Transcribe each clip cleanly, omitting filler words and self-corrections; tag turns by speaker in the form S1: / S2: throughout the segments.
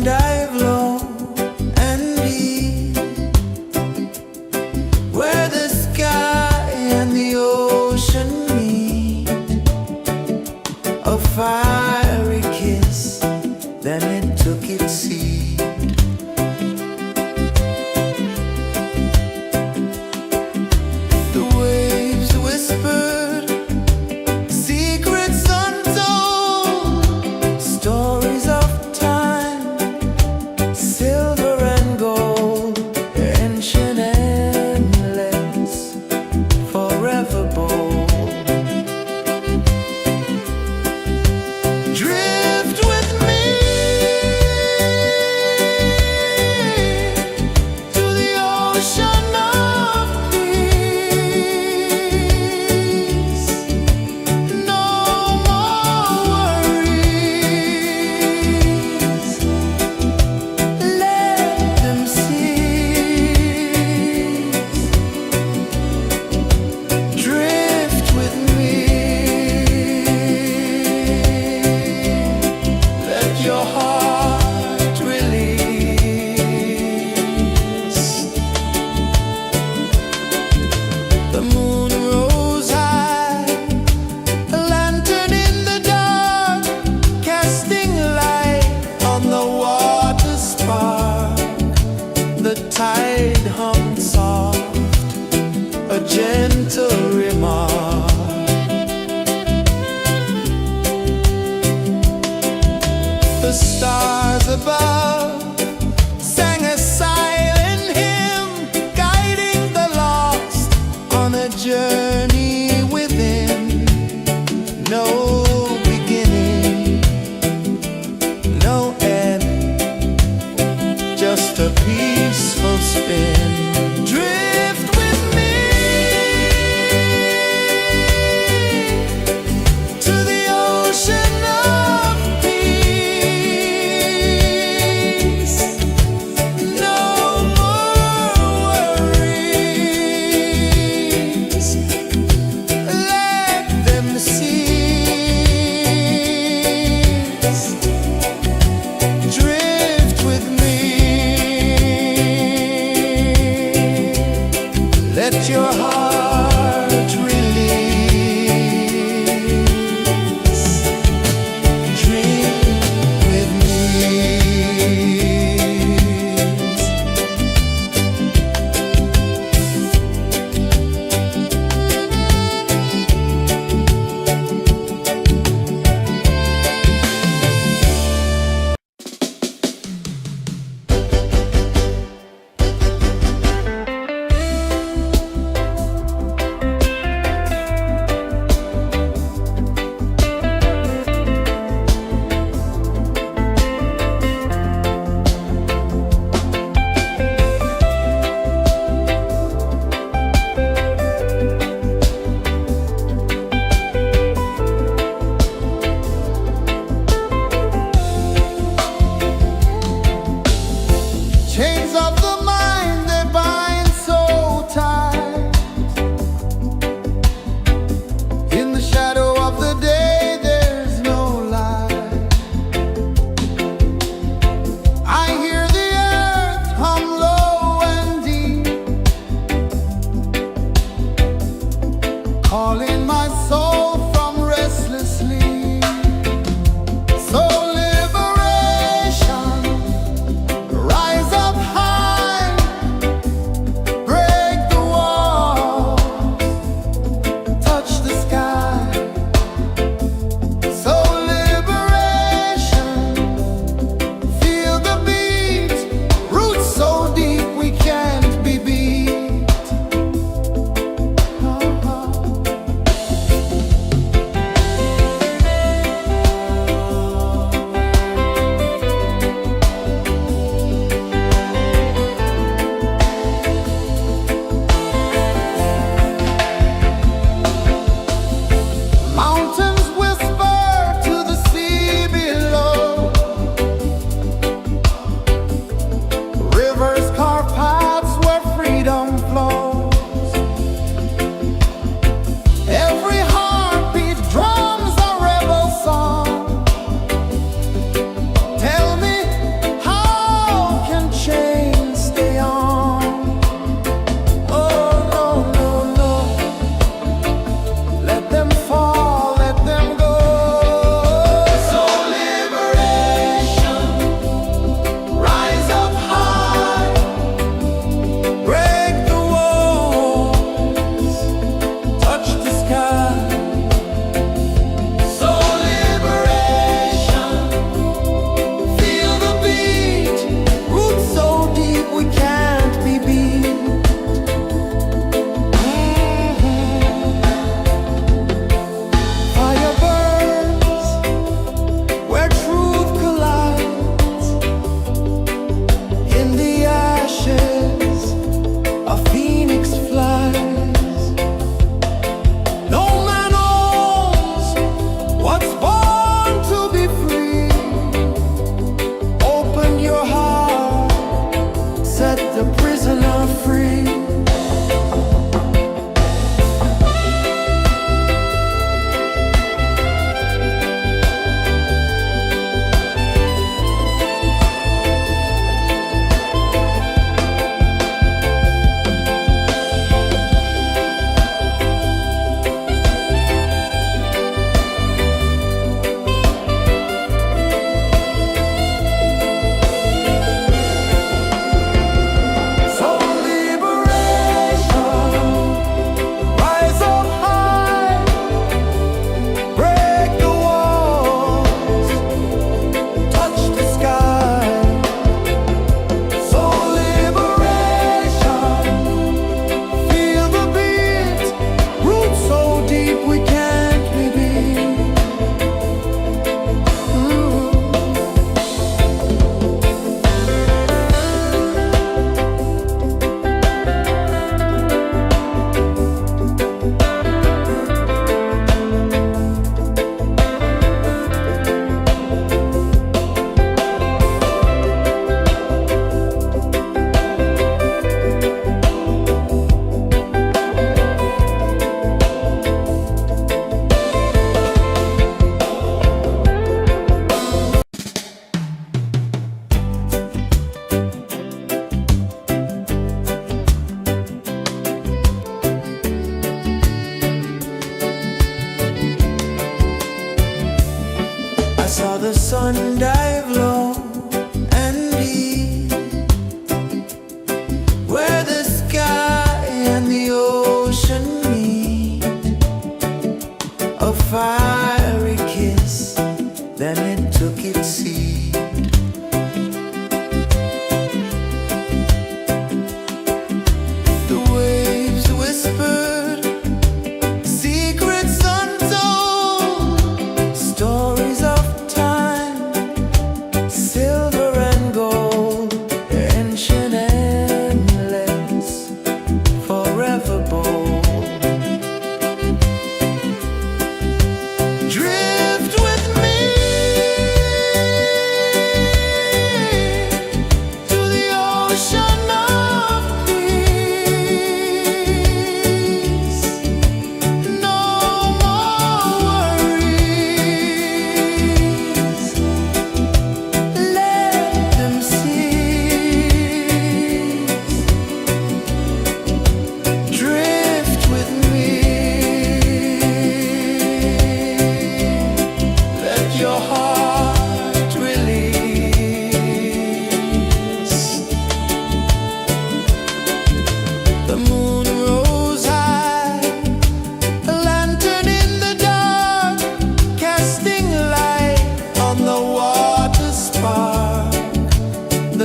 S1: dive low and deep, where the sky and the ocean meet. A fiery kiss, then it took its seed. The waves whispered secrets untold, stories of time, silver and gold, ancient, endless, forever bold. Drift with me to the ocean of peace. No more worries, let them cease. Drift with me, let your heart release. The moon rose high, a lantern in the dark, casting light on the water spark. The tide hummed soft, a gentle remark. The stars above sang a silent hymn, guiding the lost on a journey within. No beginning, no end, just a peaceful spin. Drift with me to the ocean of peace. No more worries, let them cease. Drift with me.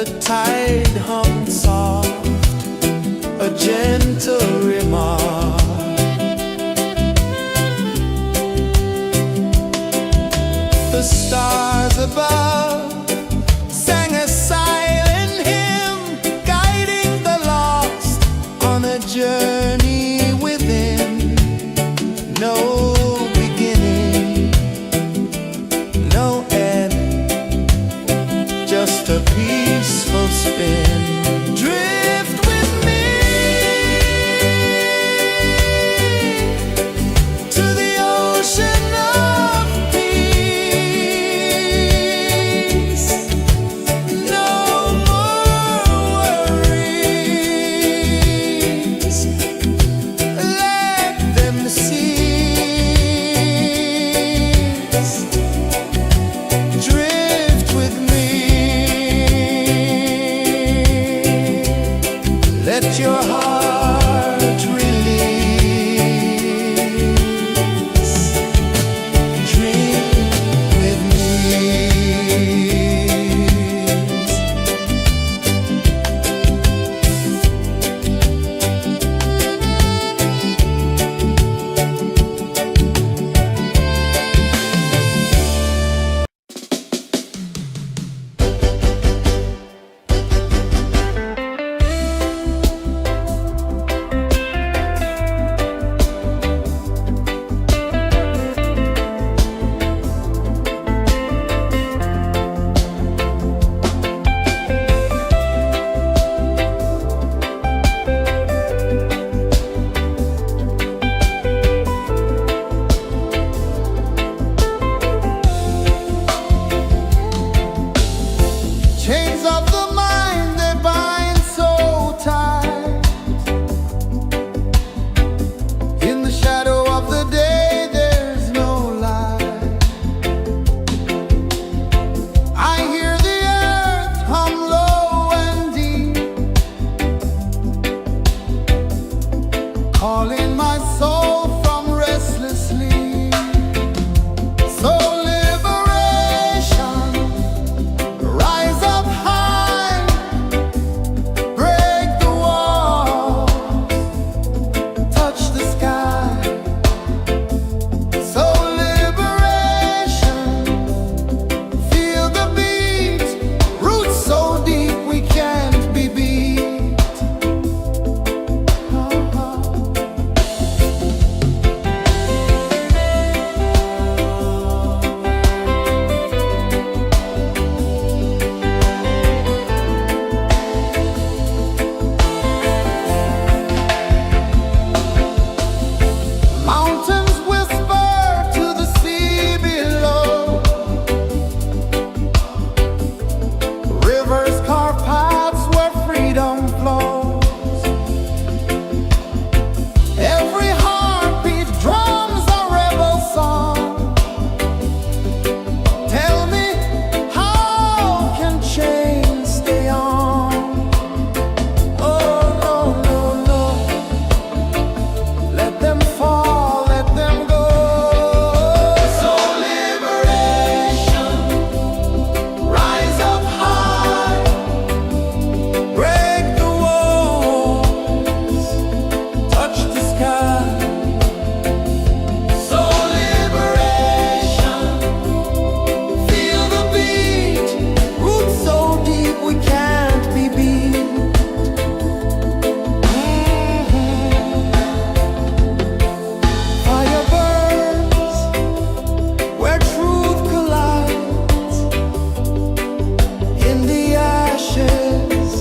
S1: the tide hung soft, a gentle remark. The stars above sang a silent hymn, guiding the lost on a journey within. No beginning, no end, just a peaceful spin. Drift with me to the ocean of peace. No more worries, let them cease. Drift with me, let your heart release. Dream with me. Chains of the mind, they bind so tight. In the shadow of the day, there's no light. I hear the earth hum low and deep, calling my soul from restless sleep. So liberation, rise up high, break the walls, touch the sky. So liberation, feel the beat, roots so deep we can't be beat. Mountains whisper to the sea below, rivers carve paths where freedom flows. Every heartbeat drums a rebel song. Tell me, how can chains stay on? Oh no, no, no, let them fall, let them go. So liberation, rise up high, break the walls, touch the sky. So liberation, feel the beat, roots so deep we can't be beat. Fire burns where truth collides. In the ashes,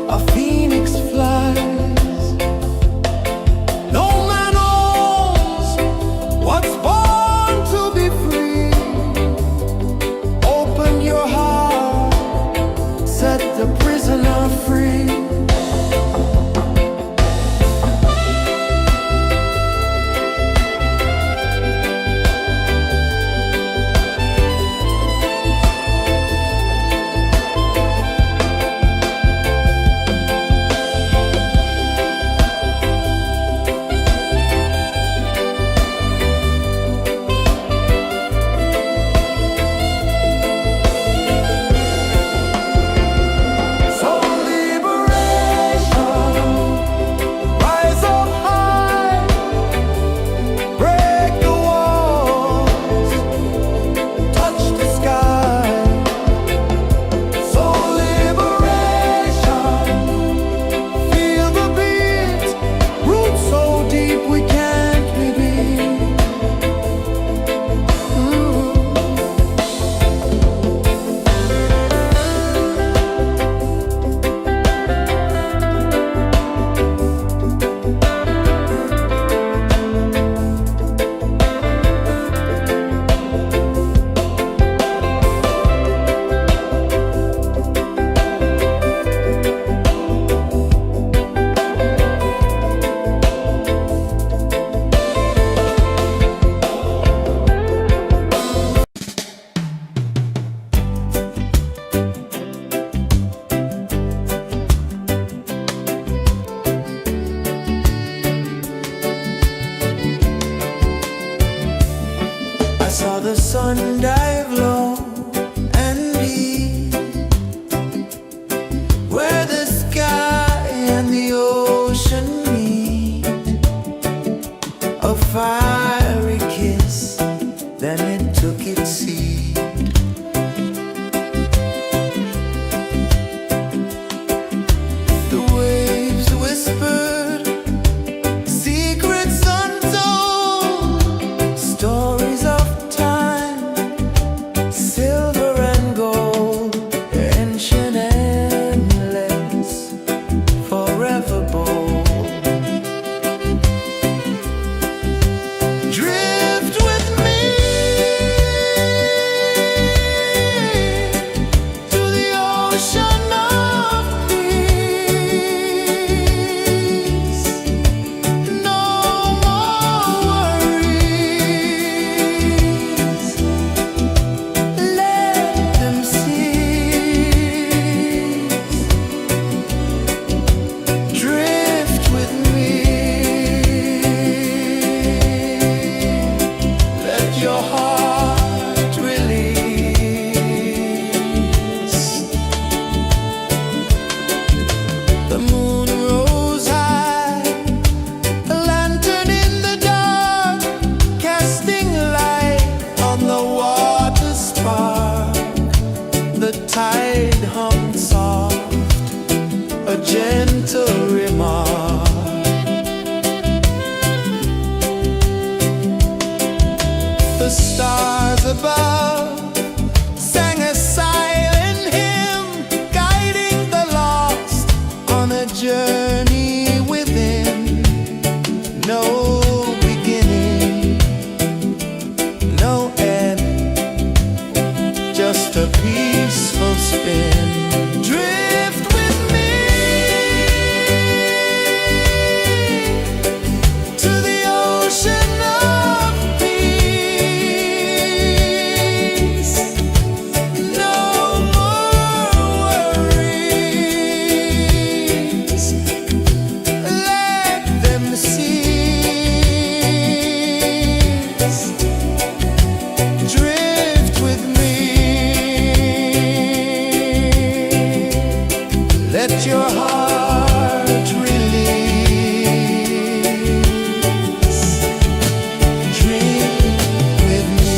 S1: a phoenix flies. No man owns what's born to be free. Open your heart, set the prisoner free. where the sky and the ocean meet. A fiery kiss, then it took its seat. The waves whispered secrets untold, stories of time, silver and gold, ancient, endless, forever bold. Drift with me to the ocean of peace. No more worries, let them cease. Drift with me, let your heart release. The moon rose high, a lantern in the dark, casting light on the water spark. The tide hummed soft, a gentle remark. The stars above sang a silent hymn, guiding the lost on a journey within. No beginning, no end, just a peaceful spin. Drift with me to the ocean of peace. No more worries, let them cease. Drift with me, let your heart release. Drift with me.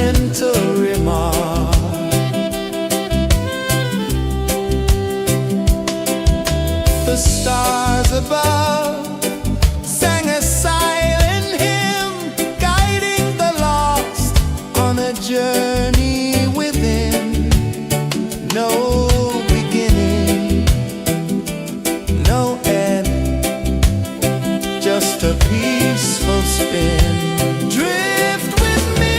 S1: gentle remark. The stars above sang a silent hymn, guiding the lost on a journey within. No beginning, no end, just a peaceful spin. Drift with me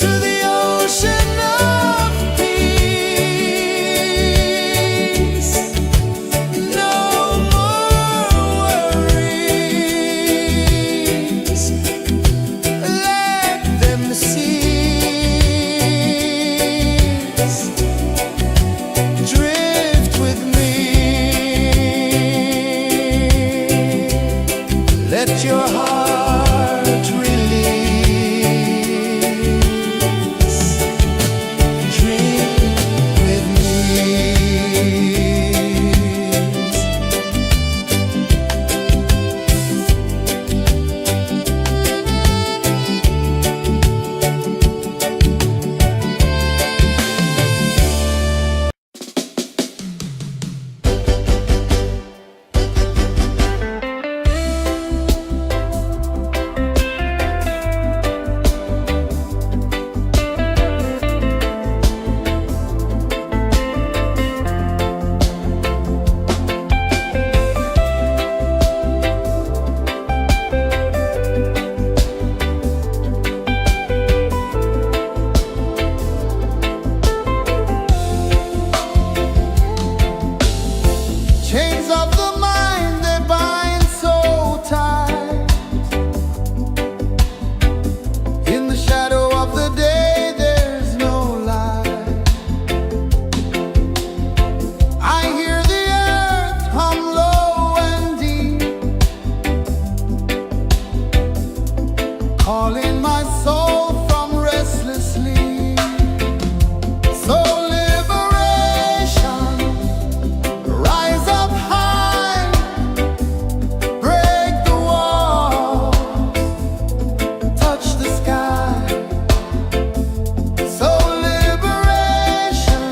S1: to the ocean of peace. No more worries, let them cease. Drift with me, let your heart release. Dream with me. Chains of the mind, they bind so tight. In the shadow of the day, there's no light. I hear the earth hum low and deep, calling my soul from restless sleep. So liberation, rise up high, break the walls, touch the sky. So liberation,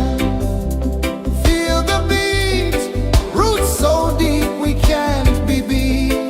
S1: feel the beat, roots so deep we can't be beat.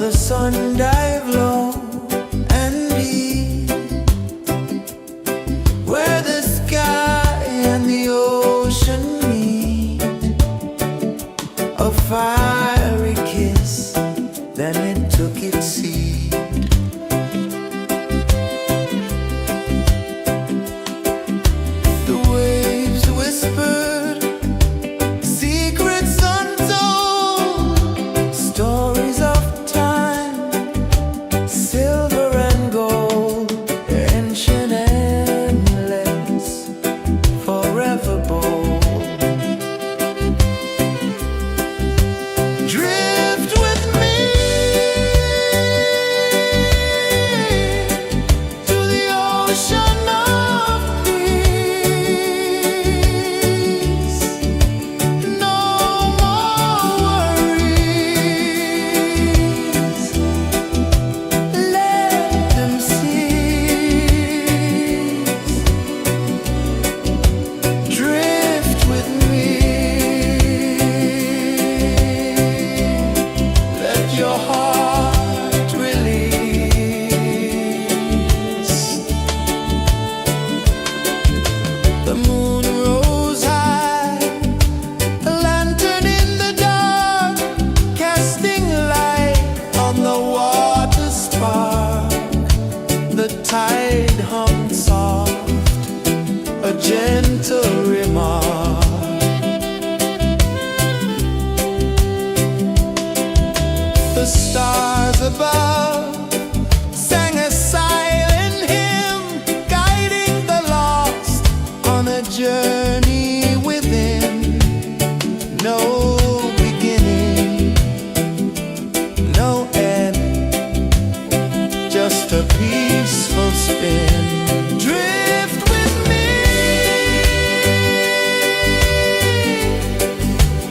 S2: the sun dive low and deep, where the sky and the ocean meet. A fiery kiss, then it took its seed. The waves whispered secrets untold, stories of time, silver and gold, ancient, endless, forever bold. Drift with me to the ocean of peace. No more worries, let them cease. Drift with me, let your heart release. The moon rose high, a lantern in the dark, casting light on the water spark. The tide hummed soft, a gentle remark. The stars above sang a silent hymn, guiding the lost on a journey within. No beginning, no end, just a peaceful spin. Drift with me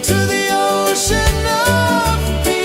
S2: to the ocean of peace.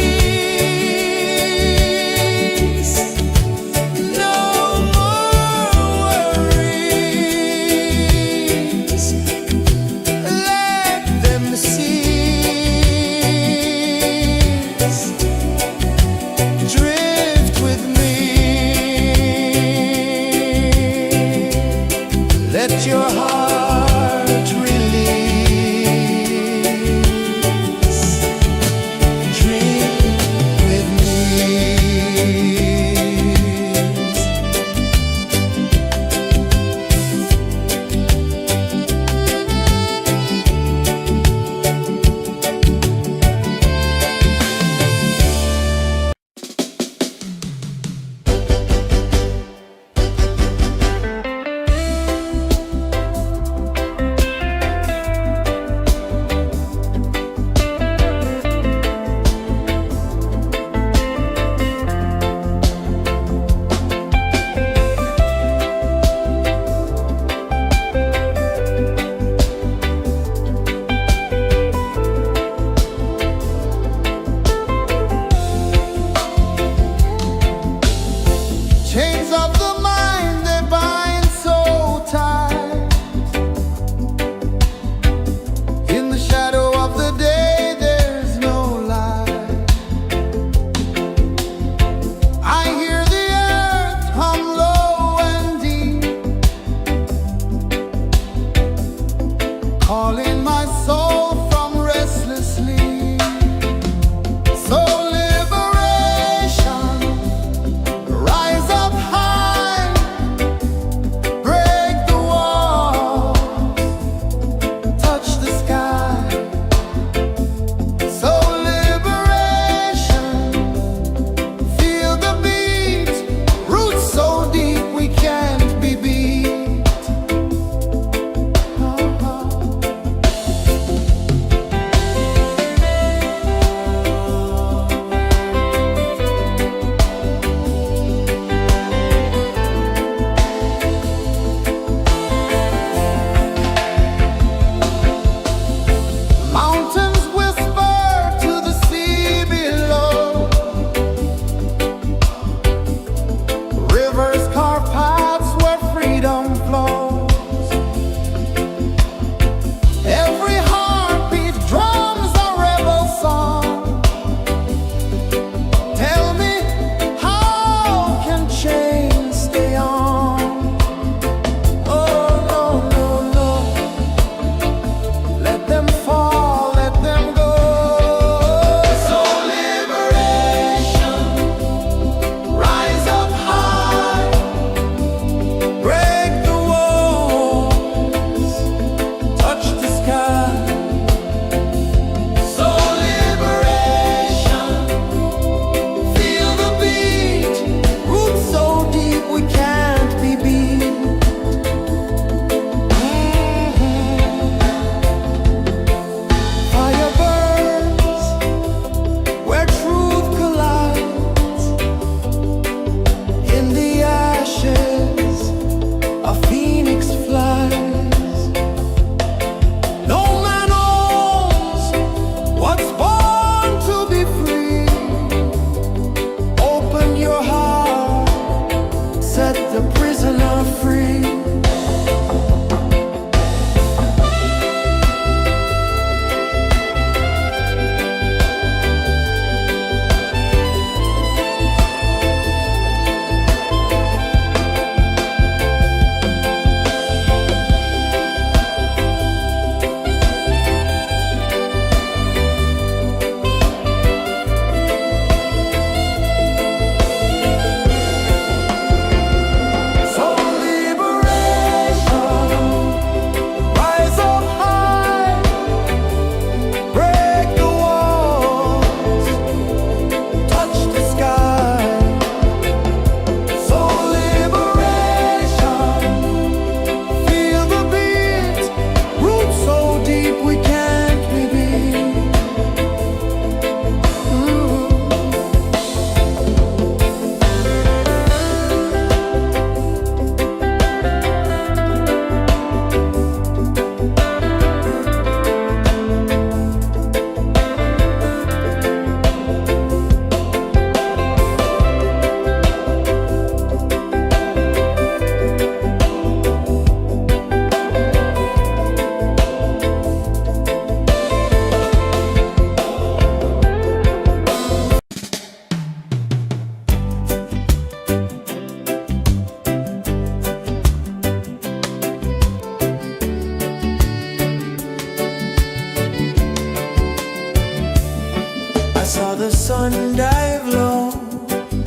S2: the sun dive low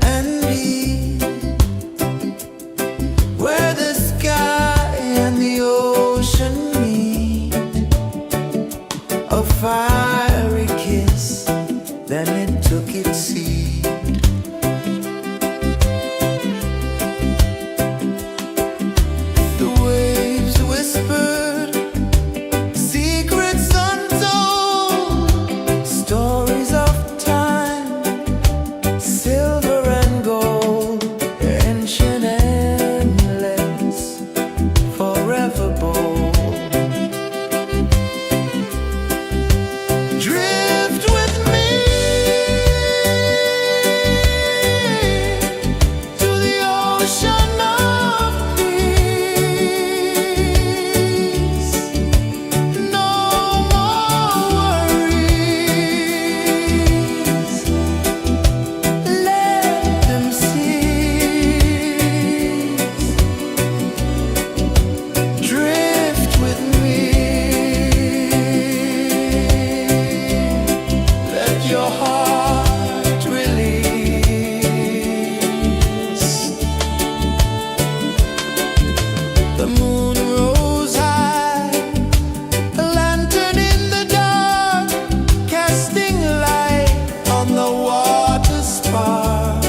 S2: and deep, where the sky and the ocean meet, a fiery kiss, then it took its seed. The waves whispered secrets untold, stories of time, silver and gold, ancient, endless, forever bold. Drift with me to the ocean of peace. No more worries, let them cease. Drift with me, let your heart release. The moon rose high, a lantern in the dark, casting light on the water spark.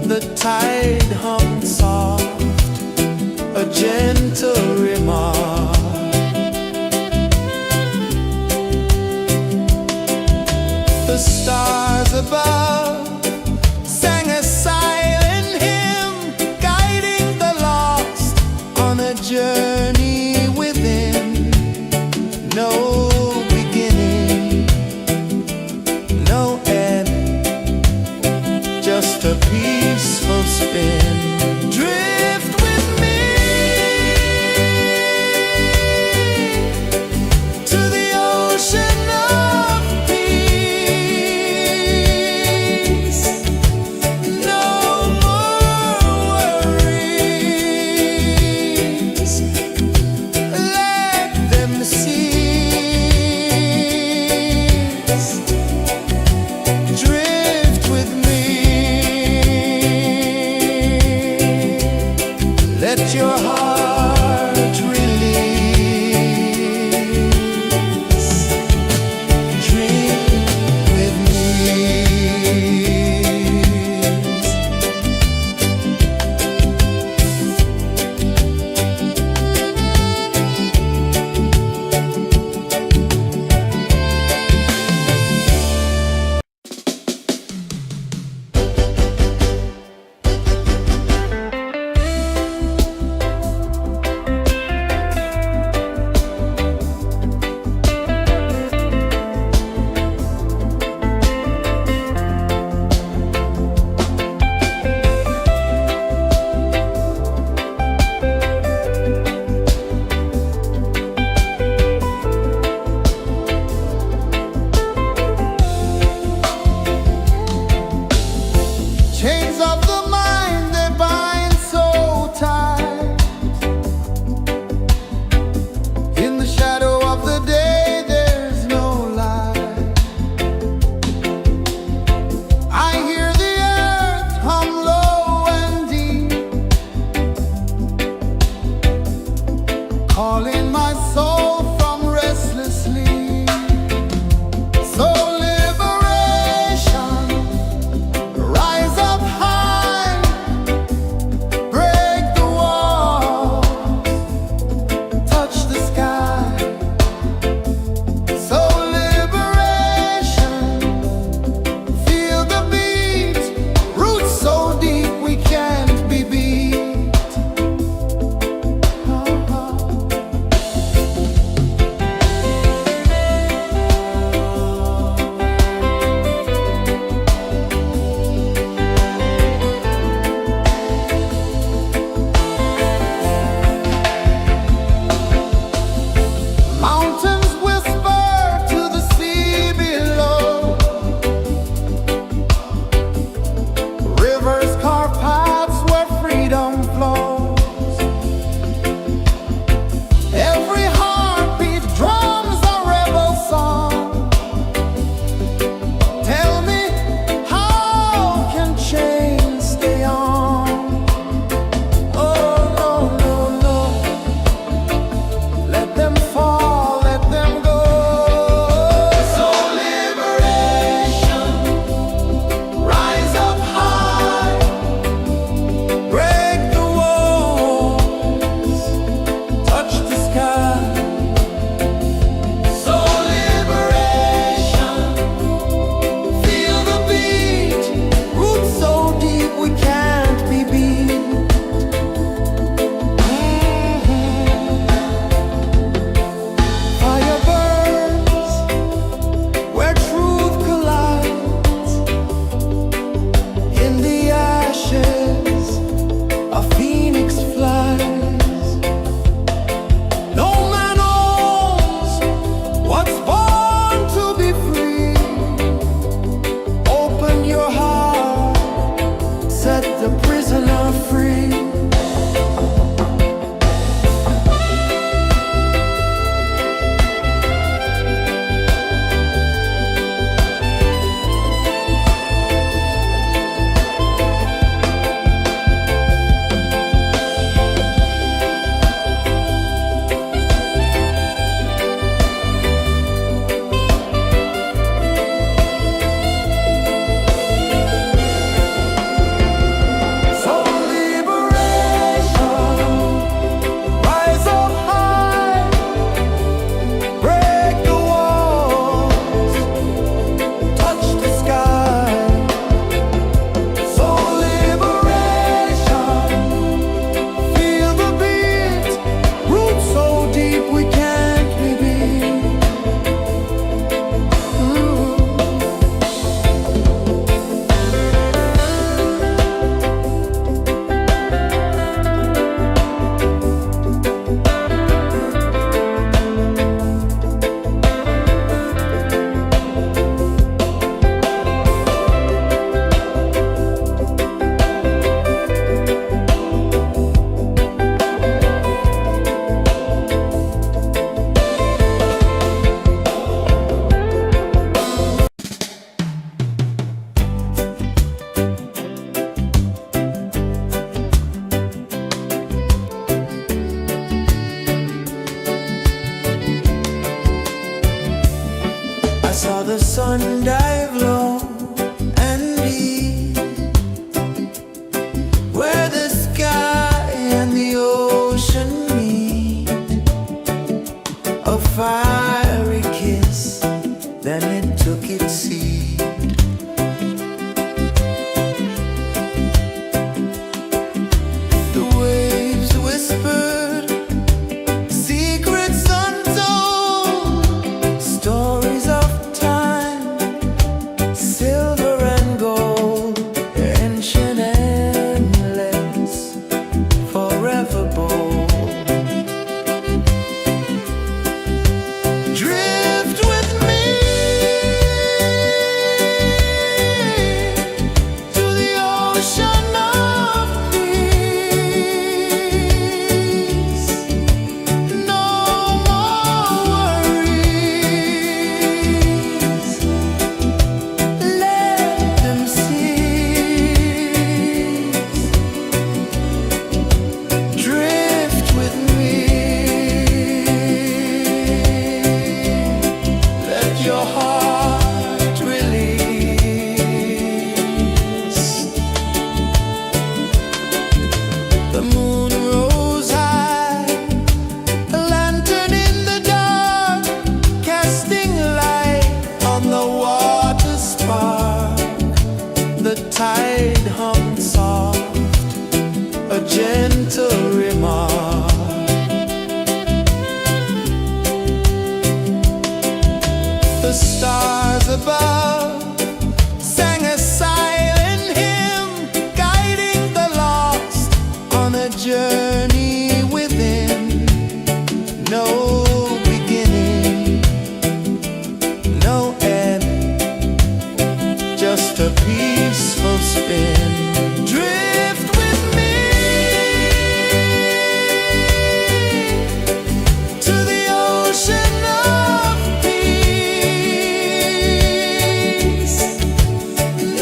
S2: The tide hummed soft, a gentle remark. The stars above sang a silent hymn, guiding the lost on a journey within. No beginning, no end, just a peaceful spin. Drift with me to the ocean of peace. just a peaceful spin.
S1: Drift with me to the ocean of peace.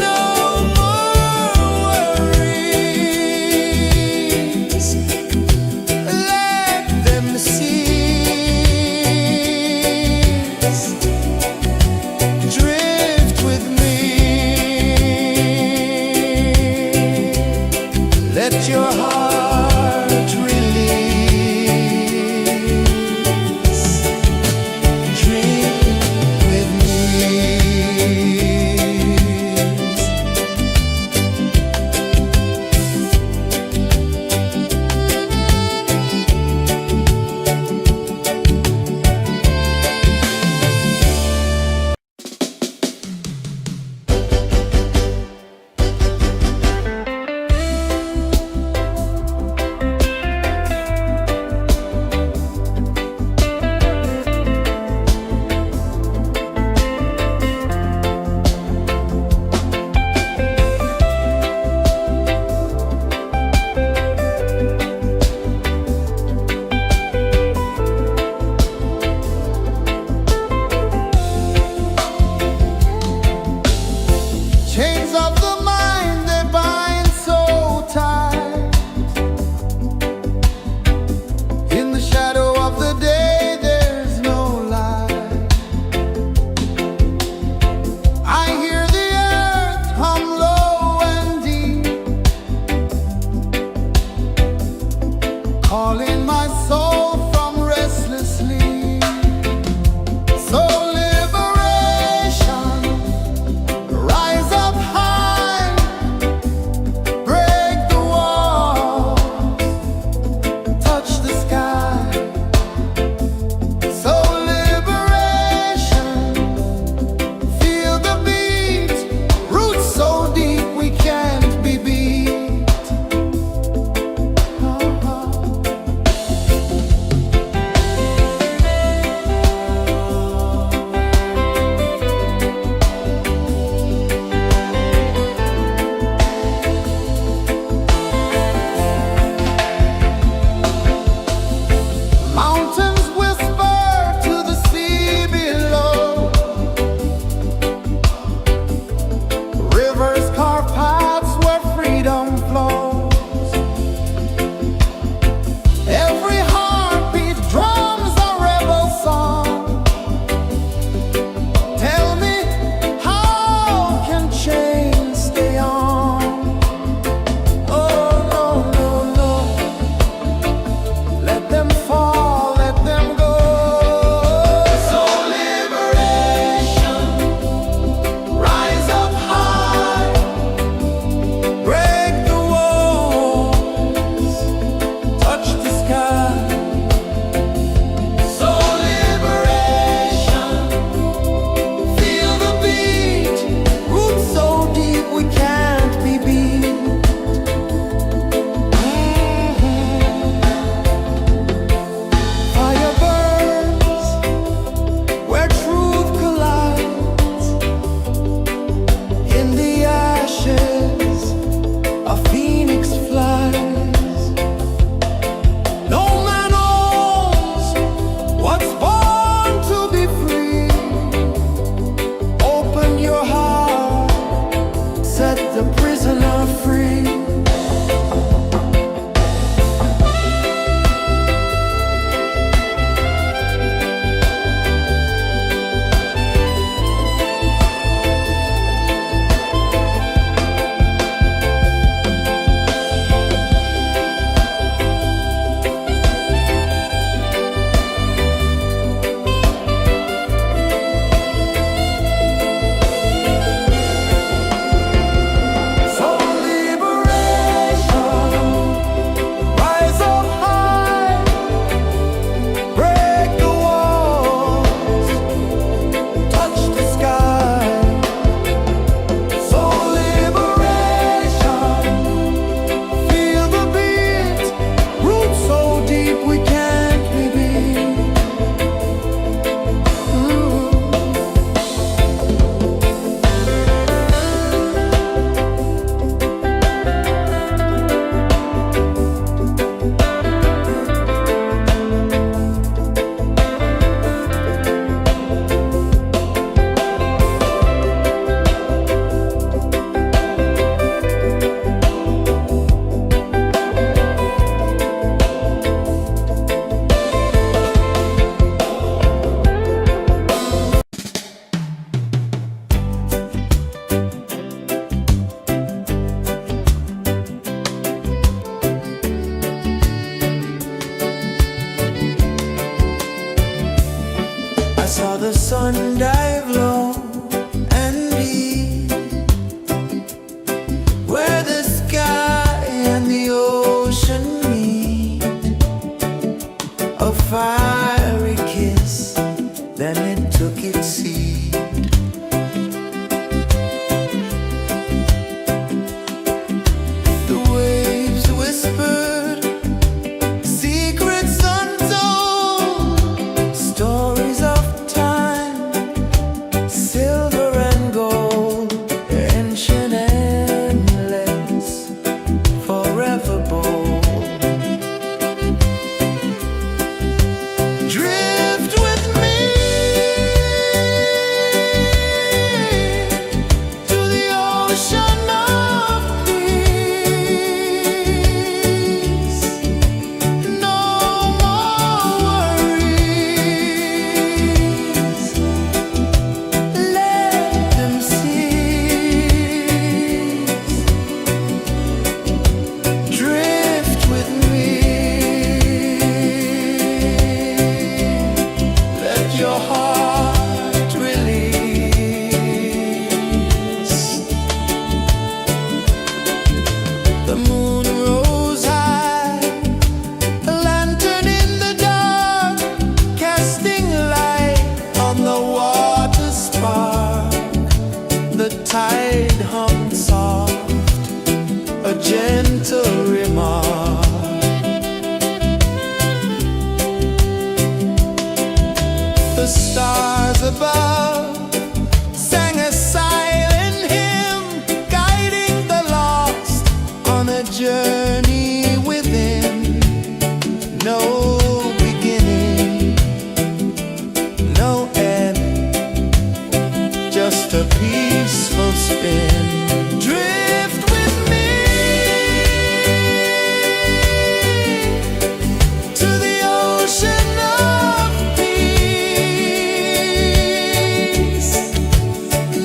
S1: No more worries, let them cease. Drift with me.
S2: tide hung soft, a gentle remark. The stars above sang a silent hymn, guiding the lost on a journey within. No beginning, no end, just a peaceful spin. Drift with me to the ocean of peace.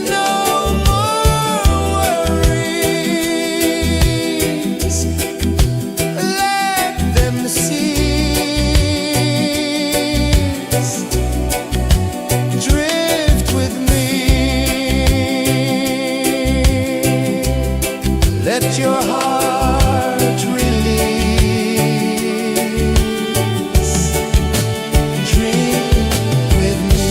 S2: No more worries, let them cease. Drift with me, let your heart release. Drift with me.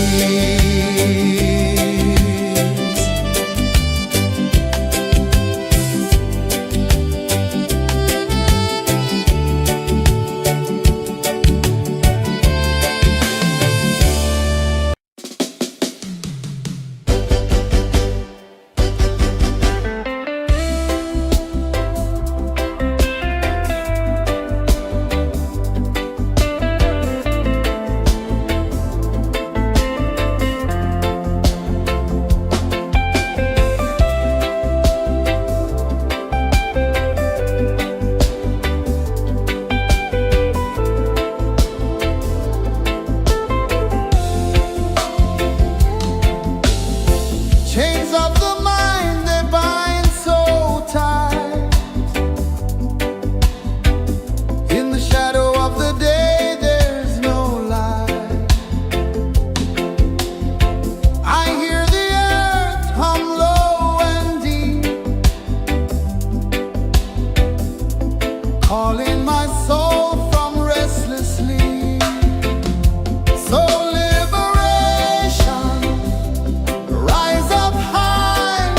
S1: Chains of the mind, they bind so tight. In the shadow of the day, there's no light. I hear the earth hum low and deep, calling my soul from restless sleep. So liberation, rise up high,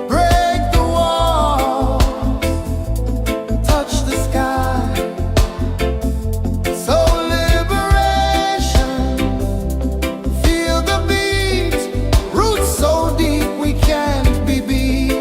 S1: break the walls, touch the sky. So liberation, feel the beat, roots so deep we can't be beat.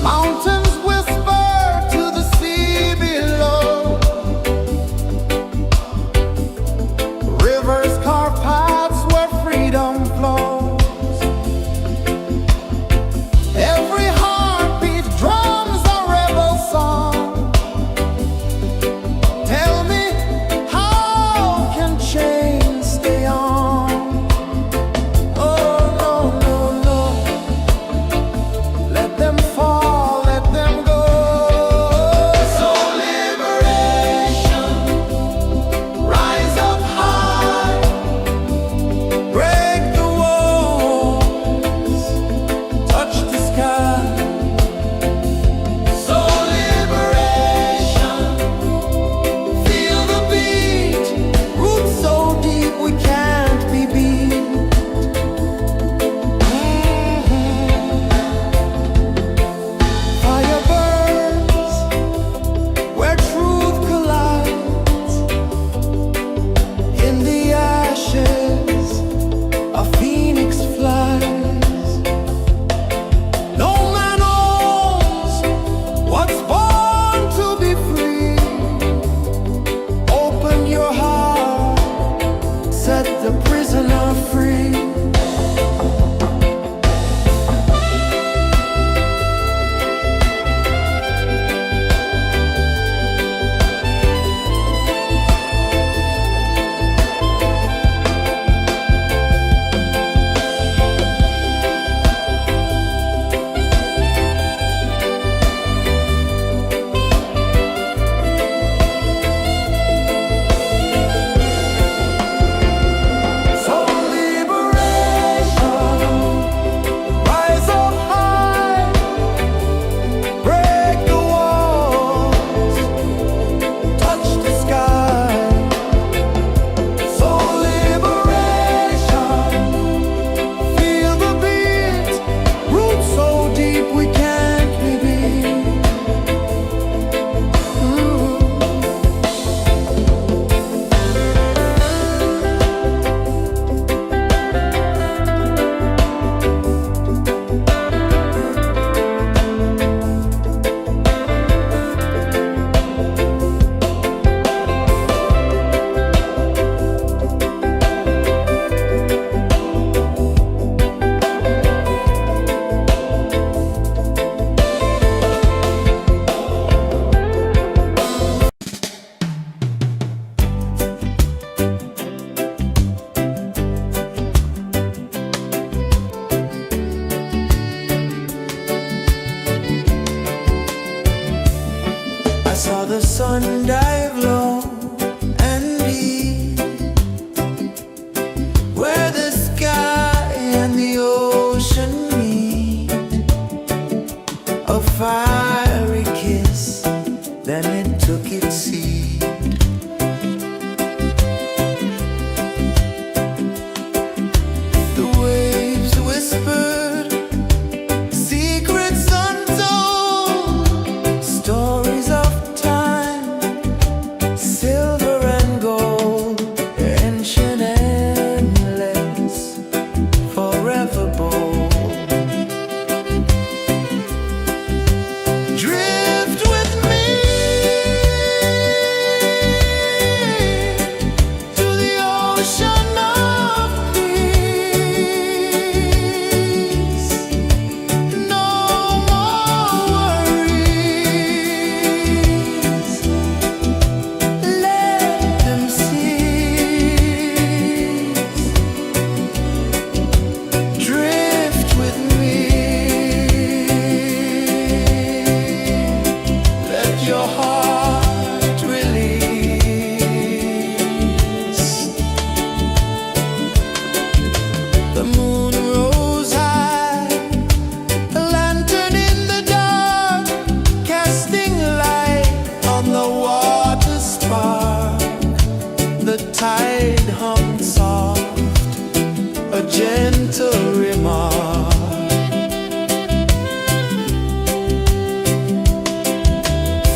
S1: Mountains whisper to the sea below, rivers carve paths where freedom flows. Every heartbeat drums a rebel song. Tell me, how can chains stay on? Oh no, no, no, let them fall, let them go. So liberation, rise up high,
S2: Break the walls, touch the sky.
S1: so liberation, feel the beat, roots so deep we can't be beat. Fire burns where truth collides. In the ashes, a phoenix flies. No man owns what's born to be free. Open your heart, set the prisoner free. So
S2: gentle remark.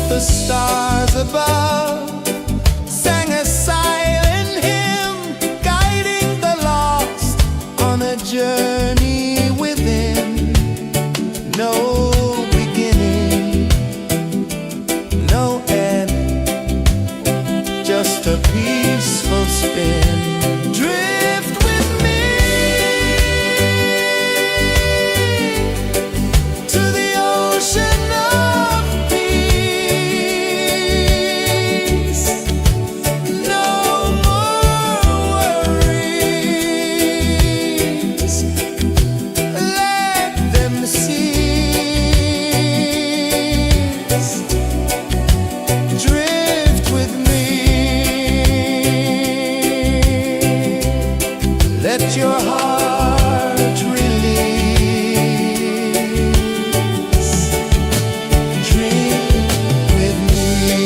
S2: The stars above sang a silent hymn, guiding the lost on a journey within. No beginning, no end, just a peaceful spin. Drift with me to the ocean of peace. No more worries, let them cease. Drift with me, let your heart release. Dream with me.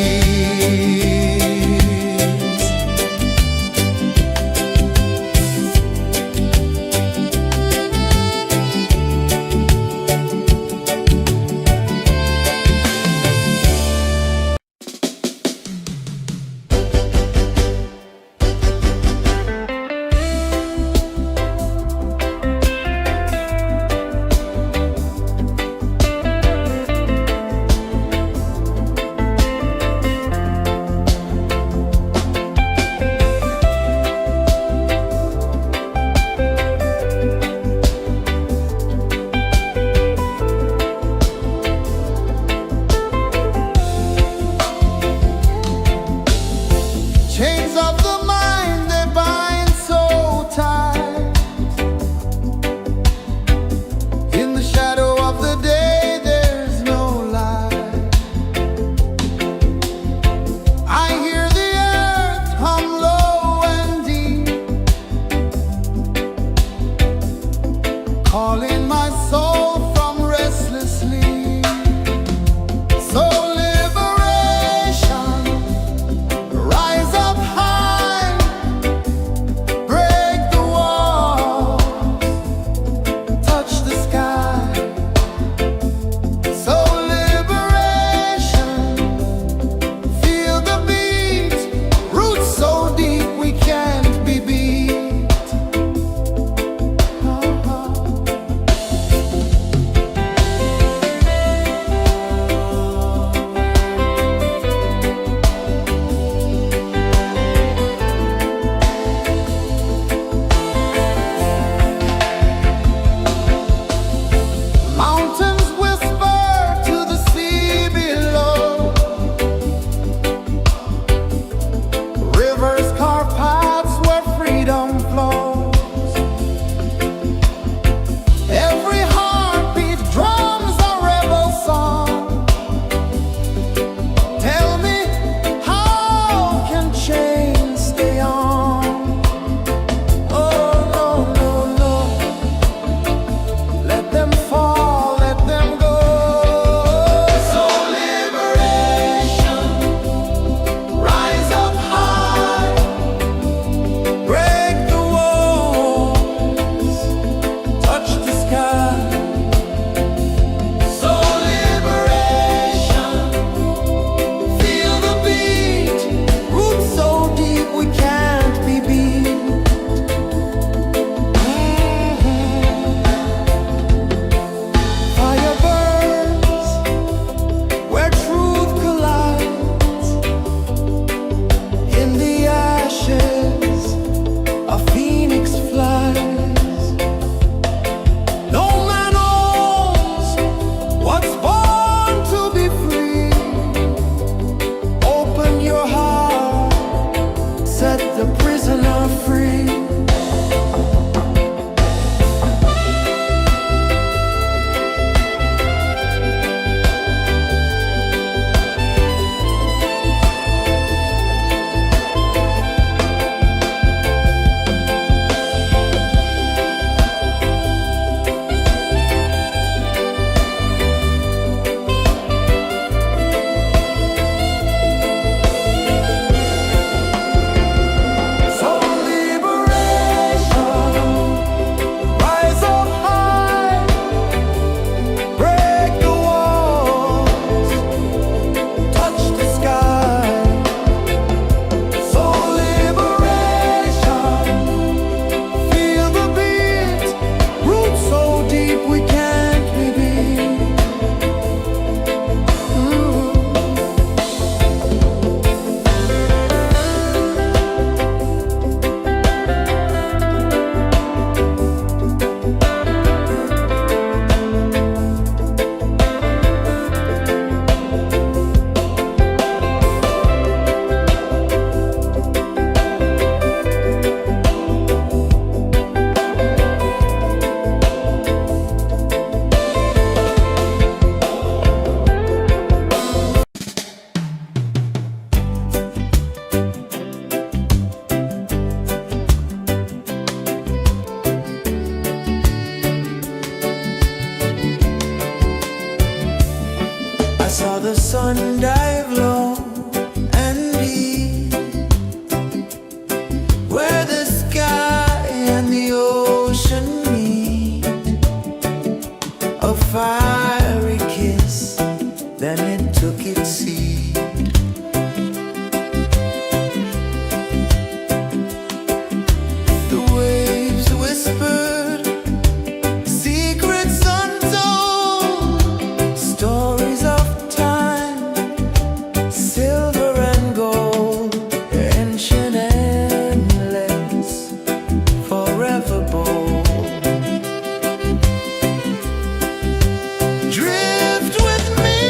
S2: sun dive low and deep, where the sky and the ocean meet. A fiery kiss, then it took its seed. The waves whispered secrets untold, stories of time, silver and gold, ancient, endless, forever bold. Drift with me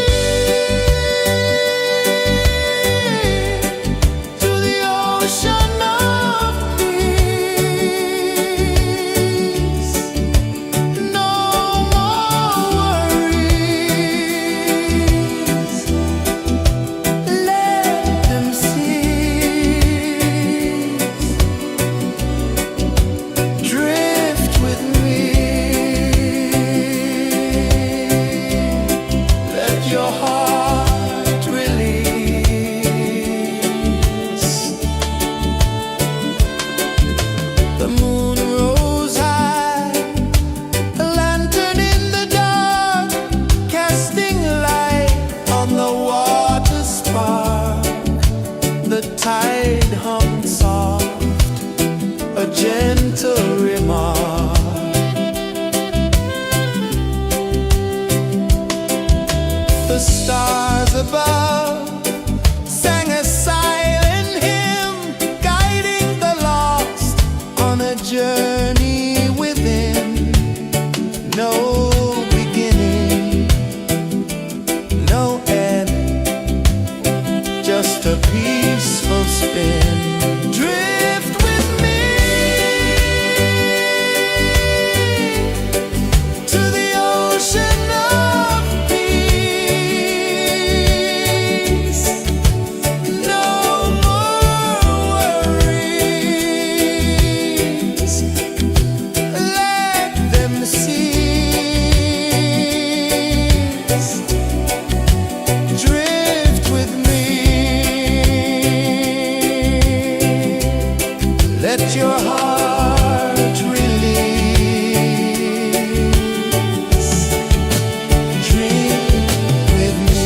S2: to the ocean of peace. No more worries, let them cease. Drift with me, let your heart release. The moon rose high, a lantern in the dark, casting light on the water spark. The tide hummed soft, a gentle remark. The stars above sang a silent hymn, guiding the lost on a journey within. No beginning, no end, just a peaceful spin. Drift with me to the ocean of peace. No more worries, let them cease. Drift with me, let your heart release. Drift with me.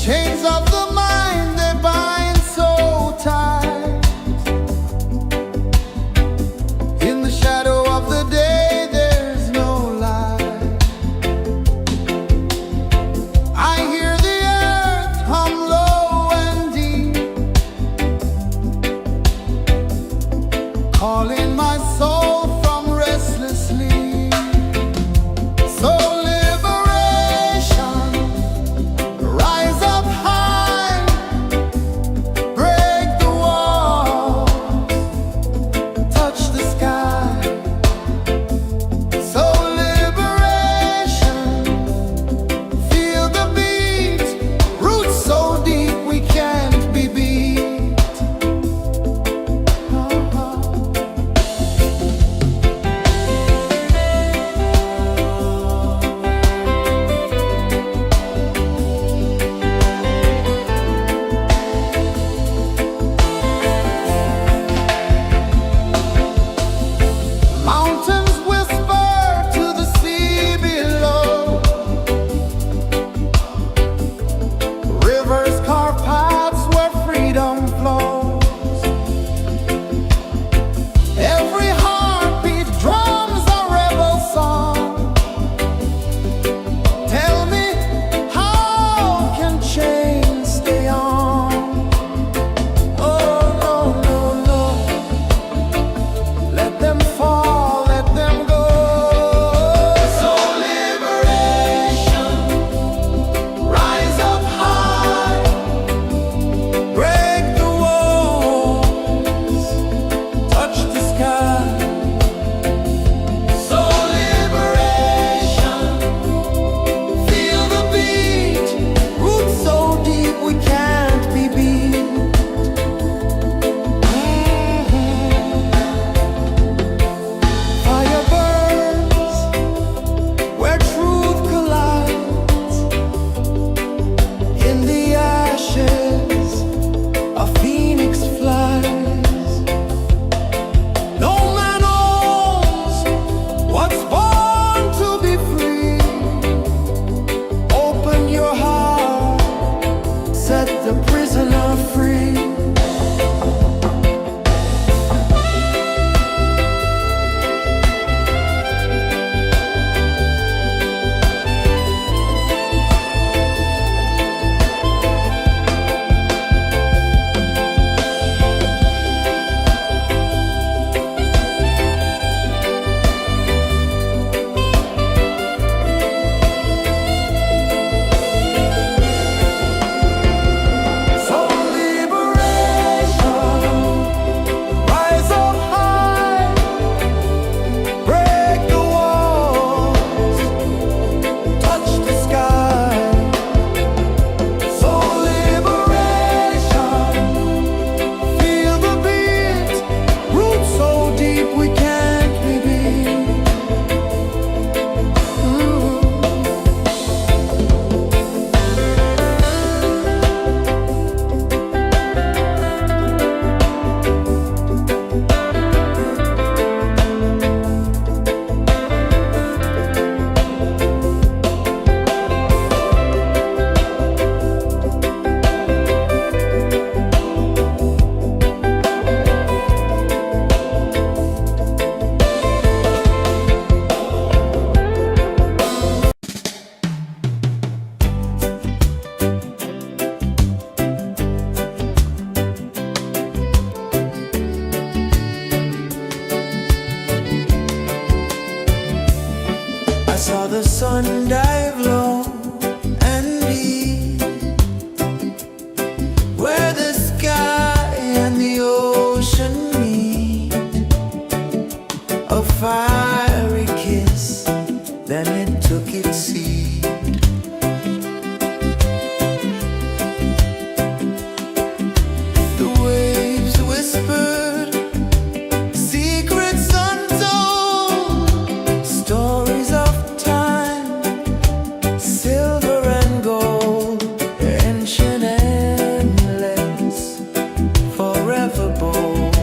S1: Chains of the mind, they bind so tight. In the shadow of the day, there's no light. I hear the earth hum low and deep, calling my soul from restless sleep. So liberation, rise up high, break the wall, touch the sky. So liberation, feel the beat, roots so deep we can't be beat.
S2: sun dive low and deep, where the sky and the ocean meet. A fiery kiss, then it took its seed. The waves whispered secrets untold, stories of time, silver and gold, ancient, endless, forever bold.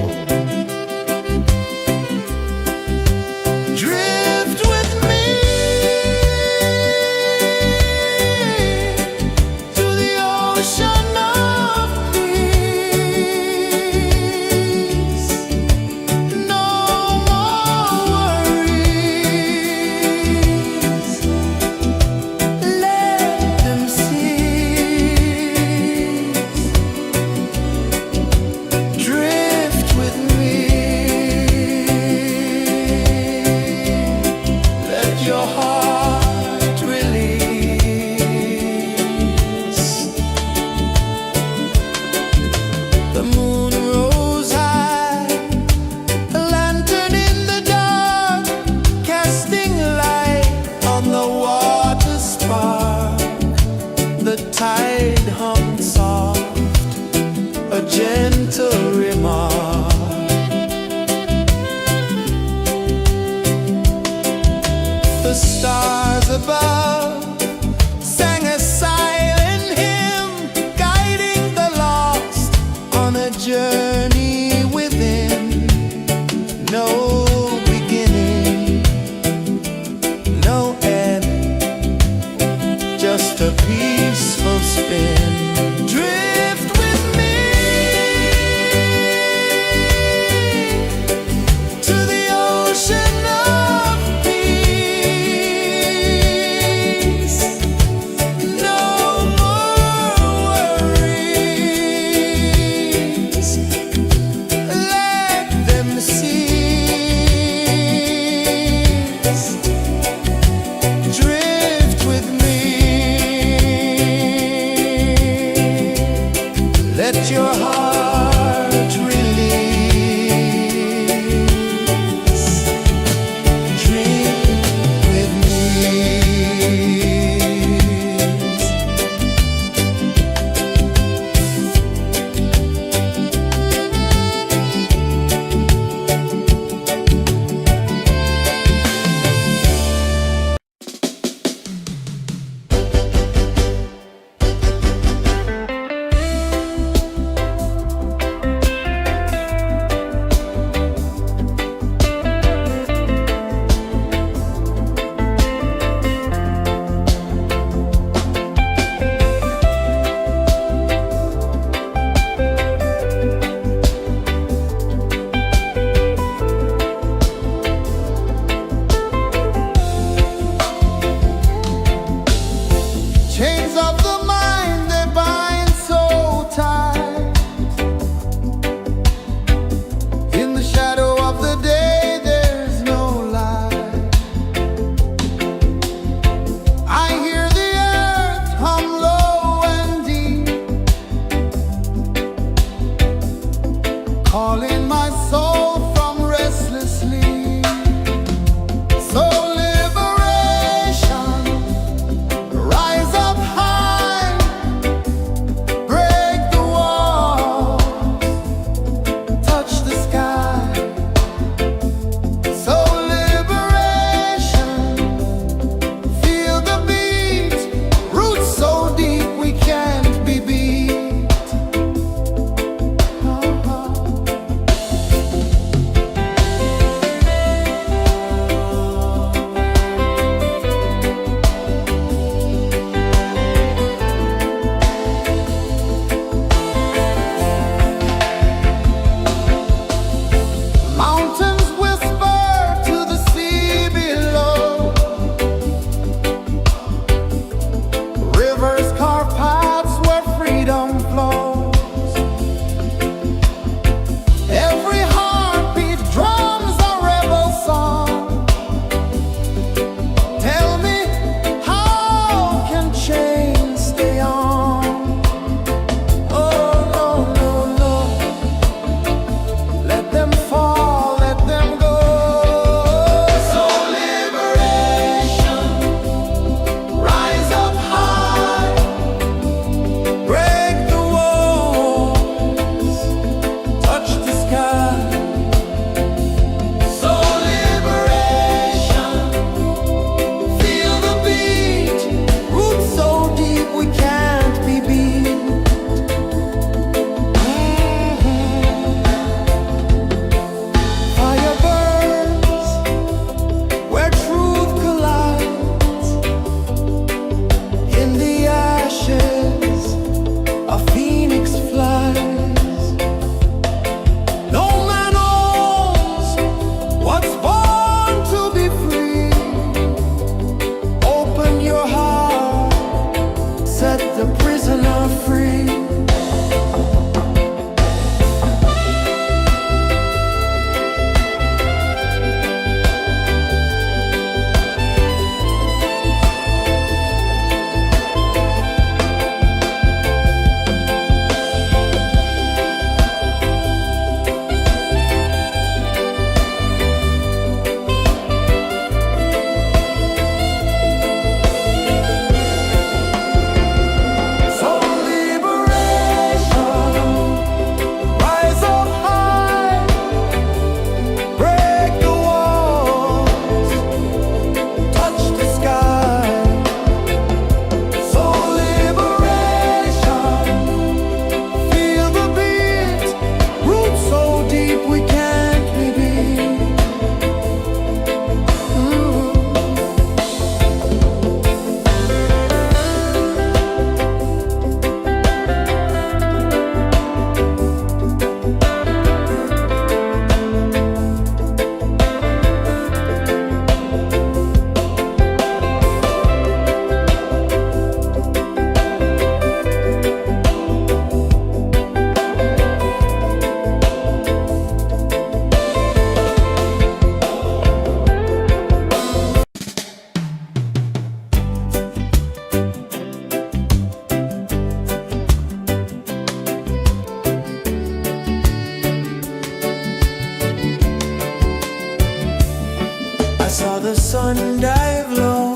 S2: the sun dive low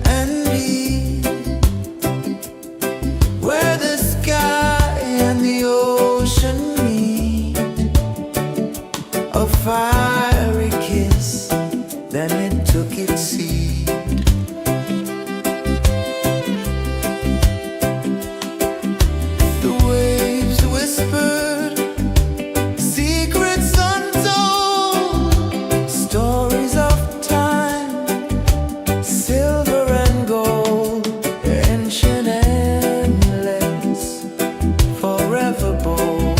S2: and deep, where the sky and the ocean meet, a fiery kiss, then it took its seed. The waves whispered secrets untold, stories of time, silver and gold, ancient, endless, forever bold.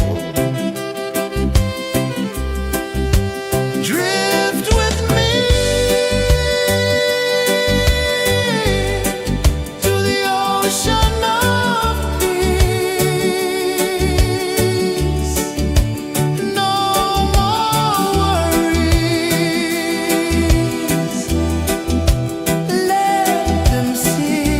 S2: Drift with me to the ocean of peace. No more worries, let them cease.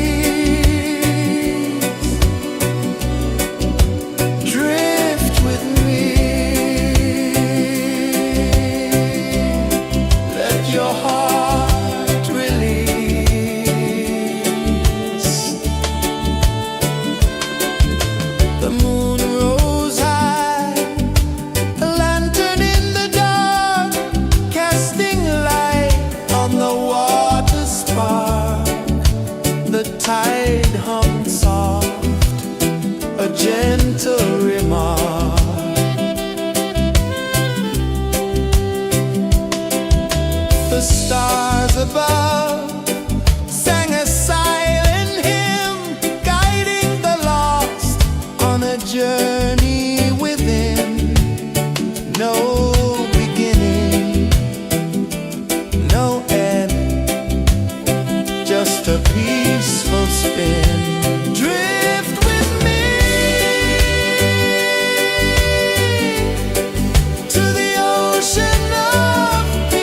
S2: Drift with me, let your heart release. The moon rose high, a lantern in the dark, casting light on the water spark. The tide hummed soft, a gentle remark. The stars above sang a silent hymn, guiding the lost on a journey within. No beginning, no end, just a peaceful spin. Drift with me to the ocean of peace.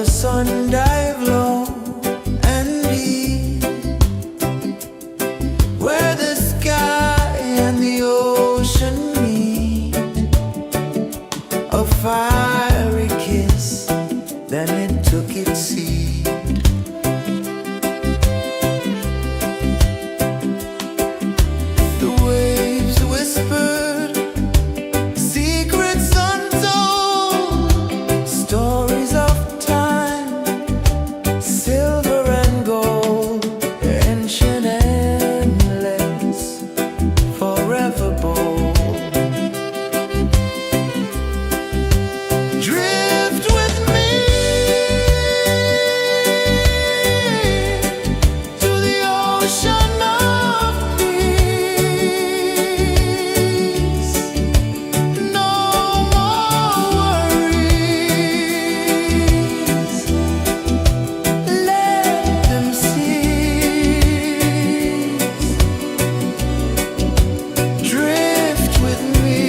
S2: sun dive low and deep, where the sky and the ocean meet. A fiery kiss, then it took its seed. The waves whispered secrets untold, stories of time, silver and gold, ancient, endless, forever bold. Drift with me to the ocean of peace. No more worries. Let them cease. Drift with me.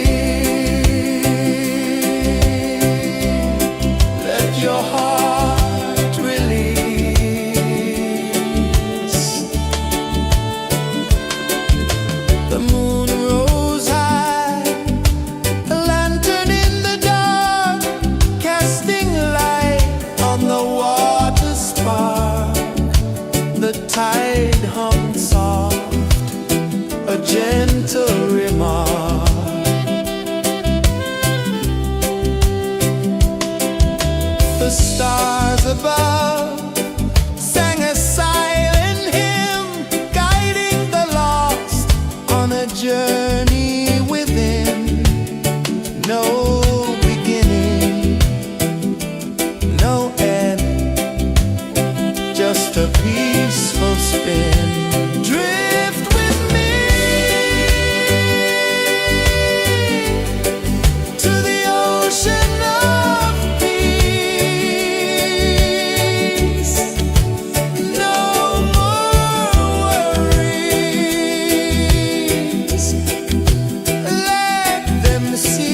S2: Let your heart release. The moon rose high, a lantern in the dark, casting light on the water spark. The tide hummed soft, a gentle remark. The stars above sang a silent hymn, guiding the lost on a journey within. No beginning, no end, just a peaceful spin. Drift with me to the ocean of peace. No more worries. Let them cease.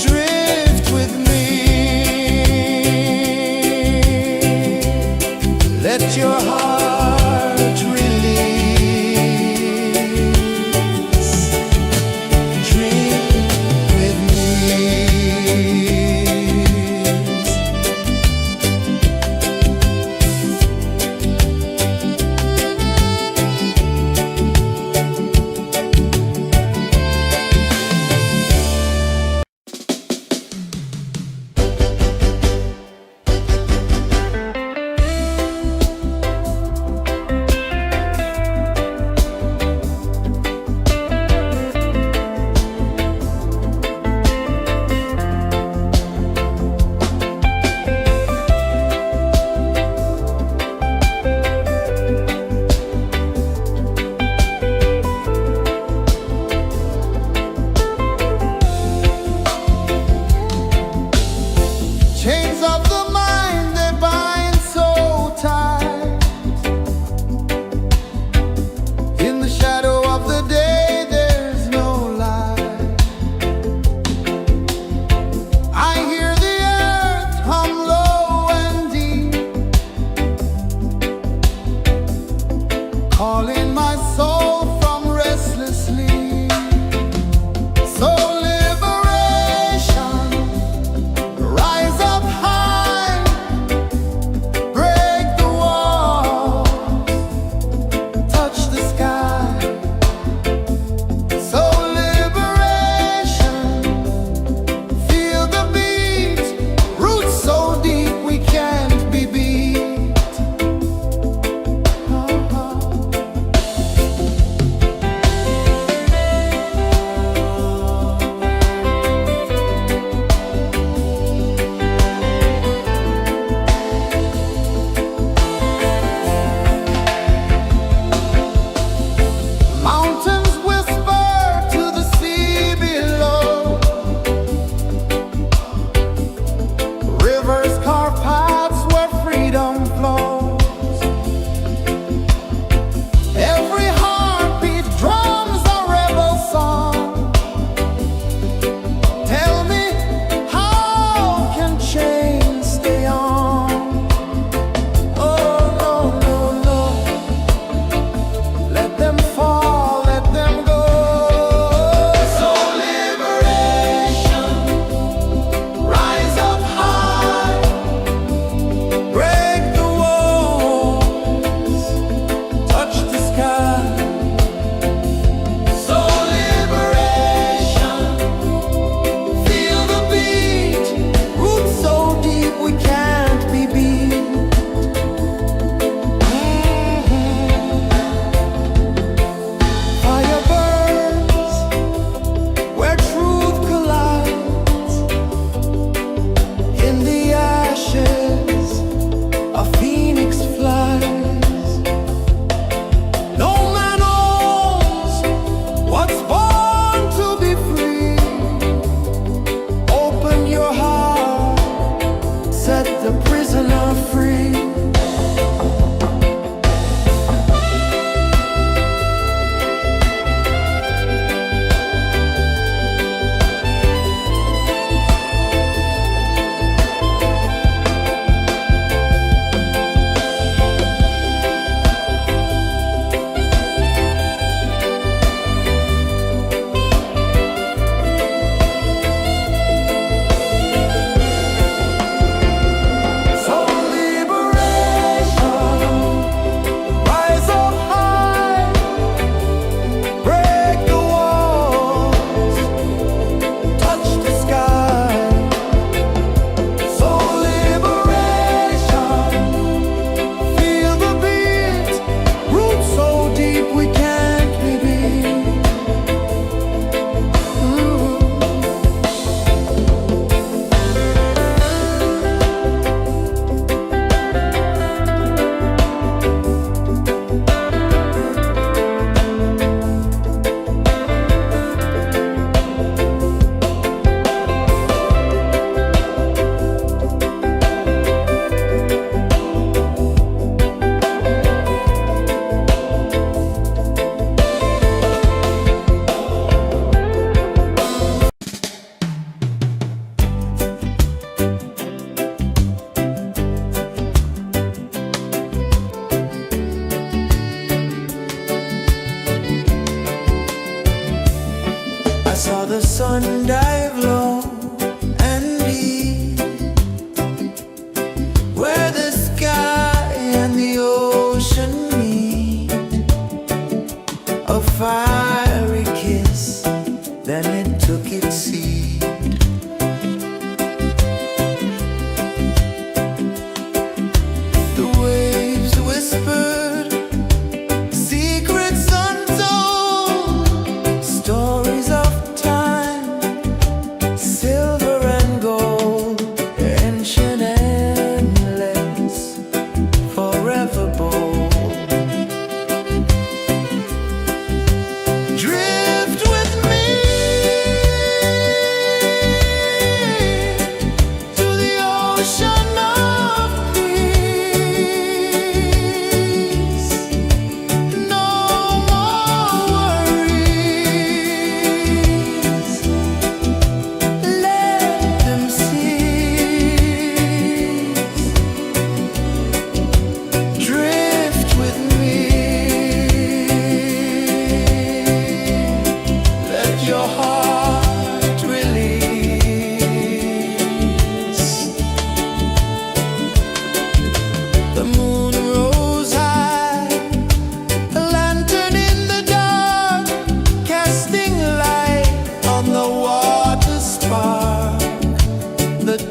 S2: Drift with me.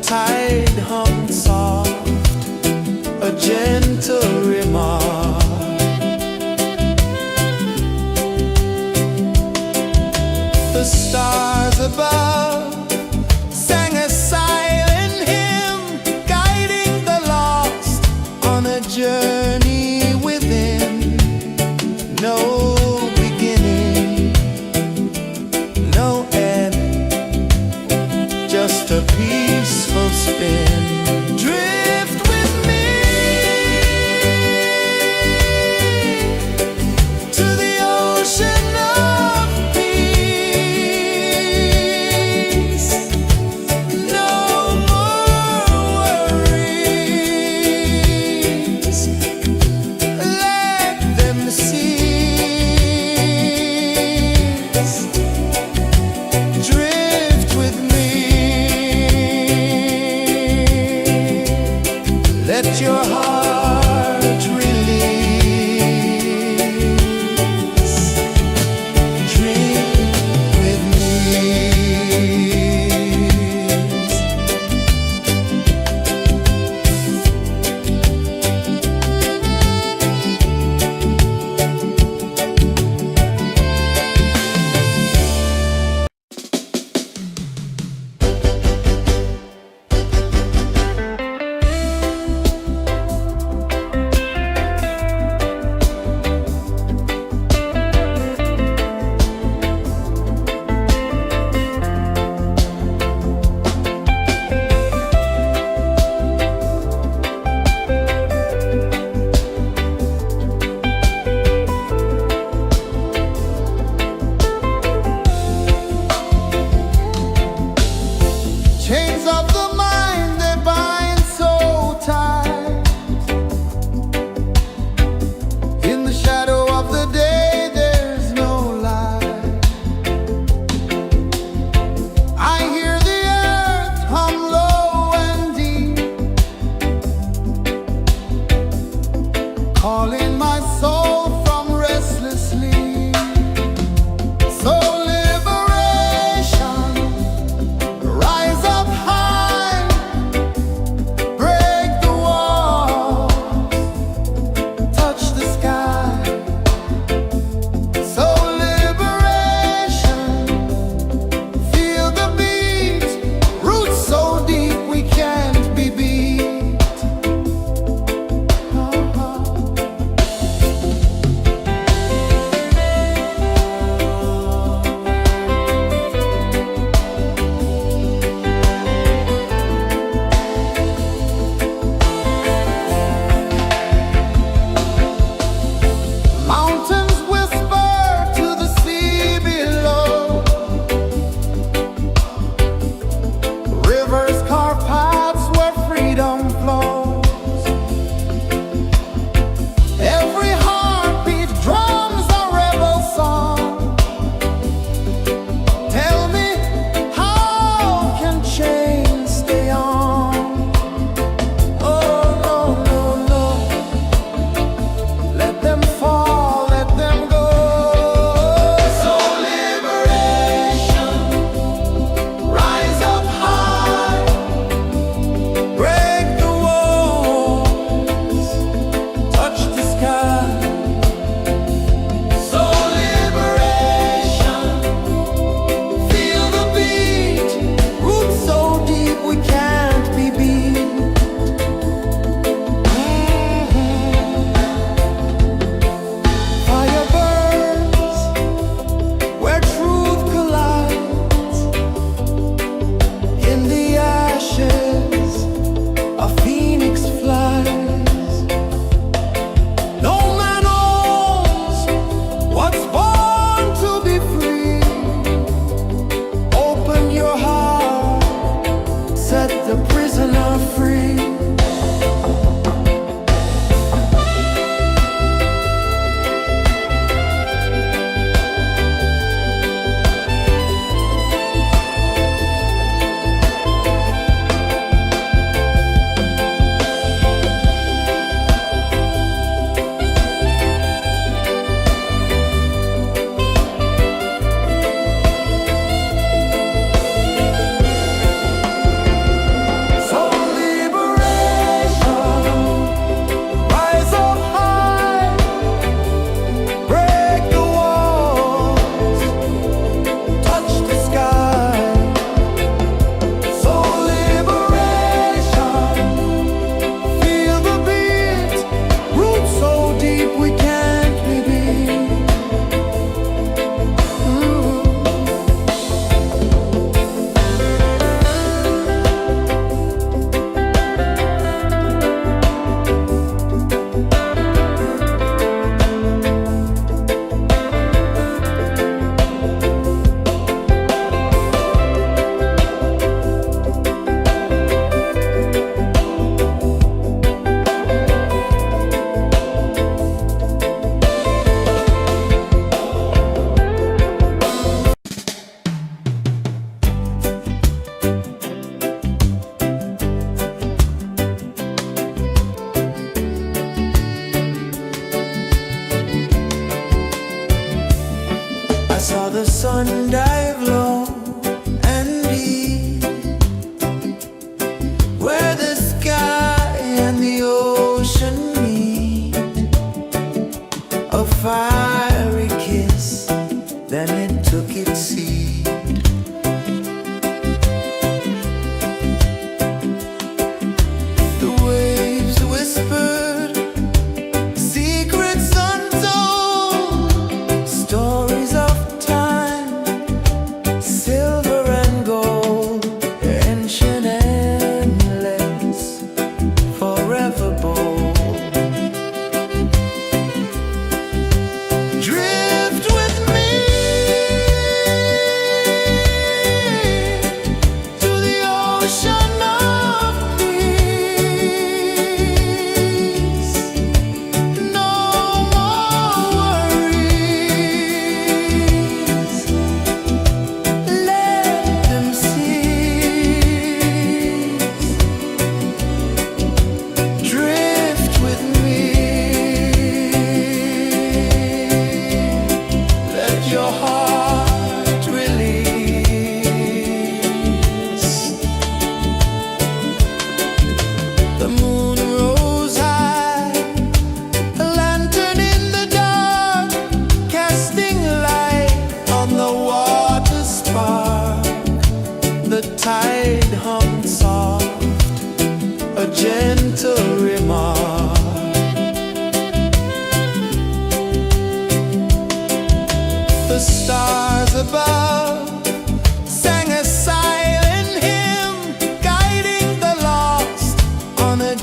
S2: tide hung soft, a gentle remark. The stars above sang a silent hymn, guiding the lost on a journey within. No beginning, no end, just a peaceful spin. Drift with me to the ocean of peace. No more worries, let them cease. Drift with me, let your heart release. Dream with me.
S1: Chains of the mind, they bind so tight. In the shadow of the day, there's no light. I hear the earth hum low and deep, calling my soul from restless sleep. So liberation, rise up high,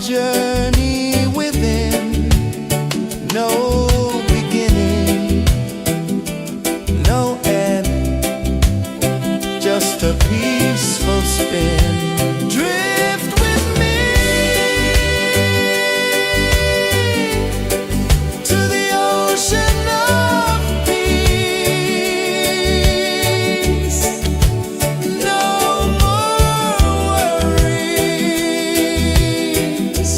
S2: journey within, no beginning, no end, just a peaceful spin. Drift with me to the ocean of peace. No more worries,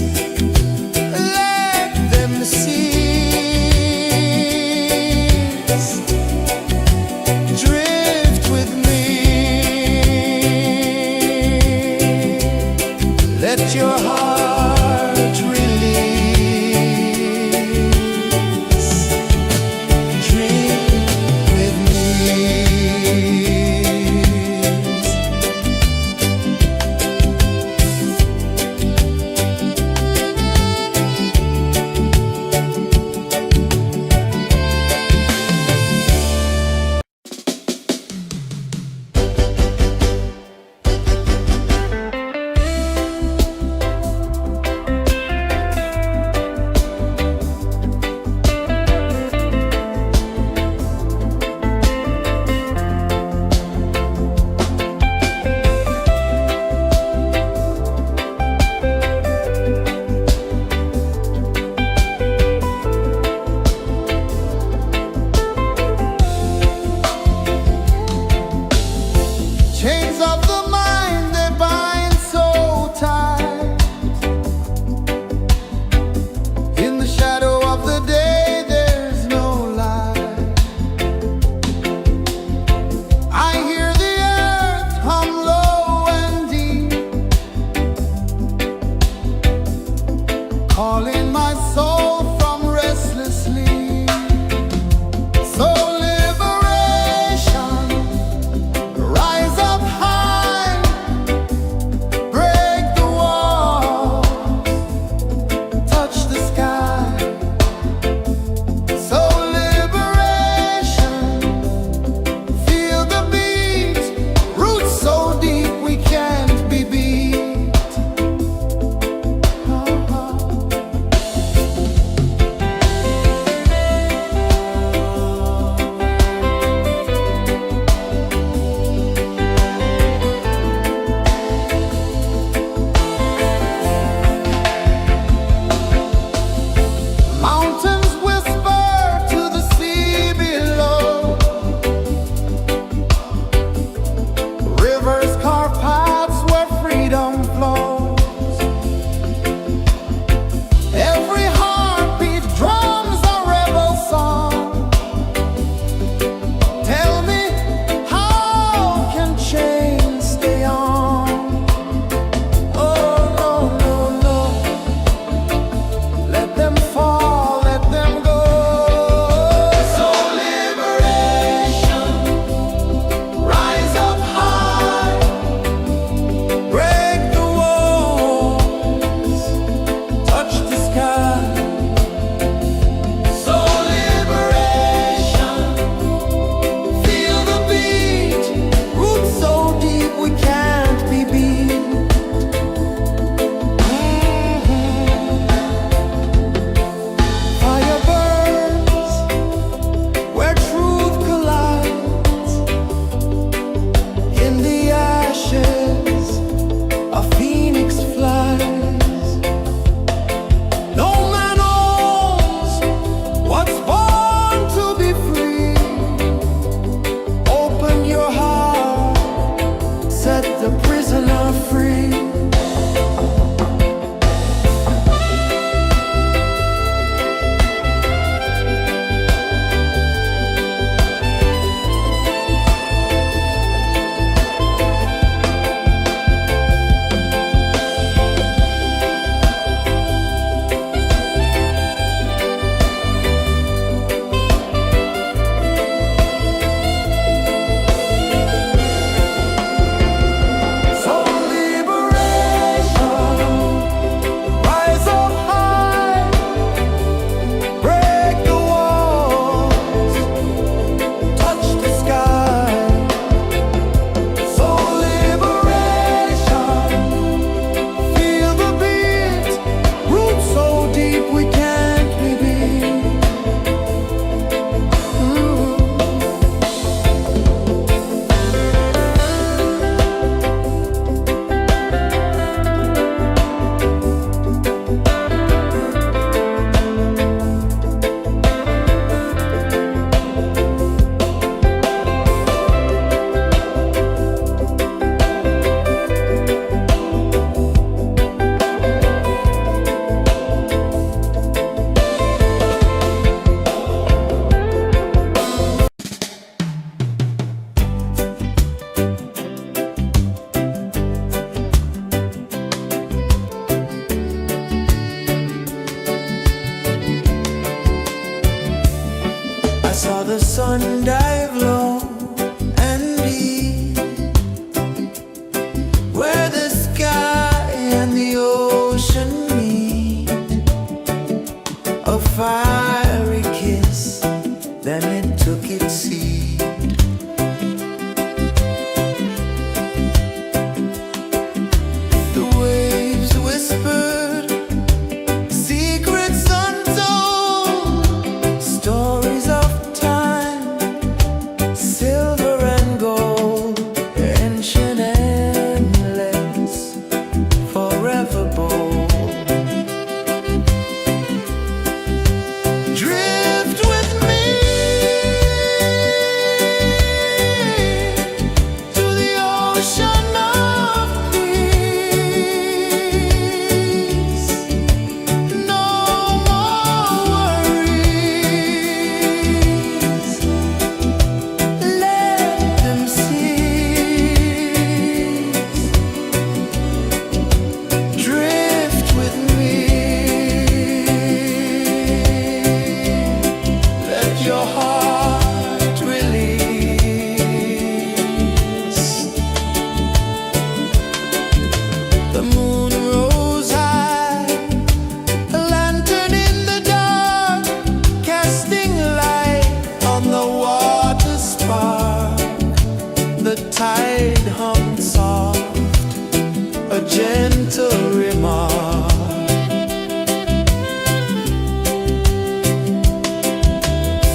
S2: gentle remark.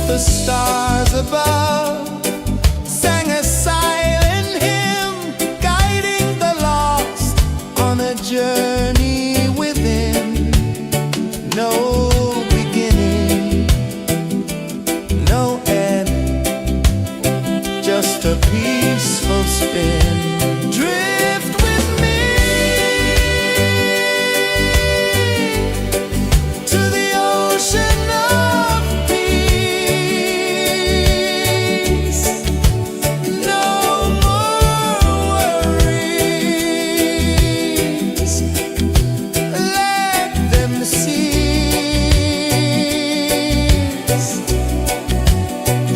S2: The stars above sang a silent hymn, guiding the lost on a journey within. No beginning, no end, just a peaceful spin. Drift with me to the ocean of peace. No more worries, let them cease.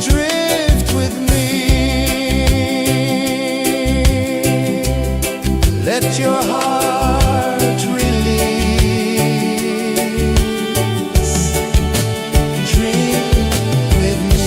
S2: Drift with me, let your heart release. Dream with me.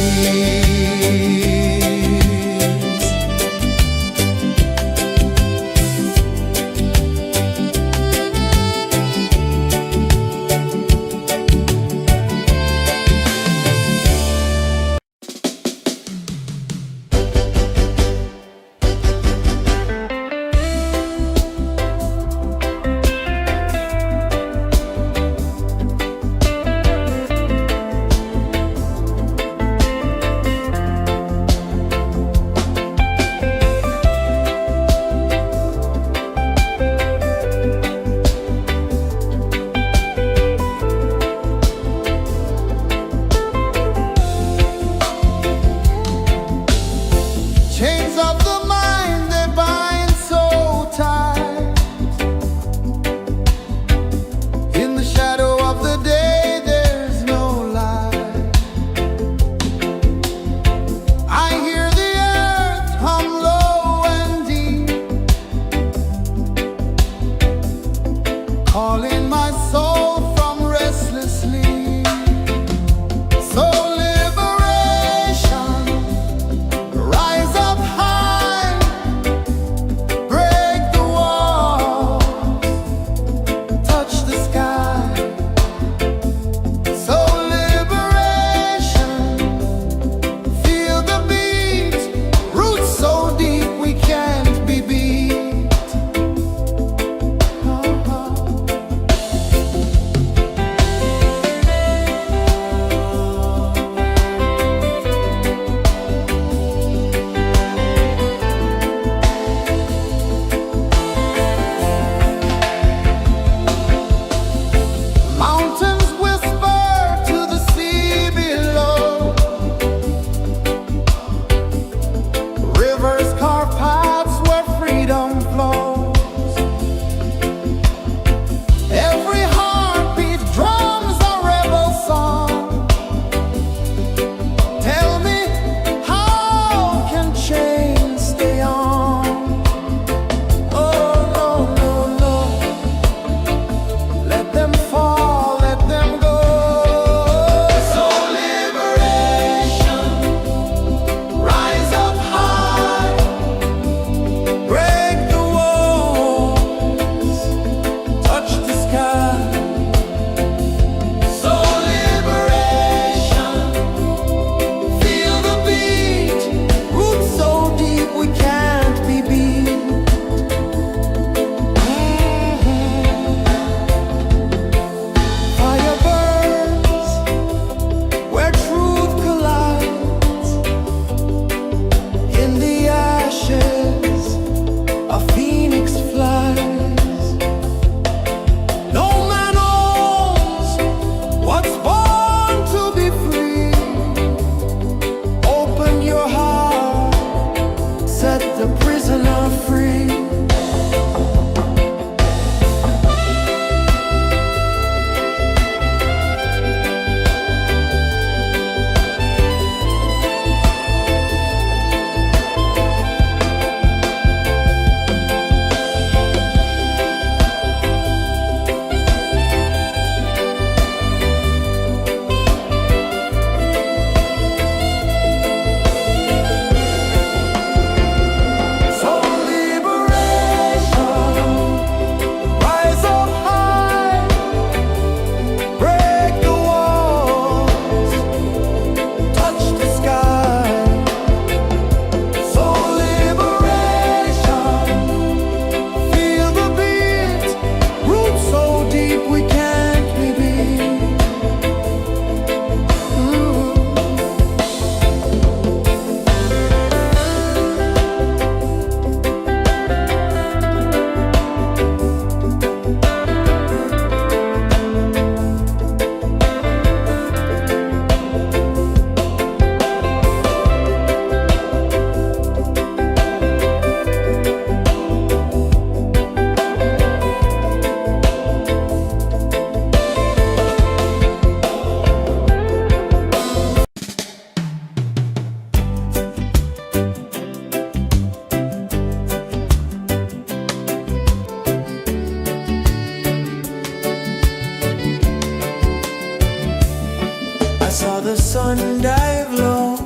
S2: sun dive low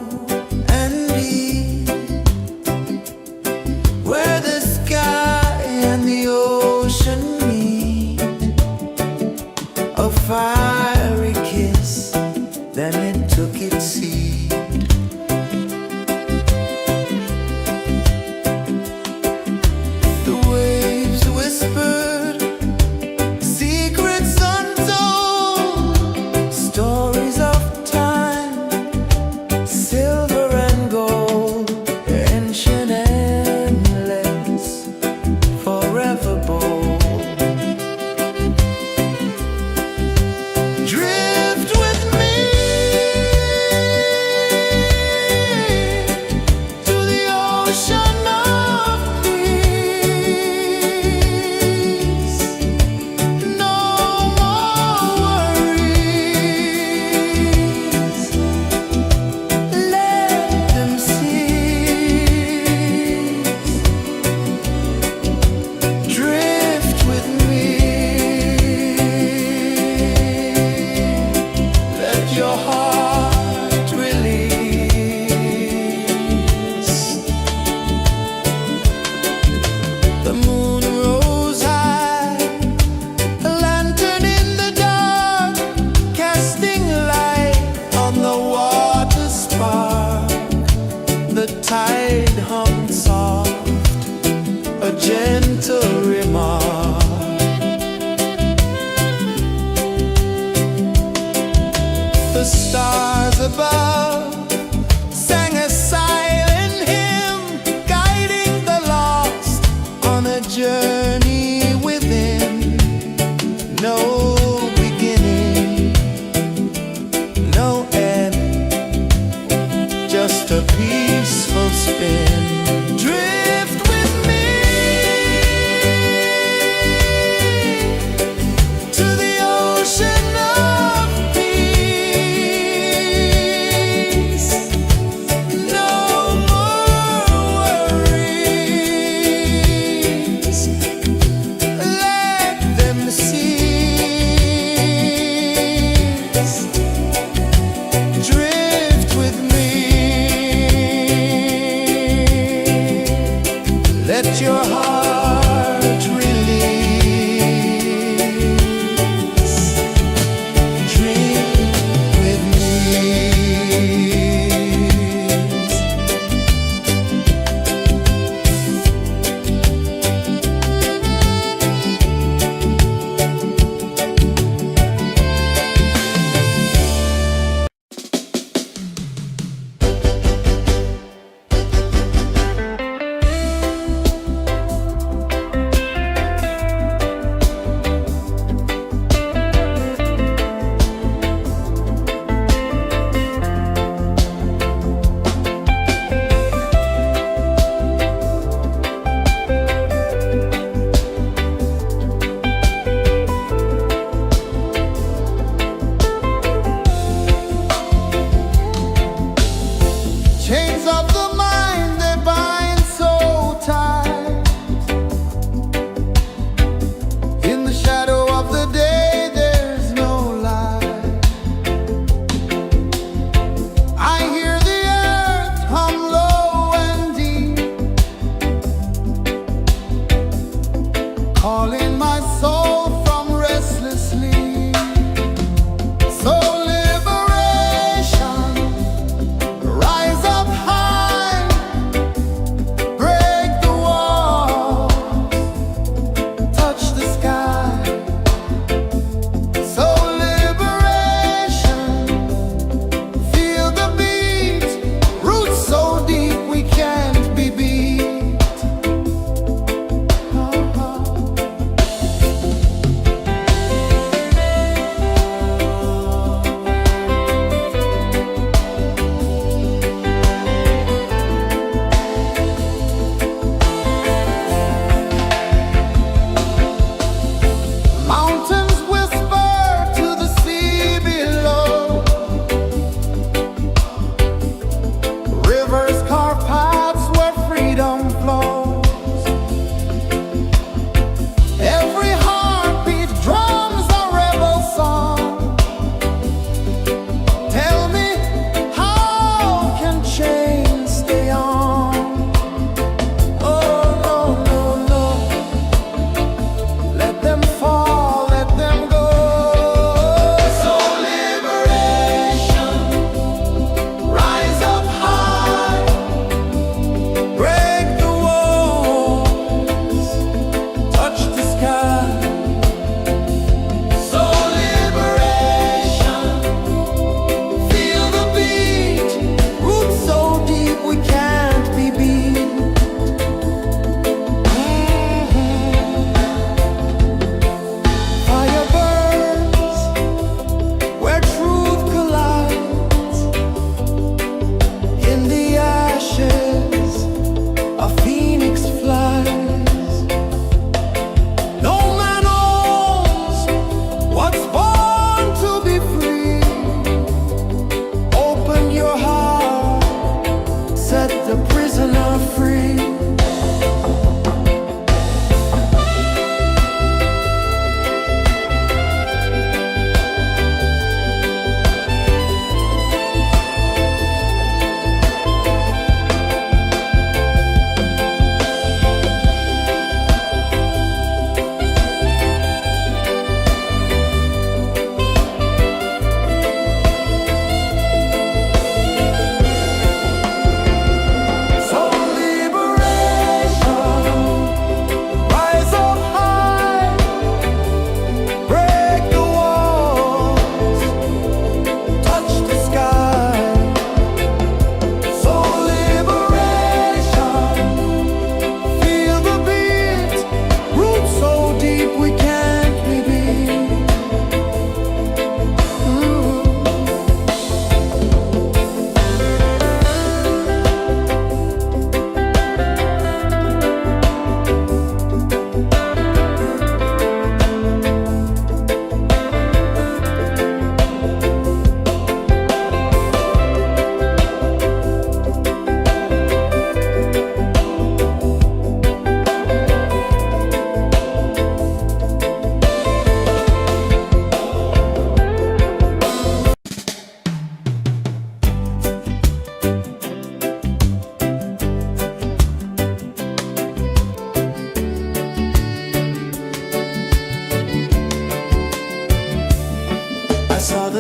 S2: and deep, where the sky and the ocean meet, a fiery kiss, then it took its seed. The waves whispered secrets untold, stories of time, silver and gold, ancient, endless, forever bold. Drift with me to the ocean of peace. No more worries. Let them cease. Drift with me. Let your heart release. The moon rose high, a lantern in the dark, casting light on the water spark. The tide hummed soft, a gentle remark. The stars above sang a silent hymn, guiding the lost on a journey within. No beginning, no end, just a peaceful spin. Drift with me to the ocean of peace. No more worries. Let them cease. Drift with me. Let your heart release. Dream with me.
S1: Chains of the mind, they bind so tight. In the shadow of the day, there's no light. I hear the earth hum low and deep, calling my soul from restless sleep. So liberation, rise up high, break the wall, touch the sky. So liberation, feel the beat, roots so deep we can't be beat.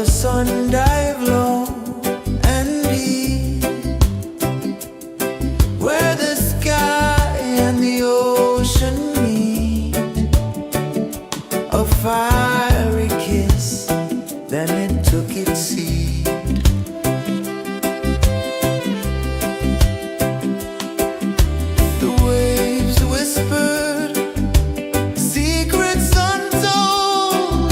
S2: the sun dive low and deep, where the sky and the ocean meet, a fiery kiss, then it took its seed. The waves whispered secrets untold,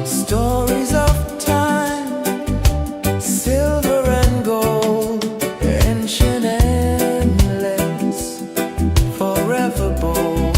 S2: stories of time, silver and gold, ancient, endless, forever bold.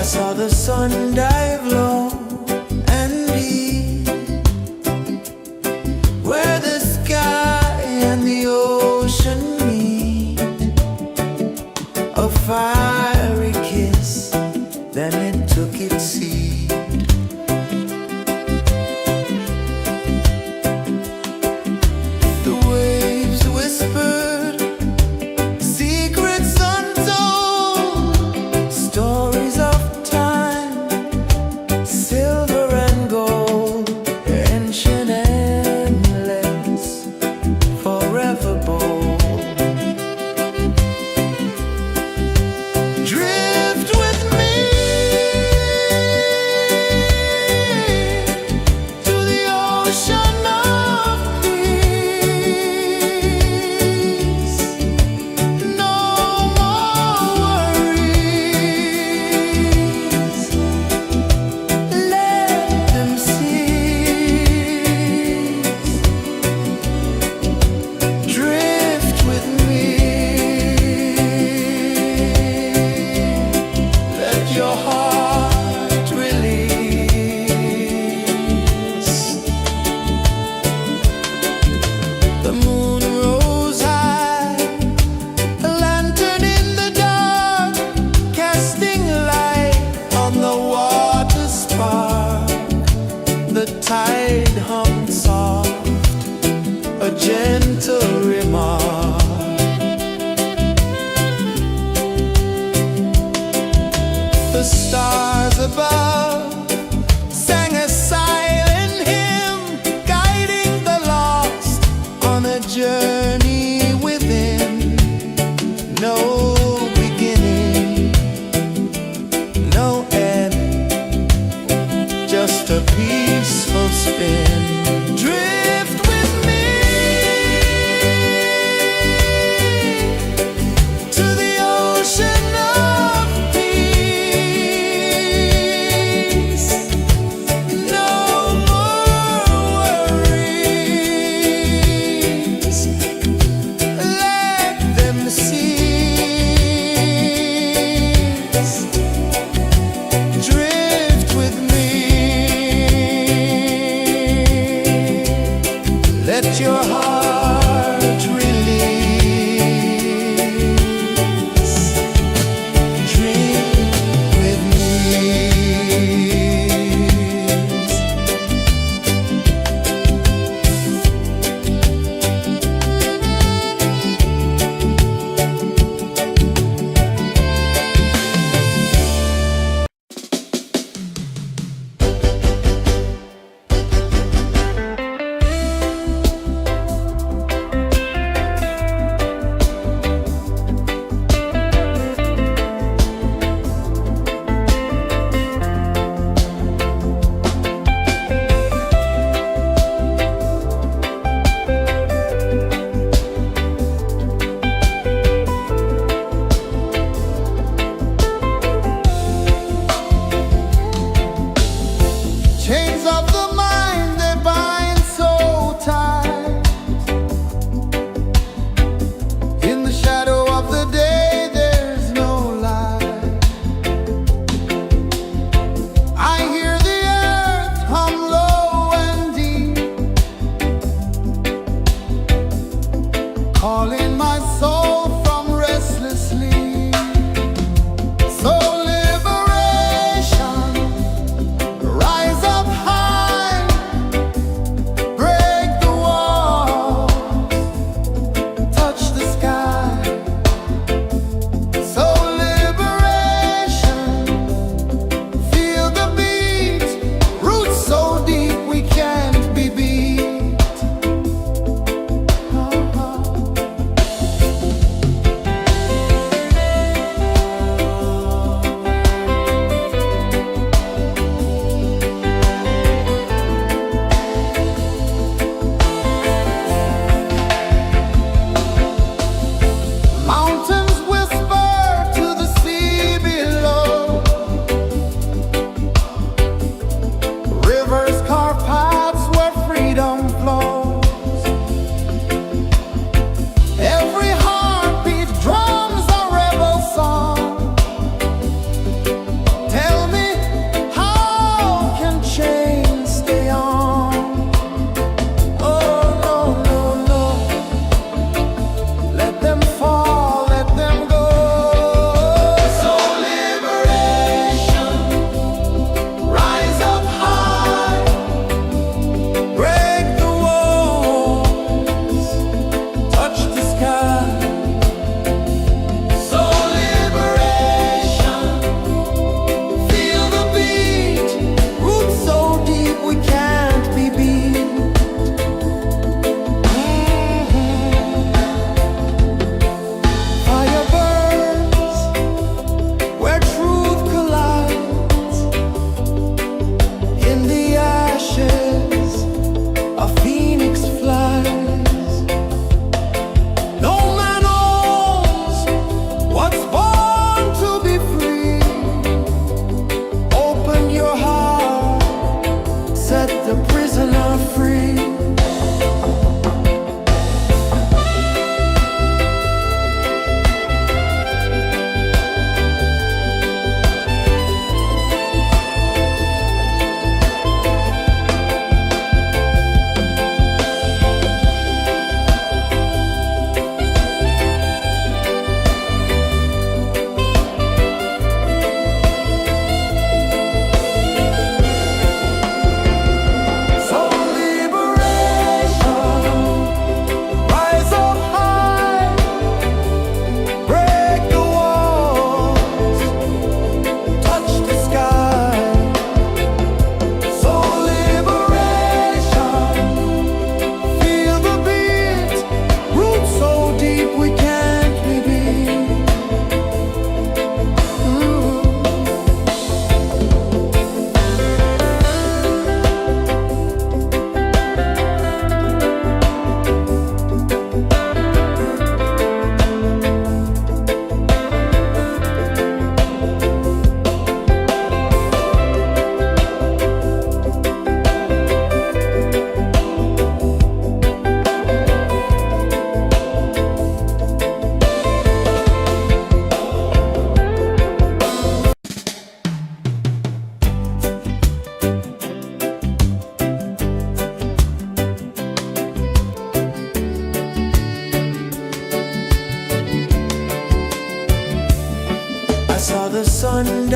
S2: I saw the sun dive low and deep, where the sky and the ocean meet. A fiery kiss, then it took its seed. The waves whispered secrets untold, stories of time, silver and gold, ancient, endless, forever bold. Drift with me to the ocean of peace. No more worries, let them cease. Drift with me, let your heart release. The moon rose high, a lantern in the dark, casting light on the water spark. The tide hummed soft, a gentle remark. The stars above sang a silent hymn, guiding the lost on a journey within. No beginning, no end, just a peaceful spin. Drift with me to the ocean of peace.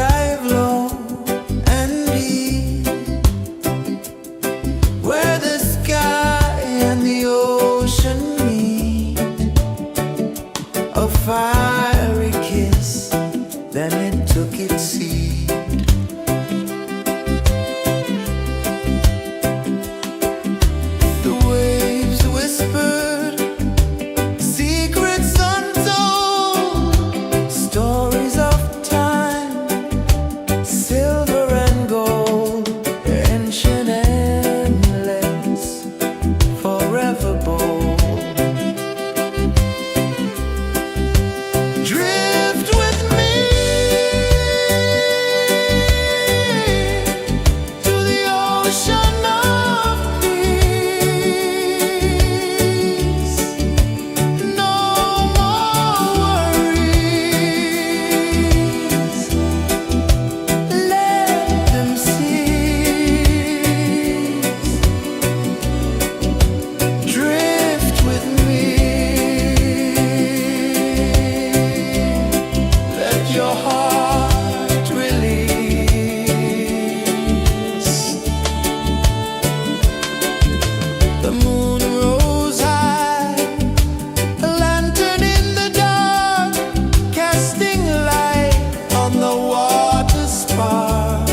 S2: dive low and deep, where the sky and the ocean meet. A fiery kiss, then it took its seat. The waves whispered secrets untold, stories of time, silver and gold, ancient, endless, forever bold. Drift with me to the ocean of peace. No more worries, let them cease. Drift with me, let your heart release. The moon rose high, a lantern in the dark, casting light on the water spark.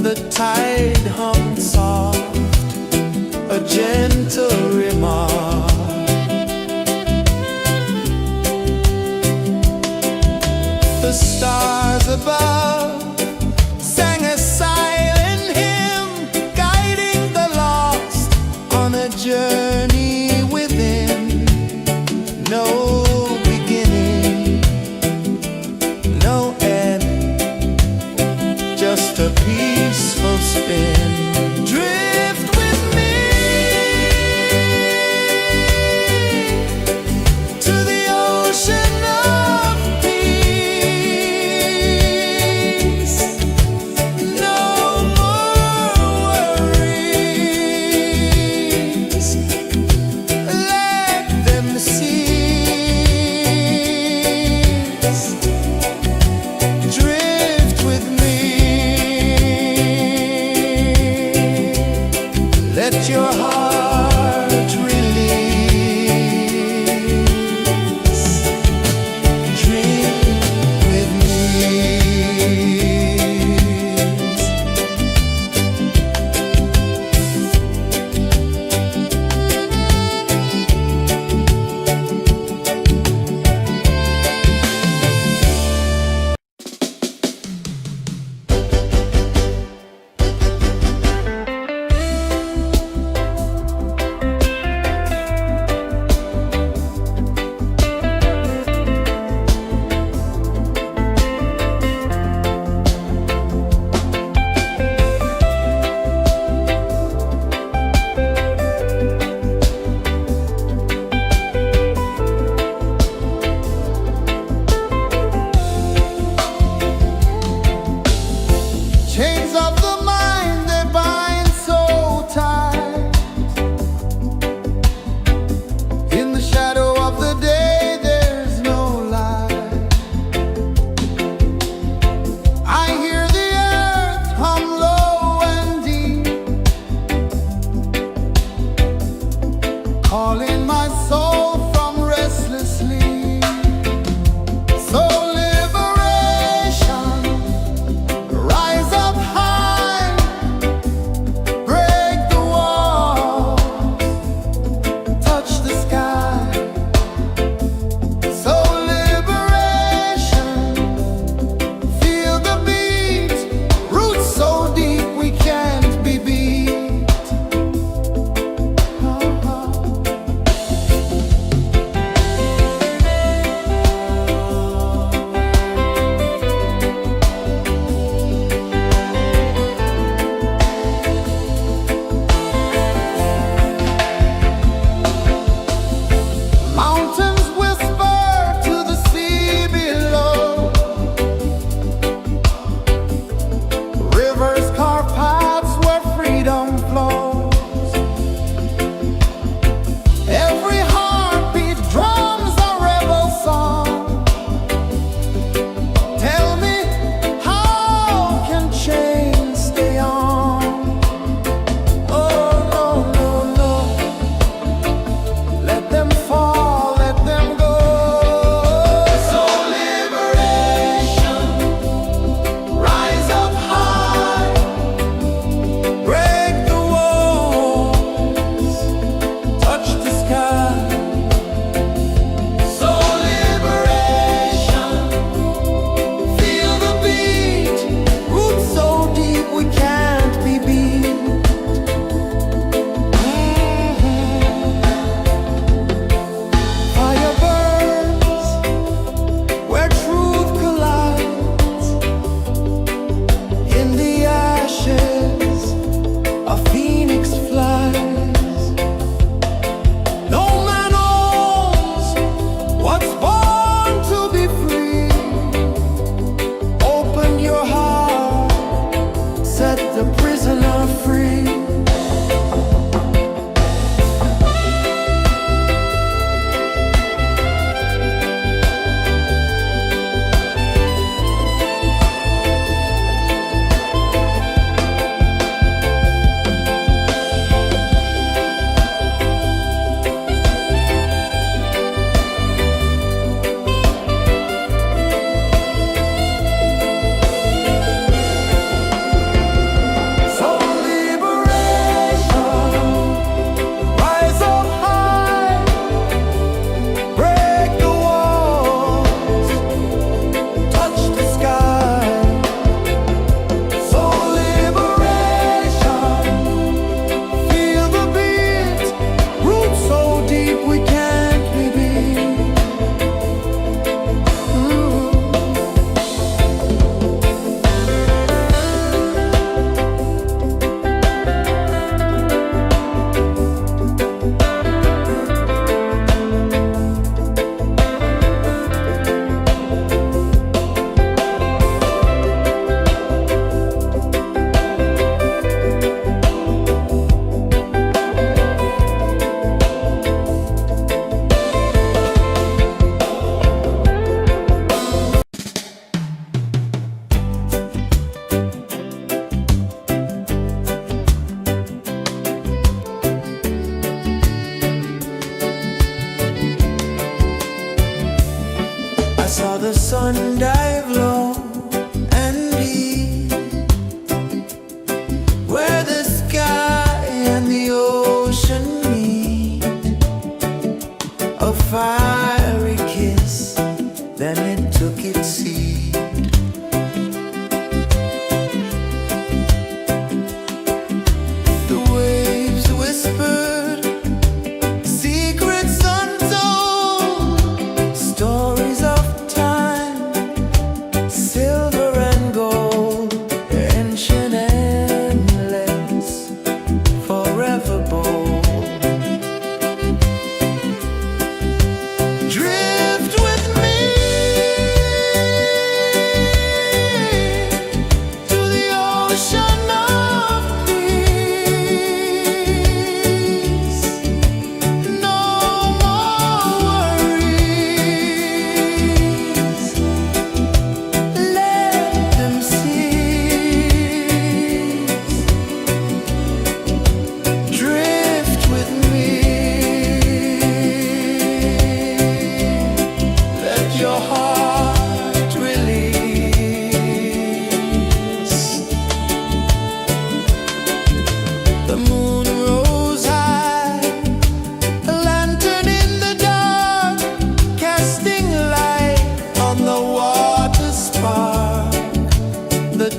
S2: The tide hummed soft, a gentle remark. The stars above sang a silent hymn, guiding the lost on a journey within. No beginning, no end, just a peaceful spin. Drift with me to the ocean of peace. No more worries, let them cease. Drift with me, let your heart release. Drift with me.
S1: Chains of the mind, they bind so tight. In the shadow of the day, there's no light. I hear the earth hum low and deep, calling my soul from restless sleep. So liberation, rise up high,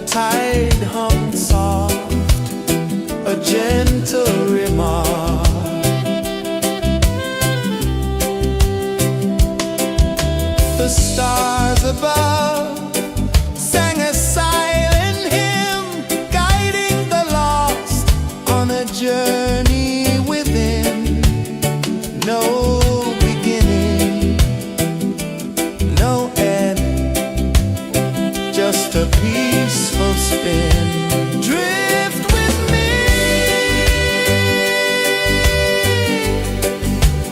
S2: tide hung soft, a gentle remark. The stars above sang a silent hymn, guiding the lost on a journey within. No beginning, no end, just a peaceful spin. Drift with me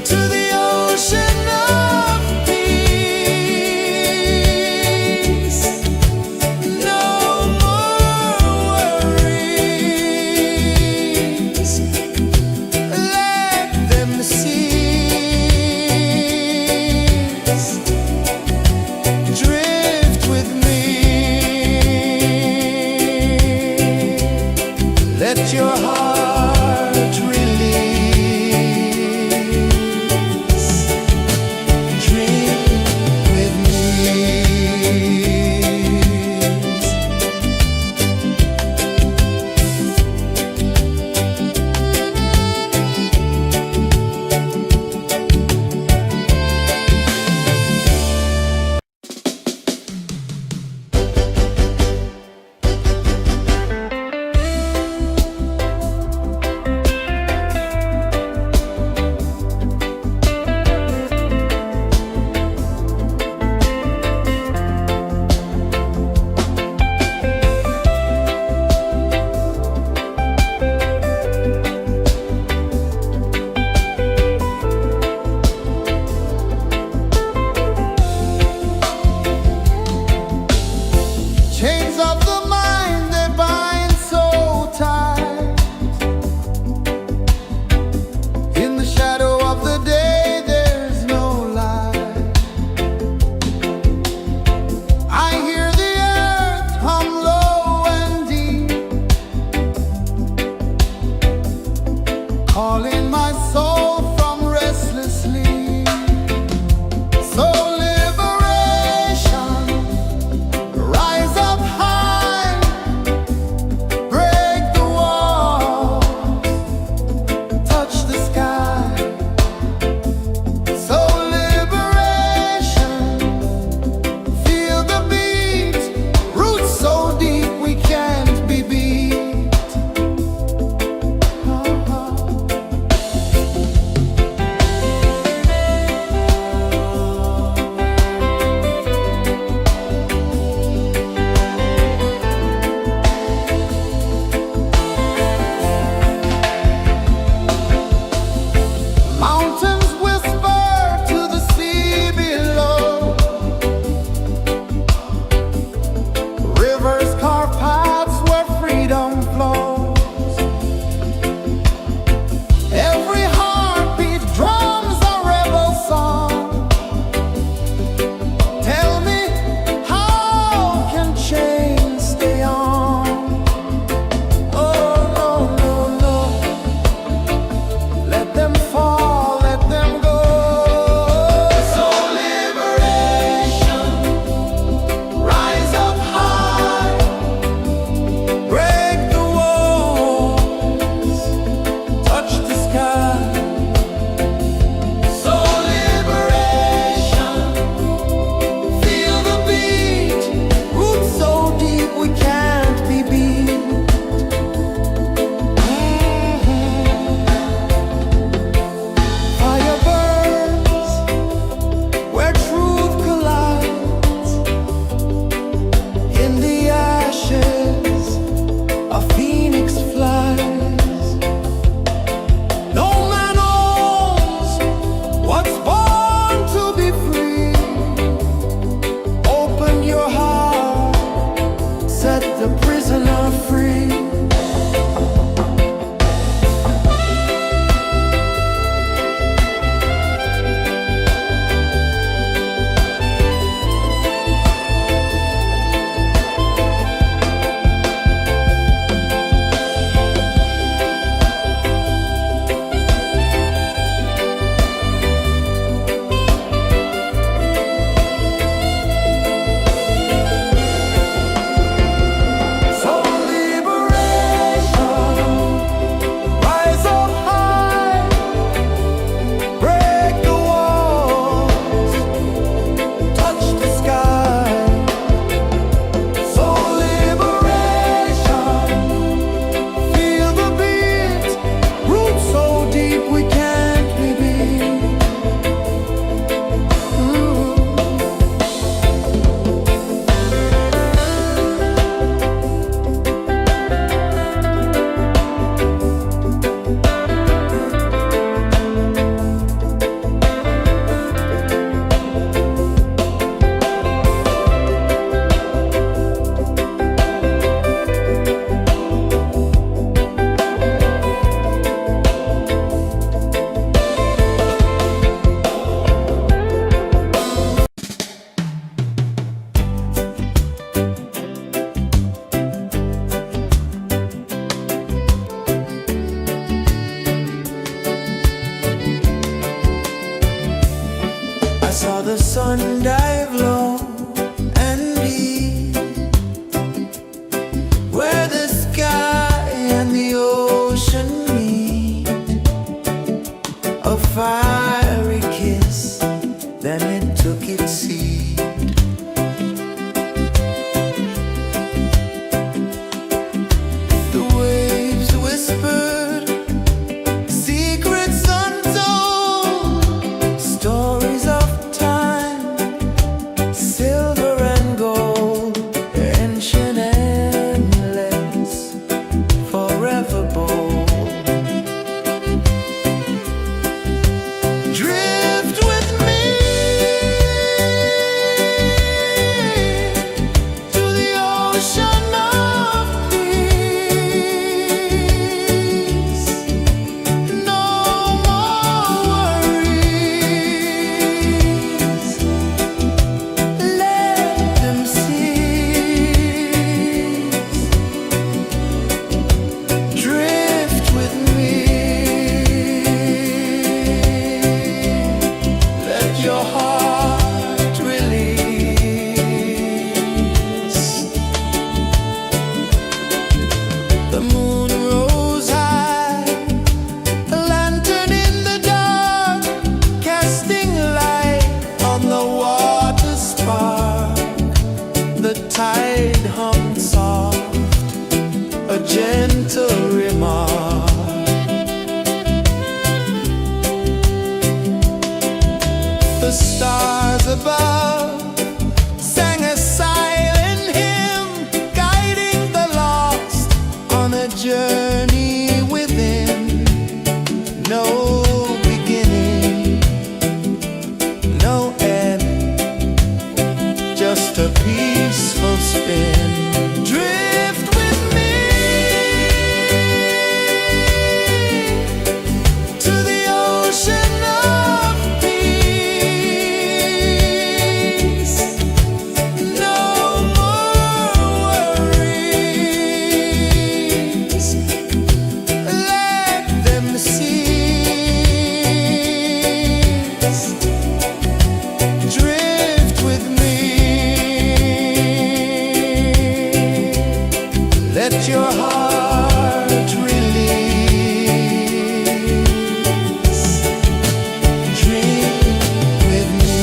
S2: to the ocean of peace. No more worries, let them cease. Drift with me, let your heart release. Dream with me.
S1: Chains of the mind, they bind so tight. In the shadow of the day, there's no light. I hear the earth hum low and deep, calling my soul from restless sleep. So liberation, rise up high, break the walls, touch the sky. So liberation, feel the beat, roots so deep we can't be beat. Mountains whisper to the sea below, rivers carve paths where freedom flows. Every heartbeat drums a rebel song. Tell me, how can chains stay on? Oh no, no, no, let them fall, let them go. So liberation, rise up high, break the walls, touch the sky. So liberation, feel the beat, roots so deep we can't be beat. Fire burns where truth collides. In the ashes, a phoenix flies. No man owns what's born to be free. Open your heart, set the prisoner free.
S2: Let your heart release. Drink with me.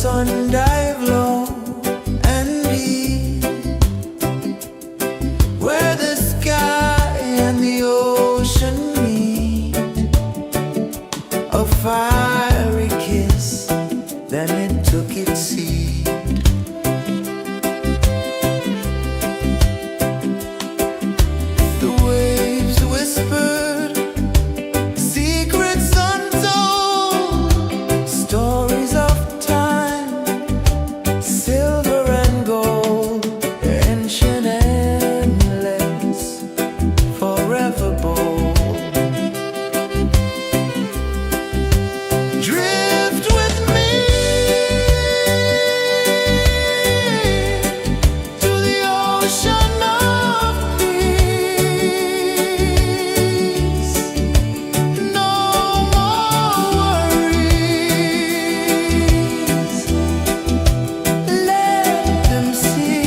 S2: sun dive low and deep, where the sky and the ocean meet, a fiery kiss, then it took its seed. The waves whispered secrets untold, stories of time, silver and gold, ancient, endless, forever bold. Drift with me to the ocean of peace. No more worries. Let them cease.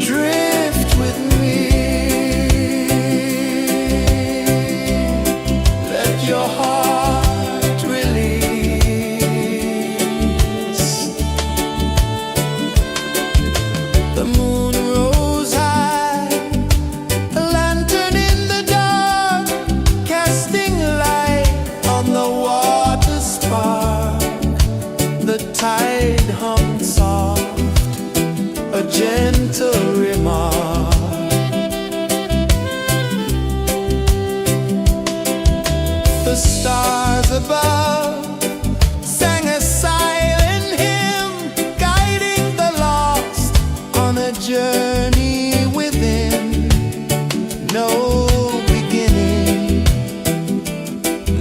S2: Drift with me. Let your heart release. The moon rose high, a lantern in the dark, casting light on the water spark. The tide hummed soft, a gentle remark. The stars above sang a silent hymn, guiding the lost on a journey within. No beginning,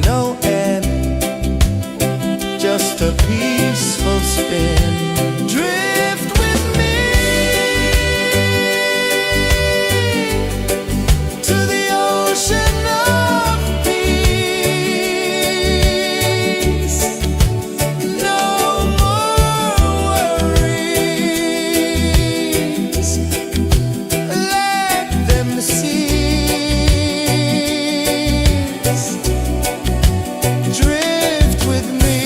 S2: no end, just a peaceful spin. Drift with me to the ocean of peace. No more worries. Let them cease. Drift with me.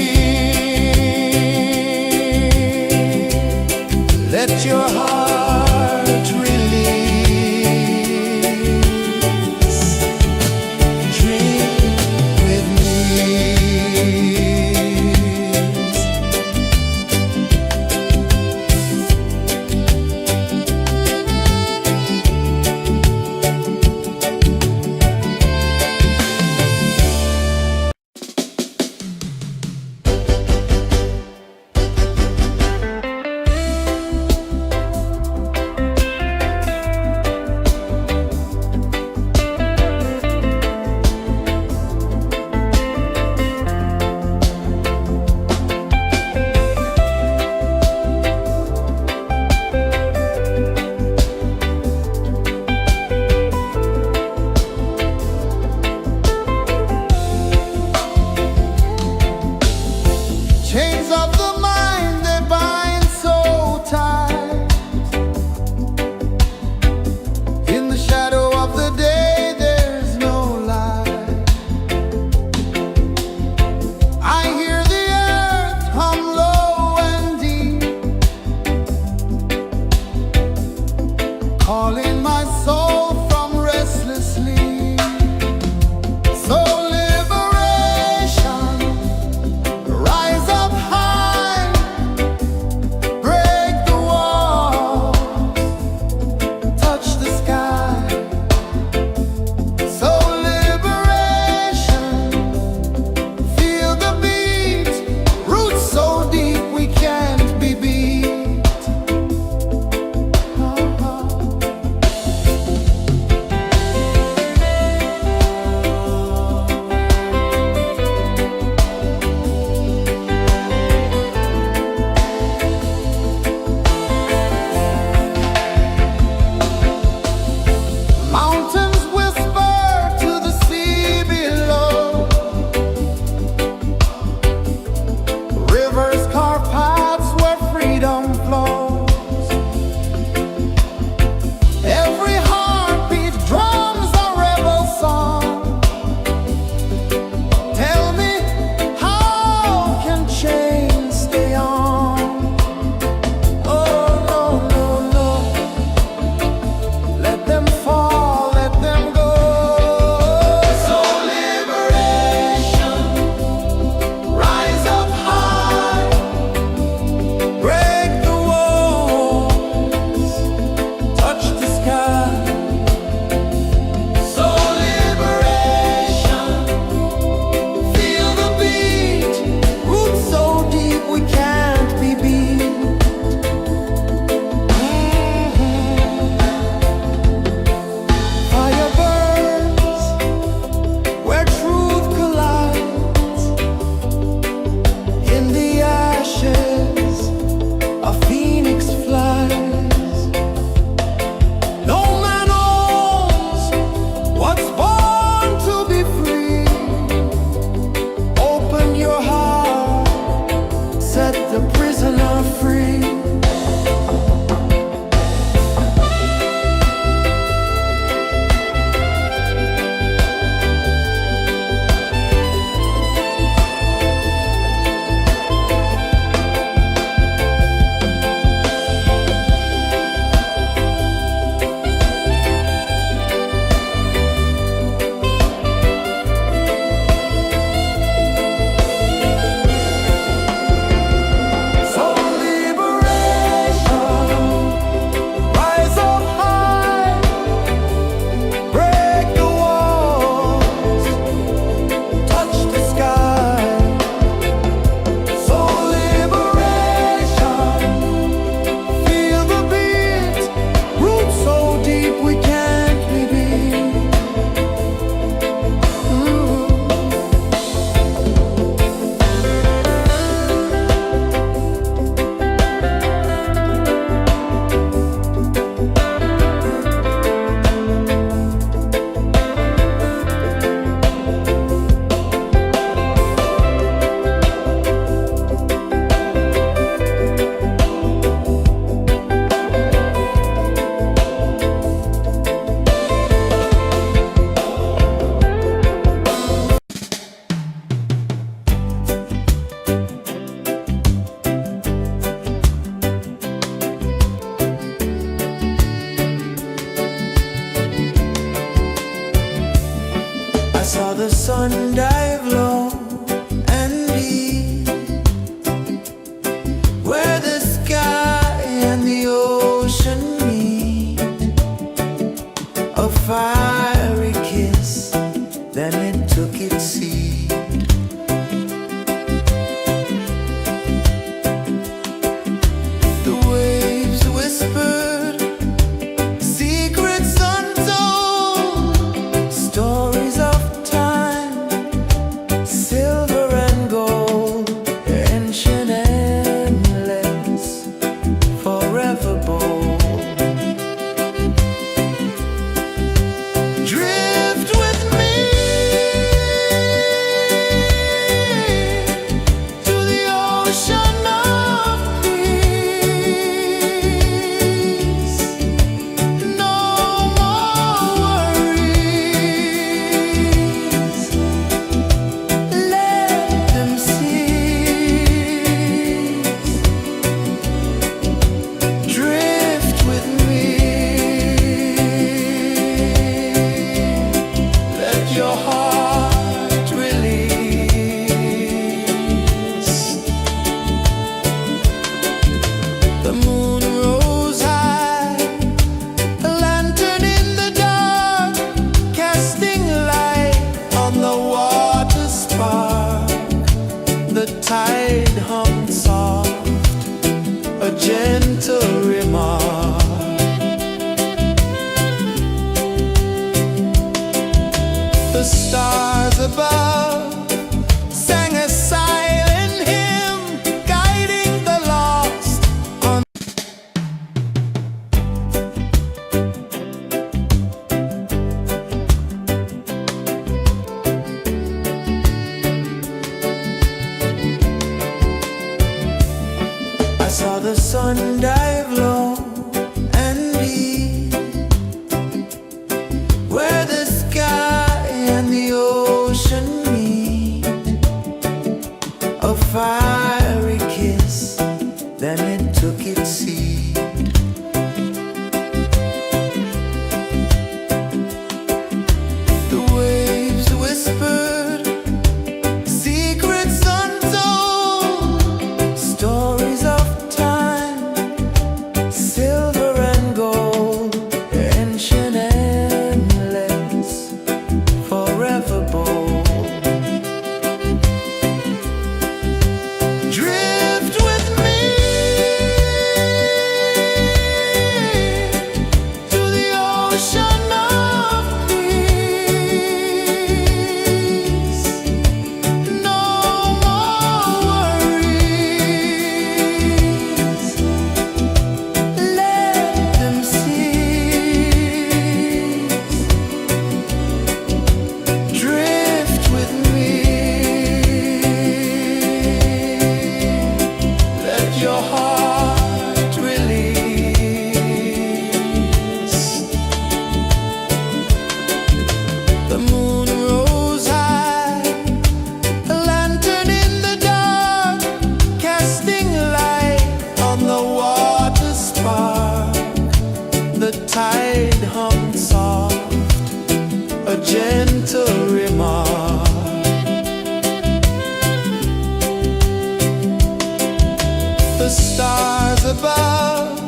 S2: Let your heart release. Dream with me.
S1: Chains of the mind, they bind so tight. In the shadow of the day, there's no light. I hear the earth hum low and deep, calling my soul from restless sleep. So liberation, rise up high, break the walls, touch the sky. So liberation, feel the beat, roots so deep we can't be beat.
S2: sun dive low and deep, where the sky and the ocean meet. A fiery kiss, then it took its seat. The waves whispered secrets untold, stories of time, silver and gold, ancient, endless, forever bold. Drift with me to the ocean of peace. No more worries, let them cease. Drift with me, let your heart release. The moon rose high, a lantern in the dark, casting light on the water spark. The tide hummed soft, a gentle remark. The stars above sang a silent hymn, guiding the lost on. I saw the sun dive low and deep, where the sky and the ocean meet. A fiery kiss, then it took its seat. The waves whispered secrets untold, stories of time, silver and gold, ancient, endless, forever bold. Drift with me to the ocean of peace. No more worries, let them cease. Drift with me, let your heart release. The moon rose high, a lantern in the dark, casting light on the water spark. The tide hummed soft, a gentle remark. The stars above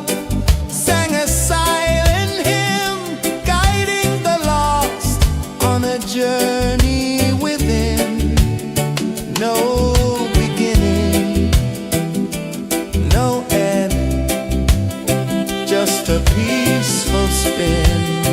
S2: sang a silent hymn, guiding the lost on a journey within. No beginning, no end, just a peaceful spin.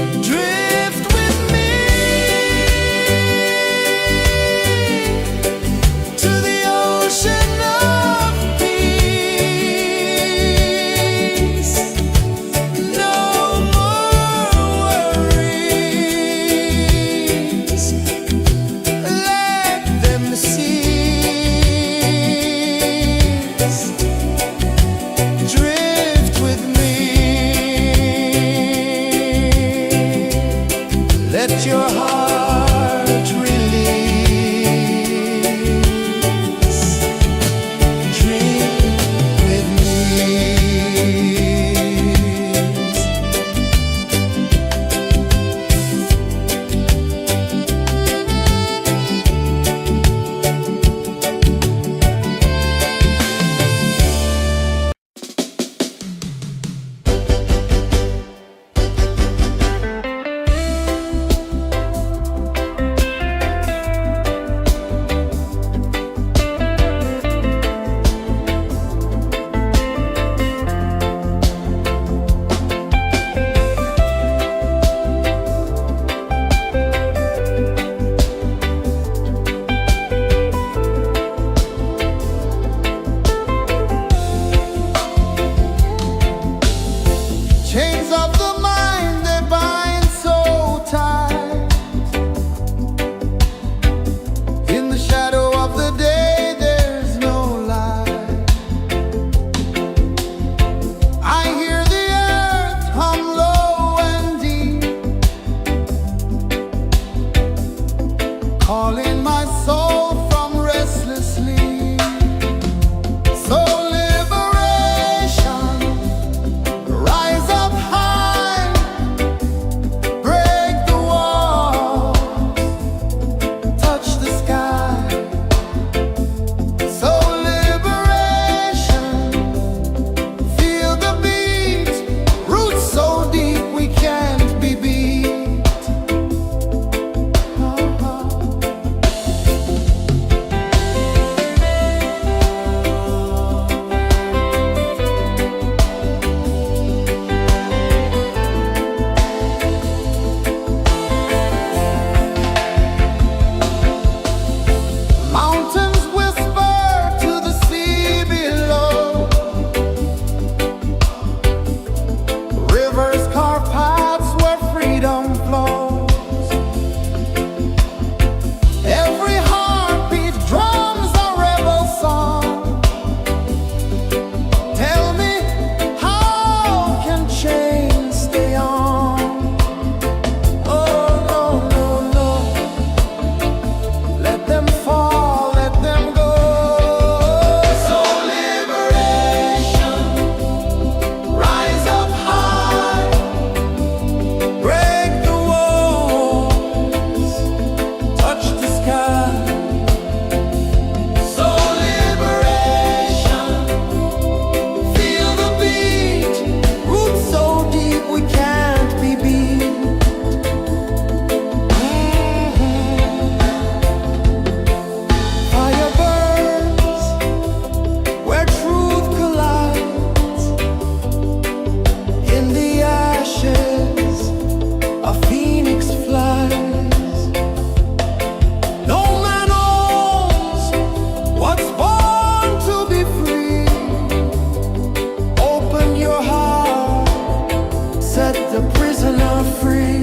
S2: prisoner free.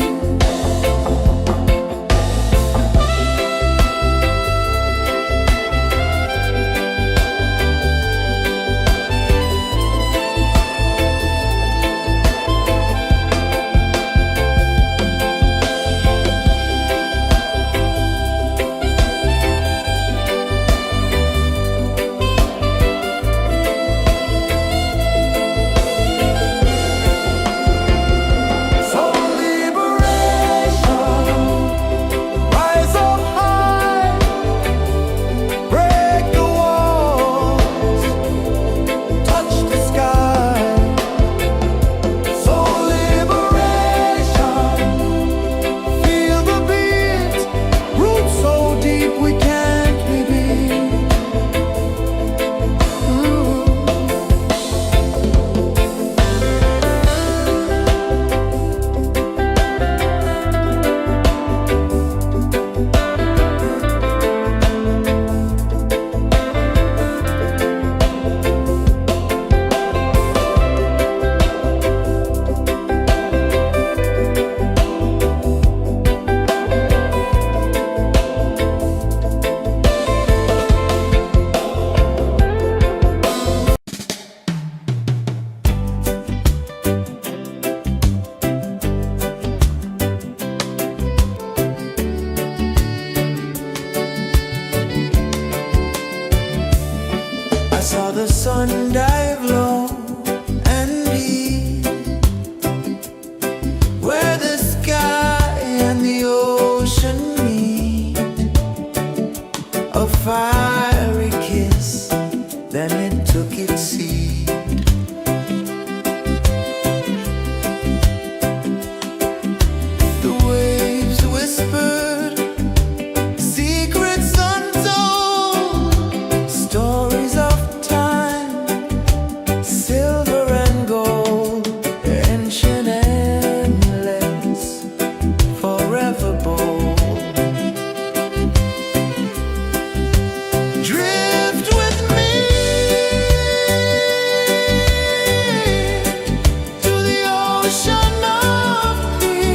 S2: Saw the sun dive low and deep, where the sky and the ocean meet. A fiery kiss, then it took its seat. The waves whispered secrets untold, stories of silver and gold, ancient, endless, forever bold. Drift with me to the ocean of peace.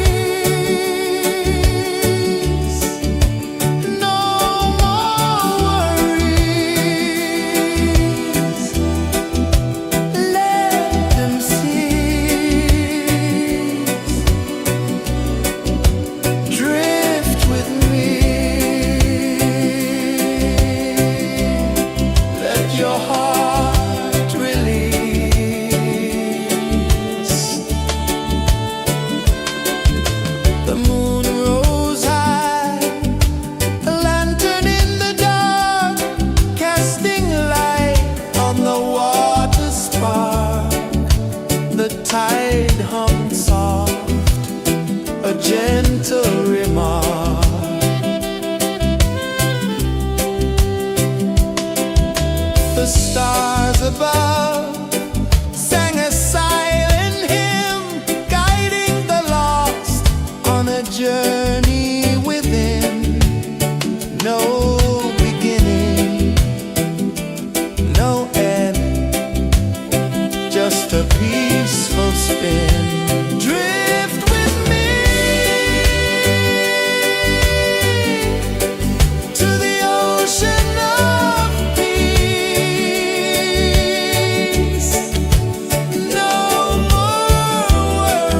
S2: No more worries. Drift with me. Let your heart release. The moon rose high, a lantern in the dark, casting light on the water spark. The tide hummed soft, a gentle remark. The stars above sang a silent hymn, guiding the lost on a journey within. No beginning, no end, just a peaceful spin. Drift with me to the ocean of peace. No more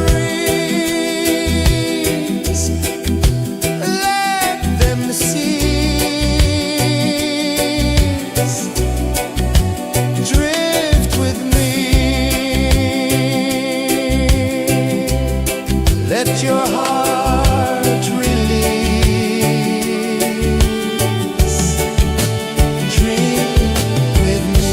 S2: worries. Let them cease. Drift with me. Let your heart release. Dream with me.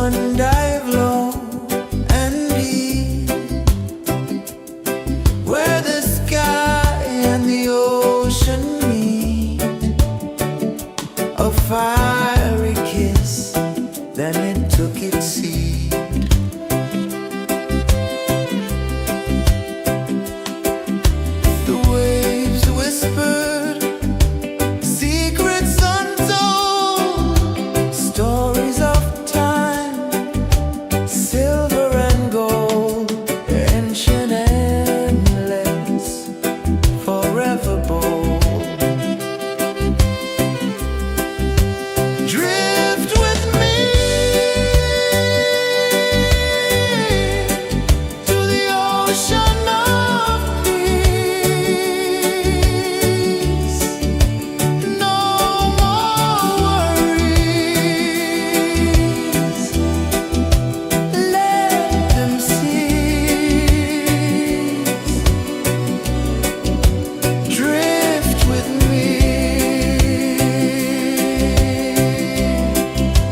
S2: sun dive low and deep, where the sky and the ocean meet. A fiery kiss, then it took its seat. The waves whispered secrets untold, stories of time, silver and gold, ancient, endless, forever bold. Drift with me to the ocean of peace. No more worries, let them cease. Drift with me,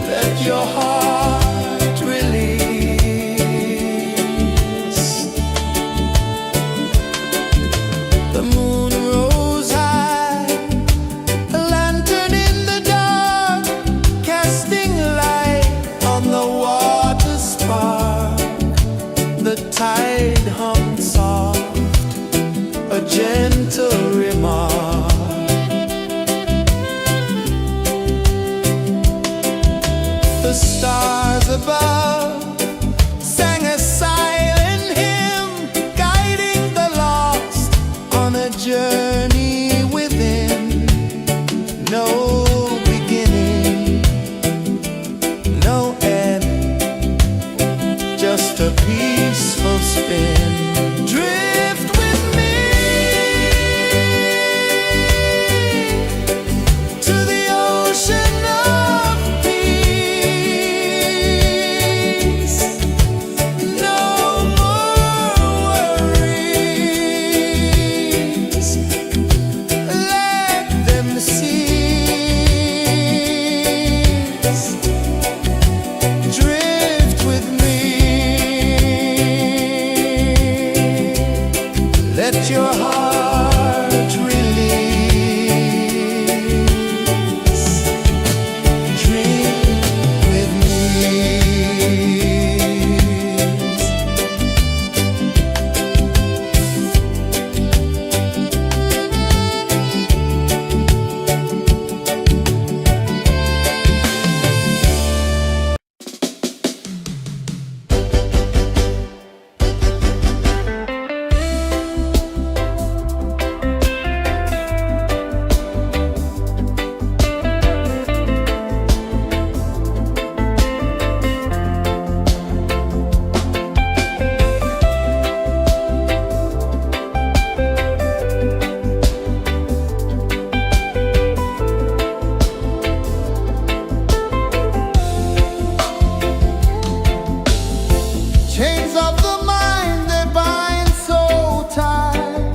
S2: let your heart release. The moon rose high, a lantern in the dark, casting light on the water spark. The tide hummed soft, a gentle remark. The stars above sang a silent hymn, guiding the lost on a journey within. No beginning, no end, just a peaceful spin. Drift with me to the ocean of peace. No more worries, let them cease. Drift with me, let your heart release. Dream with me.
S1: Chains of the mind, they bind so tight.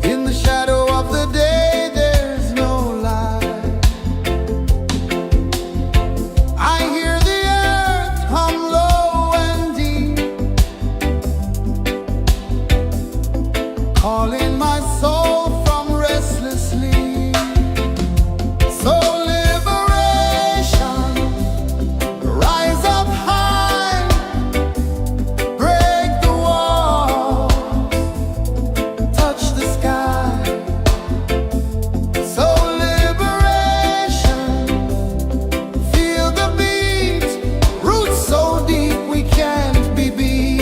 S1: In the shadow of the day, there's no light. I hear the earth hum low and deep, calling my soul from restless sleep. So liberation, rise up high, break the walls, touch the sky. So liberation, feel the beat, roots so deep we can't be beat.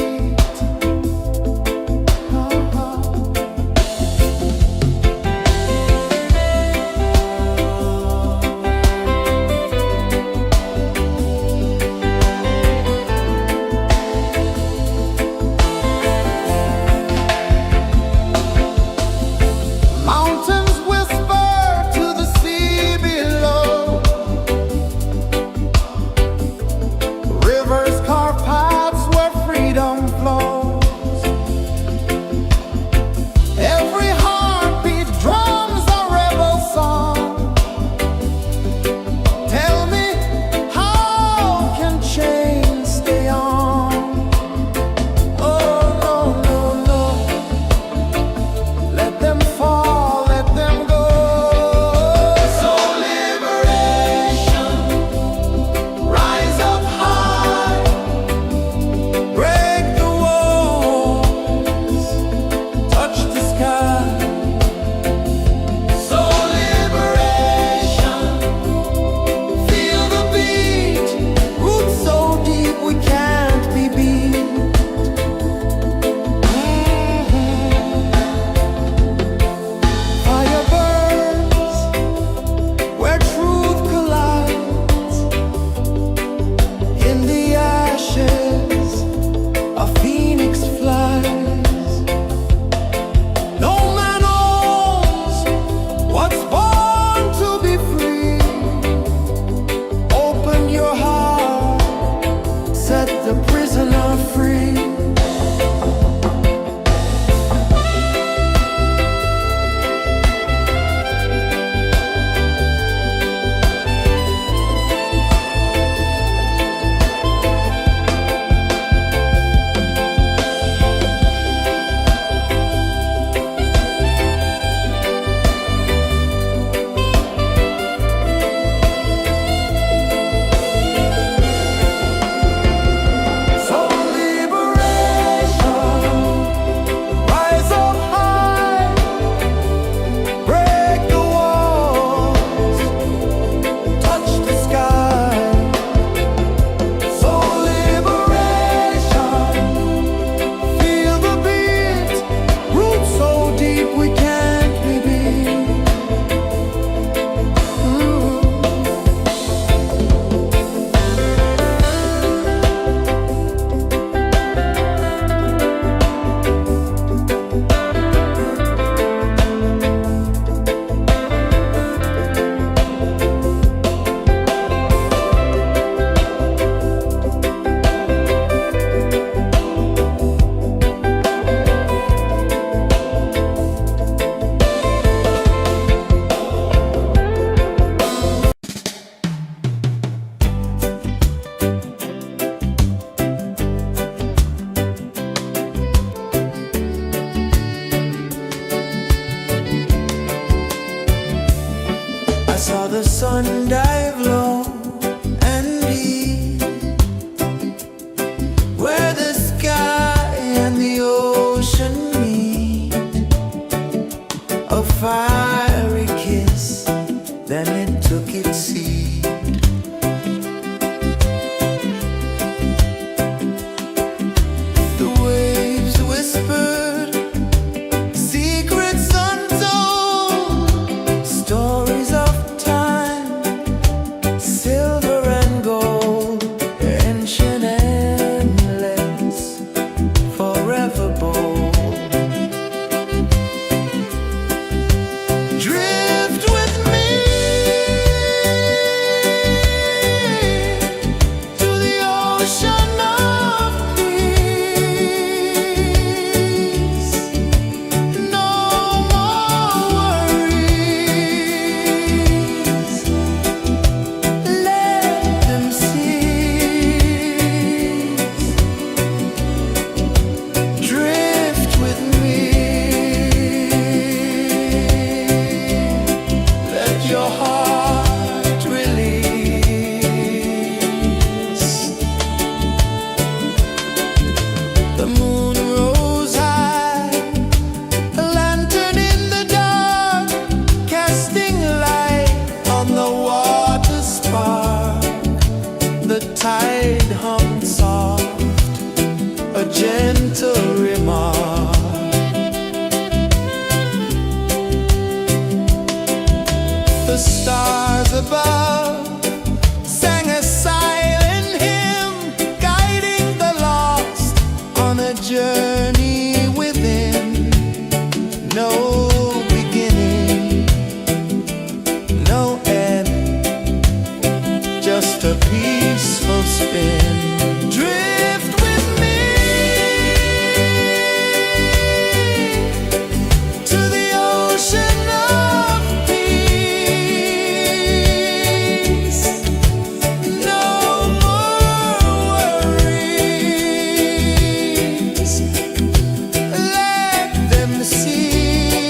S2: the sun dive low and deep, where the sky and the ocean meet. A fiery kiss, then it took its seed. The waves whispered secrets untold, stories of time, silver and gold, ancient endless, forever bold. Drift with me to the ocean of peace. No more worries, let them cease. Drift with me, let your heart release. The moon rose high, a lantern in the dark, casting light on the water spark. The tide hummed soft, a gentle remark. The stars above sang a silent hymn, guiding the lost on a journey within. No beginning, no end, just a peaceful spin. Drift with me to the ocean of peace. No more worries, let them cease.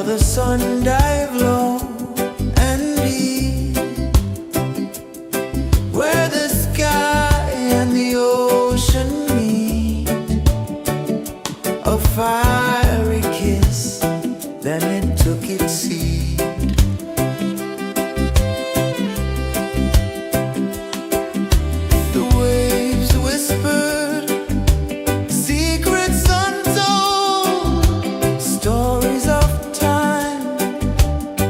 S2: the sun dive low and deep, where the sky and the ocean meet. A fiery kiss, then it took its seat. The waves whispered secrets untold, stories of time,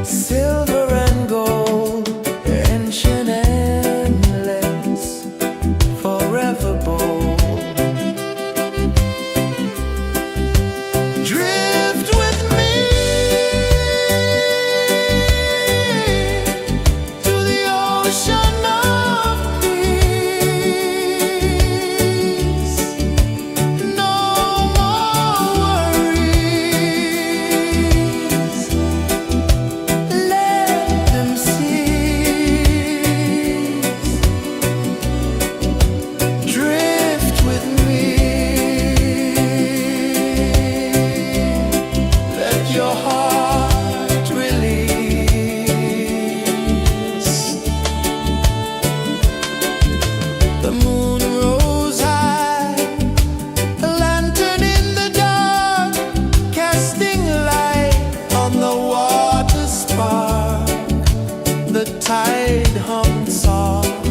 S2: silver and gold, ancient endless, forever bold. Drift with me to the ocean of peace. No more worries, let them cease. Drift with me, let your heart release. The moon rose high, a lantern in the dark, casting light on the water spark. The tide hummed soft,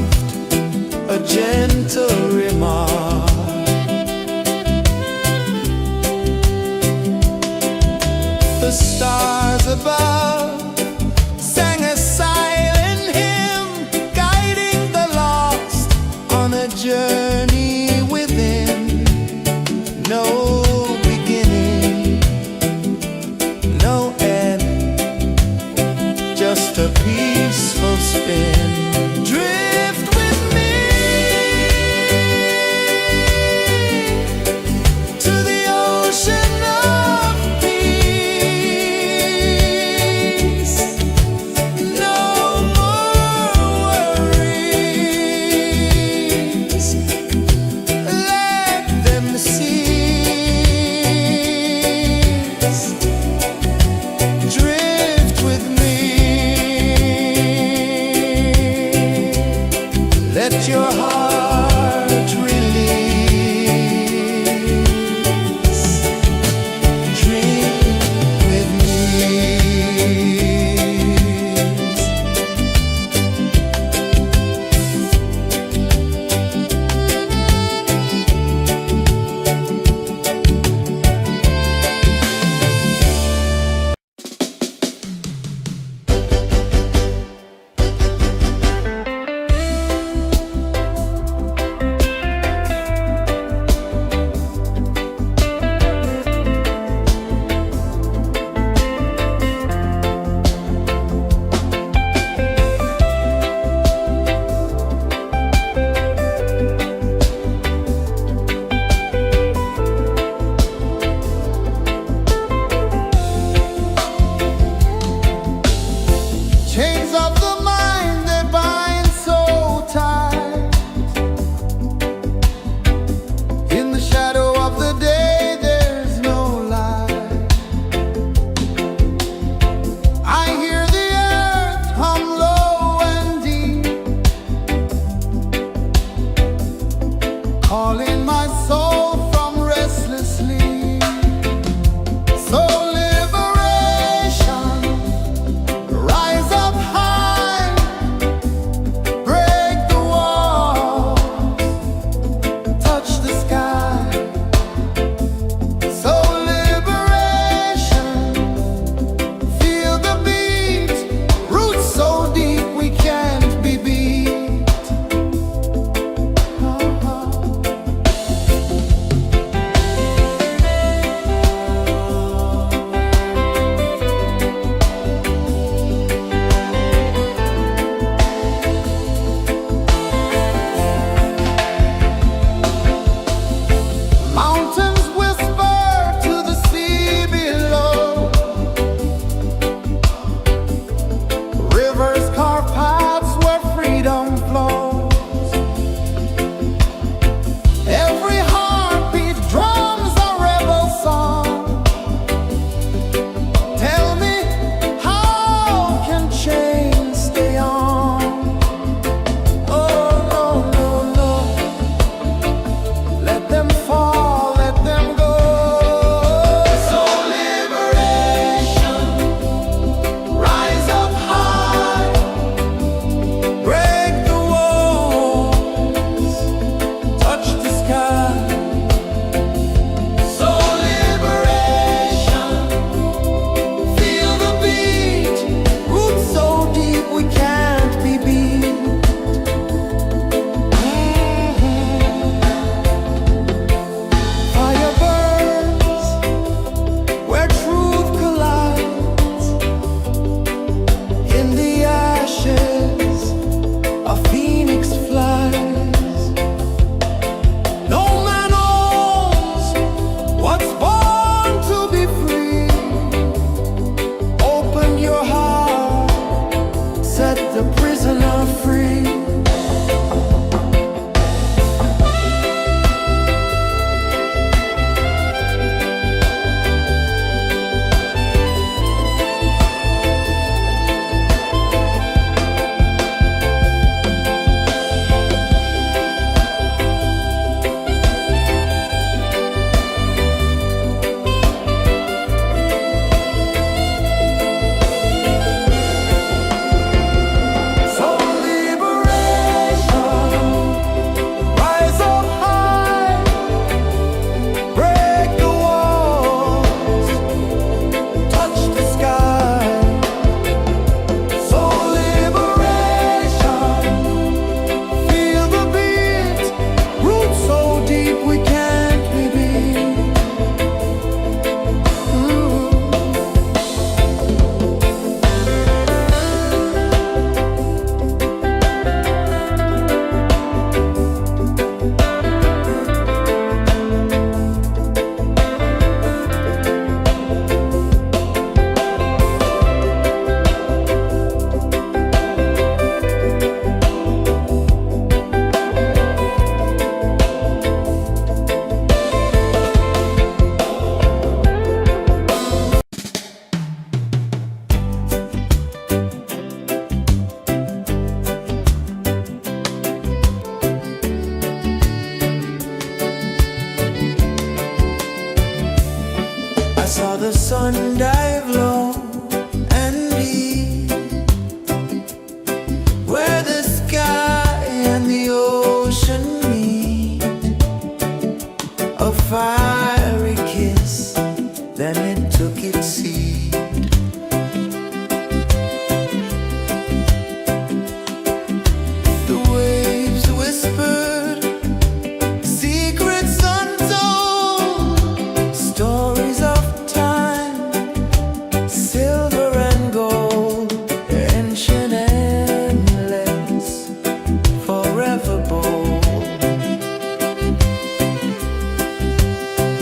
S2: a gentle remark. The stars above sang a silent hymn, guiding the lost on a journey within. No beginning, no end, just a peaceful spin. Drift with me to the ocean of peace. the sun dive low and deep, where the sky and the ocean meet. A fiery kiss, then it took its seed. The waves whispered secrets untold, stories of time, silver and gold, ancient, endless, forever bold.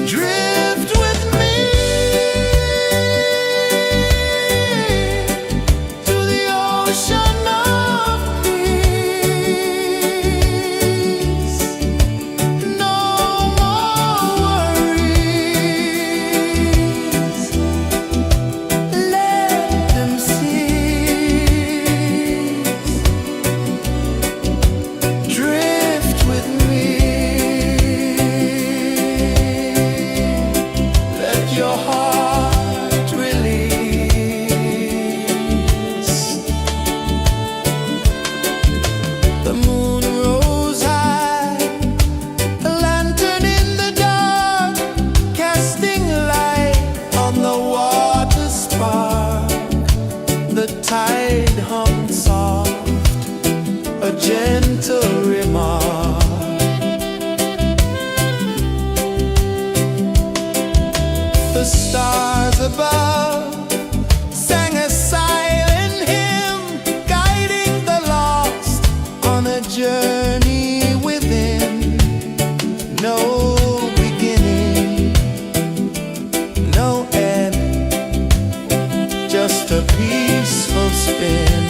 S2: Drift with me to the ocean of peace. No more worries, let them cease. Drift with me, let your heart release. The moon rose high, a lantern in the dark, casting light on the water spark. The tide hummed soft, a gentle remark. The stars above sang a silent hymn, guiding the lost on a journey within. No beginning, no end, just a peaceful spin.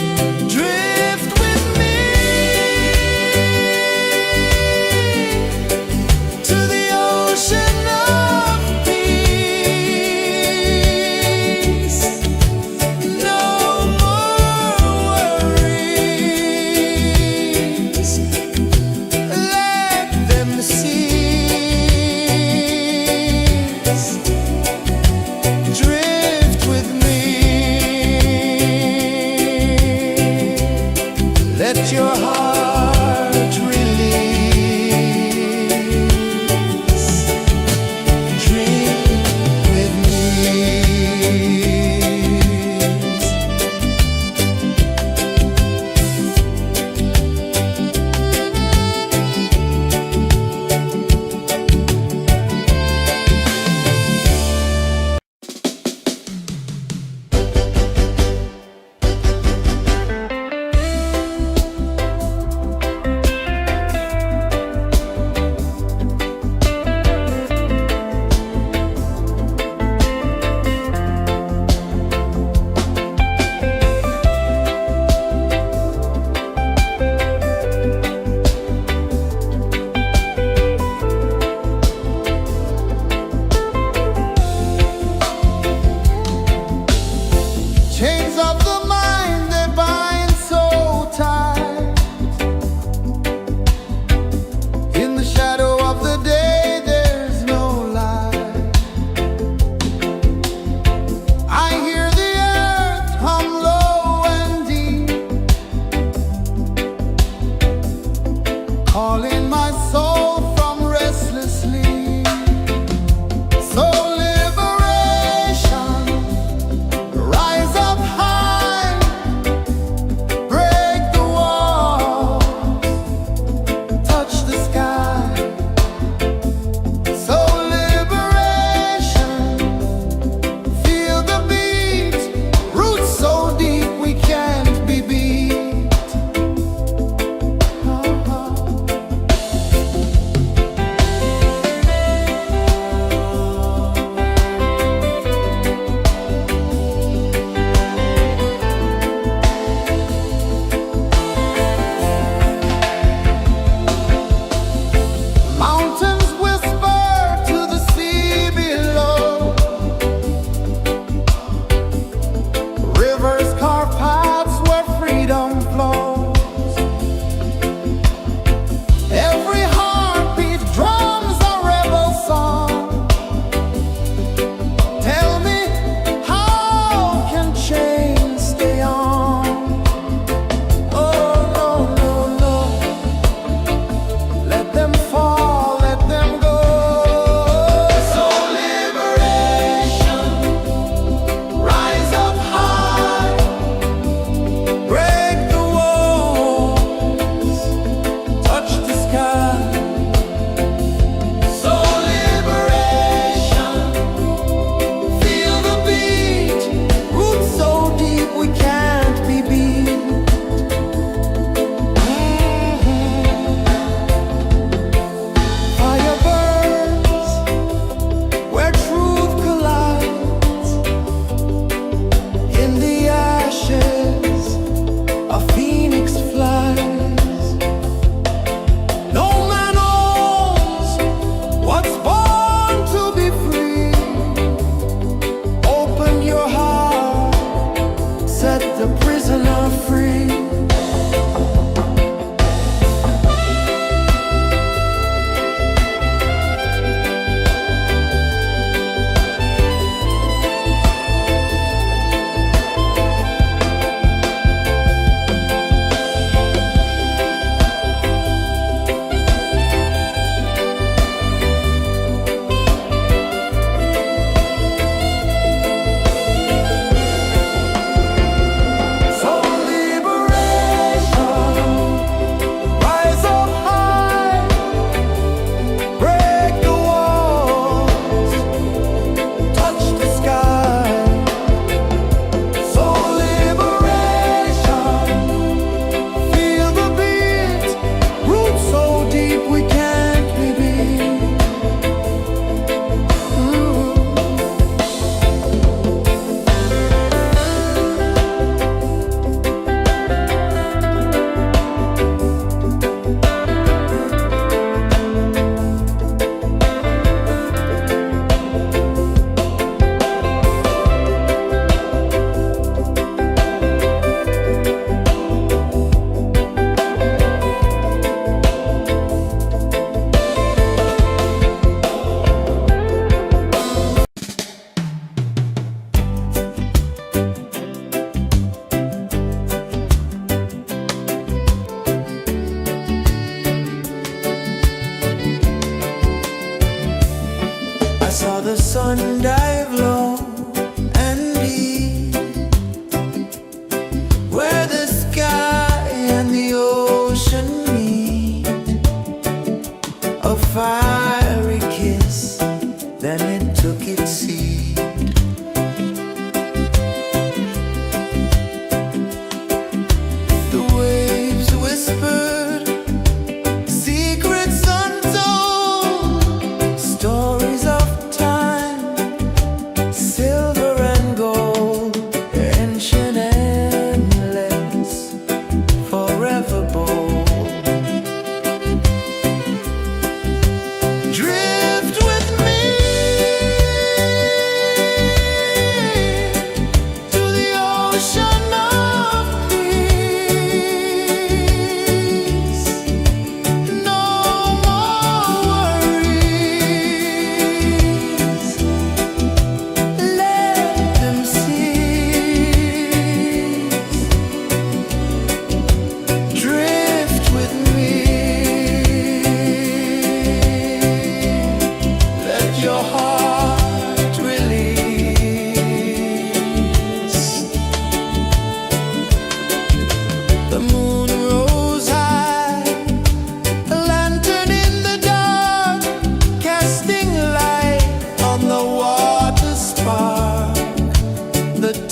S2: Drift with me to the ocean of peace.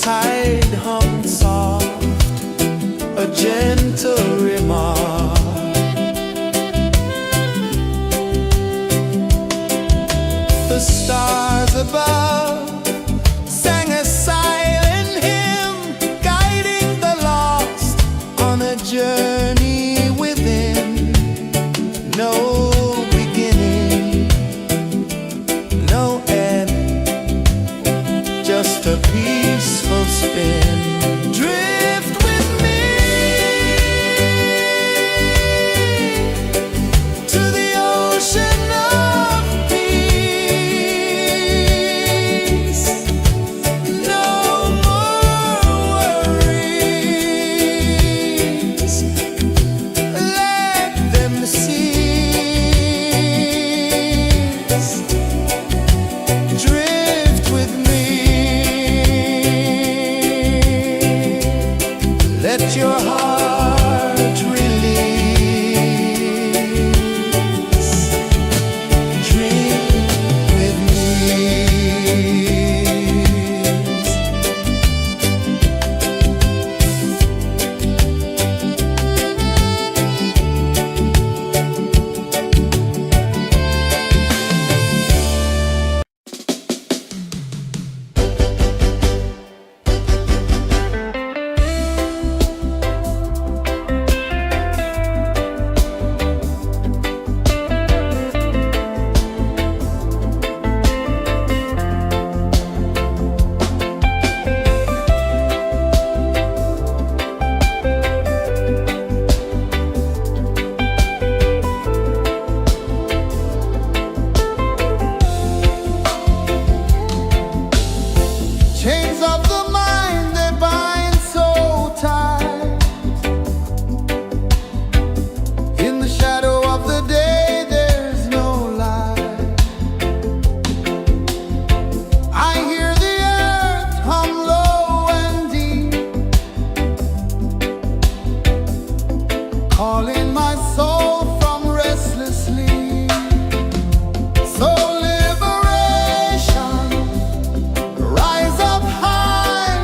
S2: tide hung soft, a gentle remark. The stars above sang a silent hymn, guiding the lost on a journey within. No beginning, no end, just a peaceful spin. Drift with me to the ocean of peace. No more worries, let them cease. Drift with me, let your heart release. Dream with me.
S1: Chains of the mind, they bind so tight. In the shadow of the day, there's no light. I hear the earth hum low and deep, calling my soul from restless sleep. So liberation, rise up high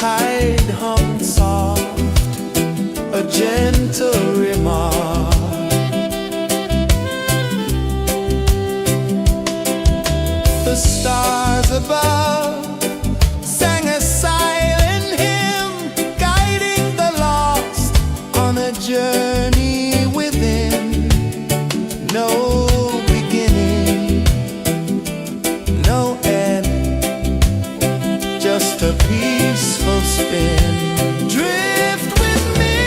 S2: hide hung soft, a gentle remark. The stars above sang a silent hymn, guiding the lost on a journey within. No beginning, no end, just a peaceful spin. Drift with me.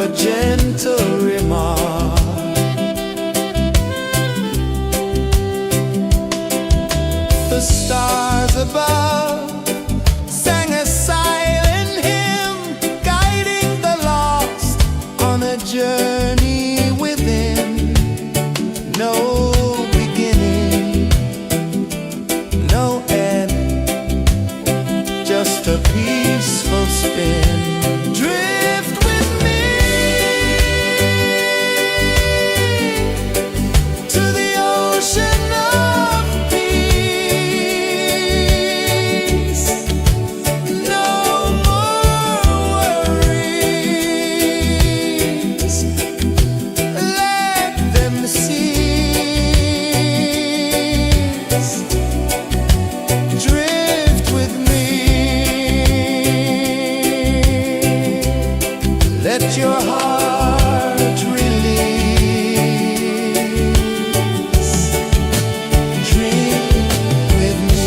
S2: a gentle remark. The stars above sang a silent hymn, guiding the lost on a journey within. No beginning, no end, just a peaceful spin. Drift with me to the ocean of peace. No more worries, let them cease. Drift with me, let your heart release. Dream with me.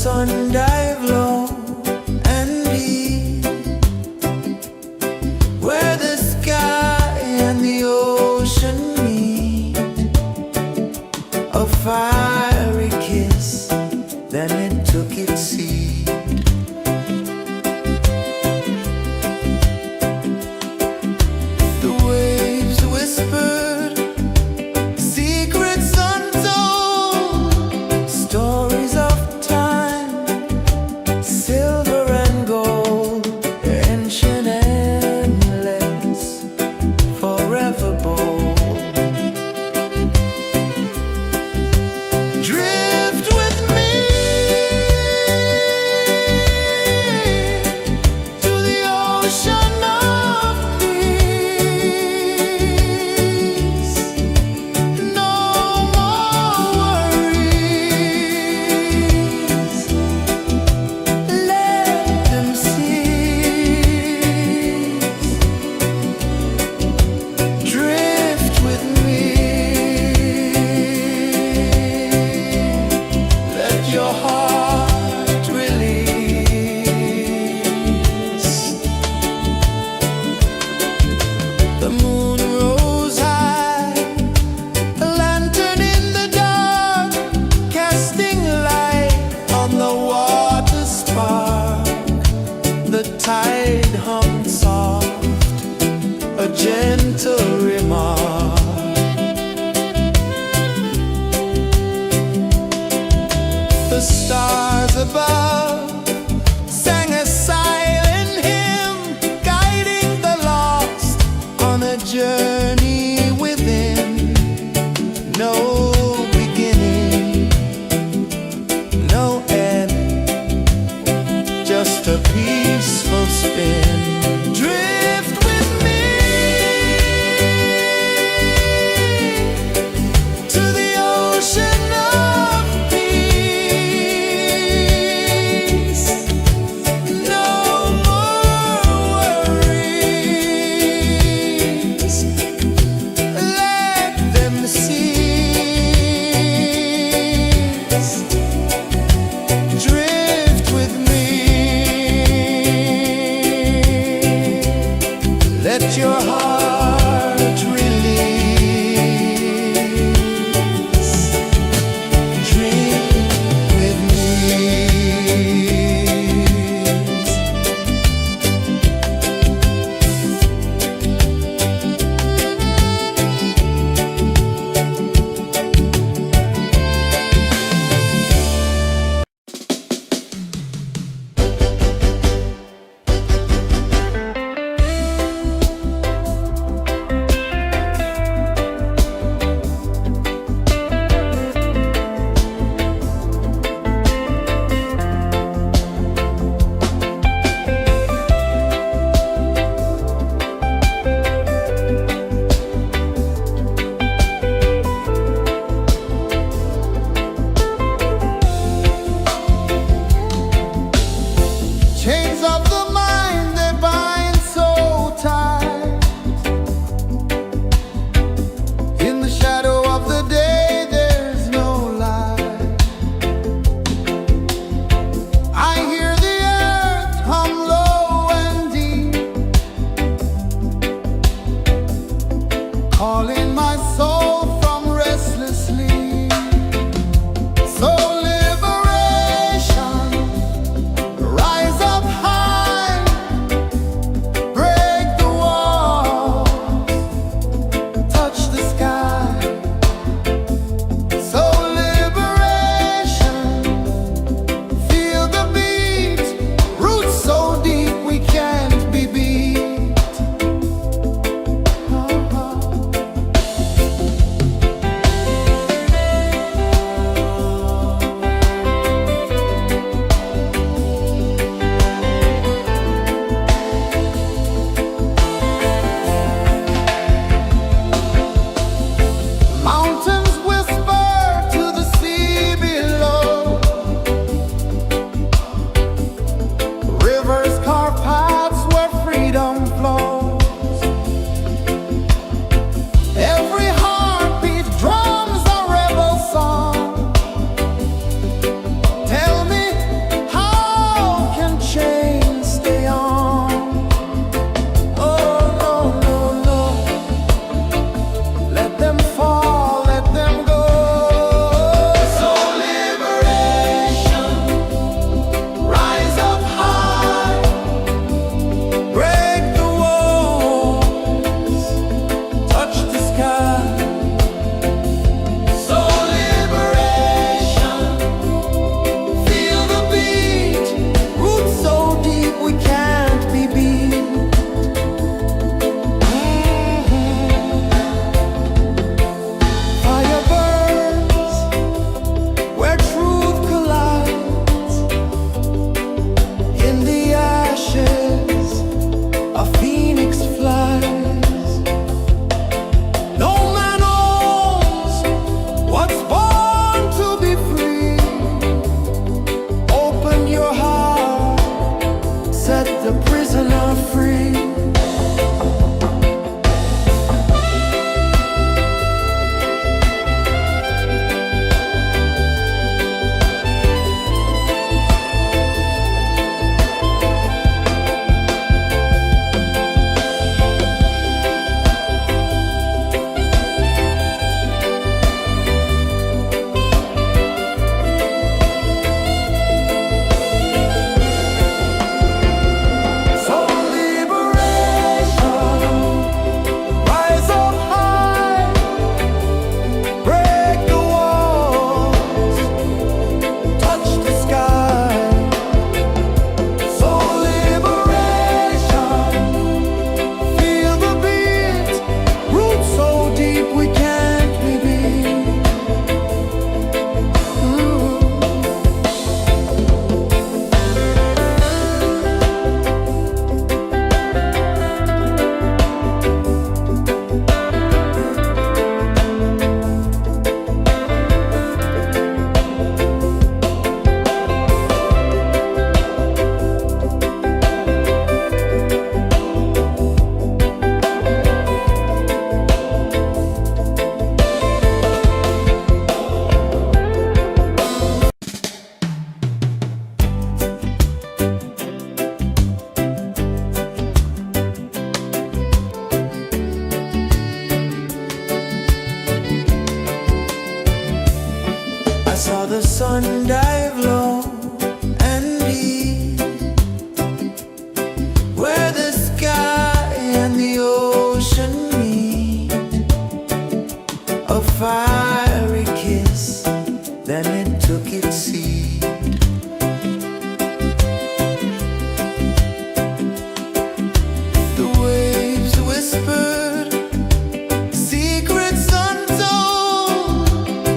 S2: sun dive low and deep, where the sky and the ocean meet, a fiery kiss, then it took its seat. The waves whispered secrets untold, stories of time, silver and gold, ancient, endless, forever bold. Drift with me to the ocean of peace. No more worries, let them cease. Drift with me, let your heart release. The moon rose high, a lantern in the dark, casting light on the water spark. The tide hummed soft, a gentle remark. The stars above sang a silent hymn, guiding the lost on a journey within. No beginning, no end, just a peaceful spin. Drift with me to the ocean of peace. No more worries, let them cease. Drift with me, let your heart release. Drift with me.
S1: Chains of the mind, they bind so tight. In the shadow of the day, there's no light. I hear the earth hum low and deep, calling my soul from restless sleep. So liberation, rise up high, break the walls, touch the sky. So liberation, feel the beat, roots so deep we can't be beat.
S2: the sun dive low and deep, where the sky and the ocean meet, a fiery kiss, then it took its seat. The waves whispered secrets untold,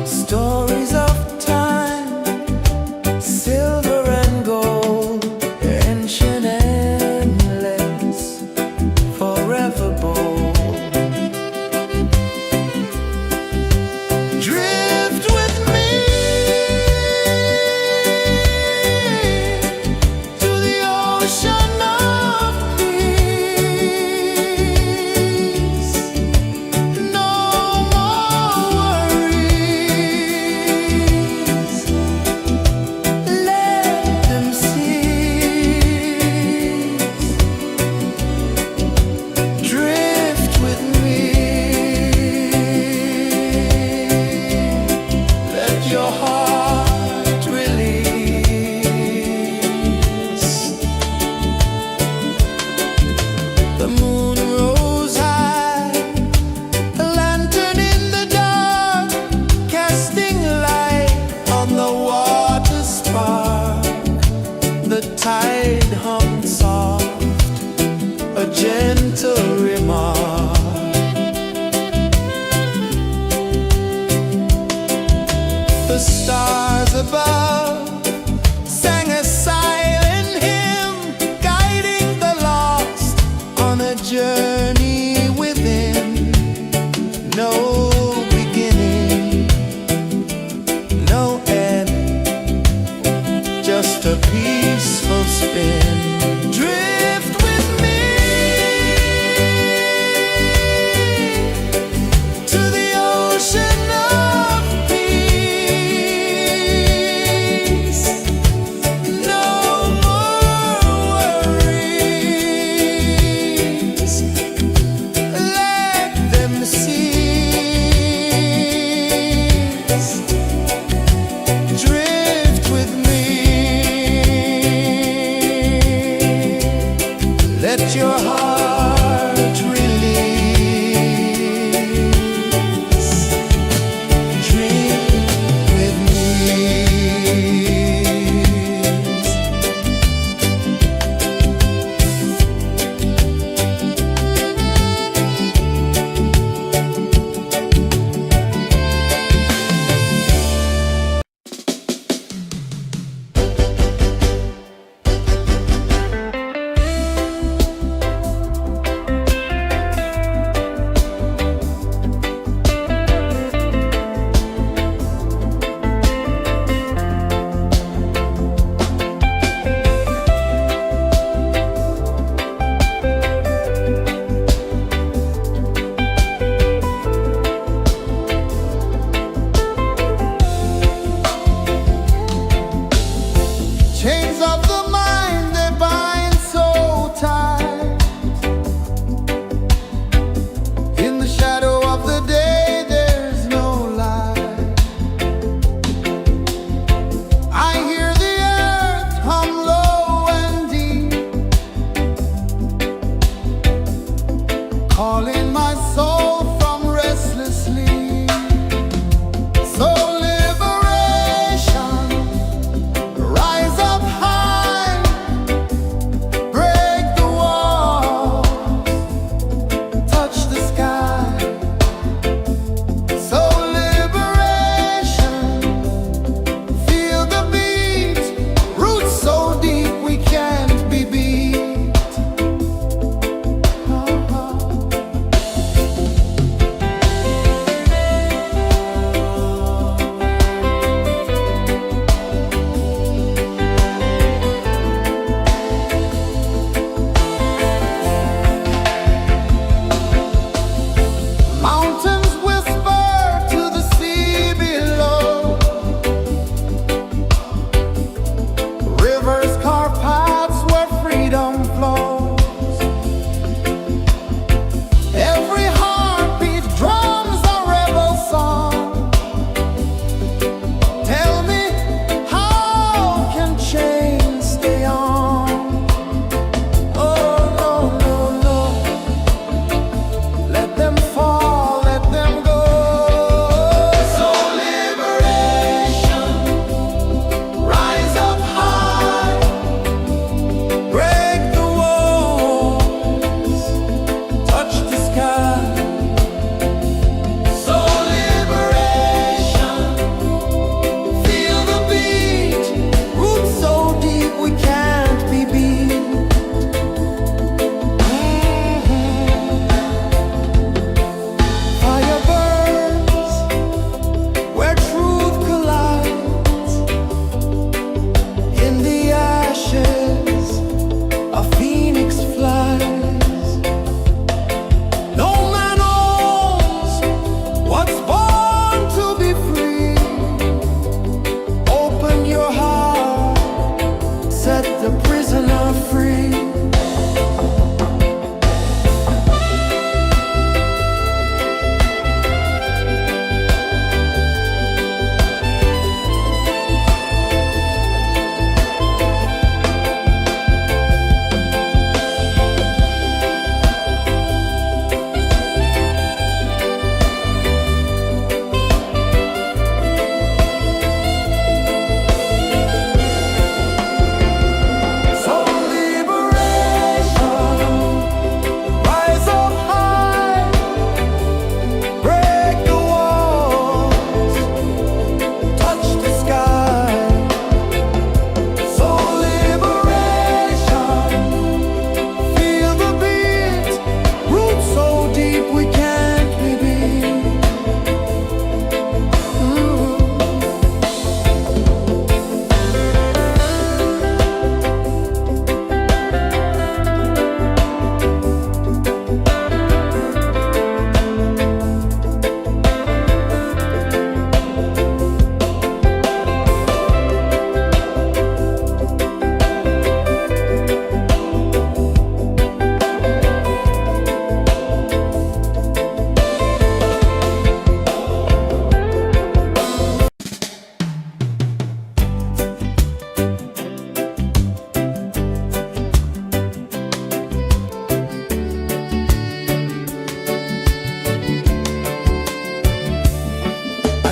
S2: stories of time, silver and gold, ancient, endless, forever bold.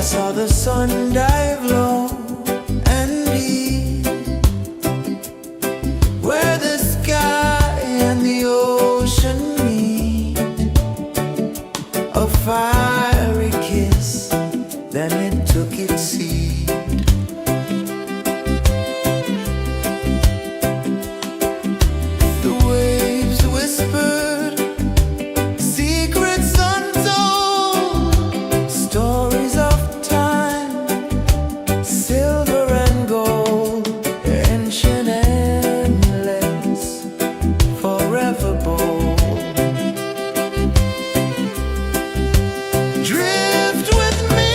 S2: saw the sun dive low and deep, where the sky and the ocean meet. A fiery kiss, then it took its seat. The waves whispered secrets untold, stories of time, silver and gold, ancient, endless, forever bold. Drift with me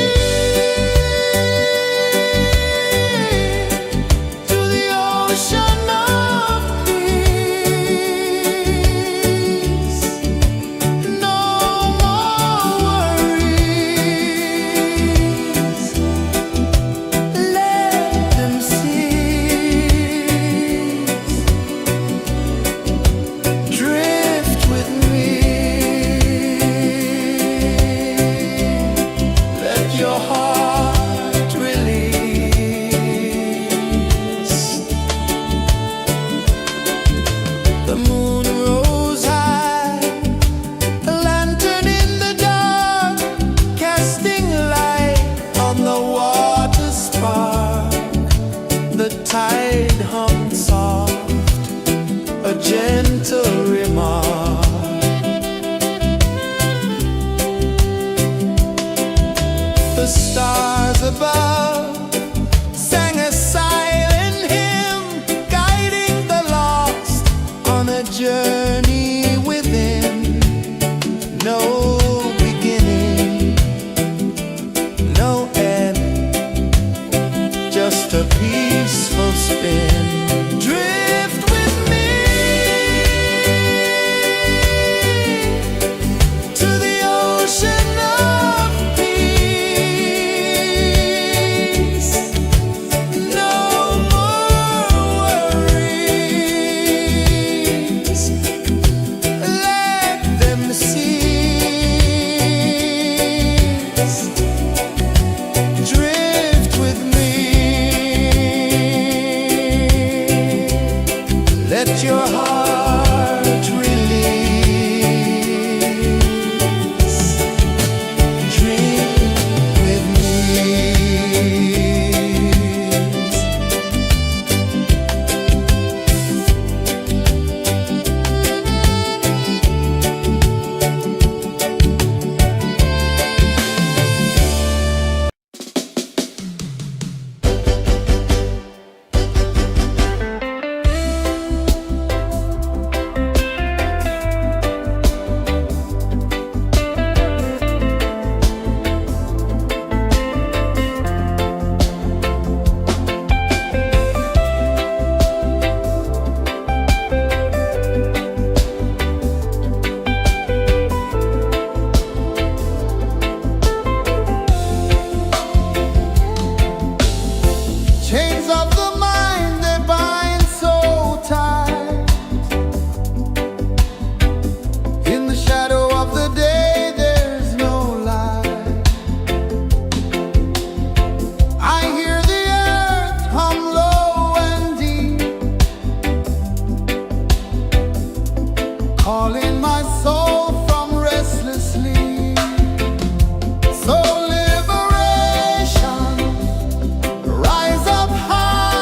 S2: to the ocean of peace. No more worries, let them cease. Drift with me, let your heart release. The moon rose high, a lantern in the dark, casting light on the water spark. The tide hummed soft, a gentle remark. The stars above sang a silent hymn, guiding the lost on a journey within. No beginning, no end, just a peaceful spin. Drift with me to the ocean of peace. No more worries, let them cease. Drift with me, let your heart release. Drift with me.
S1: Chains of the mind, they bind so tight. In the shadow of the day, there's no light. I hear the earth hum low and deep, calling my soul from restless sleep. So liberation, rise up high.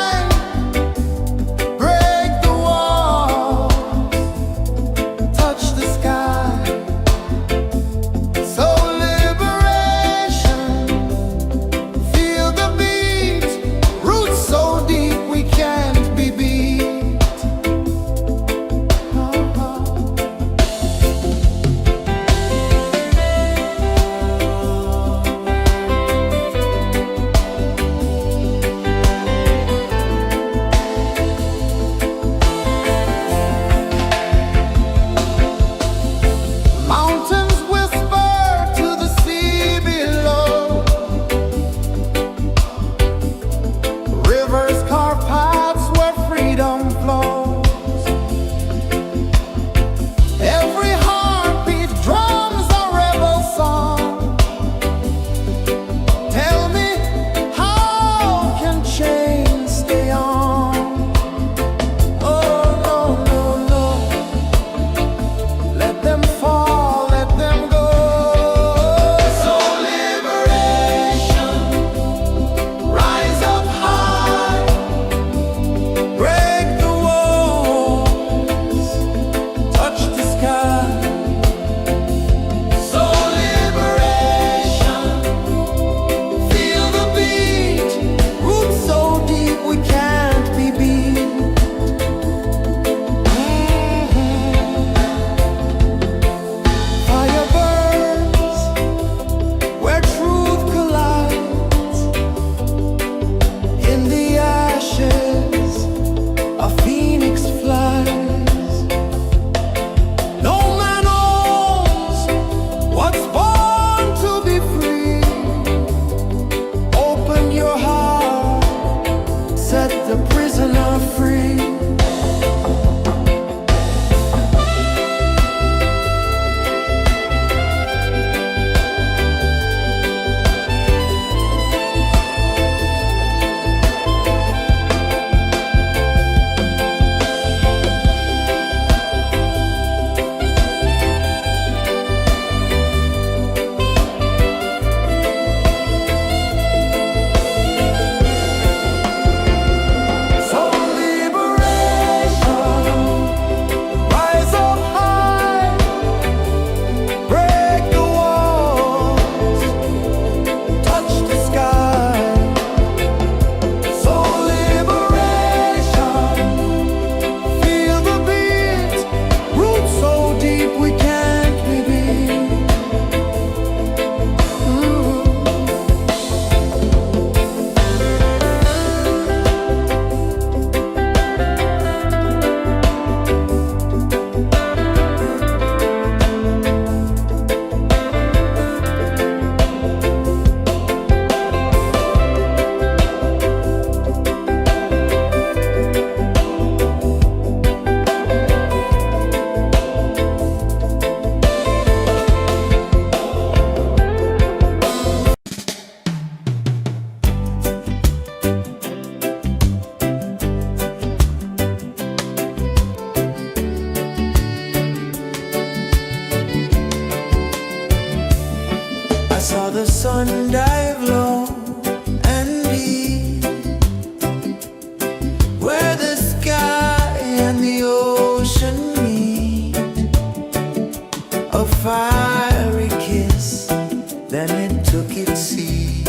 S2: saw the sun dive low and deep, where the sky and the ocean meet. A fiery kiss, then it took its seat.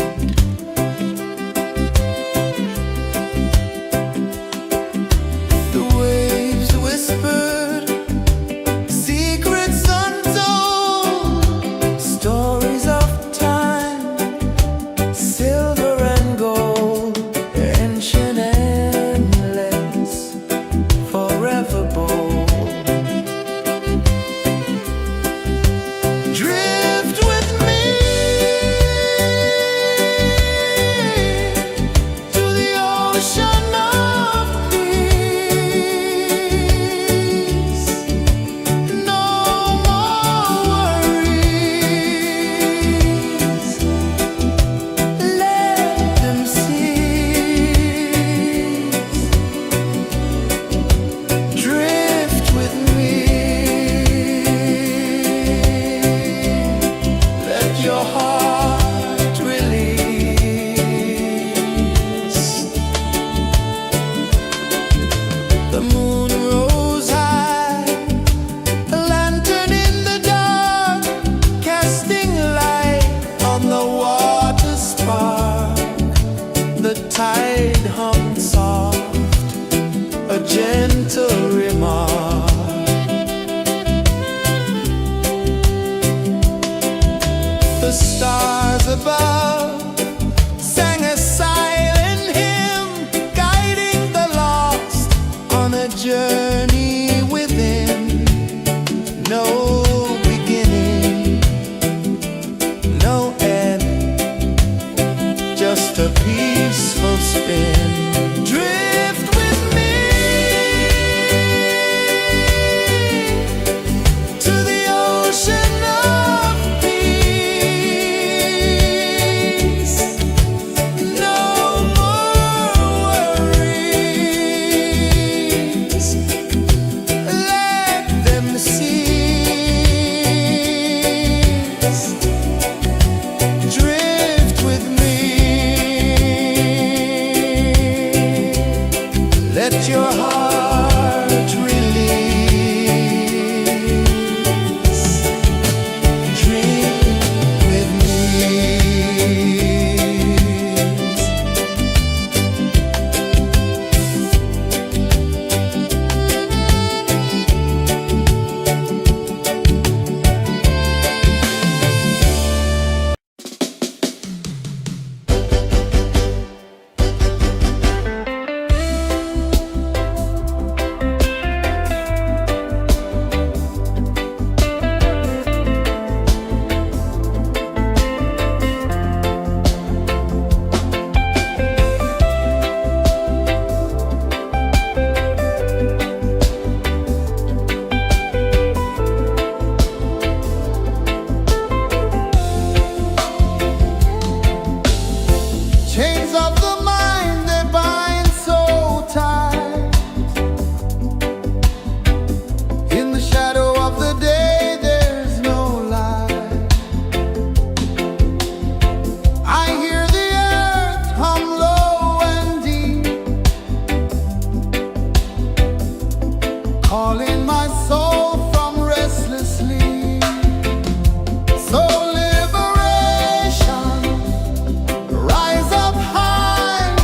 S2: The waves whispered secrets untold, stories of time, silver and gold, ancient, endless, forever bold. Drift with me to the ocean of peace. No more worries. Let them cease. Drift with me. Let your heart release. The moon rose high, a lantern in the dark, casting light on the water spark. The tide hummed soft, a gentle remark. The stars above sang a silent hymn, guiding the lost on a journey within. No beginning, no end, just a peaceful spin. Drift with me to the ocean of peace. No more worries. Let them cease. Drift with me. Let your heart release. Dream with me.
S1: Chains of the mind, they bind so tight. In the shadow of the day, there's no light. I hear the earth hum low and deep, calling my soul from restless sleep. So liberation, rise up high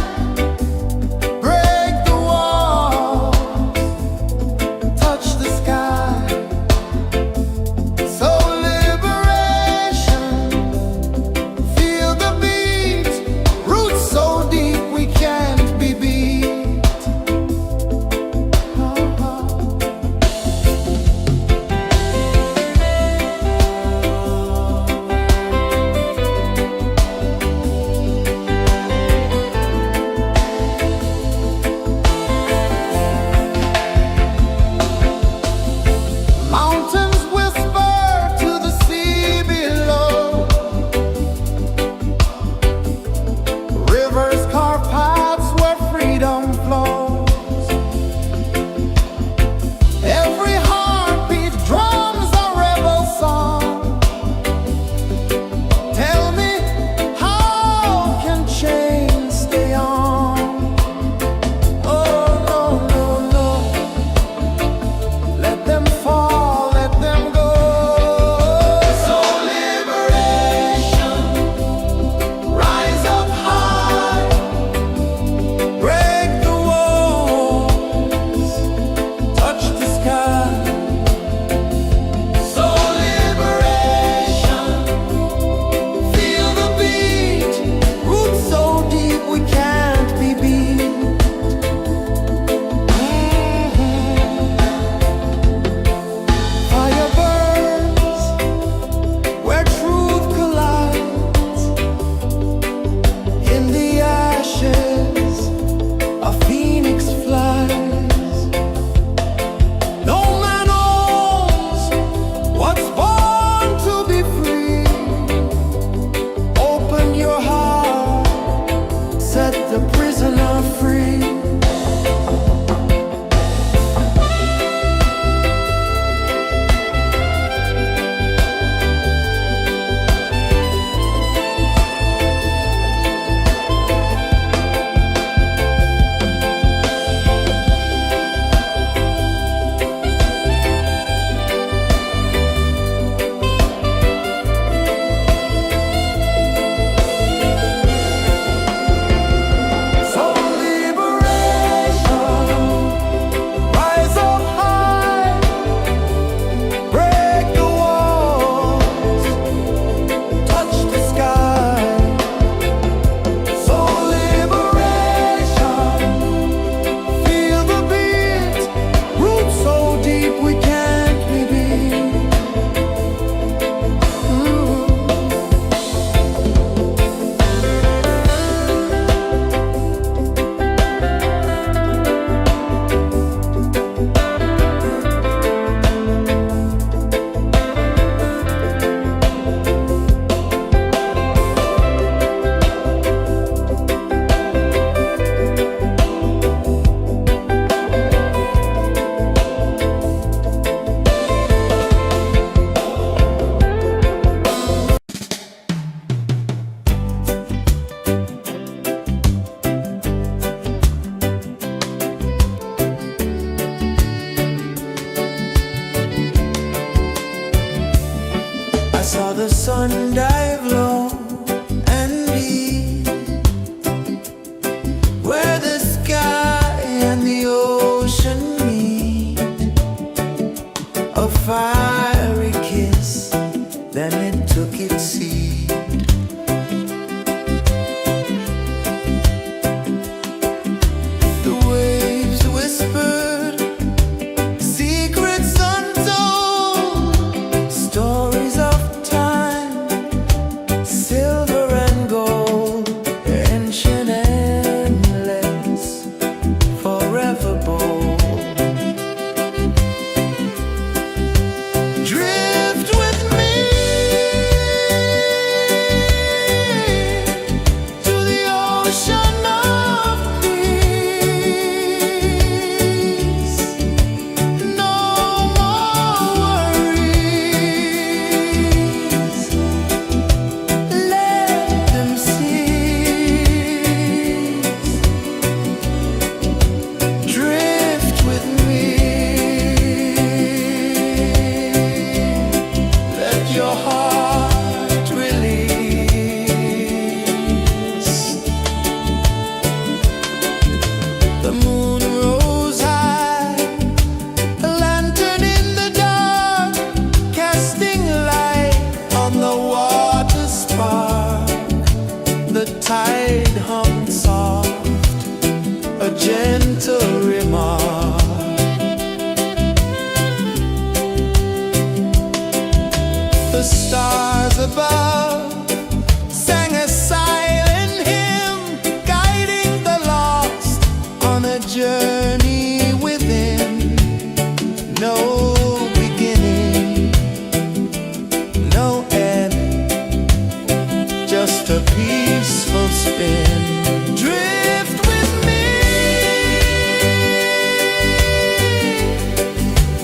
S2: peaceful spin.
S1: Drift with me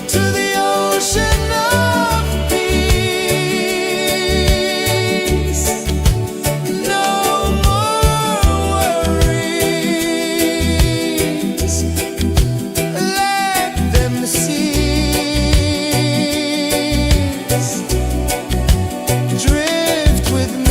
S1: to the ocean of peace. No more worries. Let them cease. Drift with me.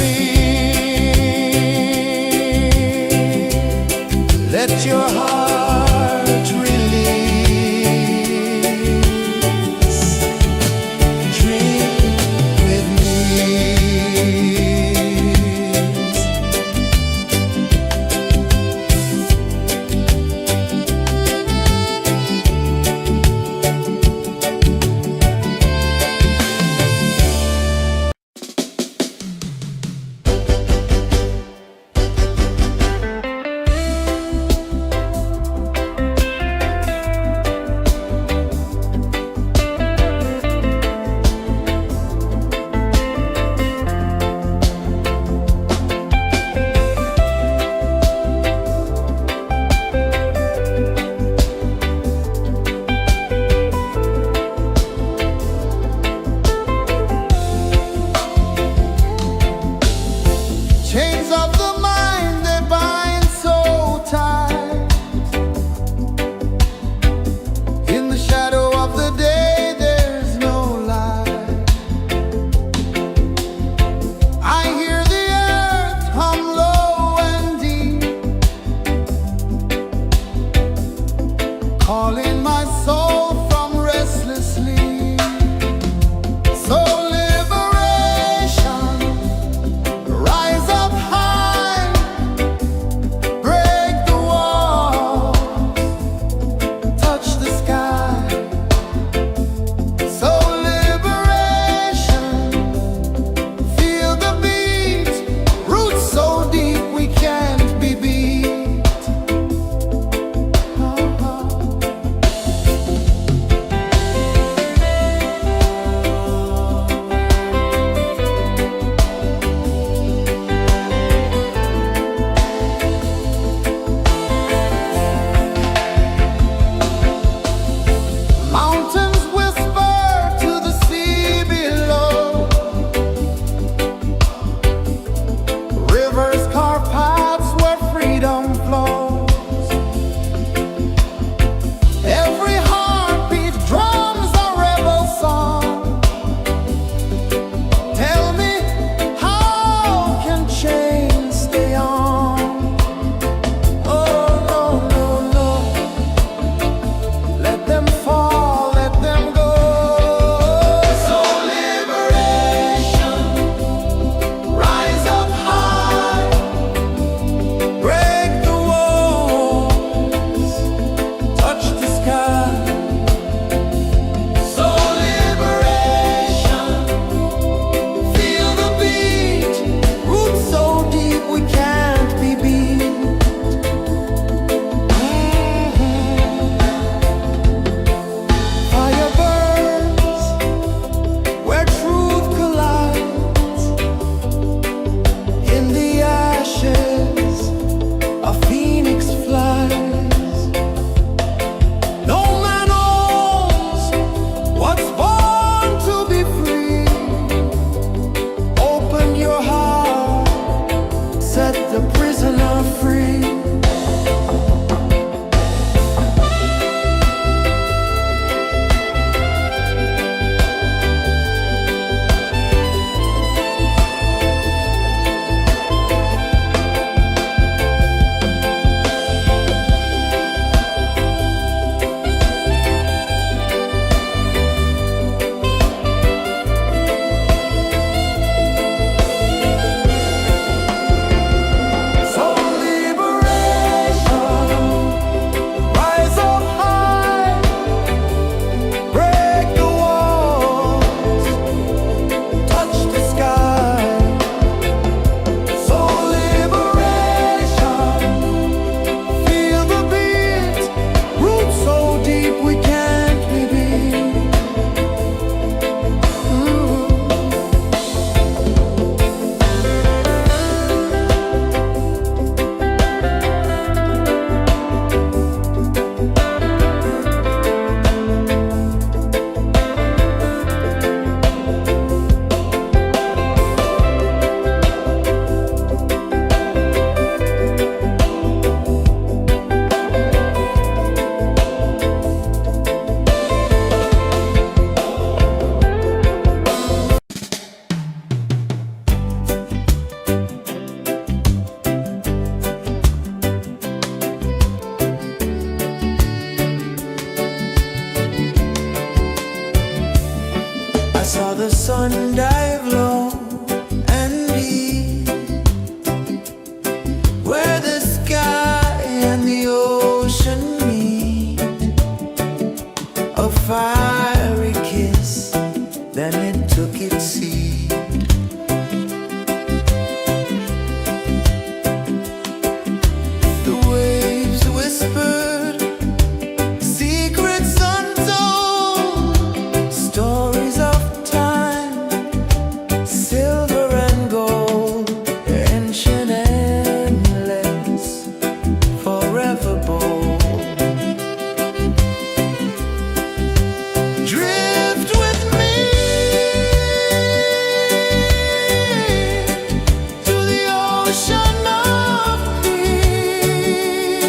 S1: ocean of peace.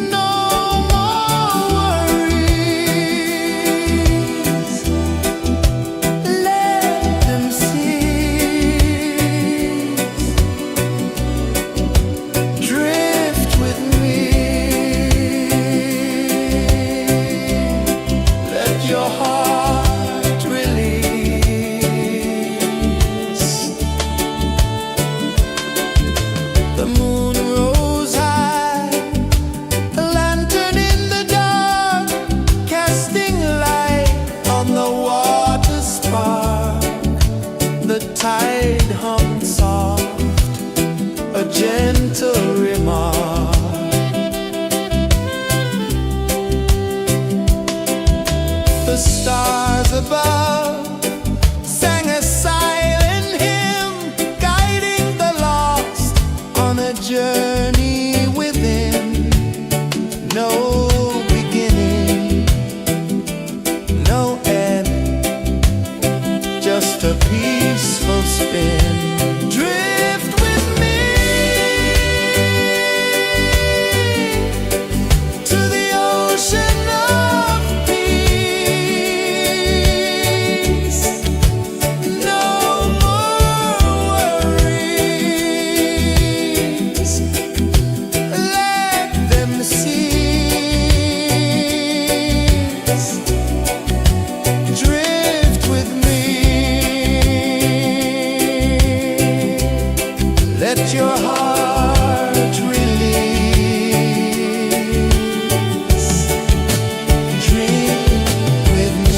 S1: No more worries. Let them cease. Drift with me. Let your heart release. The moon rose high, a lantern in the dark, casting light on the water spark. The tide hummed soft, a gentle remark. The stars above sang a silent hymn, guiding the lost on a journey within. No beginning, no end, just a peaceful spin. Drift with me to the ocean of peace. No more worries. Let them cease. Drift with me. Let your heart release. Dream with me.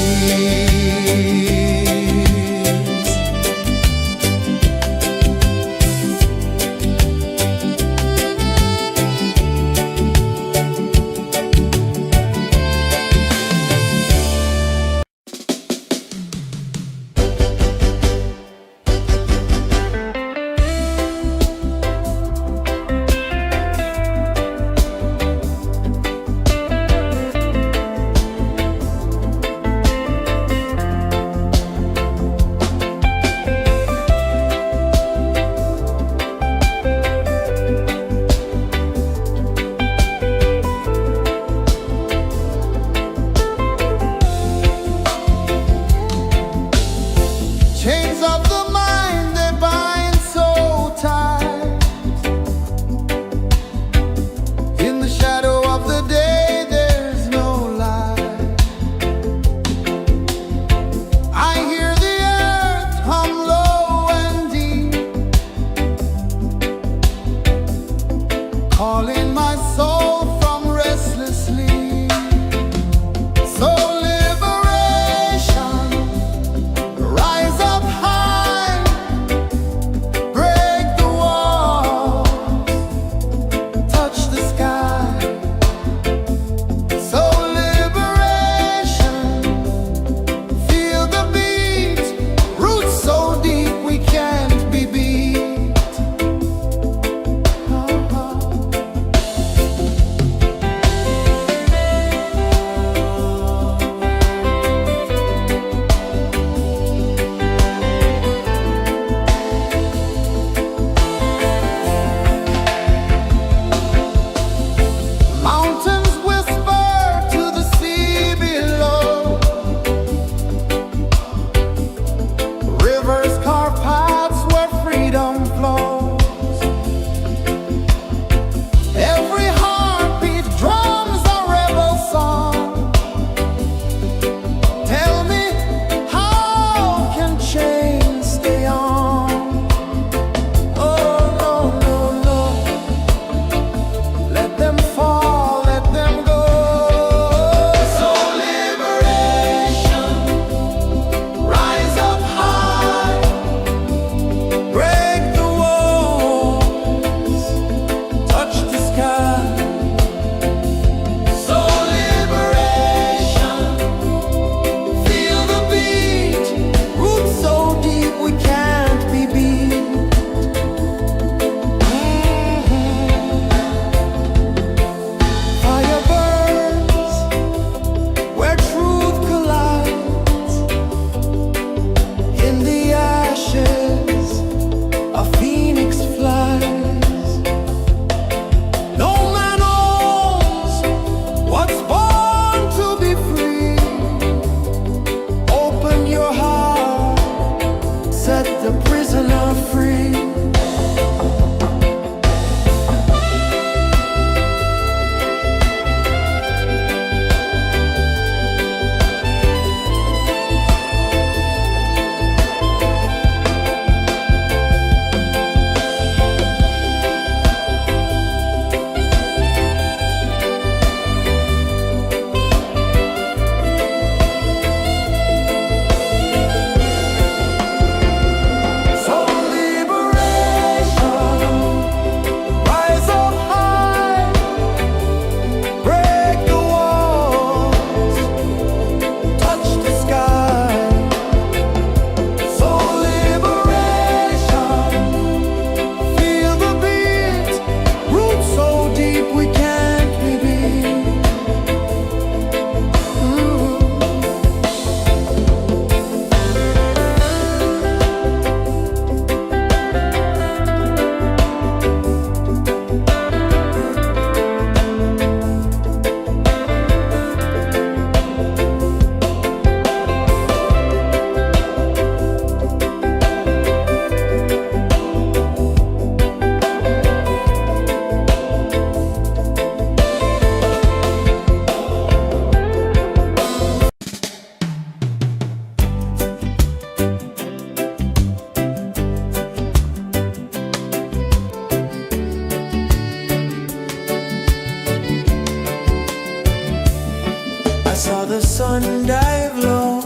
S2: sun dive low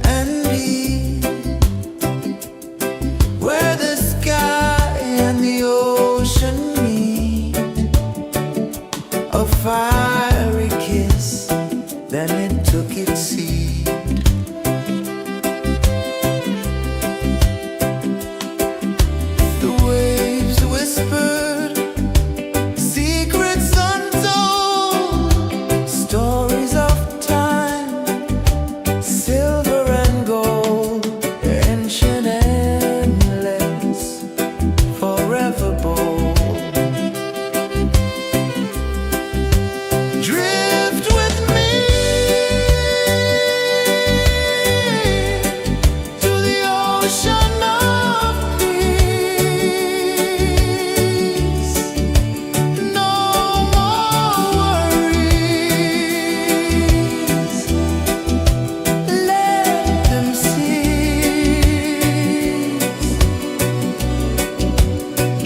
S2: and deep, where the sky and the ocean meet, a fiery kiss, then it took its seat. The waves whispered secrets untold, stories of time, silver and gold, ancient, endless, forever bold. Drift with me to the ocean of peace. No more worries, let them cease.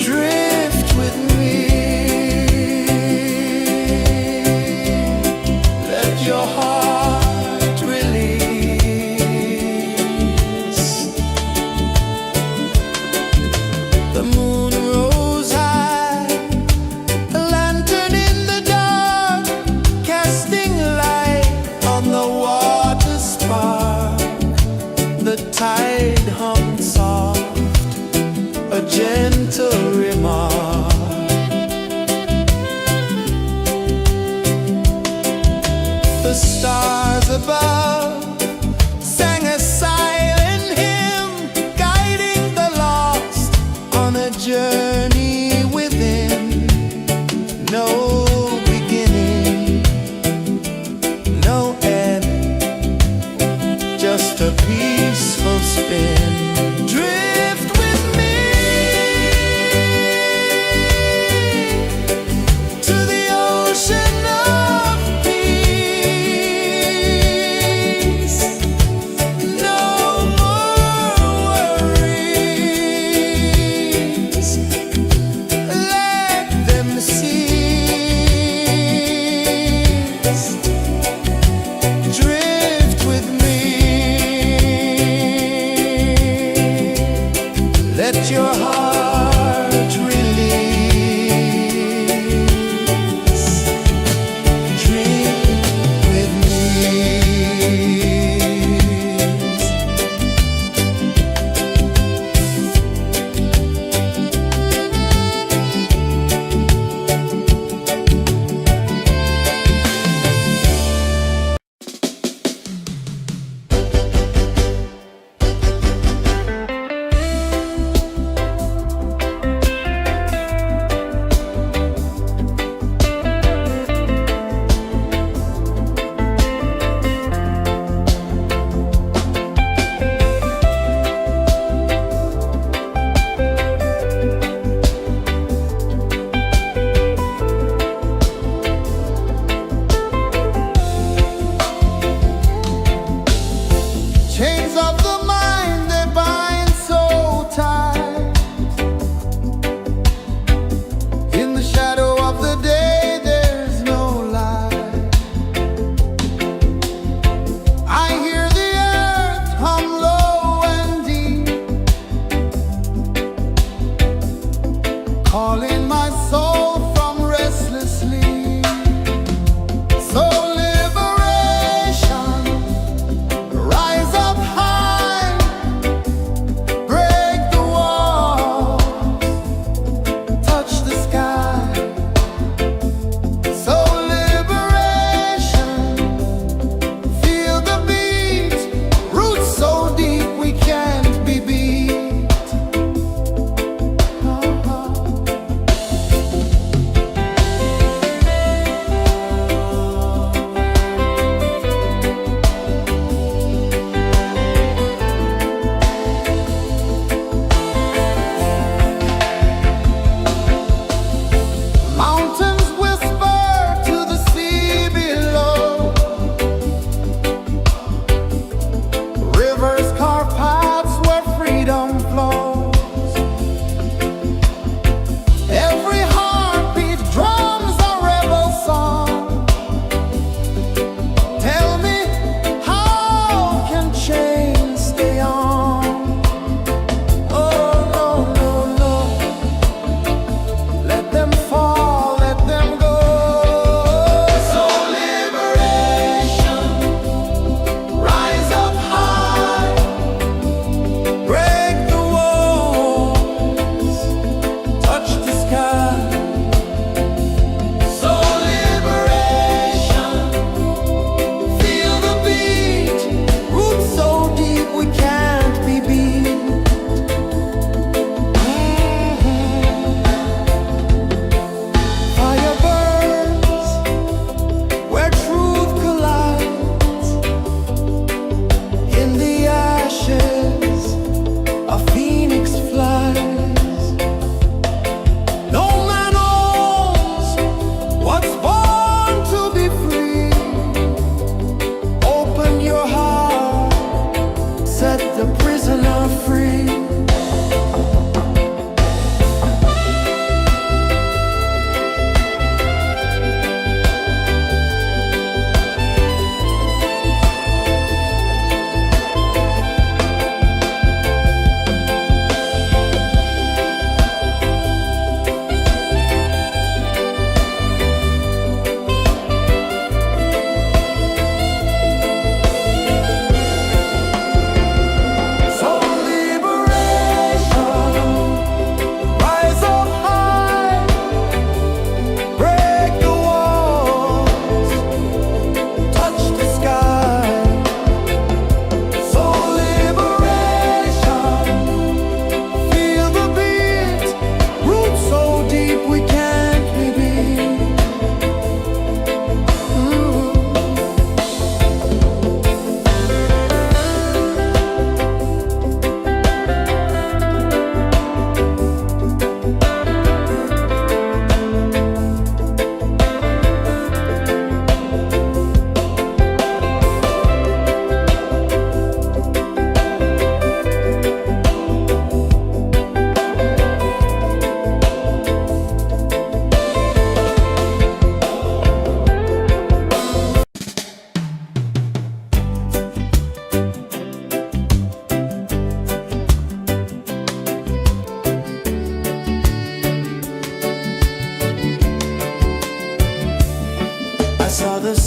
S2: Drift with me, let your heart release. The moon rose high, a lantern in the dark, casting light on the water spark. The tide hummed soft, a gentle remark. The stars above sang a silent hymn, guiding the lost on a journey within. No beginning, no end, just a peaceful spin. Drift with me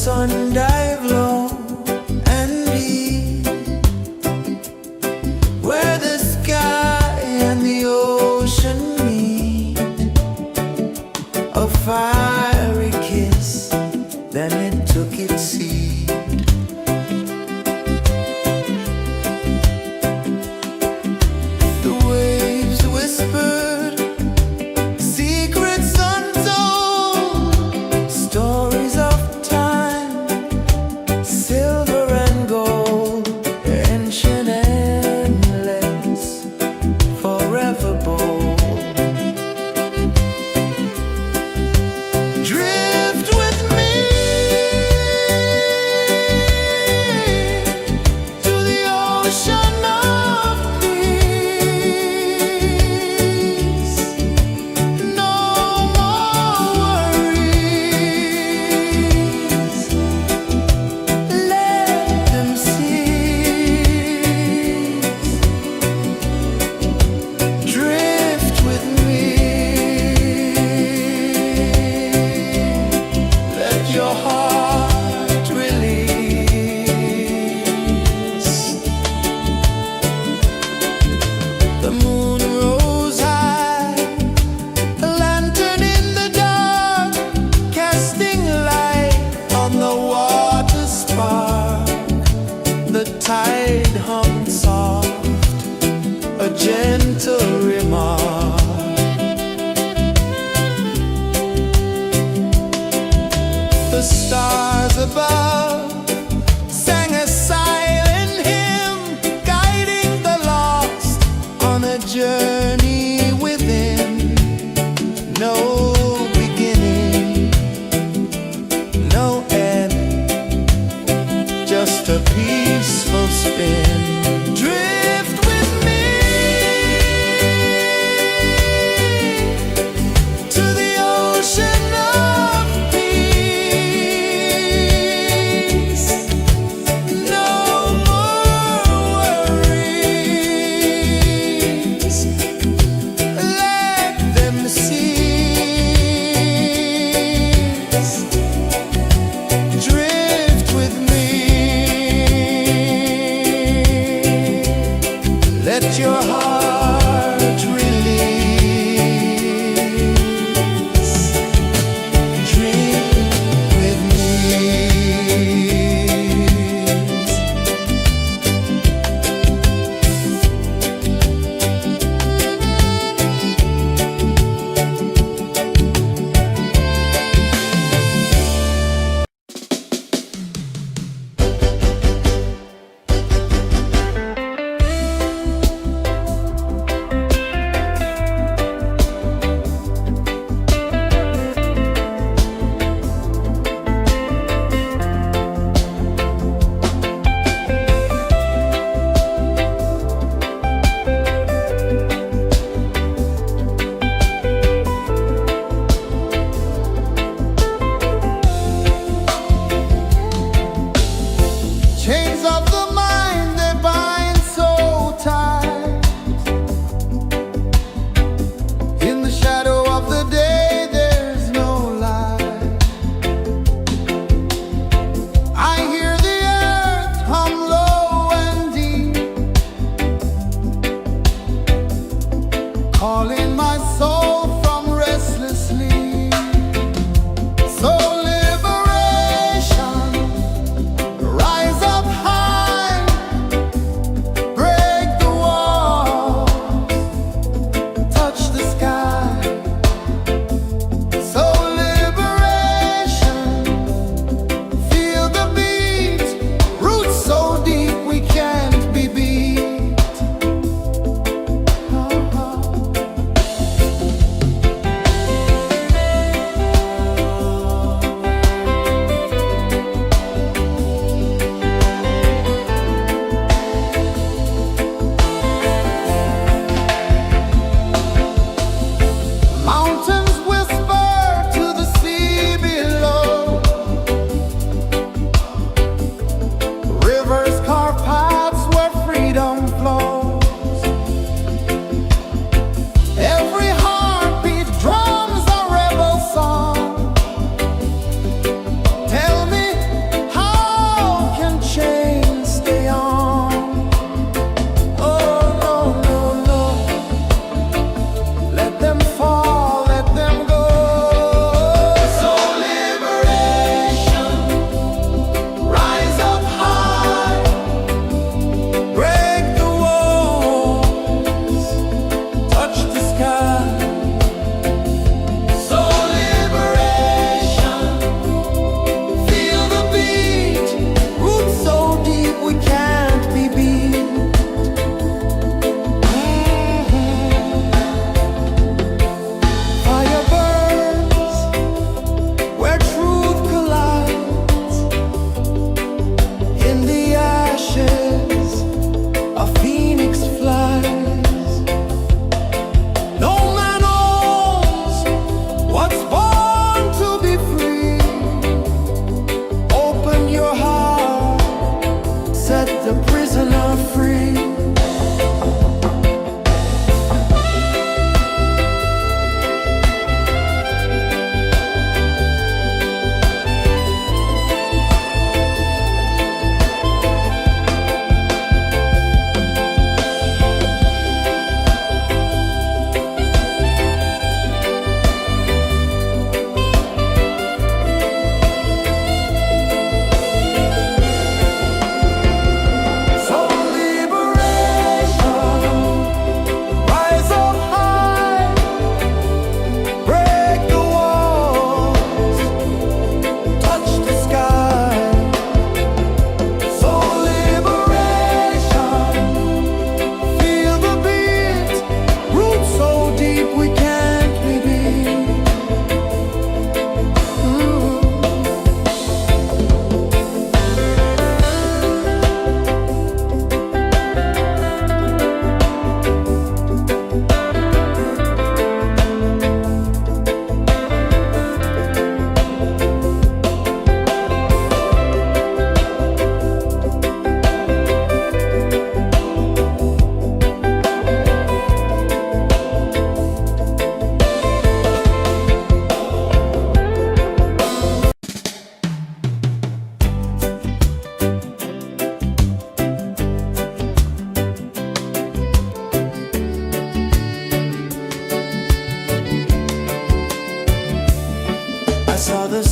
S2: sun dive low and deep, where the sky and the ocean meet, a fiery kiss, then it took its seat. The waves whispered secrets untold, stories of time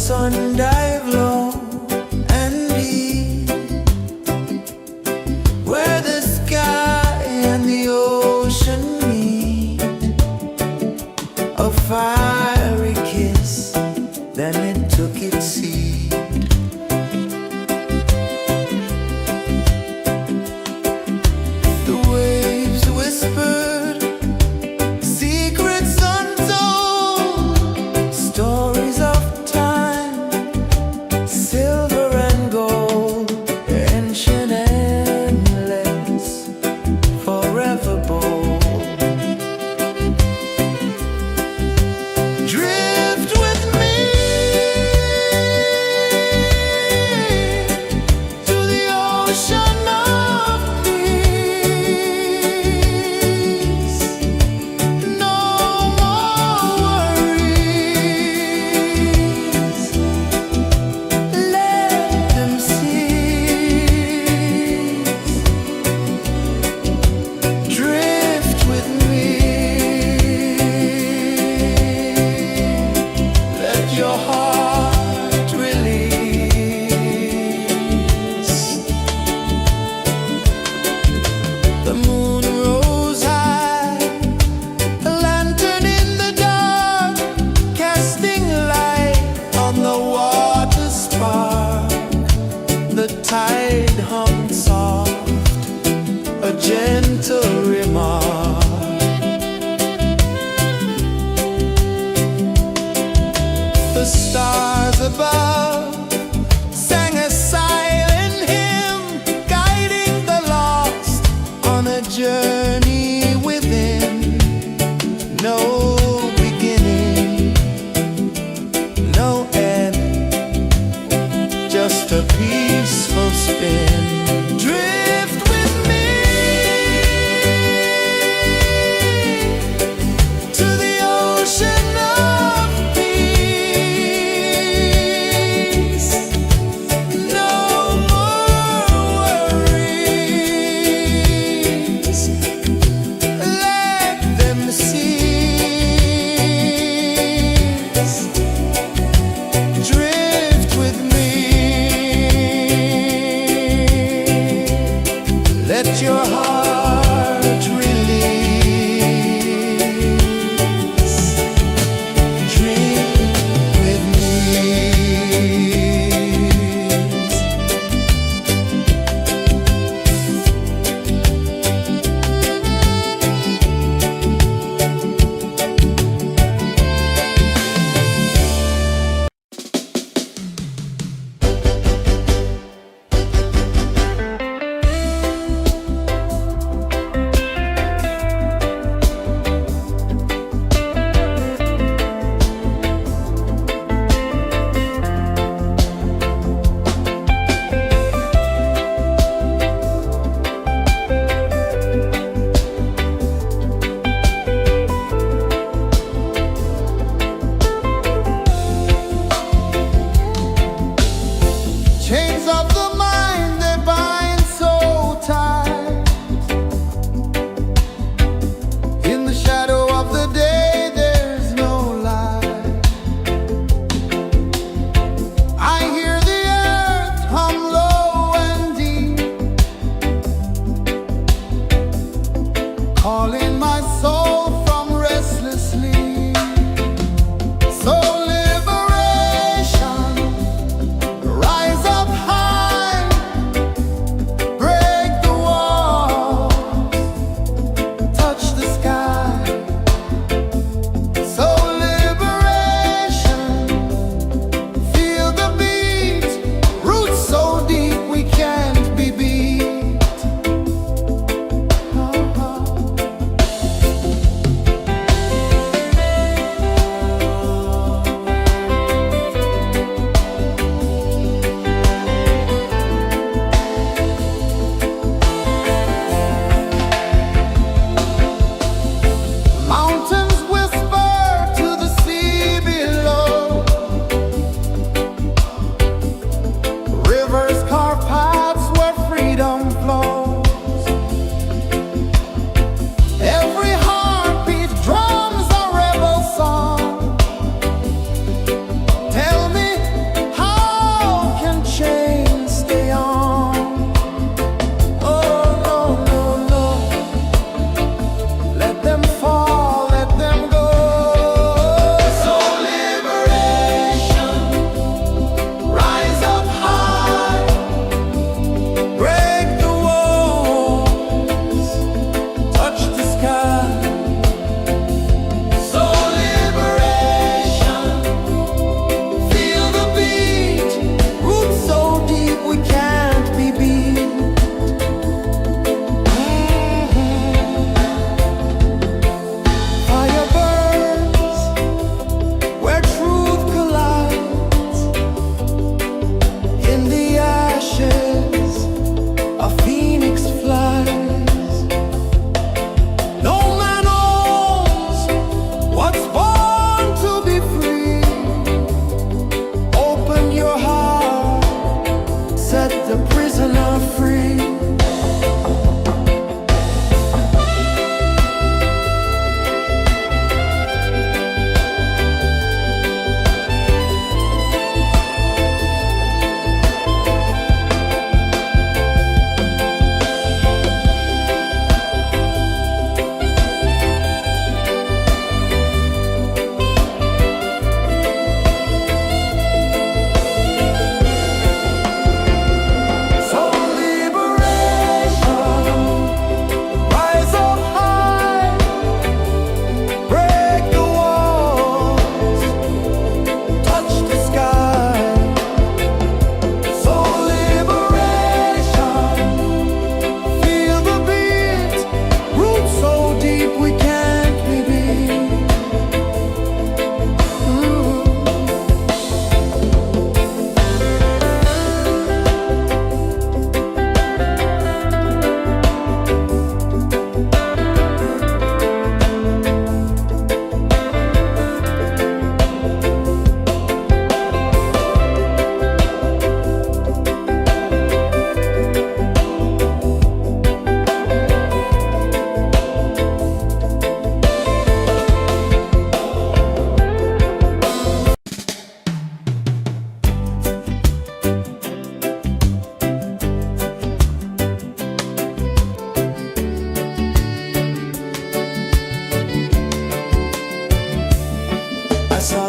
S2: sun dive low and deep, where the sky and the ocean meet, a fiery kiss, then it took its seed. The waves whispered secrets untold, stories of time, silver and gold, ancient, endless, forever bold. Drift with me to the ocean of peace. No more worries, let them cease. Drift with me, let your heart release. The moon rose high, a lantern in the dark, casting light on the water spark. The tide hummed soft, a gentle remark. The stars above sang a silent hymn, guiding the lost on a journey within. No beginning, no end, just a peaceful spin. Drift with me to the ocean of peace.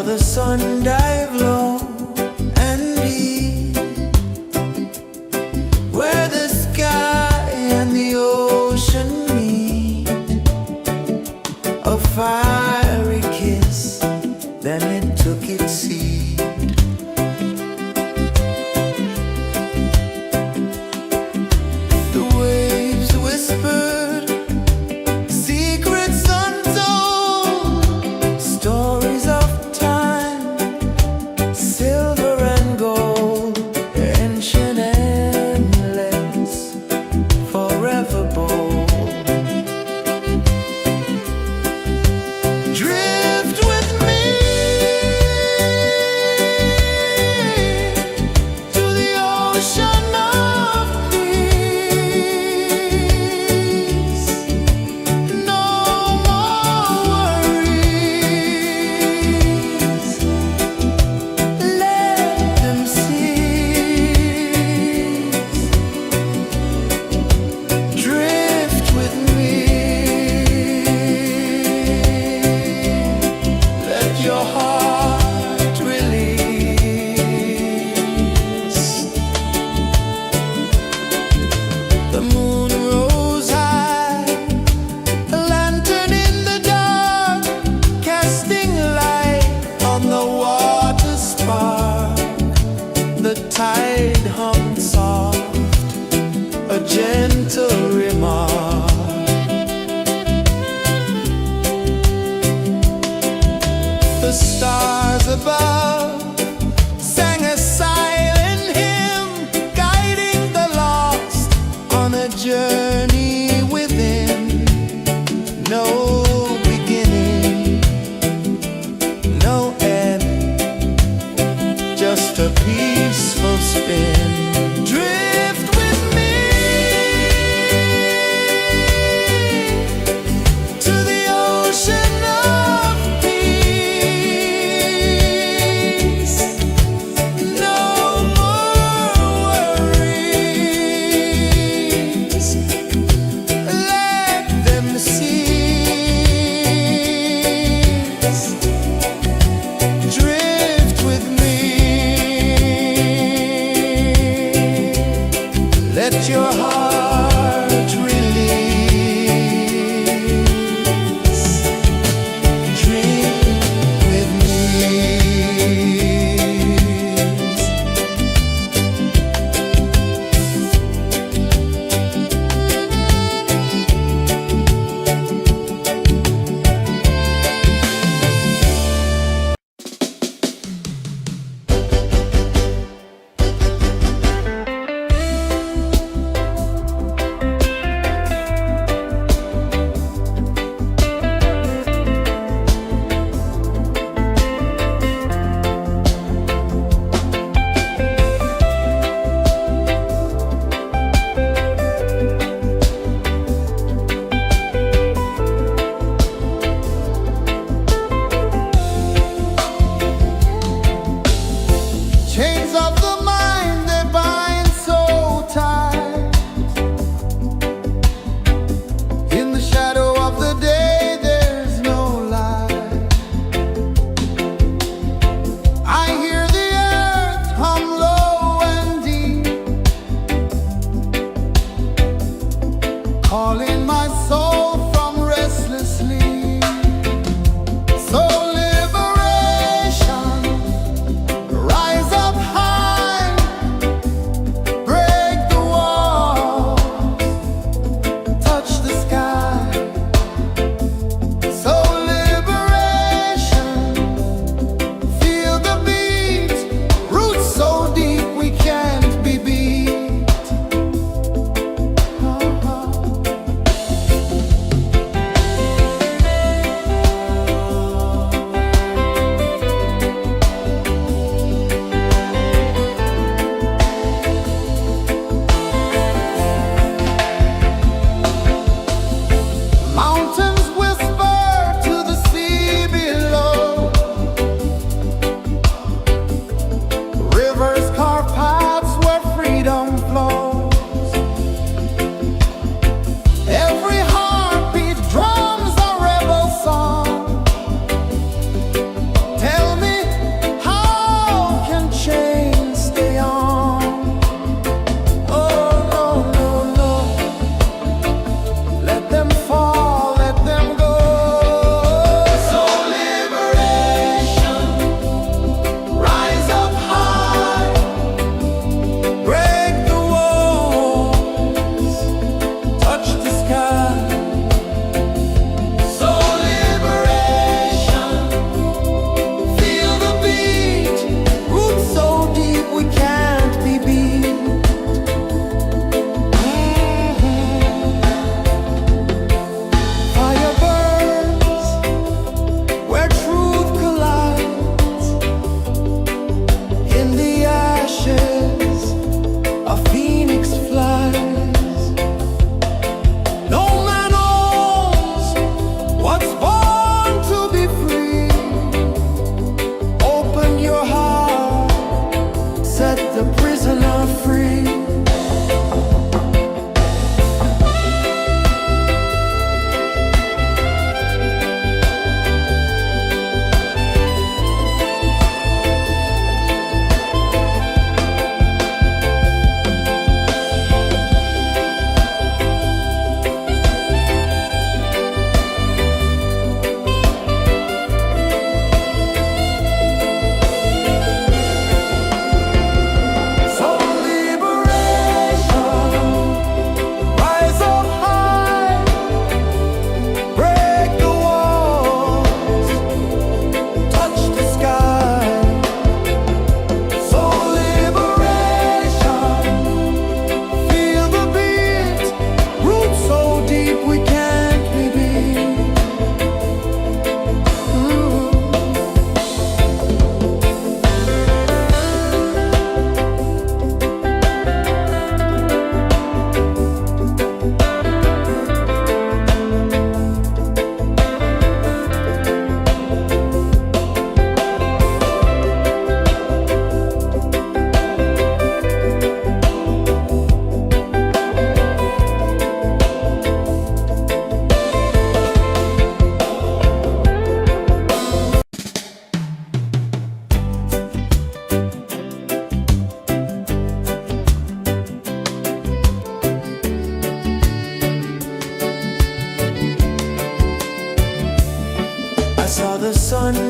S2: the sun dive low and deep, where the sky and the ocean meet, a fiery kiss, then it took its seat. The waves whispered secrets untold, stories of time, silver and gold, ancient, endless, forever bold. Drift with me to the ocean of peace. No more worries. Let them cease. Drift with me. Let your heart release. The moon rose high, a lantern in the dark, casting light on the water spark. The tide hummed soft, a gentle remark. The stars above sang a silent hymn, guiding the lost on a journey within. No beginning, no end, just a peaceful spin. Drift with me to the ocean of peace. No more worries. Let them cease. Drift with me. Let your heart release. Dream with me.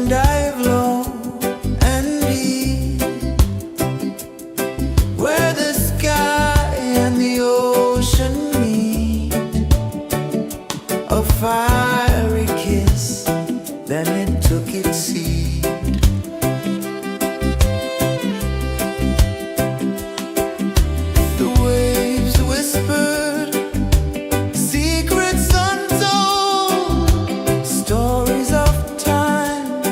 S2: dive low and deep, where the sky and the ocean meet. A fiery kiss, then it took its seat. The waves whispered secrets untold, stories of time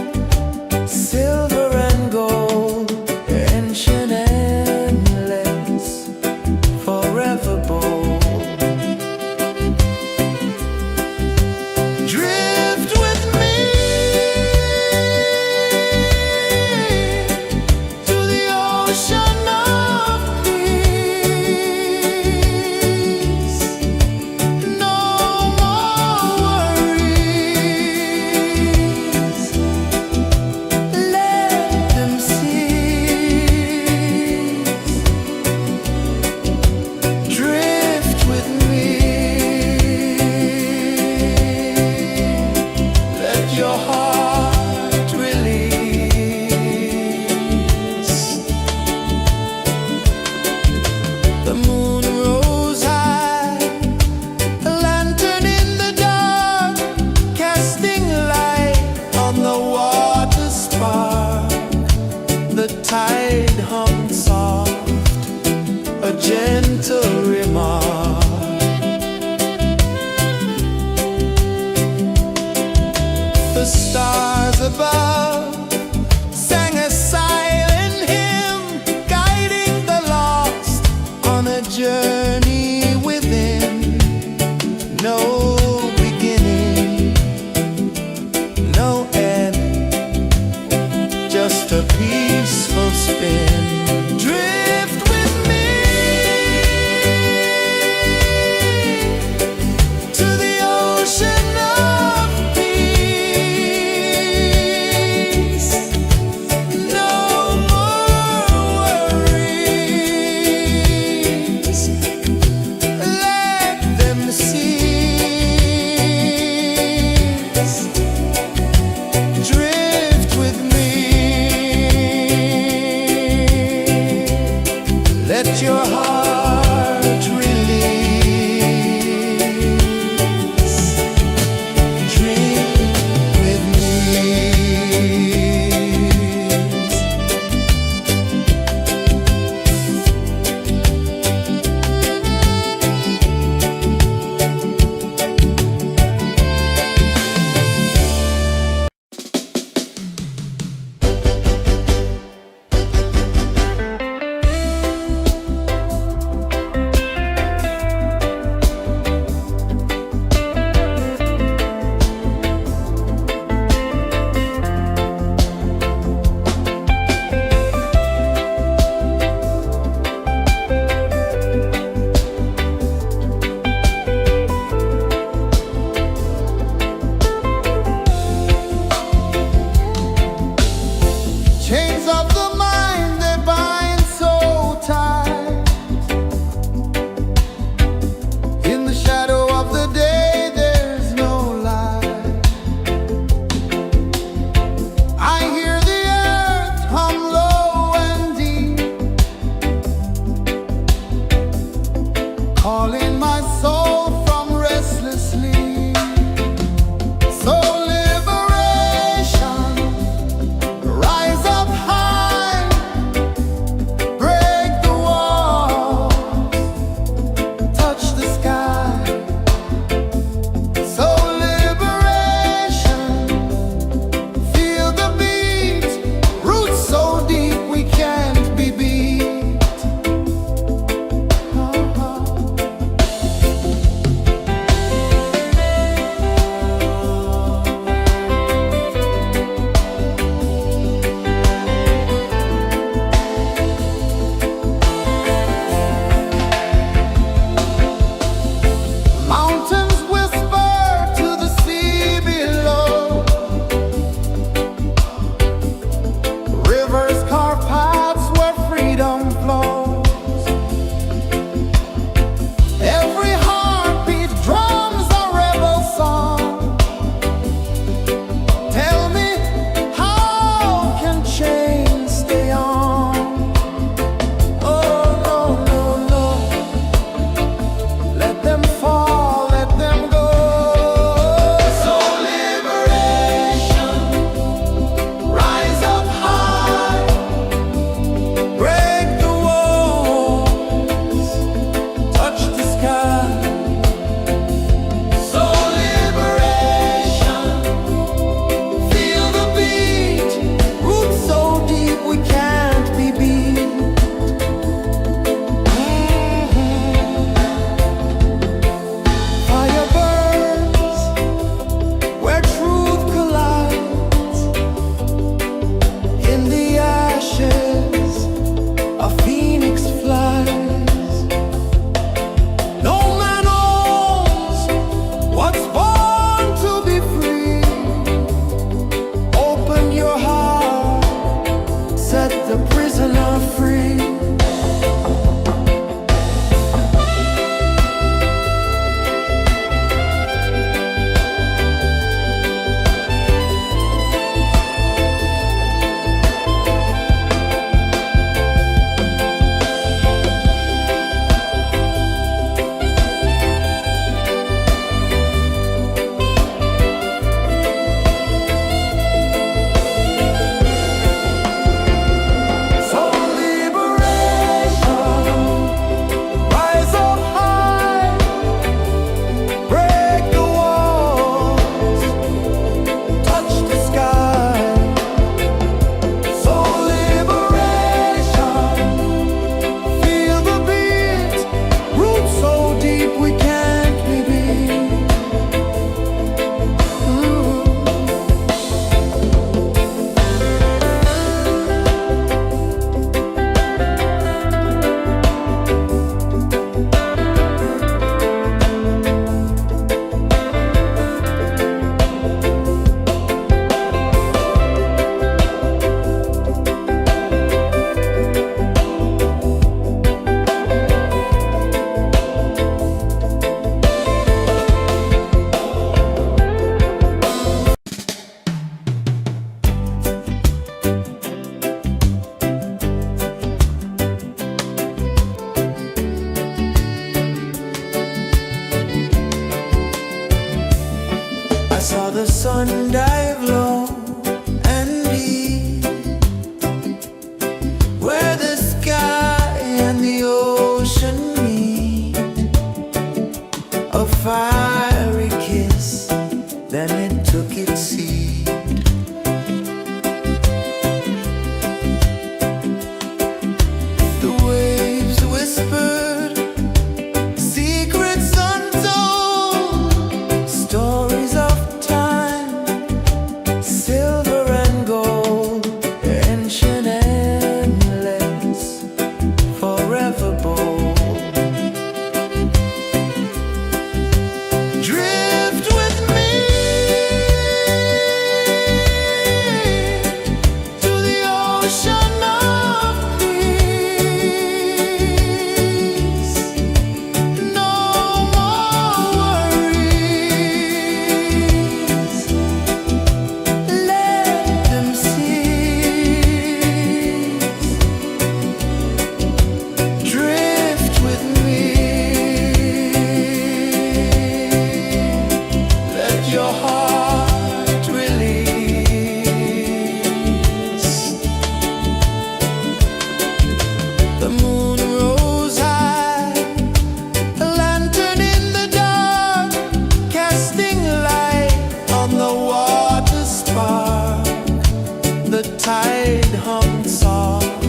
S2: tide hung soft,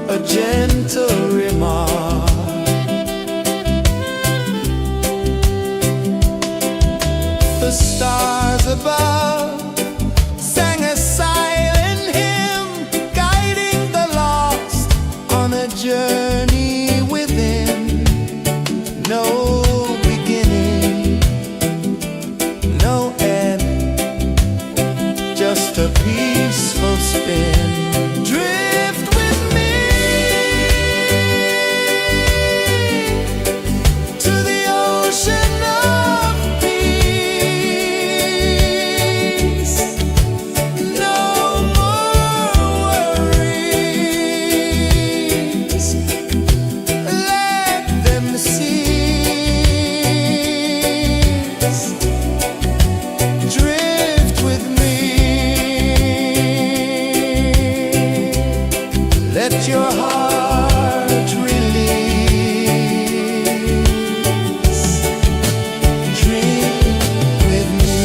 S2: a gentle remark. The stars above sang a silent hymn, guiding the lost on a journey within. No beginning, no end, just a peaceful spin. Drift with me to the ocean of peace. No more worries, let them cease. Drift with me, let your heart release. Dream with me.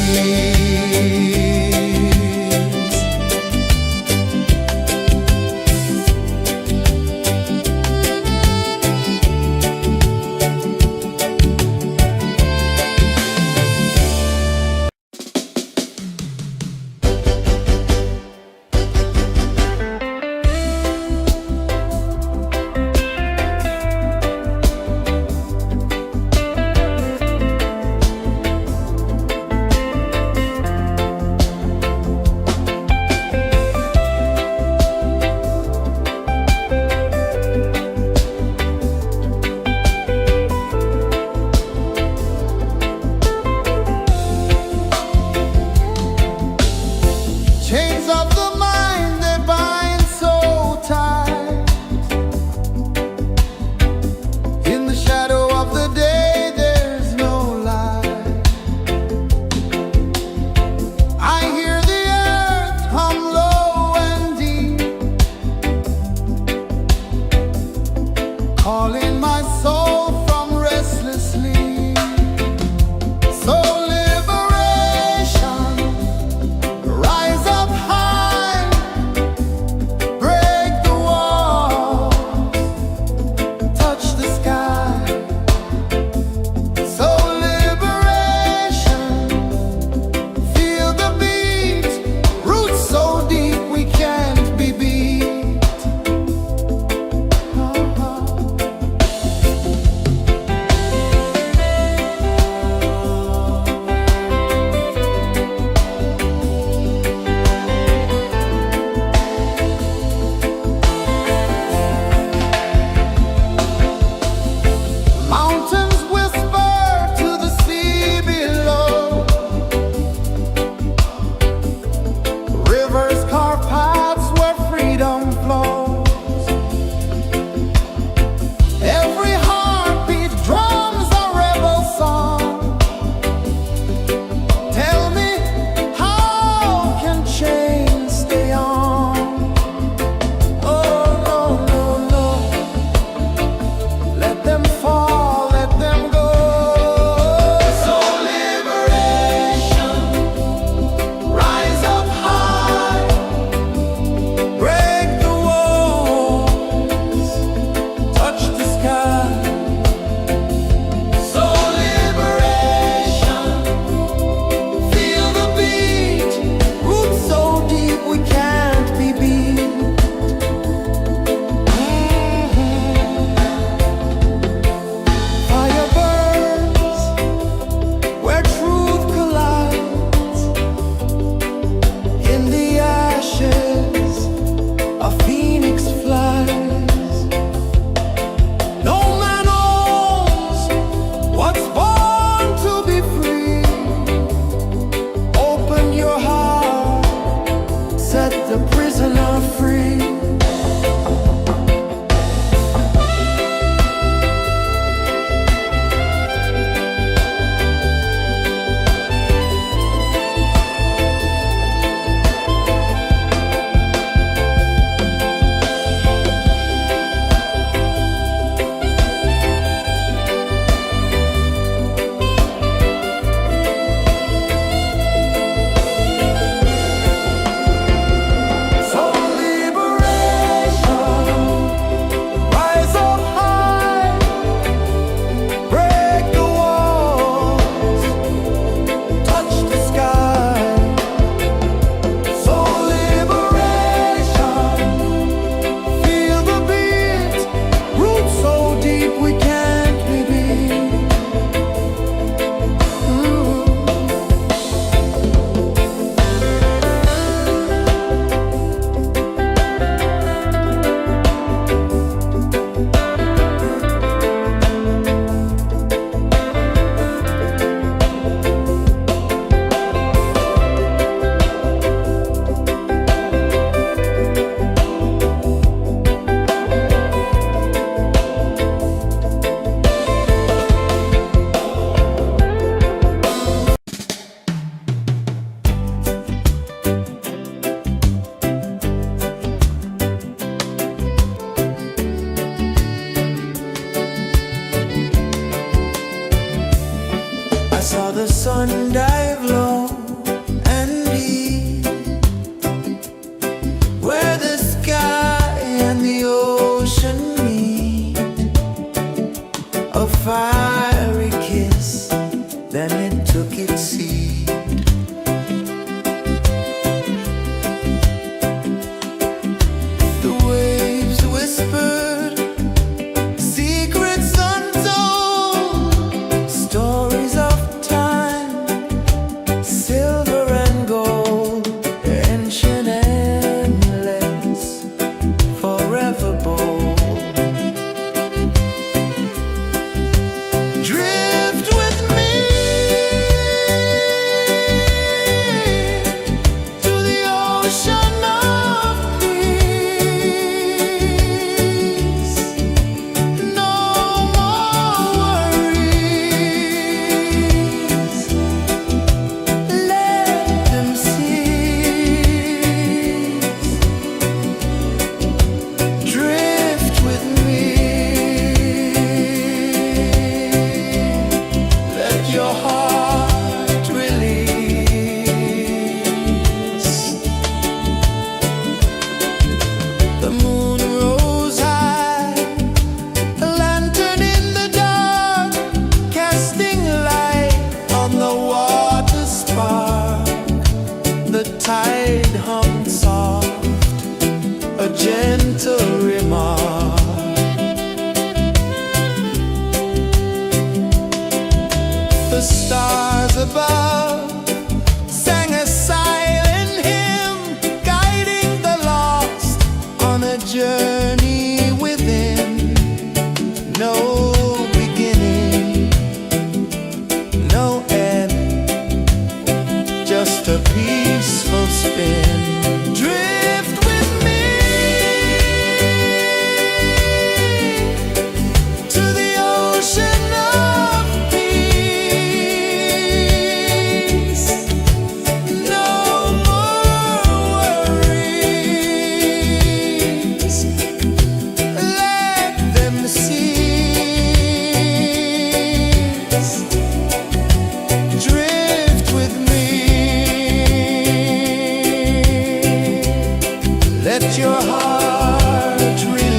S2: let your heart release.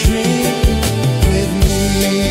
S2: Drink with me.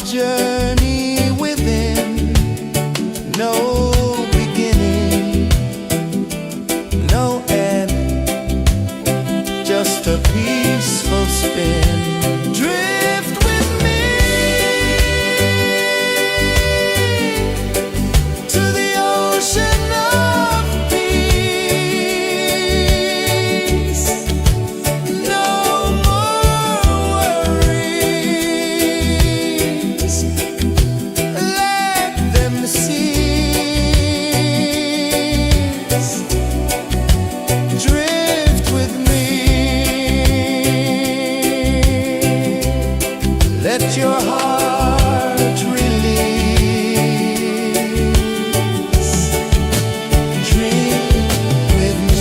S2: journey within, no beginning, no end, just a peaceful spin. Drift with me to the ocean of peace. No more worries, let them cease. Drift with me, let your heart release. Dream with me.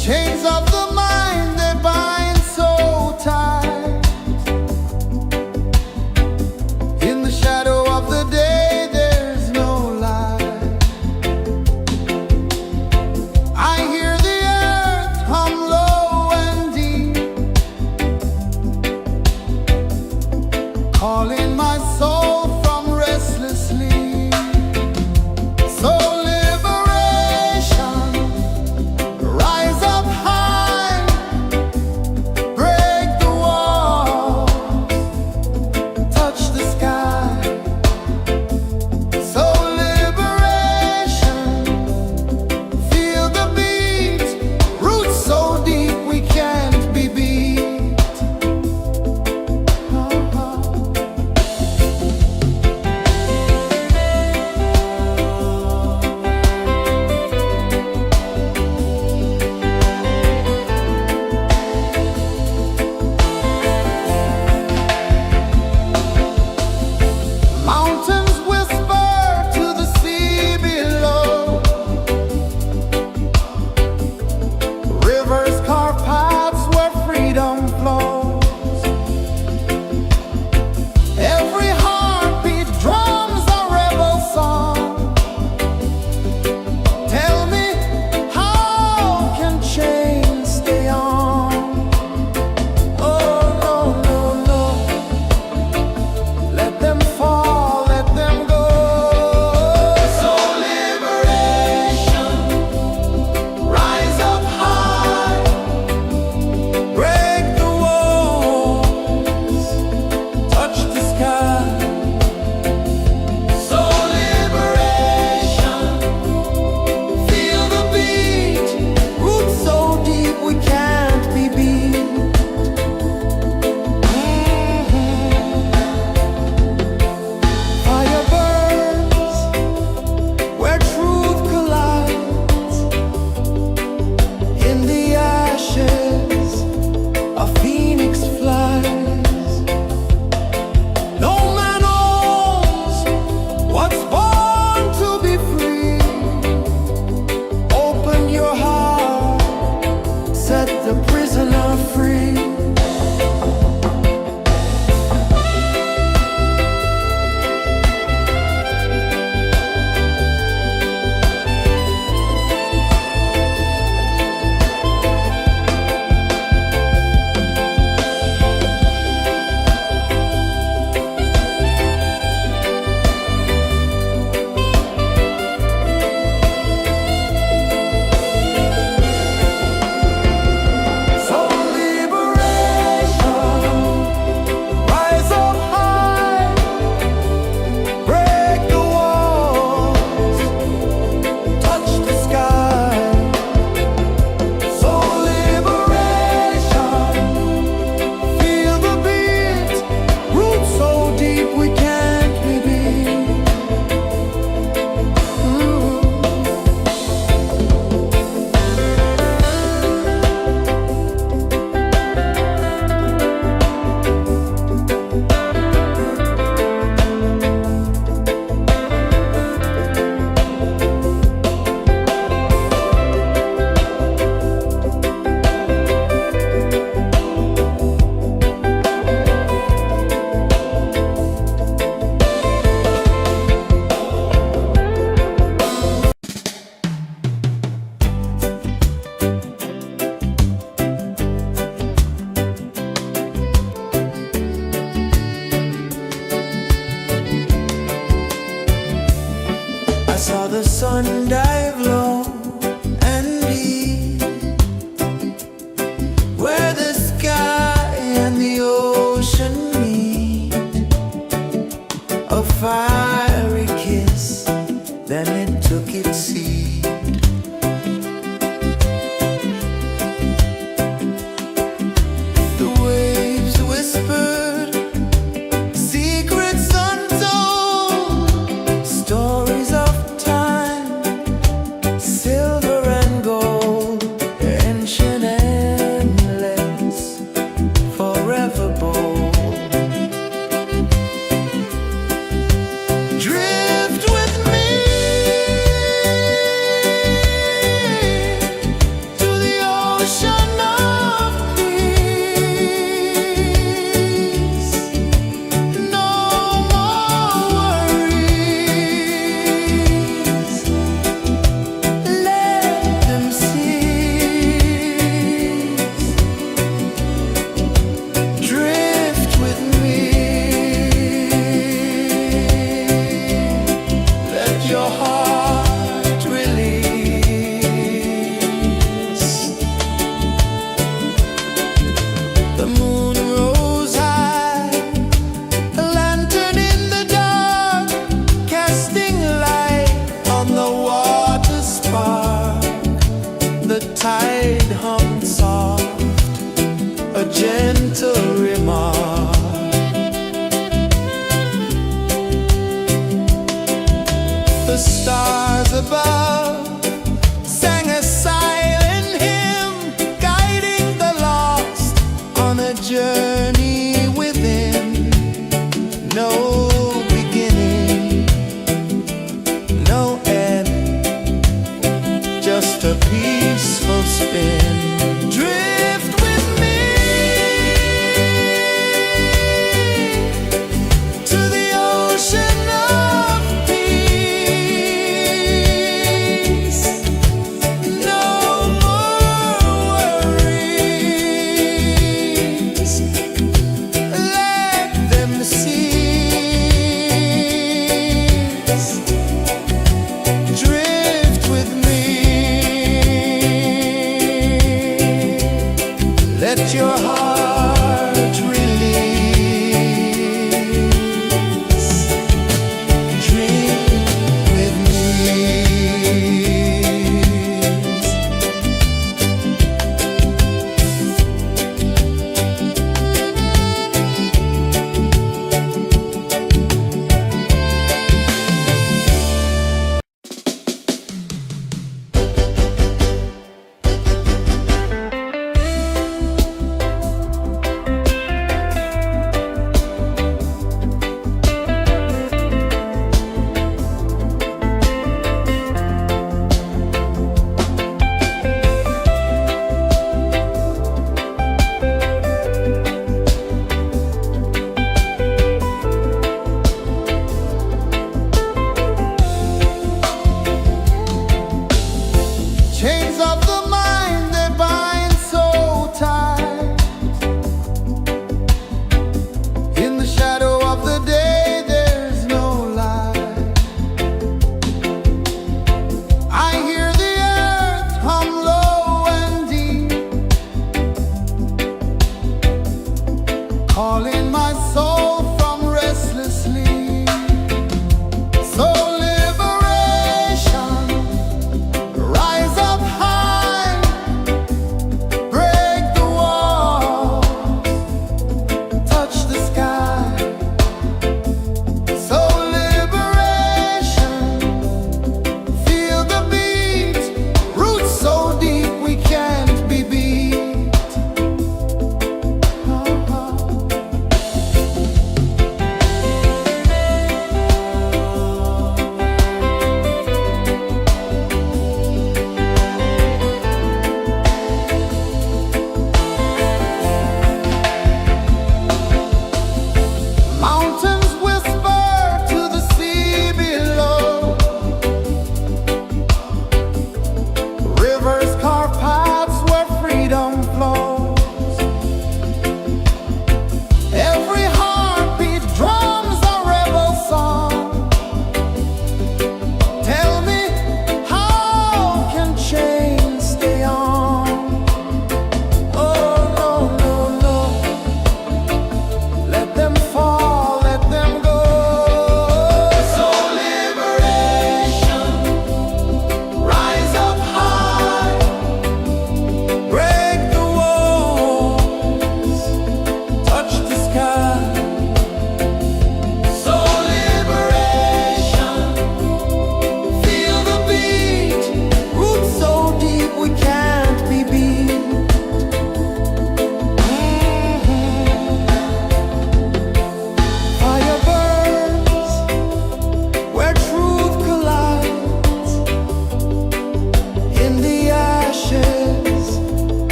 S1: Chains of the mind, they bind so tight. In the shadow of the day, there's no light. I hear the earth hum low and deep, calling my soul from restless sleep. So liberation, rise up high, break the walls, touch the sky. So liberation, feel the beat, roots so deep we can't be beat.
S2: the sun dive low and deep, where the sky and the ocean meet. A fiery kiss, then it took its seat. The waves whispered secrets untold, stories of time, silver and gold, ancient, endless, forever bold. Drift with me to the ocean of peace. No more worries. Let them cease. Drift with me. Let your heart release. The moon rose high, a lantern in the dark, casting light on the water spark. The tide hummed soft, a gentle remark. The stars above sang a silent hymn, guiding the lost on a journey within. No beginning, no end, just a peaceful spin. Drift with me to the ocean of peace. No more worries. Let them cease.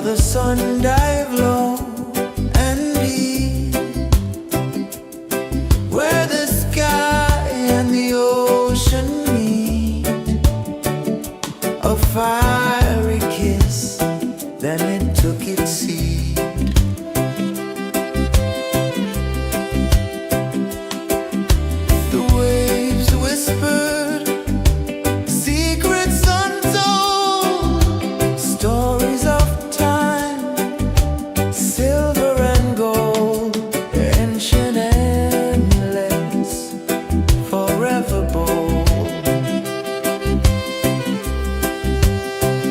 S2: the sun dive low and deep, where the sky and the ocean meet. A fiery kiss, then it took its seat. The waves whispered secrets untold, stories of time, silver and gold, ancient, endless, forever bold.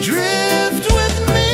S2: Drift with me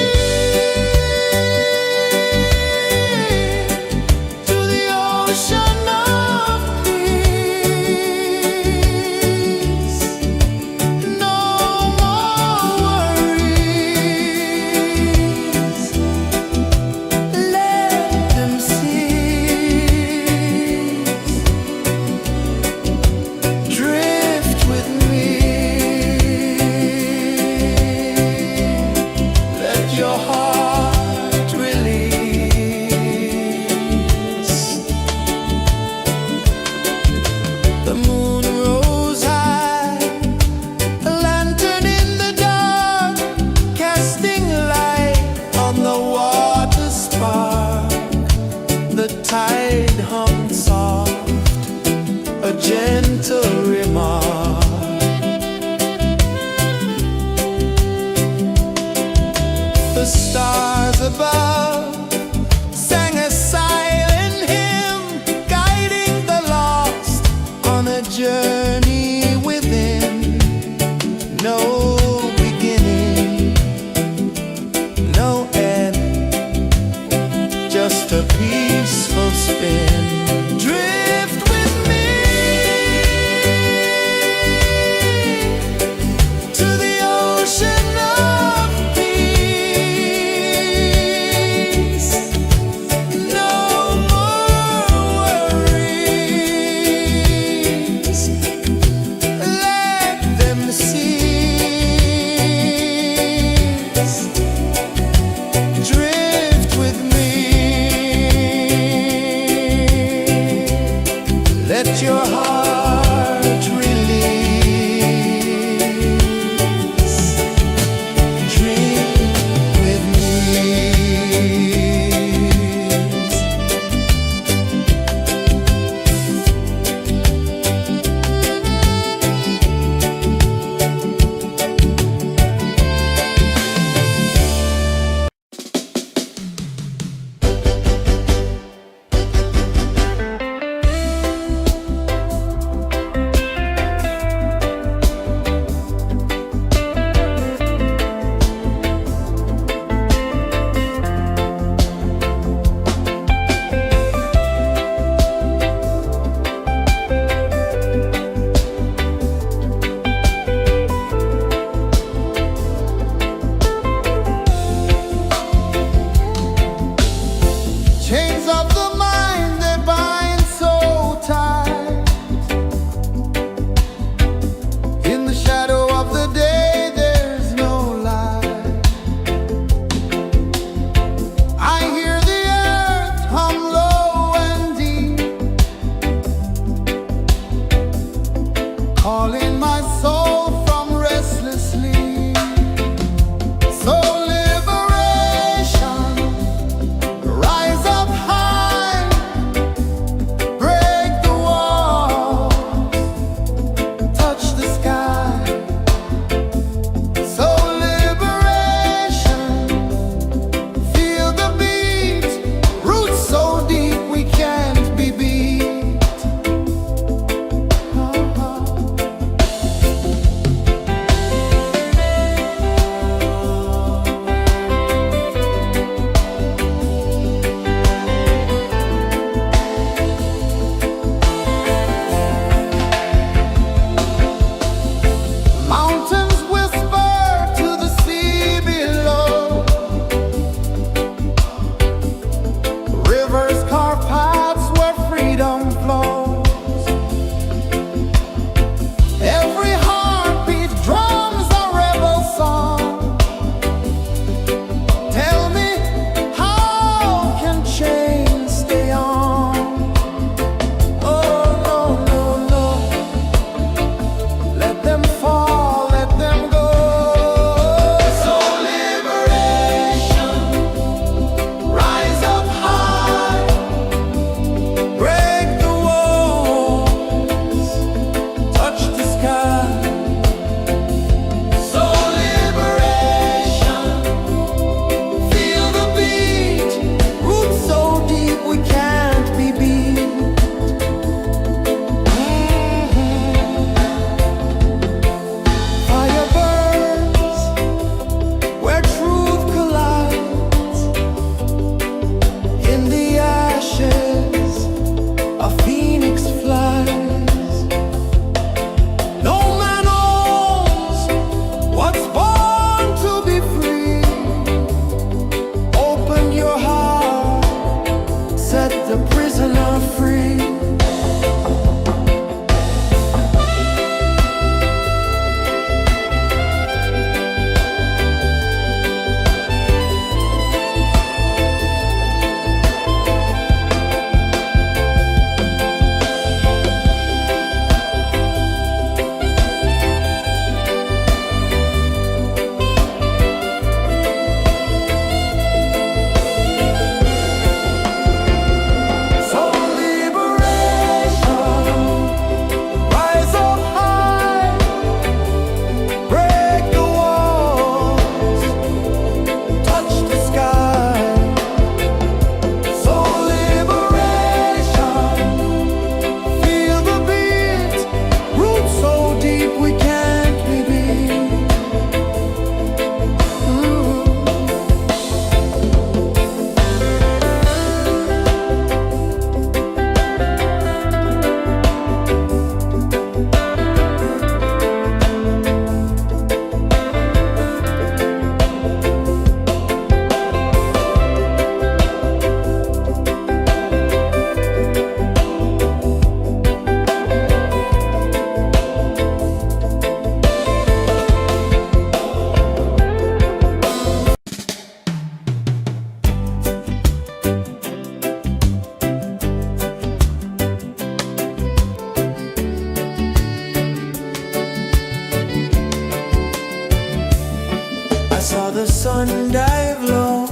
S2: saw the sun dive low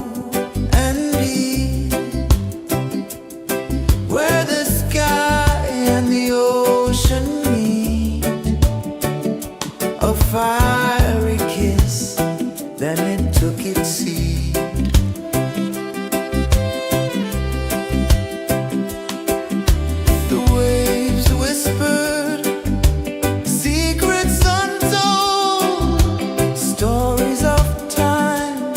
S2: and deep, where the sky and the ocean meet. A fiery kiss, then it took its seat. The waves whispered secrets untold, stories of time,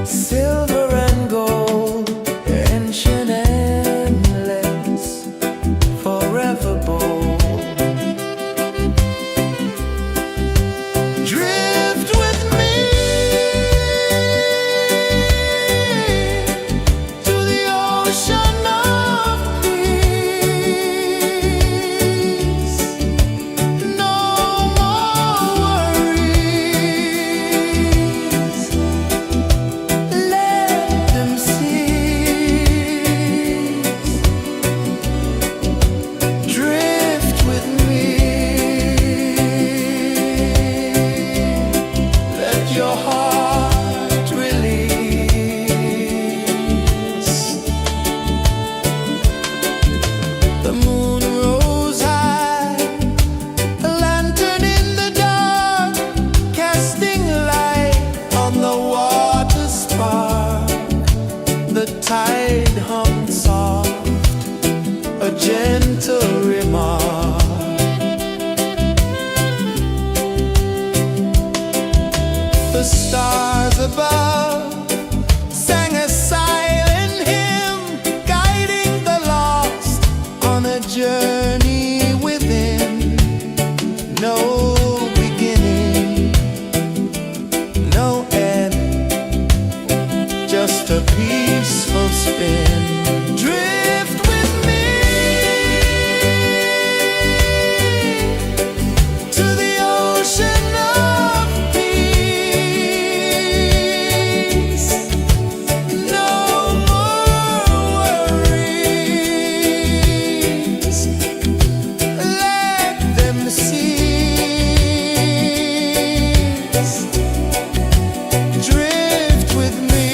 S2: silver and gold, ancient, endless, forever bold. Drift with me to the ocean of peace. No more worries, let them cease. Drift with me, let your heart release. The moon rose high, a lantern in the dark, casting light on the water spark. The tide hummed soft, a gentle remark. The stars above sang a silent hymn, guiding the lost on a journey within. No beginning, no end, just a peaceful spin. Drift with me to the ocean of peace. No more worries, let them cease. Drift with me.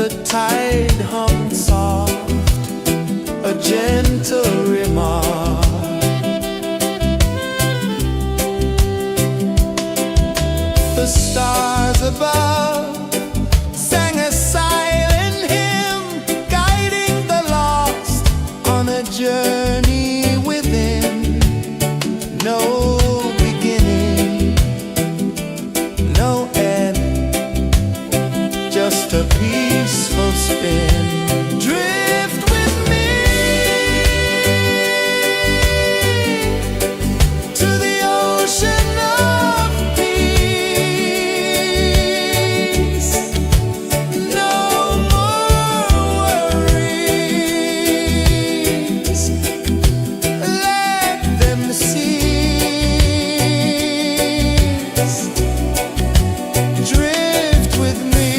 S2: the tide hung soft, a gentle remark. The stars above sang a silent hymn, guiding the lost on a journey within. No beginning, no end, just a peaceful spin. Drift with me to the ocean of peace. No more worries, let them cease. Drift with me.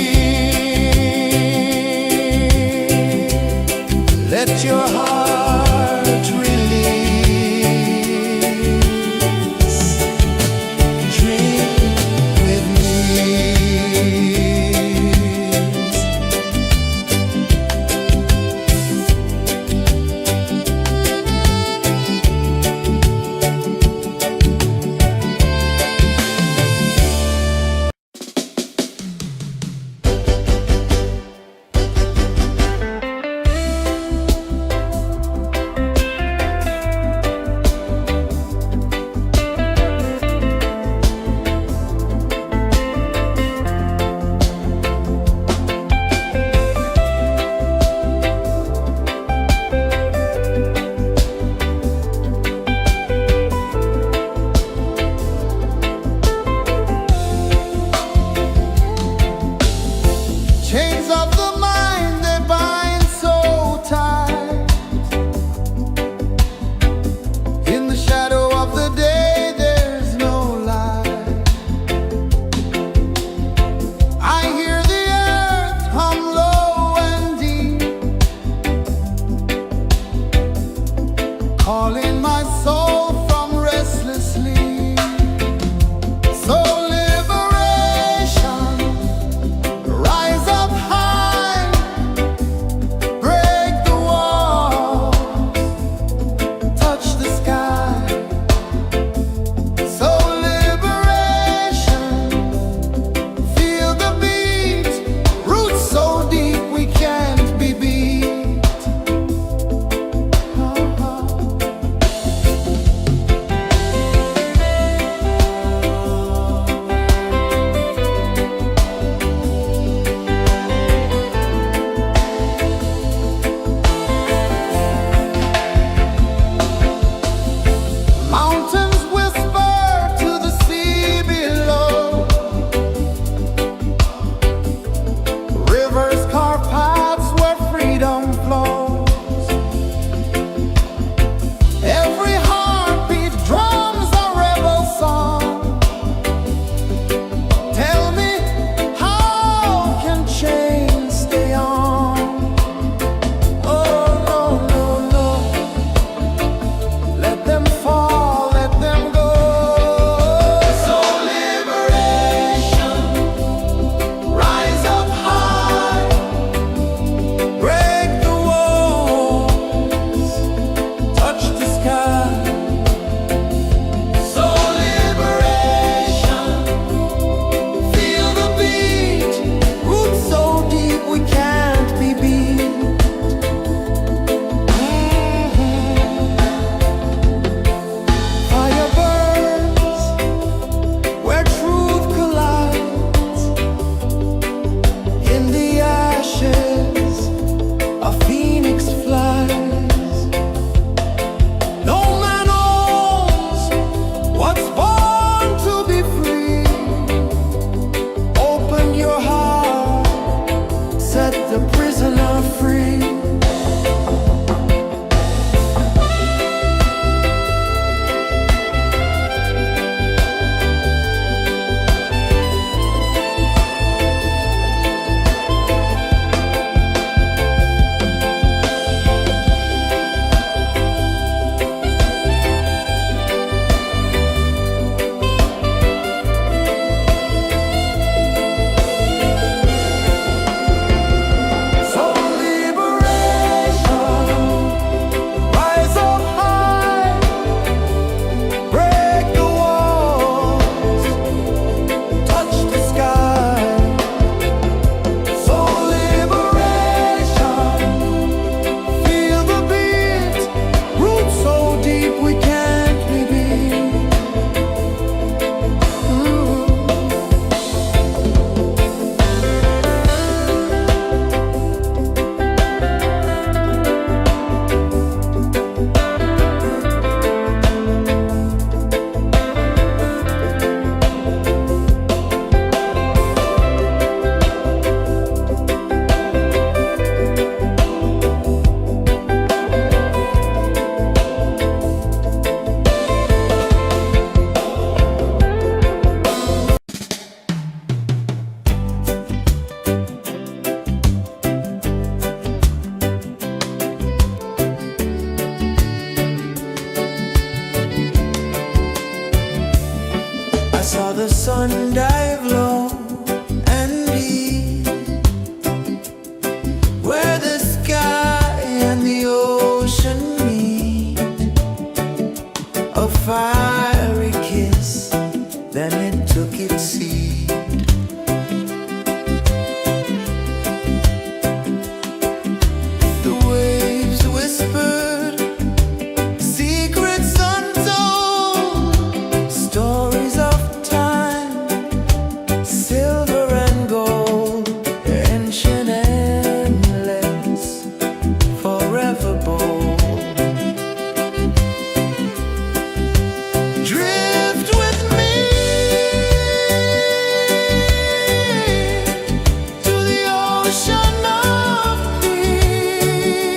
S1: ocean of peace.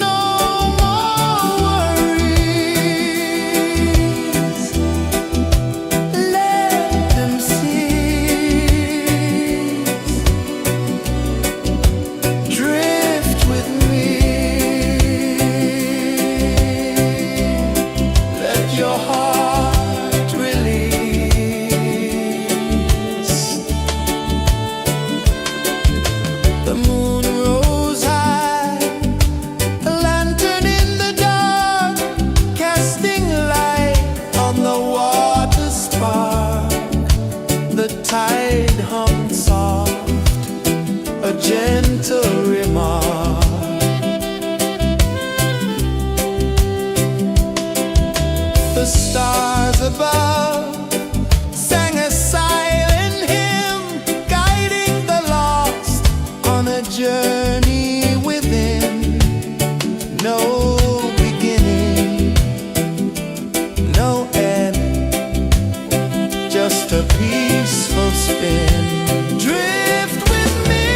S1: No more worries. Let them cease. Drift with me. Let your heart release. The moon rose high, a lantern in the dark, casting light on the water spark. The tide hummed soft, a gentle remark. The stars above sang a silent hymn, guiding the lost on a journey within. No beginning, no end, just a peaceful spin. Drift with me.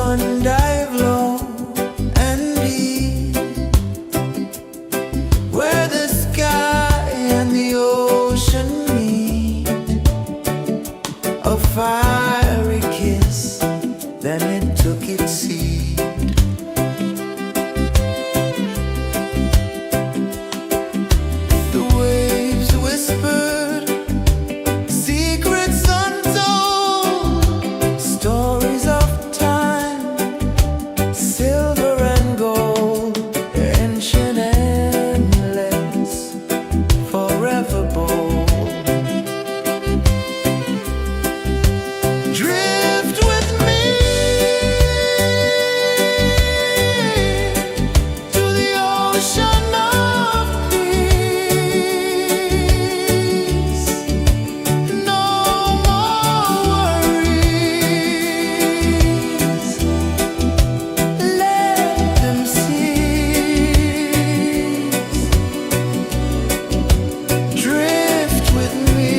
S2: sun dive low and deep, where the sky and the ocean meet. A fiery kiss, then it took its seat. The waves whispered secrets untold, stories of time, silver and gold, ancient, endless, forever bold. Drift with me to the ocean of peace. No more worries. Let them cease. Drift with me.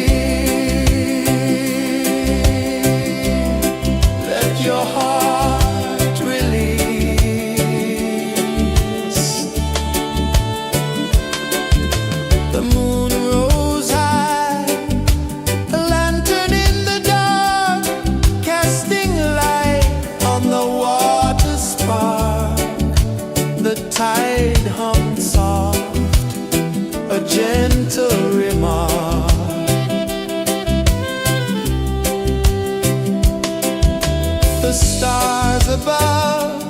S2: Let your heart release. The moon rose high, a lantern in the dark, casting light on the water spark. The tide hummed soft, a gentle remark. The stars above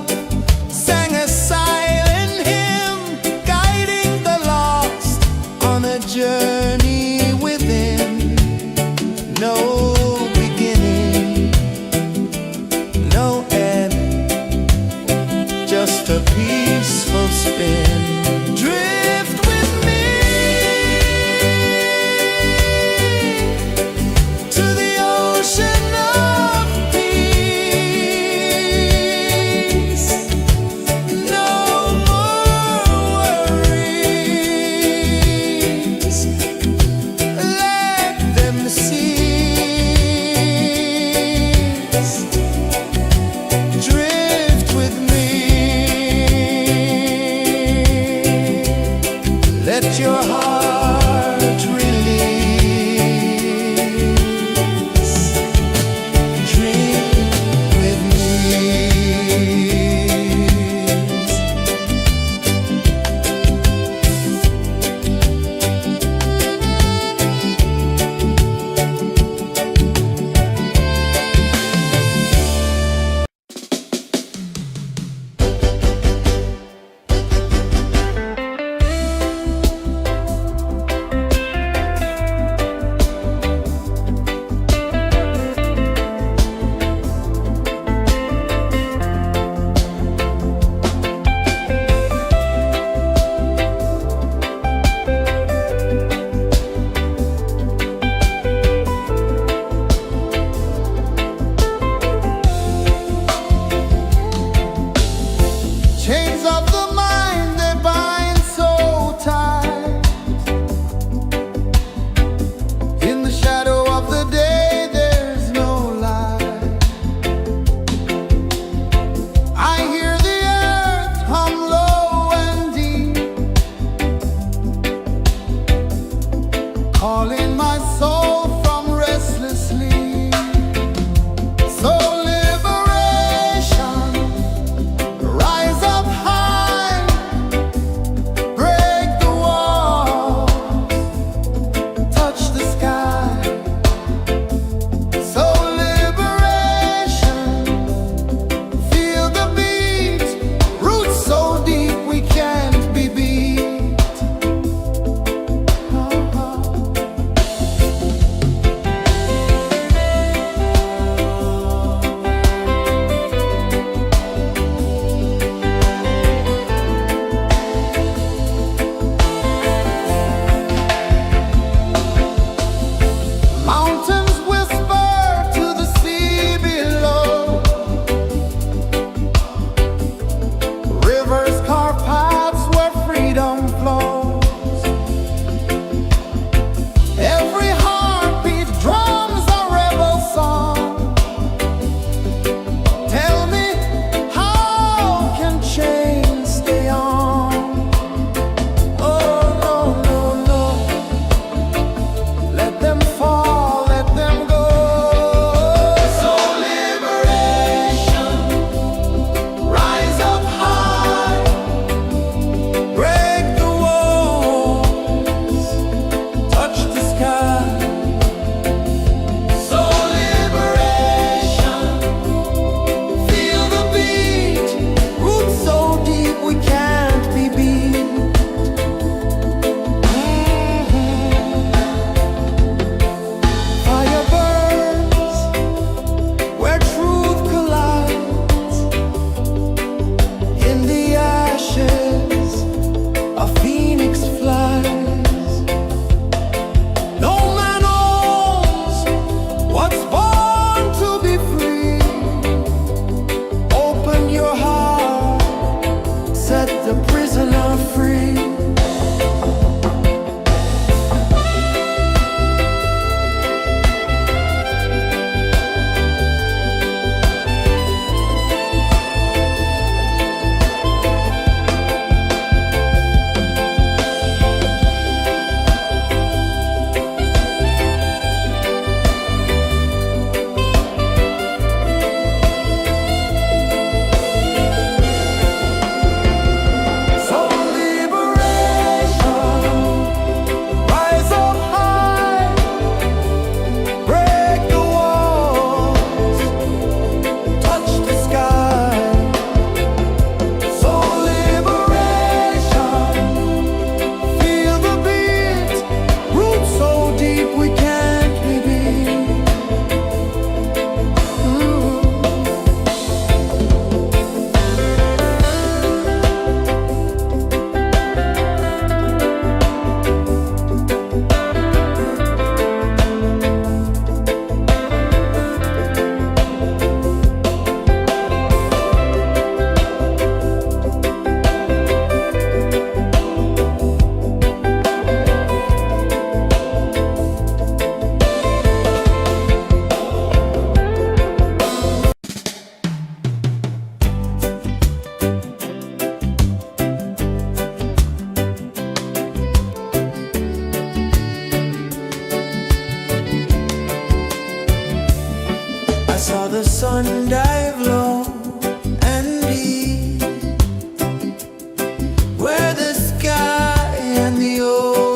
S2: sang a silent hymn, guiding the lost on a journey within. No beginning, no end, just a peaceful spin. Drift with me to the ocean of peace. No more worries. Let them cease. Drift with me. Let your heart release. Dream with me.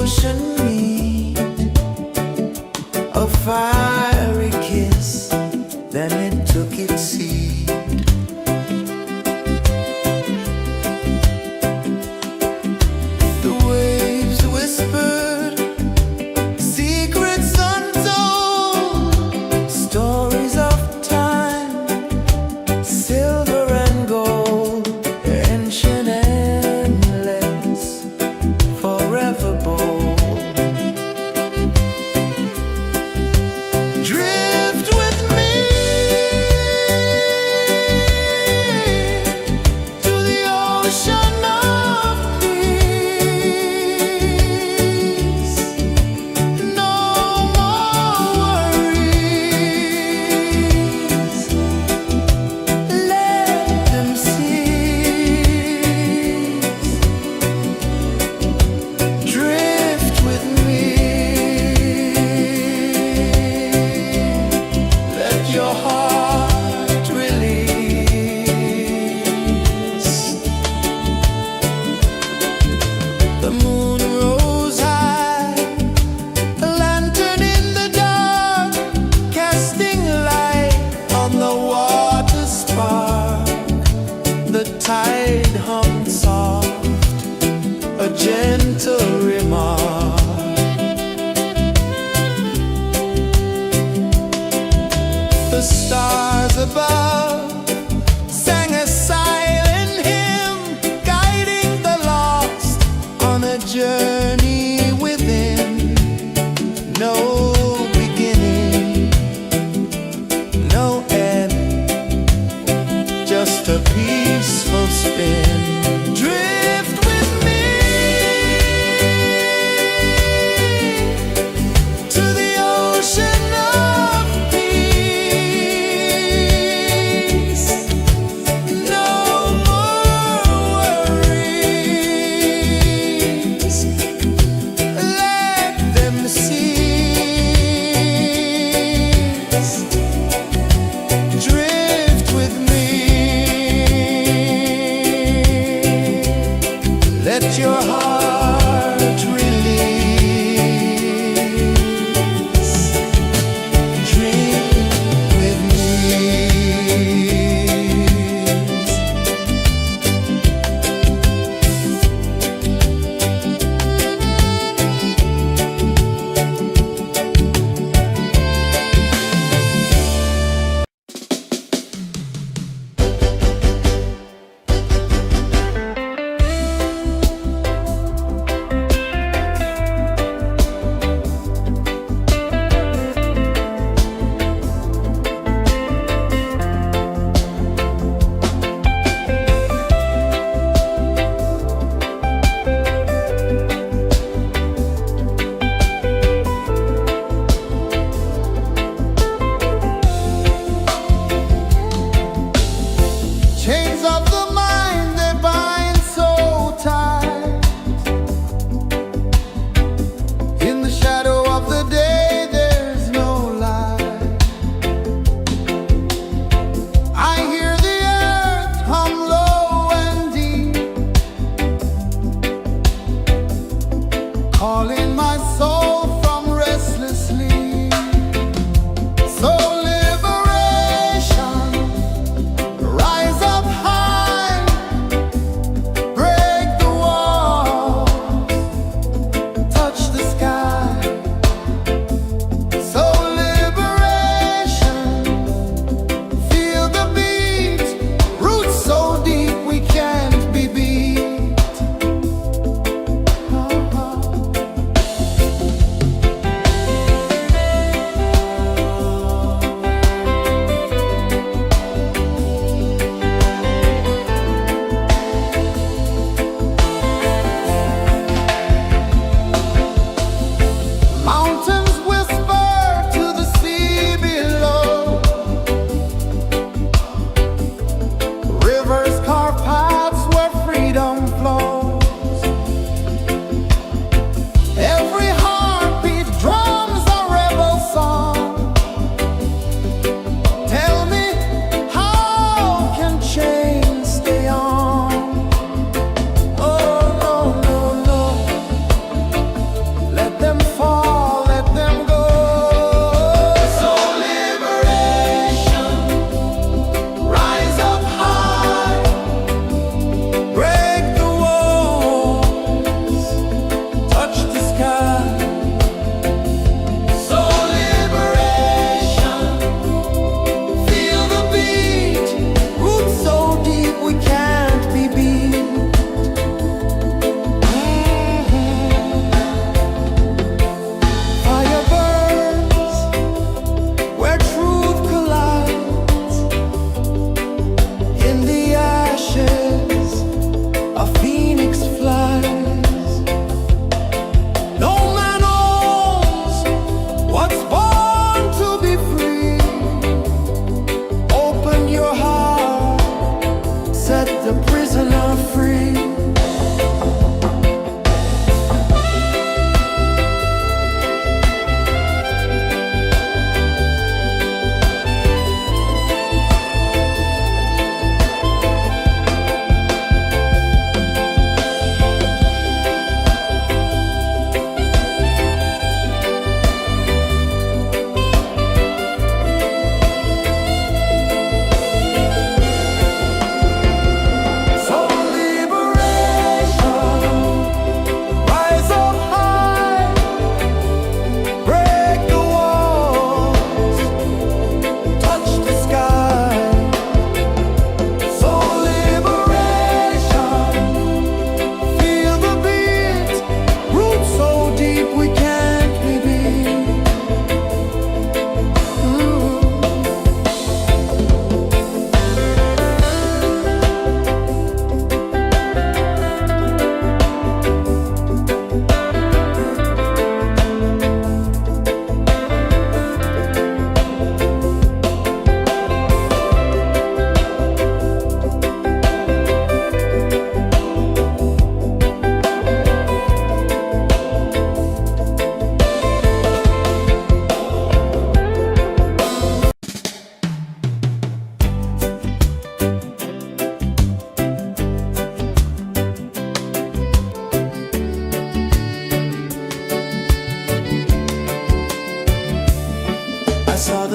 S2: ocean meet, a fiery kiss, then it took its seat. The waves whispered secrets untold, stories of time, silver and gold, ancient, endless, forever bold. Drift with me to the ocean of peace. No more worries, let them cease. Drift with me, let your heart release. The moon rose high, a lantern in the dark, casting light on the water spark. The tide hummed soft, a gentle remark. The stars above sang a silent hymn, guiding the lost on a journey within. No beginning, no end, just a peaceful spin. Drift with me to the ocean of peace. No more worries, let them cease. Drift with me, let your heart release. Drift with me.
S1: Chains of the mind, they bind so tight. In the shadow of the day, there's no light. I hear the earth hum low and deep, calling my soul from restless sleep. So liberation, rise up high, break the walls, touch the sky. So liberation, feel the beat, roots so deep we can't be beat. Mountains whisper to the sea below, rivers carve paths where freedom flows. Every heartbeat drums a rebel song. Tell me, how can chains stay on? Oh no, no, no.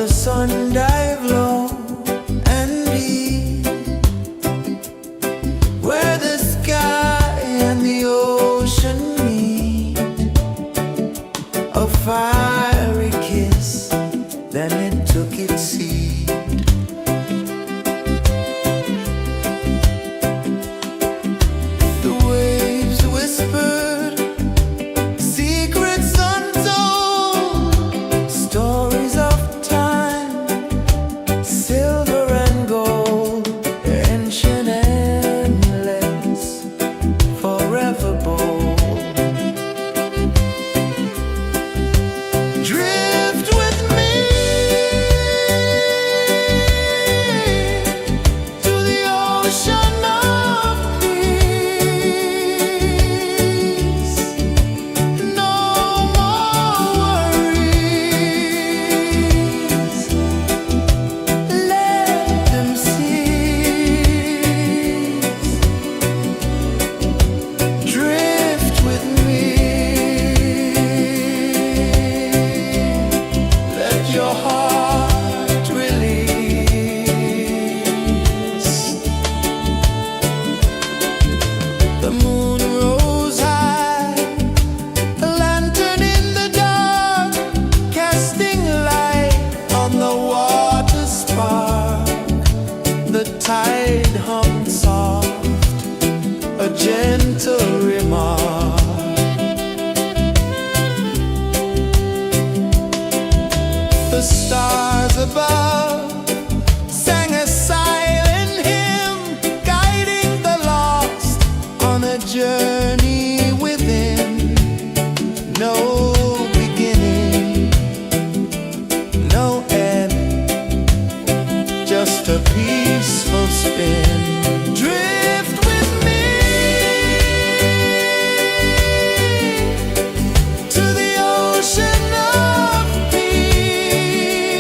S2: the sun dive low and deep, where the sky and the ocean meet, a fiery kiss, then it took its seat. The waves whispered secrets untold, stories of time, silver and gold, ancient, endless, forever bold. Drift with me to the ocean of peace. No more worries, let them cease. Drift with me, let your heart release. The moon rose high, a lantern in the dark, casting light on the water spark. The tide hummed soft, a gentle remark. The stars above sang a silent hymn, guiding the lost on a journey within. No beginning, no end, just a peaceful spin. Drift with me to the ocean of peace.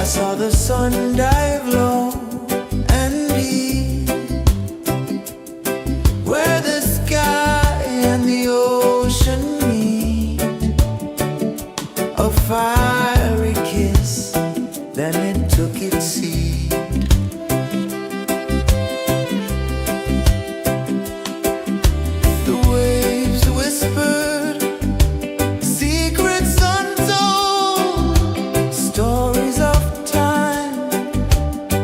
S2: saw the sun dive low and deep, where the sky and the ocean meet. A fiery kiss, then it took its seat. The waves whispered secrets untold, stories of time,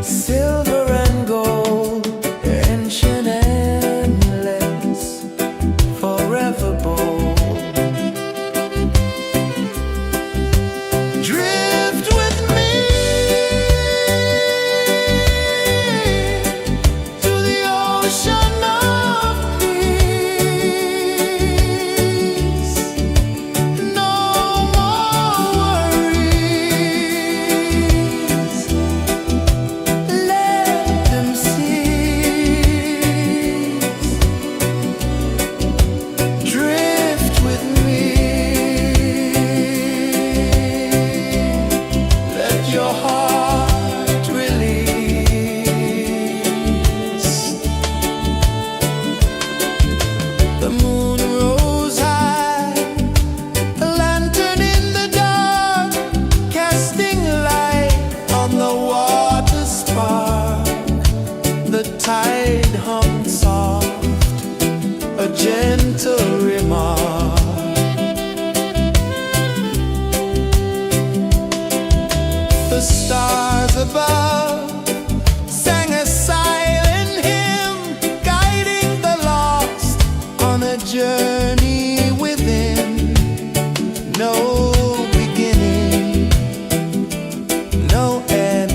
S2: silver and gold, ancient, endless, forever bold. Drift with me to the ocean of peace. No more worries, let them cease. Drift with me, let your heart release. The moon rose high, a lantern in the dark, casting light on the water spark. The tide hummed soft, a gentle remark. The stars above sang a silent hymn, guiding the lost on a journey within. No beginning, no end,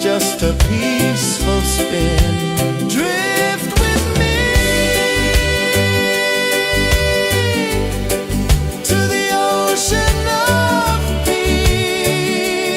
S2: just a peaceful spin. Drift with me to the ocean of peace.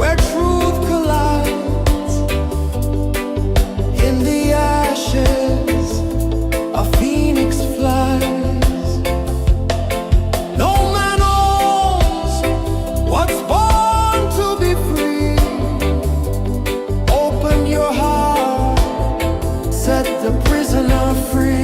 S1: where truth collides. In the ashes, a phoenix flies. No man owns what's born to be free. Open your heart, set the prisoner free.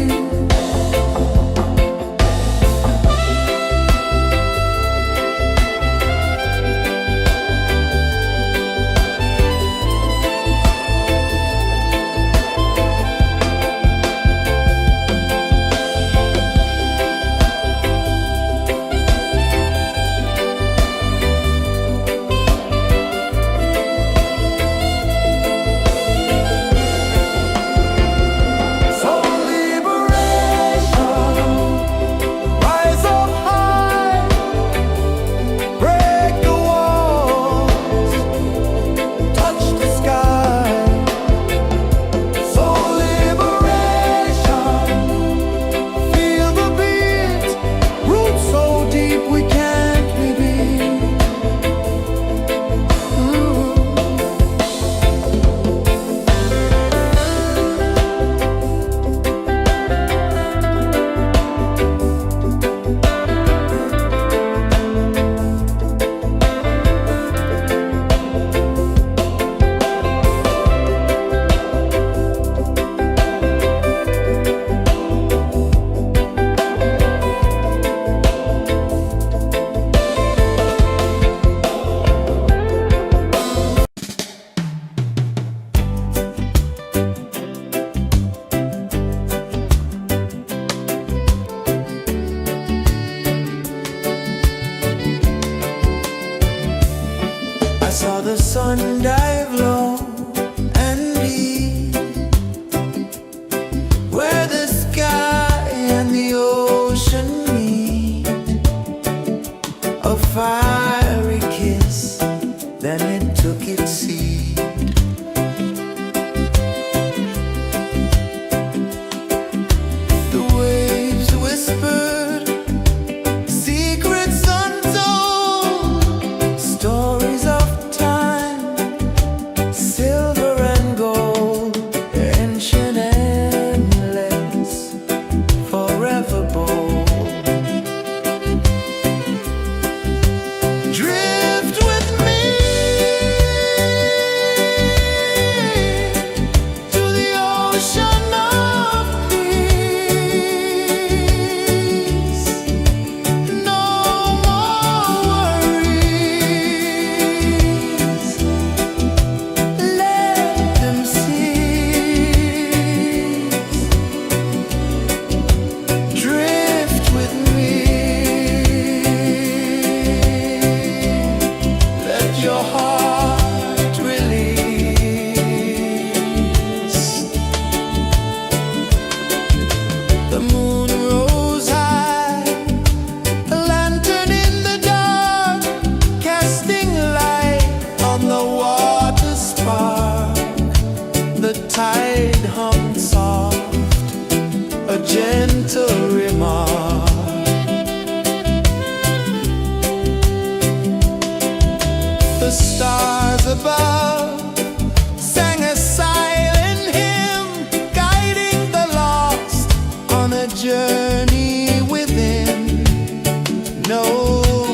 S2: I saw the sun dive low and deep, where the sky and the ocean meet. A fiery kiss, then it took its seat. The waves whispered secrets untold, stories of silver and gold, ancient, endless, forever bold. Drift with me to the ocean of peace. No more worries. Drift with me. Let your heart release. The moon rose high, a lantern in the dark, casting light on the water spark. The tide hummed soft, a gentle remark. The stars above sang a silent hymn, guiding the lost on a journey within. No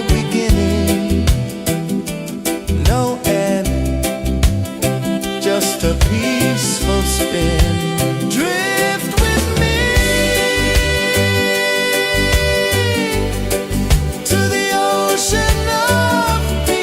S2: beginning, no end, just a peaceful spin. Drift with me to the ocean of peace.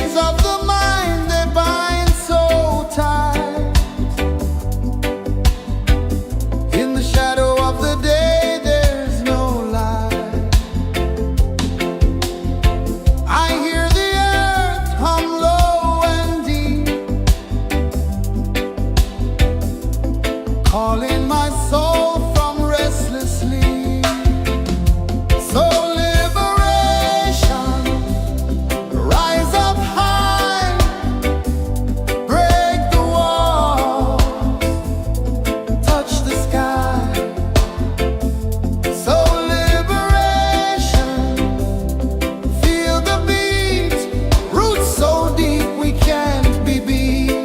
S1: chains of the mind they bind so tight. In the shadow of the day there's no light. I hear the earth hum low and deep, calling my soul from restless sleep. So liberation, rise up high, break the walls, touch the sky. So liberation, feel the beat, roots so deep we can't be beat.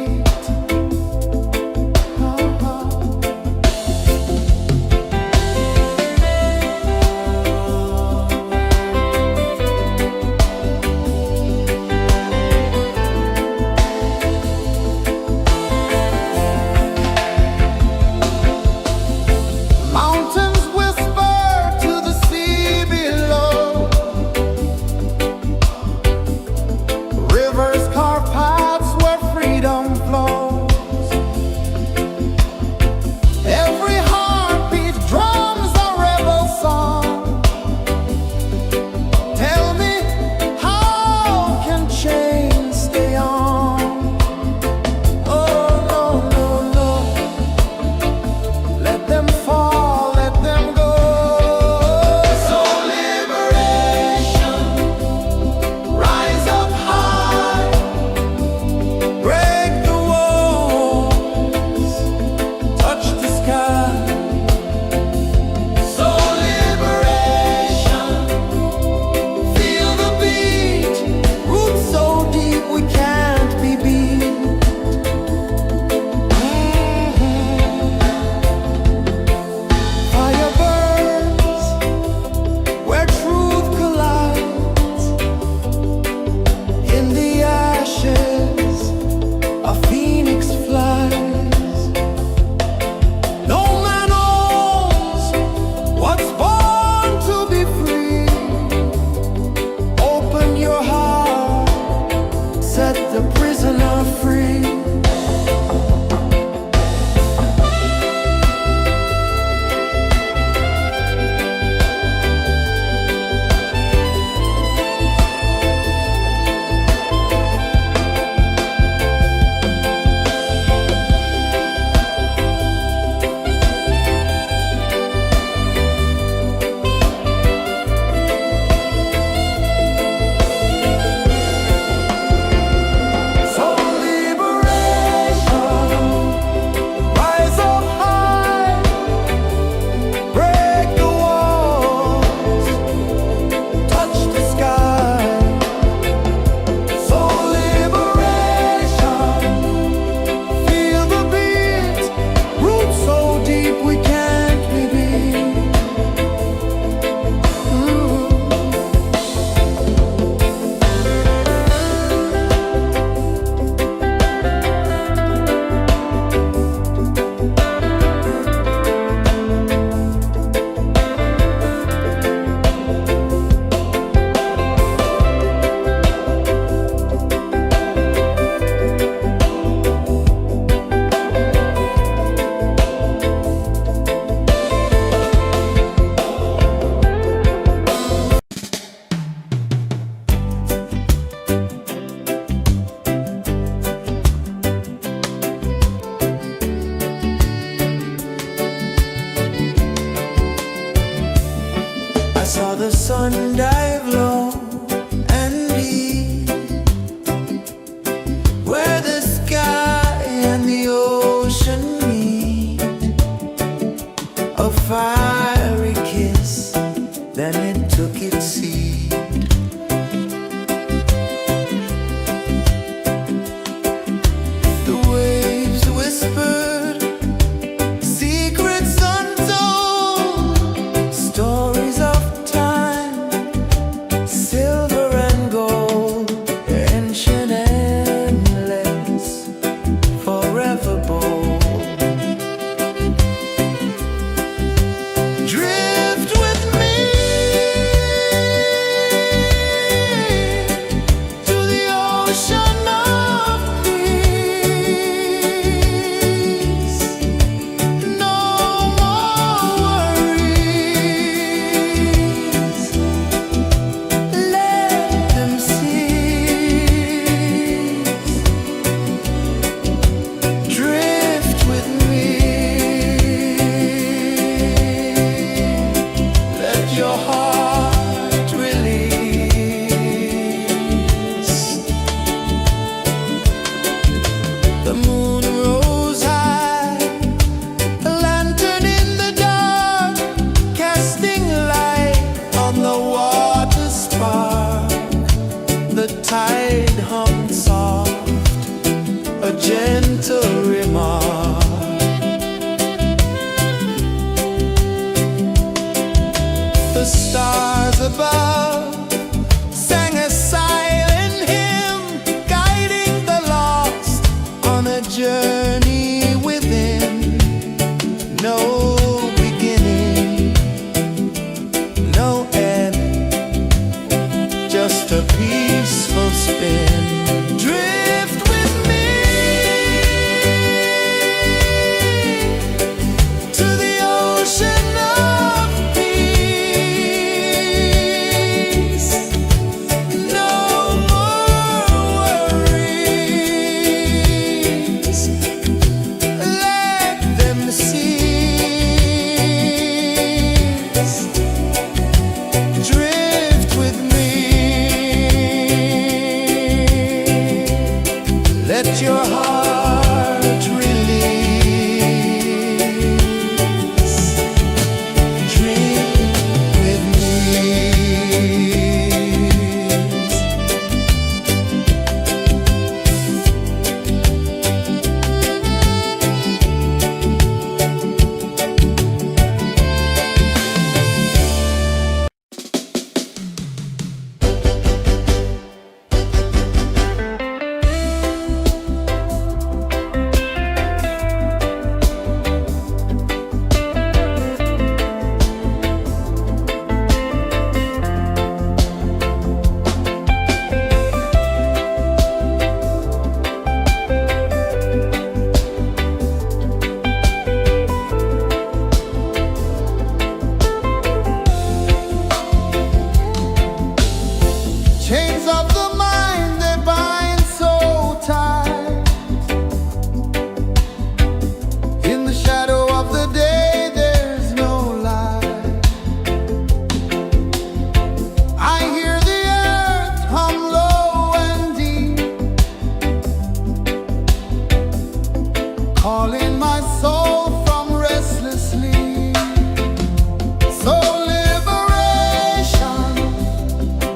S1: Mountains whisper to the sea below, rivers carve paths where freedom flows. Every heartbeat drums a rebel song. Tell me, how can chains stay on? Oh no, no, no. Let them fall, let them go. So liberation, rise up high, break the walls, touch the sky. So liberation, feel the beat, roots so deep we can't be beat. Fire burns where truth collides. In the ashes, a phoenix flies. No man owns what's born to be free. Open your heart, set the prisoner free. So
S2: spin.
S1: Drift with me to the ocean of peace. No more worries. Let them cease. Drift with me. Let your heart release. Drift with me. Chains of the mind, they bind so tight. In the shadow of the day, there's no light. I hear the earth hum low and deep, calling my soul from restless sleep. So liberation,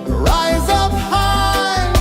S1: rise up high,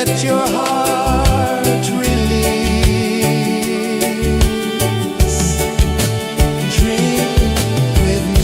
S2: let your heart release. Drink with me.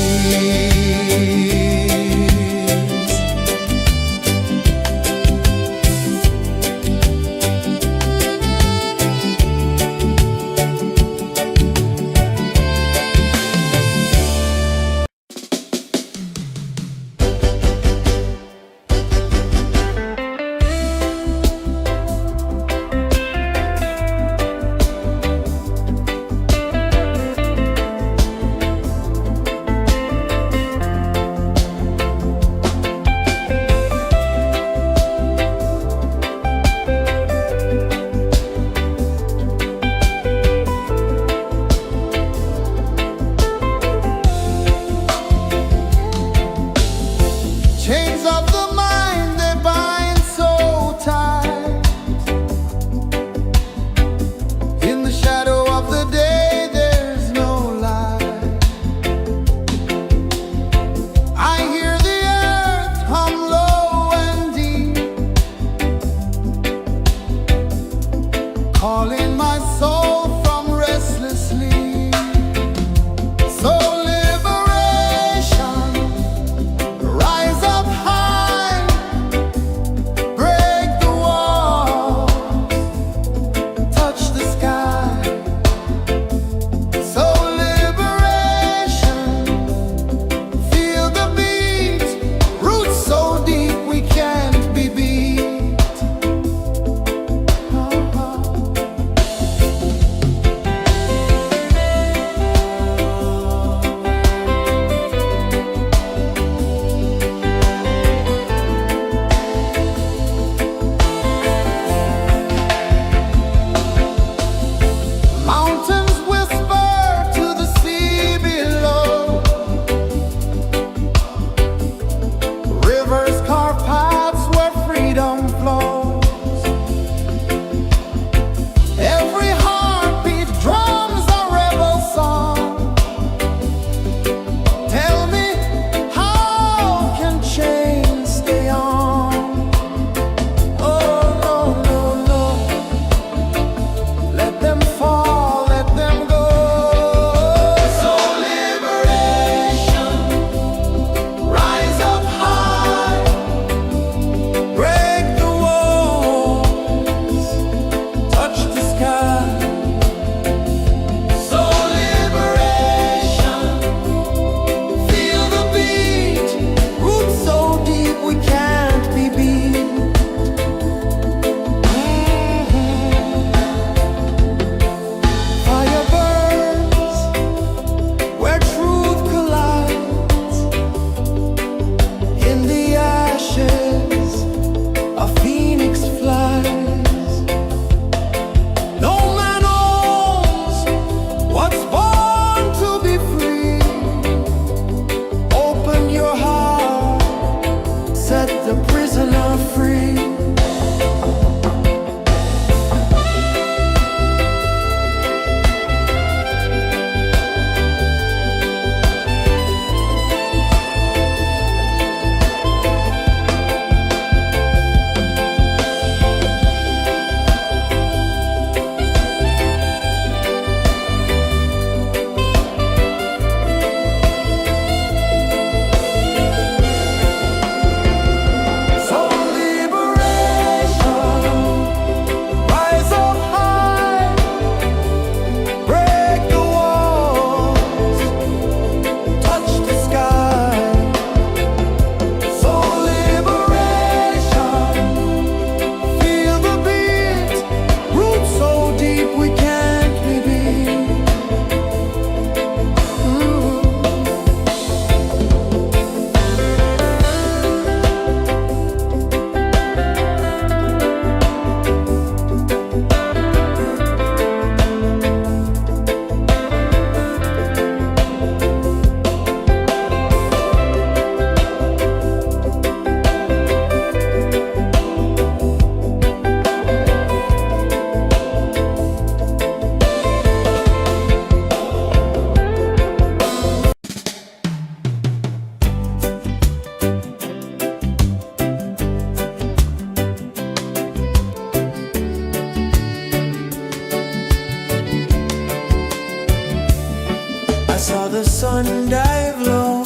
S2: sun dive low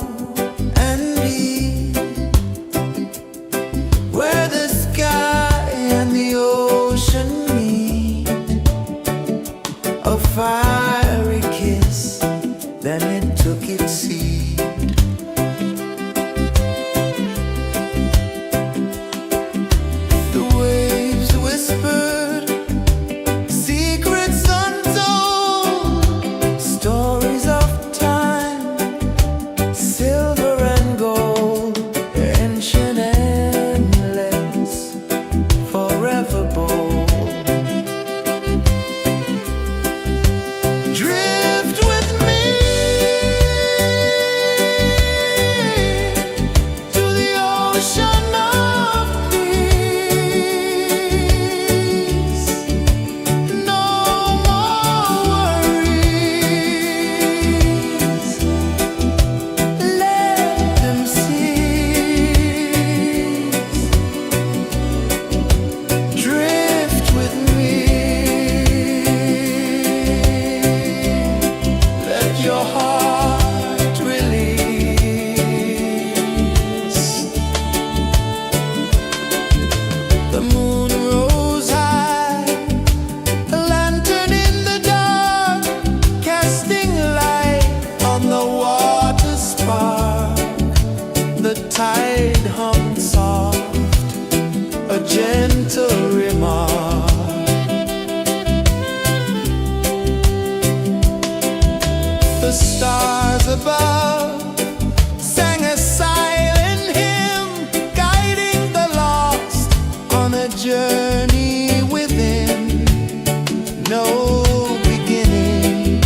S2: and deep, where the sky and the ocean meet, a fiery kiss, then it took its seat. The waves whispered secrets untold, stories of time, silver and gold, ancient, endless, forever bold. Drift with me to the ocean of peace. No more worries, let them cease. Drift with me, let your heart release. The moon rose high, a lantern in the dark, casting light on the water spark. The tide hummed soft, a gentle remark. The stars above sang a silent hymn, guiding the lost on a journey within. No beginning,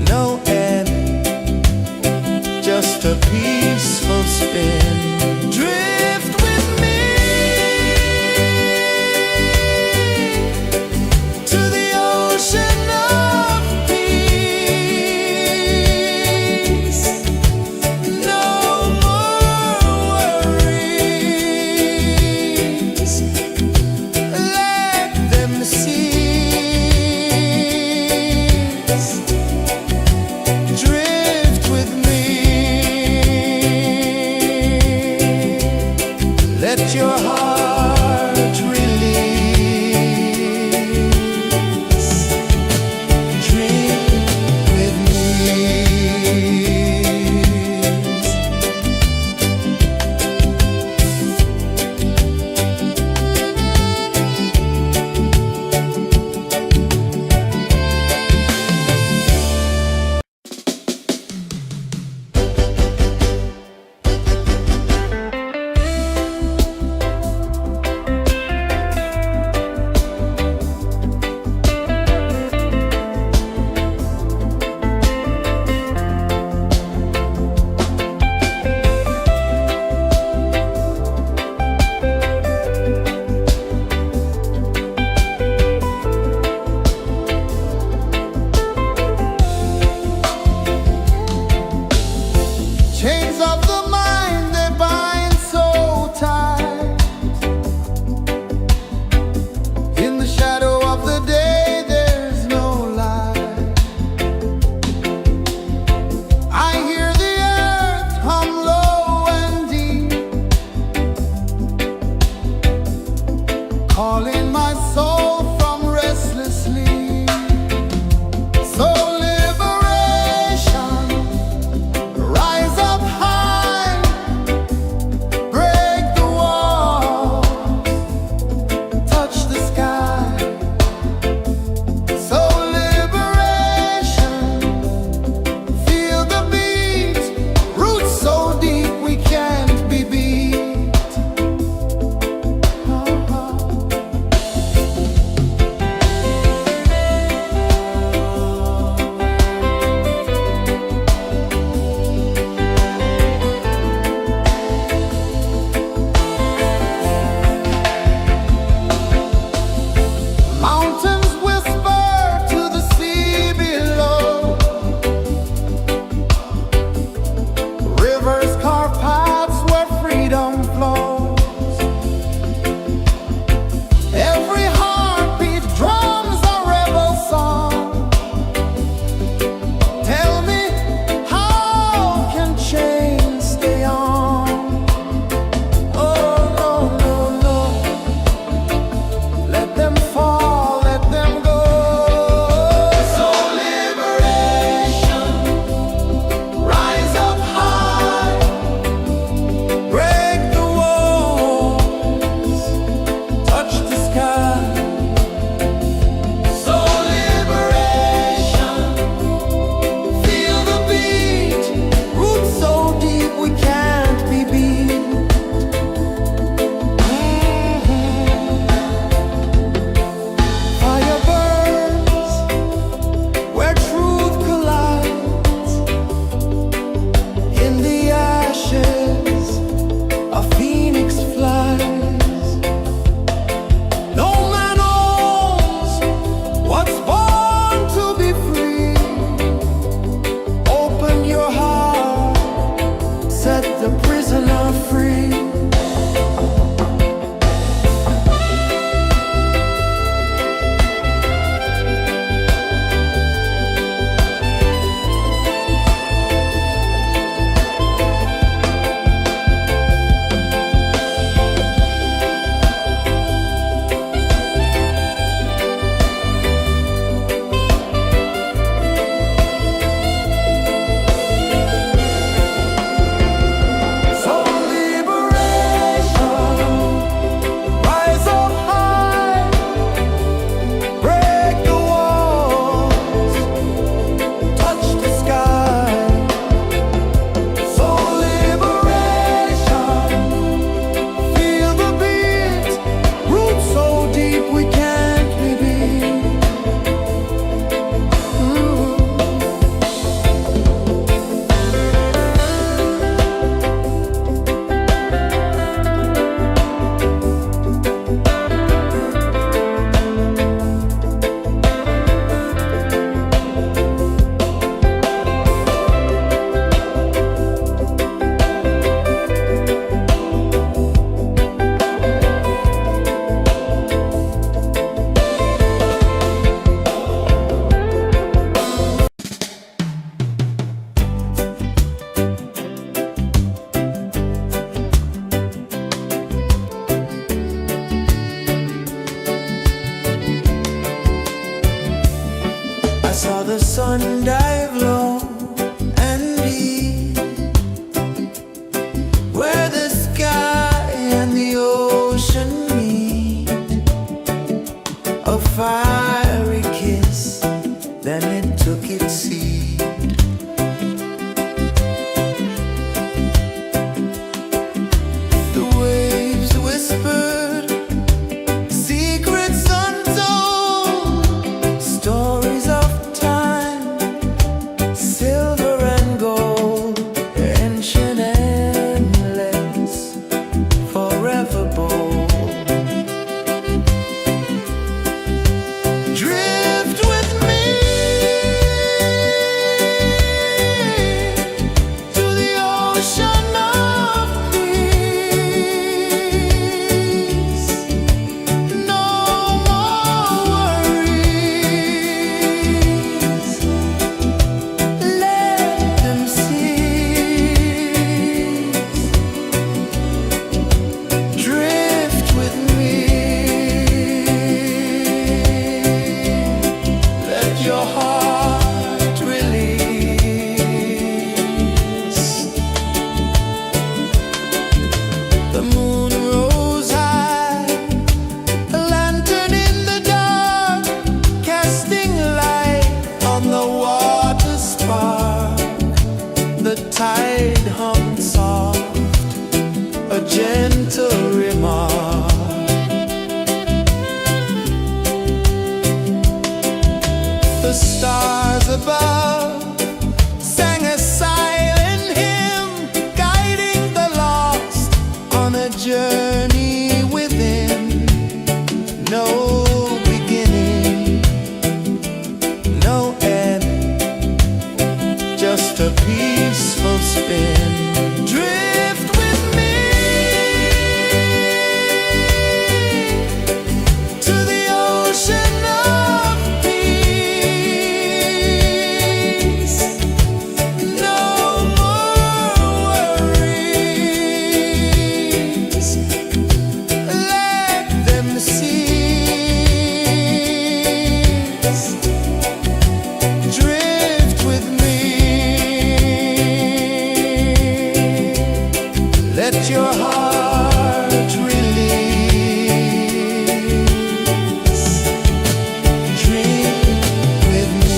S2: no end, just a peaceful spin. Drift with me to the ocean of peace. No more worries, let them cease. Drift with me, let your heart release. Drift with me.
S1: Chains of the mind, they bind so tight. In the shadow of the day, there's no light. I hear the earth hum low and deep, calling my soul from restless sleep. So liberation, rise up high, break the walls, touch the sky. So liberation, feel the beat, roots so deep we can't be beat.
S2: sun dive low and deep, where the sky and the ocean meet, a fiery kiss, then it took its seed. The waves whispered secrets untold, stories of time, silver and gold, ancient, endless, forever bold. Drift with me to the ocean of peace. No more worries. Let them cease. Drift with me. Let your heart release. The moon rose high, a lantern in the dark, casting light on the water spark. The tide hummed soft, a gentle remark. The stars above sang a silent hymn, guiding the lost on a journey within. No beginning, no end, just a peaceful spin. Drift with me to the ocean of peace. No more worries. Let them cease. Drift with me. Let your heart release. Dream with me.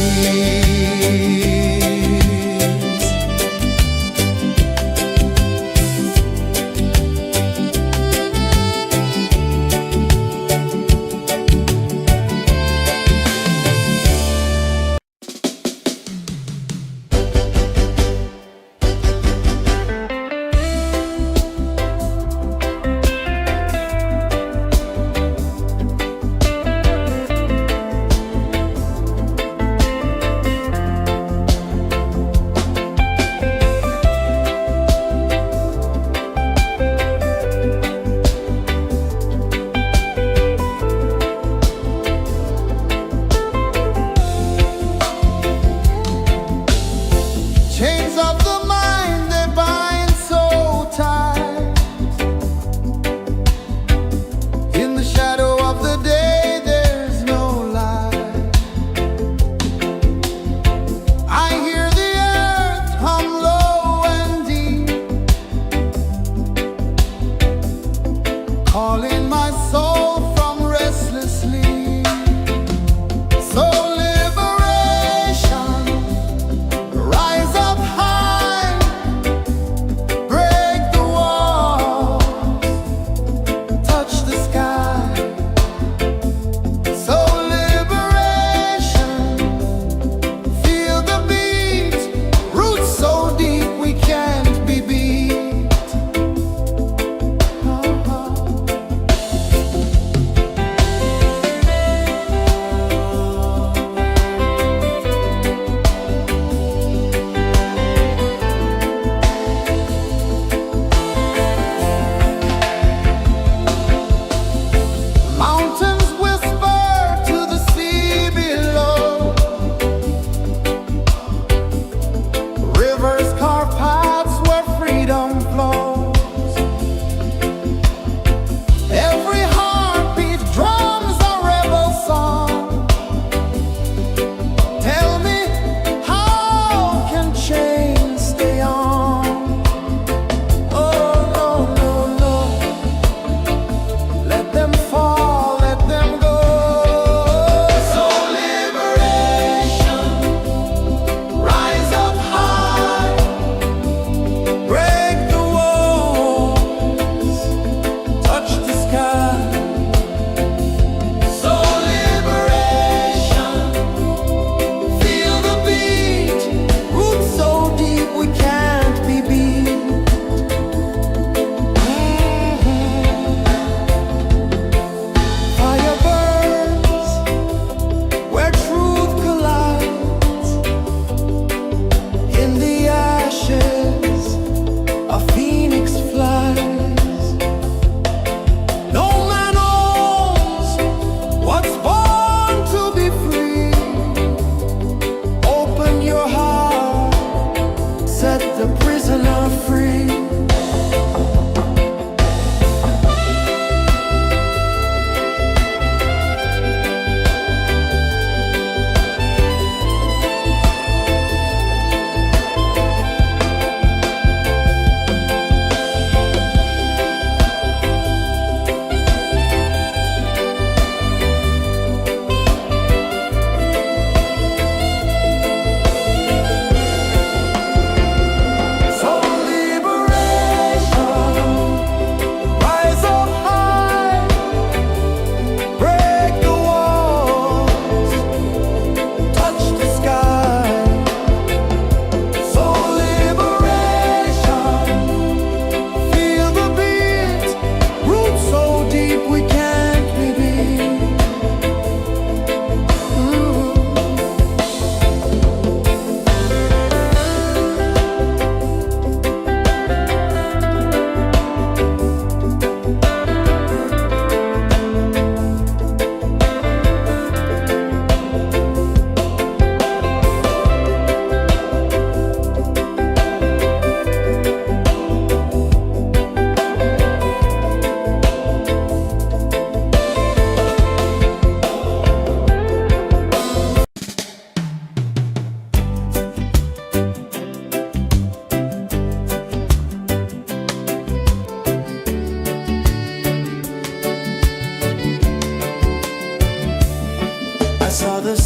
S1: Chains of the mind, they bind so tight. In the shadow of the day, there's no light. I hear the earth hum low and deep, calling my soul from restless sleep. So liberation, rise up high, break the walls, touch the sky. So liberation, feel the beat, roots so deep we can't be beat.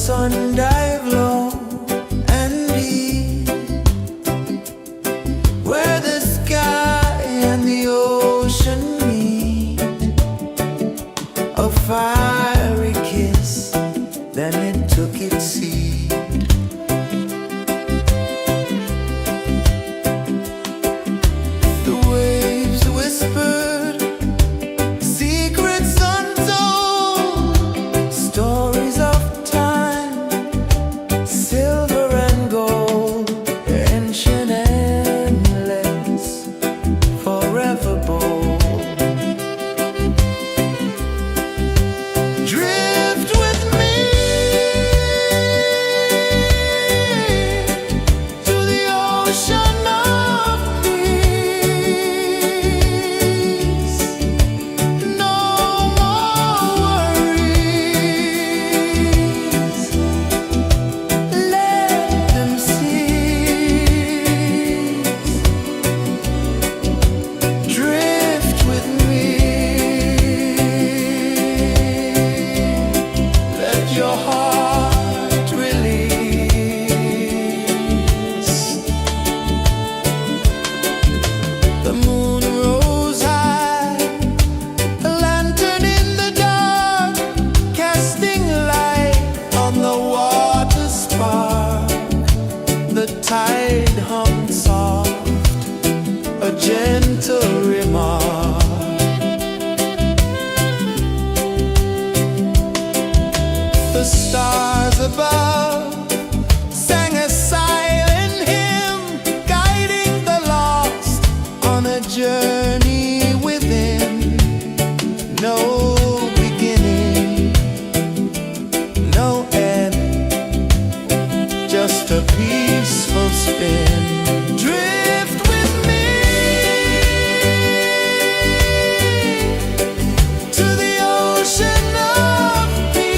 S2: sun dive low and deep, where the sky and the ocean meet. A fiery kiss, then it took its seat. The waves whispered secrets untold, stories of time, silver and gold, ancient, endless, forever bold. Drift with me to the ocean of peace. No more worries, let them cease. Drift with me, let your heart release. The moon rose high, a lantern in the dark, casting light on the water spark. The tide hummed soft, a gentle remark. The stars above sang a silent hymn, guiding the lost on a journey within. No beginning, no end, just a peaceful spin. Drift with me to the ocean of peace.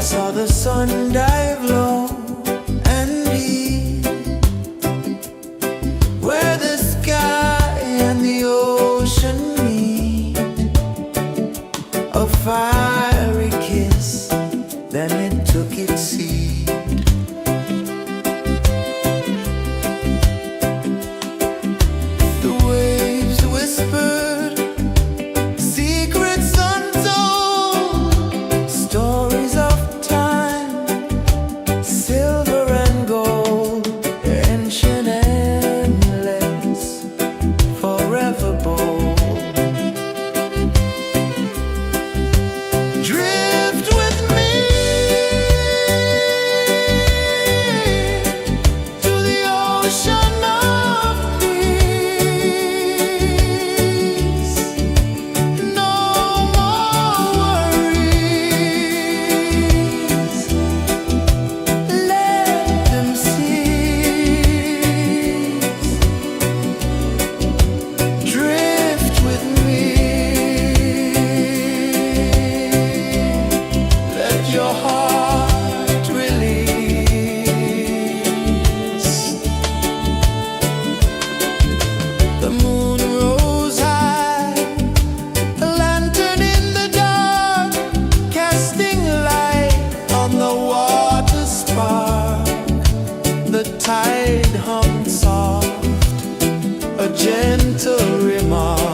S2: saw the sun dive low and deep, where the sky and the ocean meet. A fiery kiss, then it took its seat. The waves whispered secrets untold, stories of time, silver and gold, ancient, endless, forever bold. Drift with me to the ocean of peace. No more worries, let them cease. Drift with me, let your heart release. The moon rose high, a lantern in the dark, casting light on the water spark. The tide hummed soft, a gentle remark.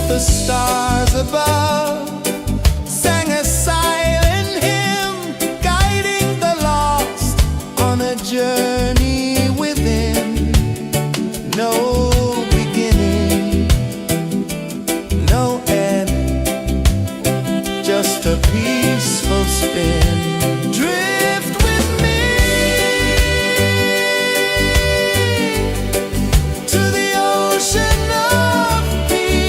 S2: The stars above sang a silent hymn, guiding the lost on a journey within. No beginning, no end, just a peaceful spin. Drift with me to the ocean of peace.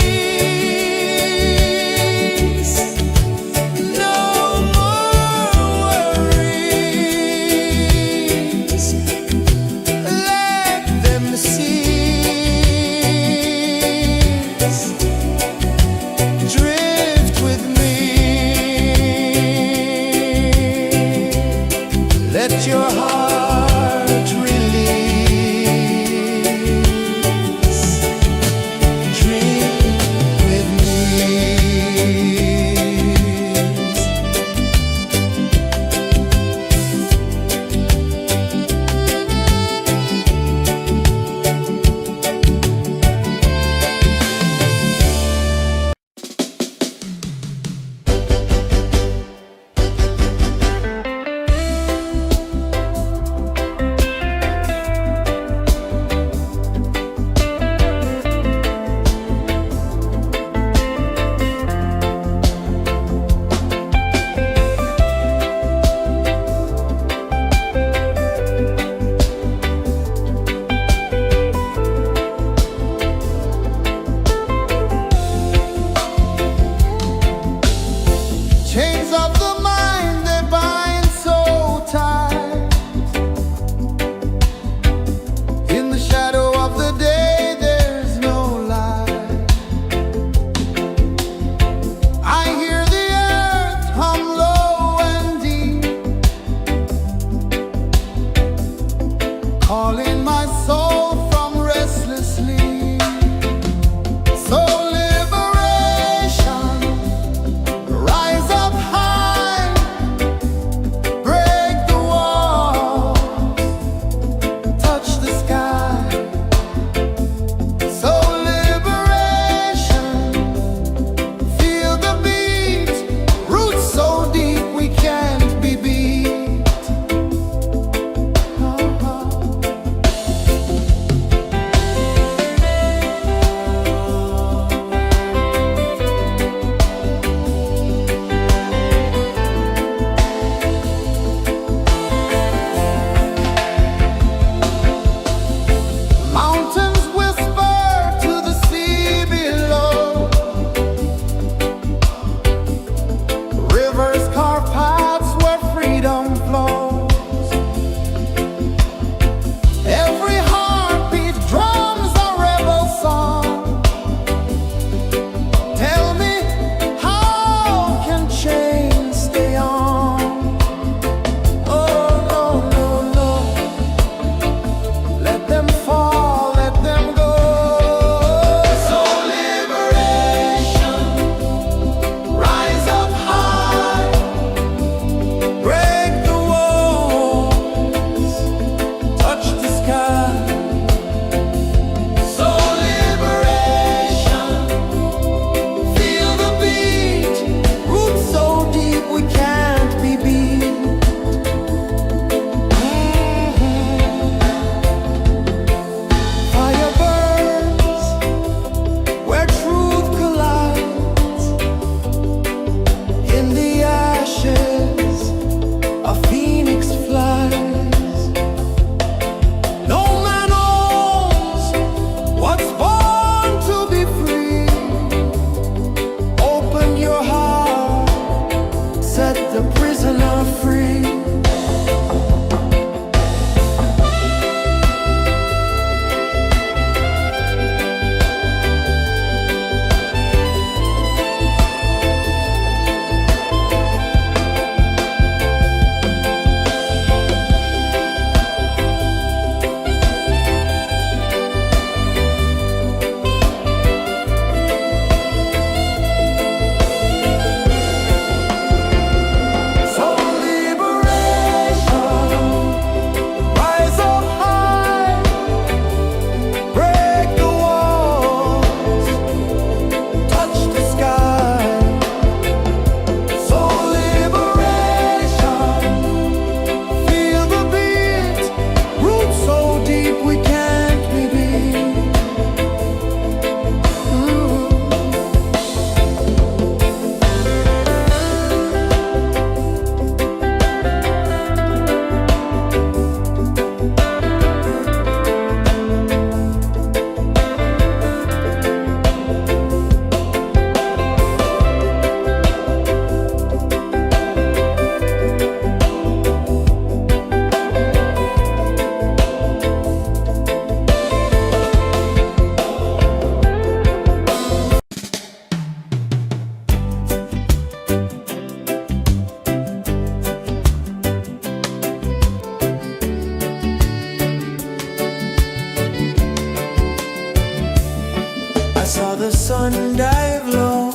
S2: dive low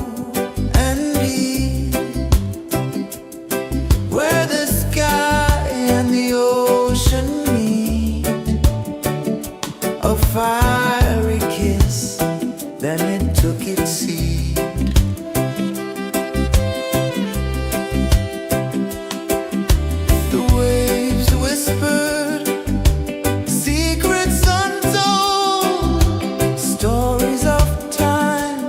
S2: and deep, where the sky and the ocean meet. A fiery kiss, then it took its seat. The waves whispered secrets untold, stories of time,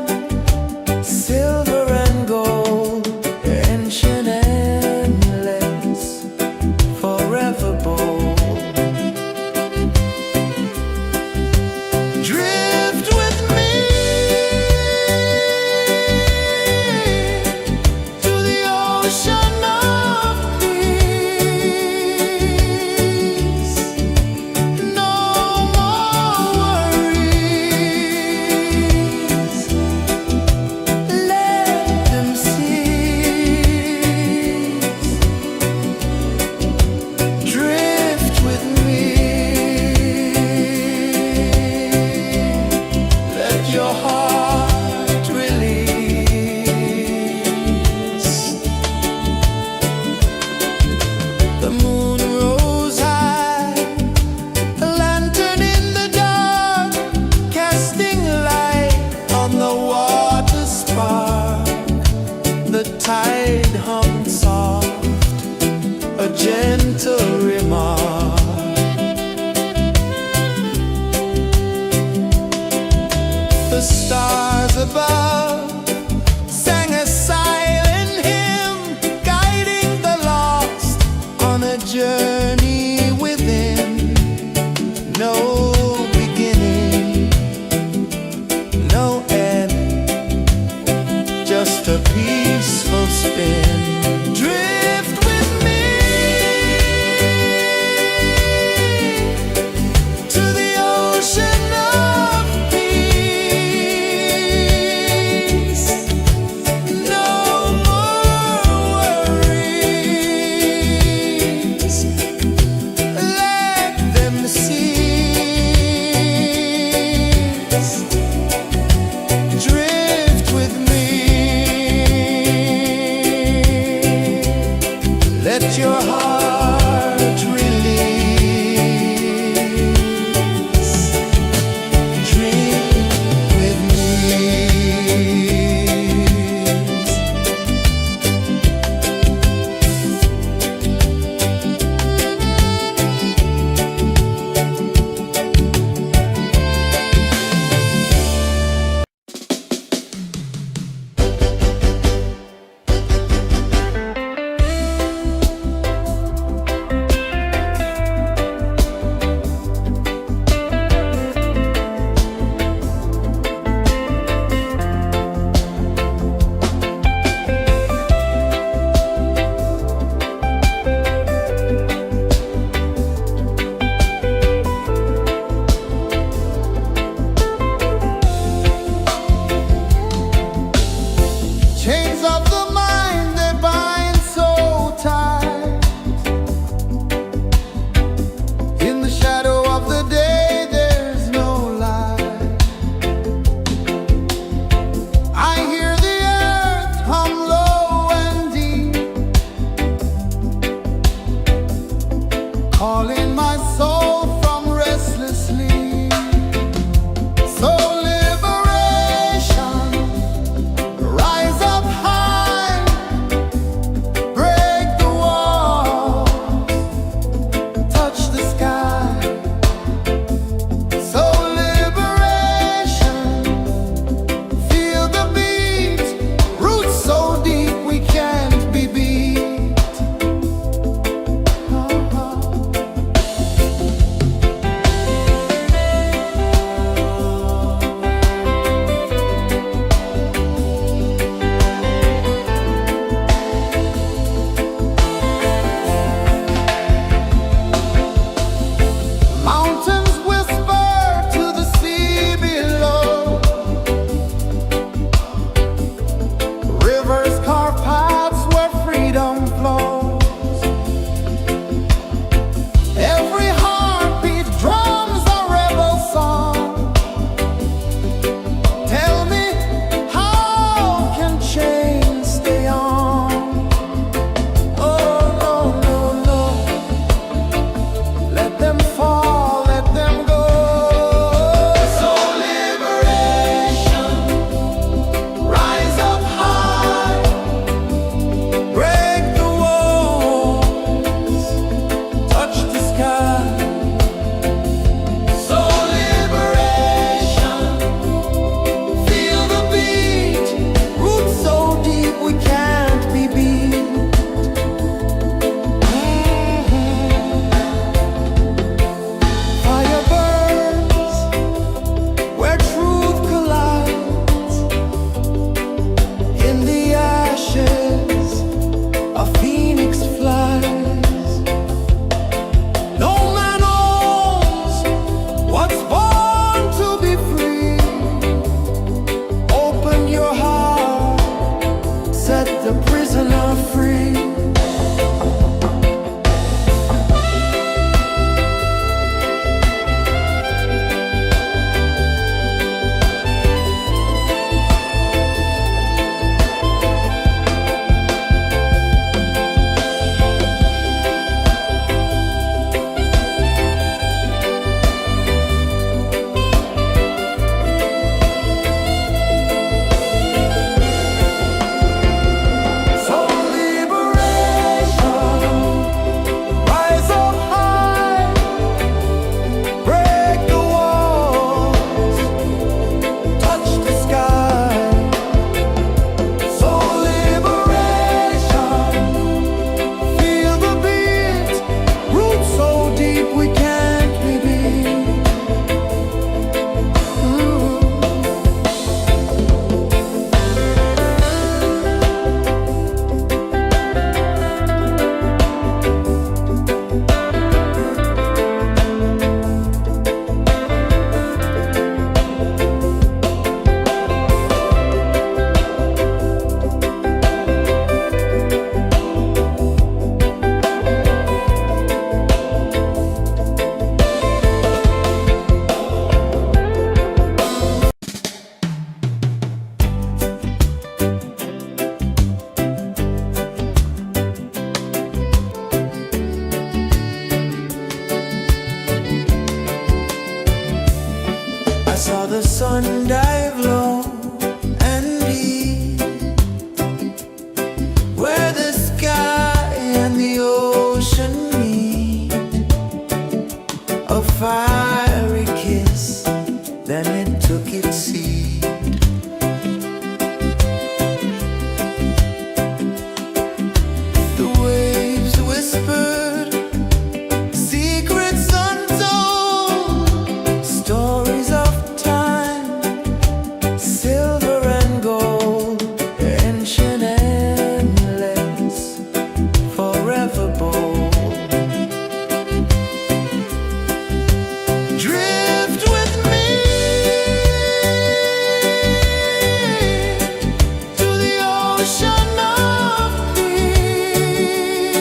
S1: ocean of peace.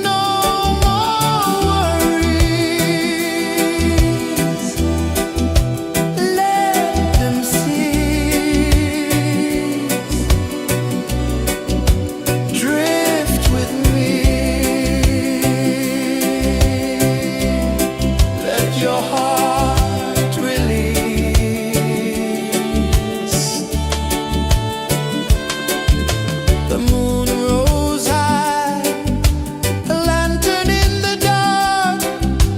S1: No more worries. Let them cease. Drift with me. Let your heart release. The moon rose high, a lantern in the dark,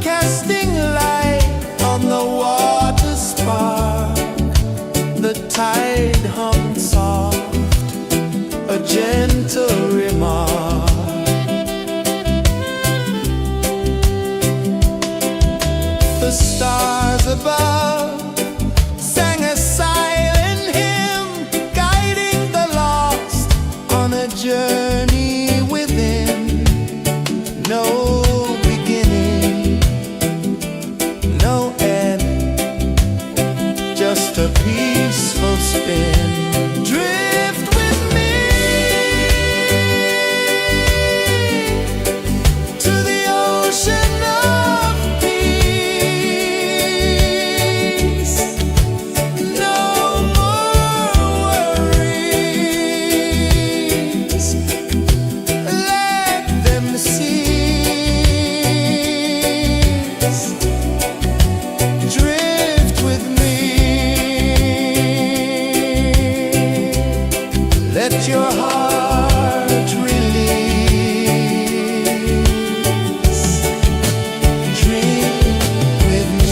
S1: casting light on the water spark. The tide hummed soft, a gentle remark. The stars above sang a silent hymn, guiding the lost on a journey within. No beginning, no end, just a peaceful spin. Drift with me to the ocean of peace. No more worries. Let them cease. Drift with me. Let your heart release. Dream with me.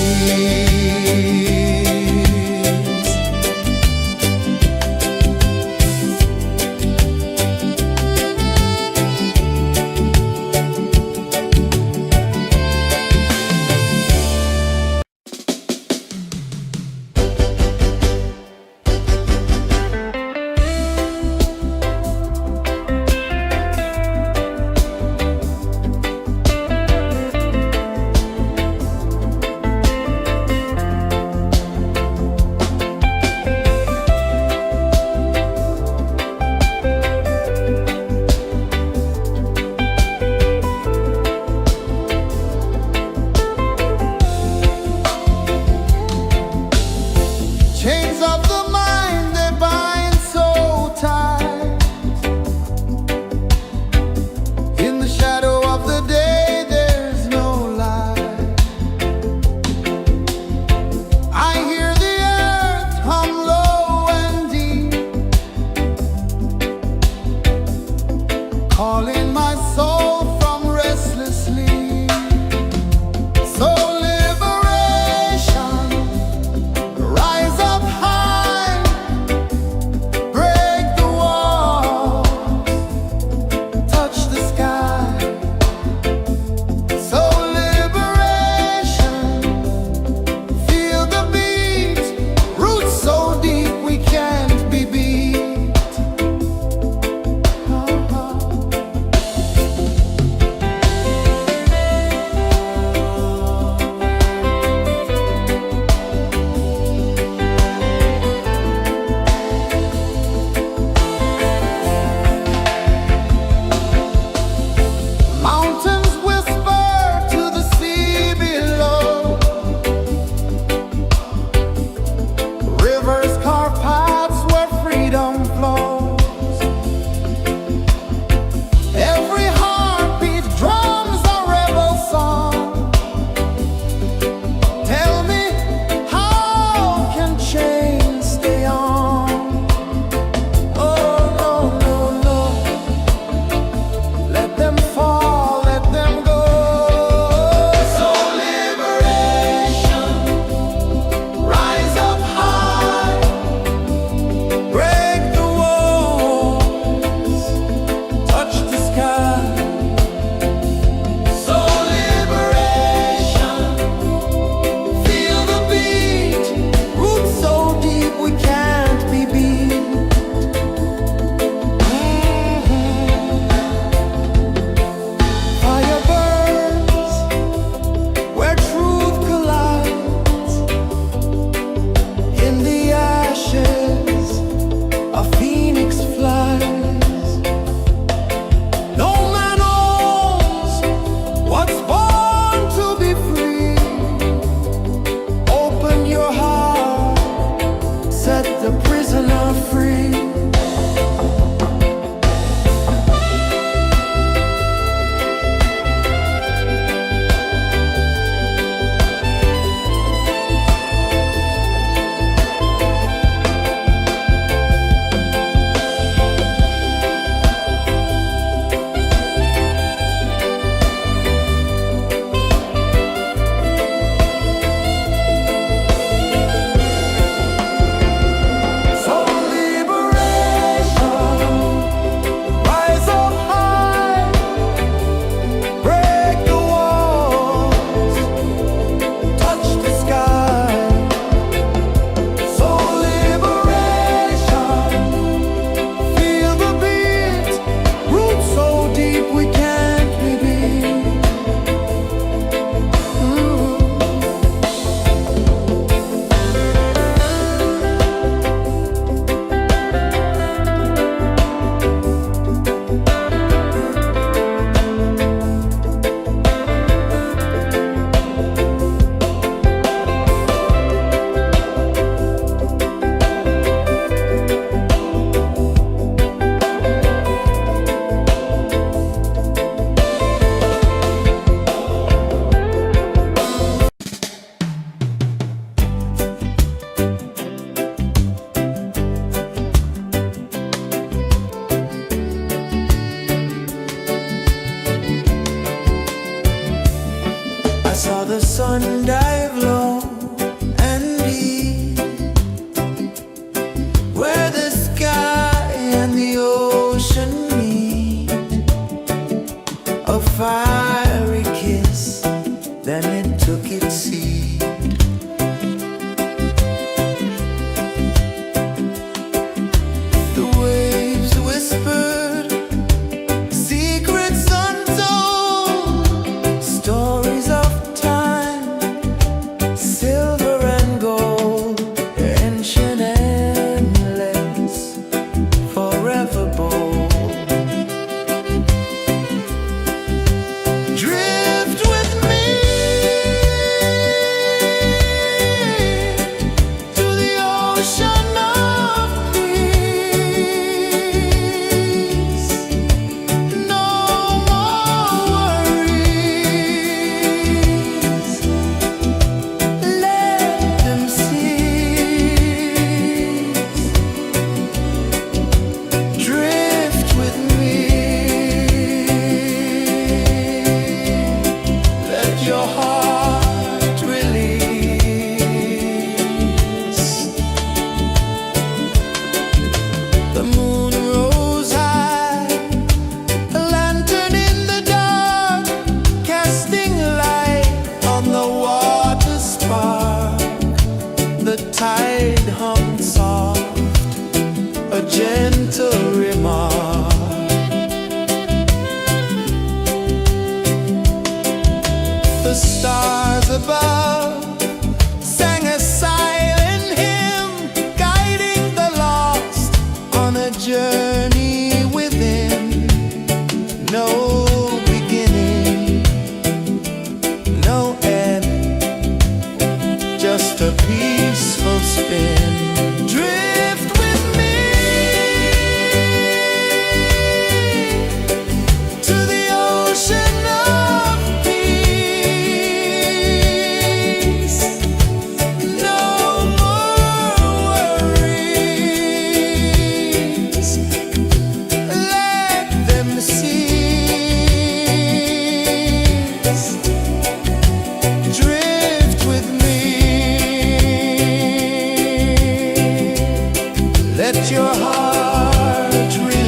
S2: Let your heart release.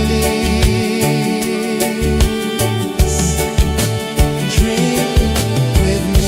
S2: Dream with me.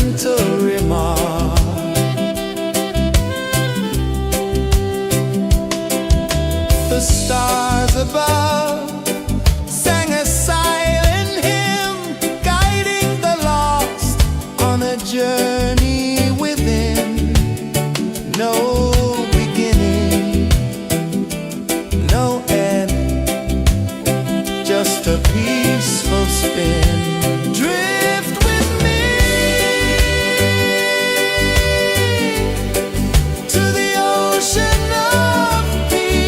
S2: gentle remark. The stars above sang a silent hymn, guiding the lost on a journey within. No beginning, no end, just a peaceful spin. Drift with me to the ocean of peace.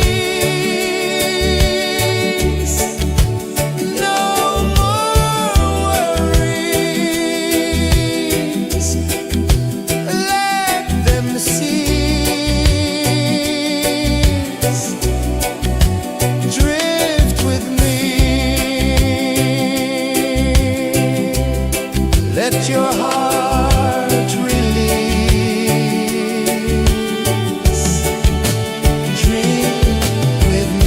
S2: No more worries, let them cease. Drift with me. Let your heart release. Dream with me.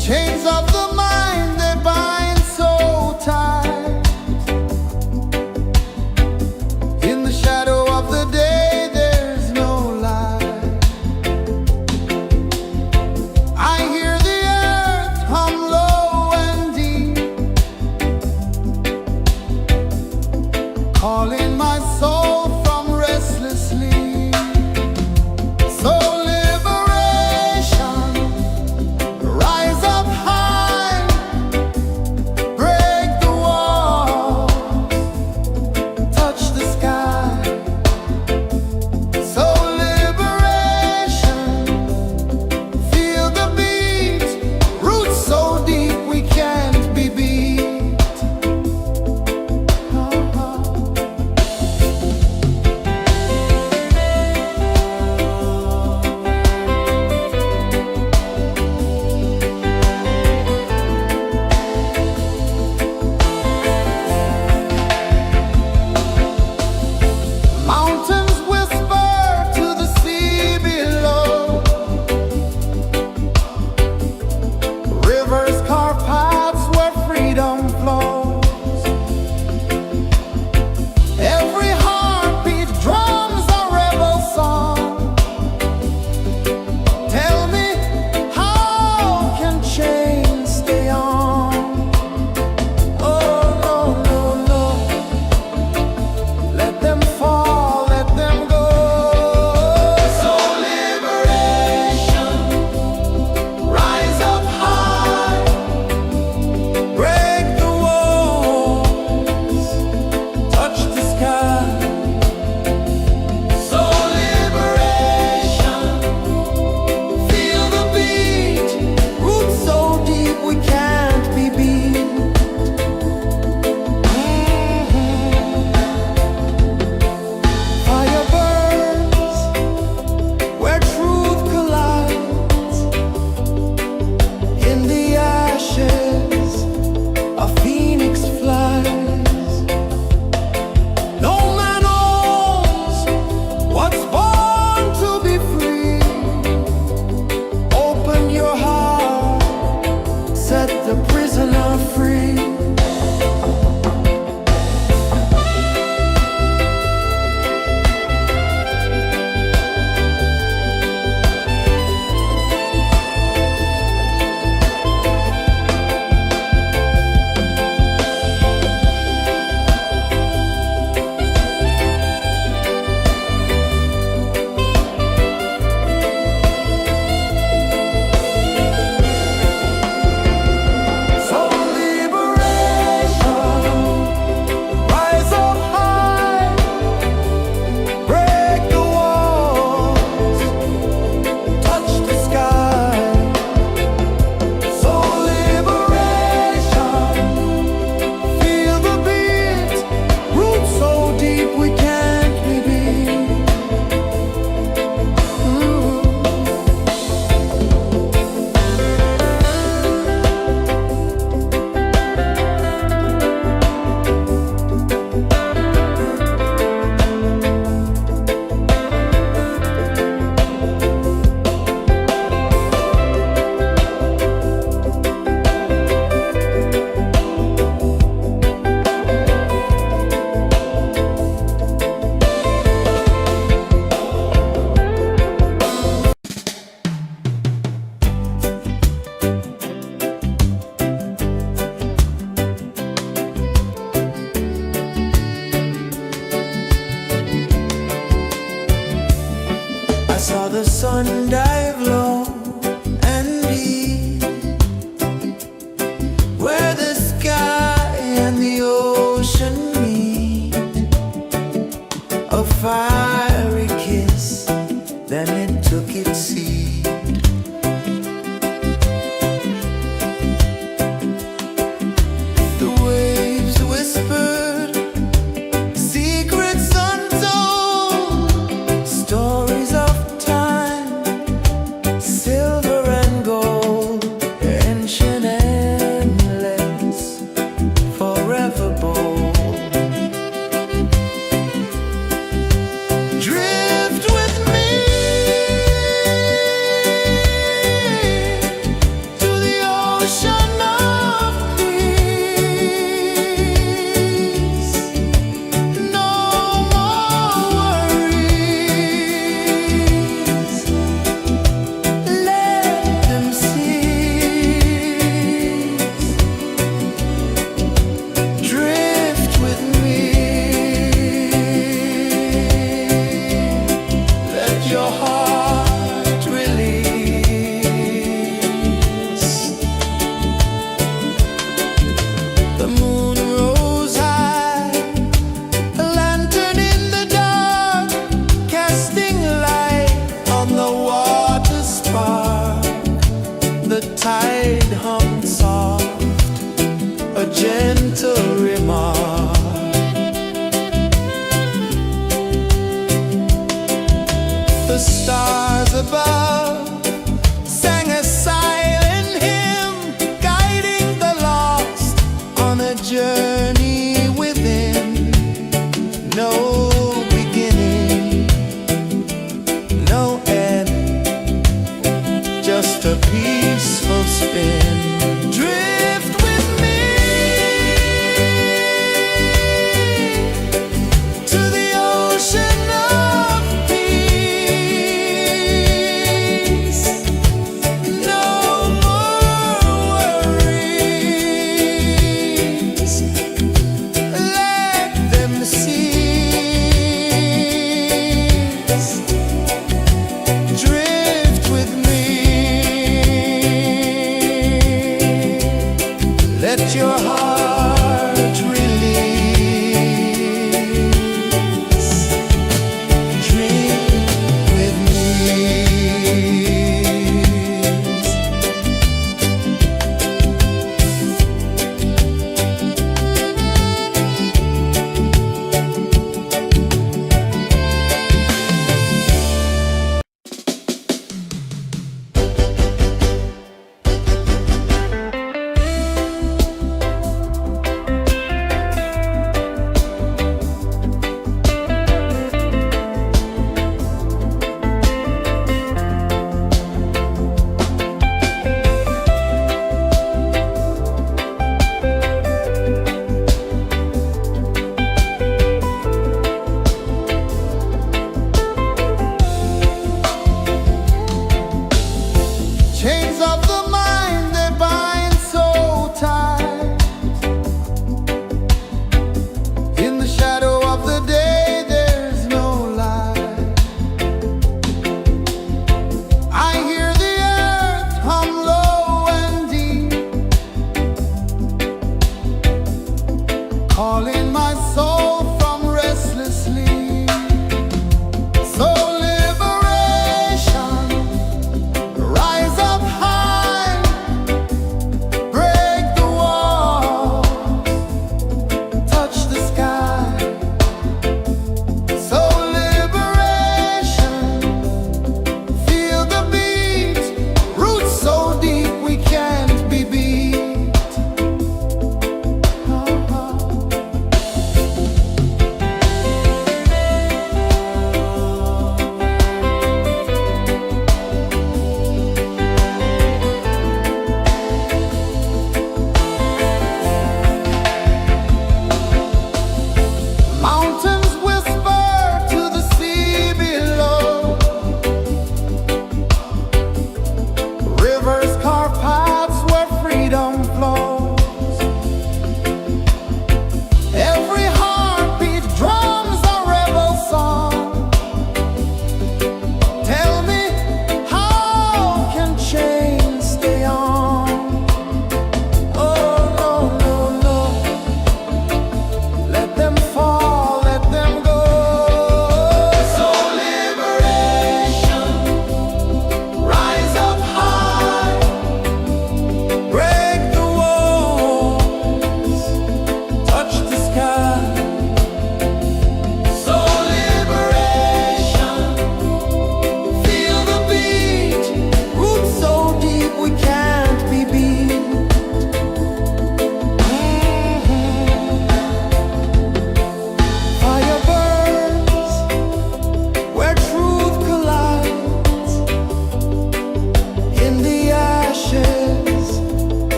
S1: Chains of the mind, they bind so tight. In the shadow of the day, there's no light. I hear the earth hum low and deep, calling my soul from restless sleep. So liberation, rise up high, break the walls, touch the sky. So liberation, feel the beat, roots so deep we can't be beat.
S2: sun dive low and deep, where the sky and the ocean meet. A fiery kiss, then it took its seat. The waves whispered secrets untold, stories of time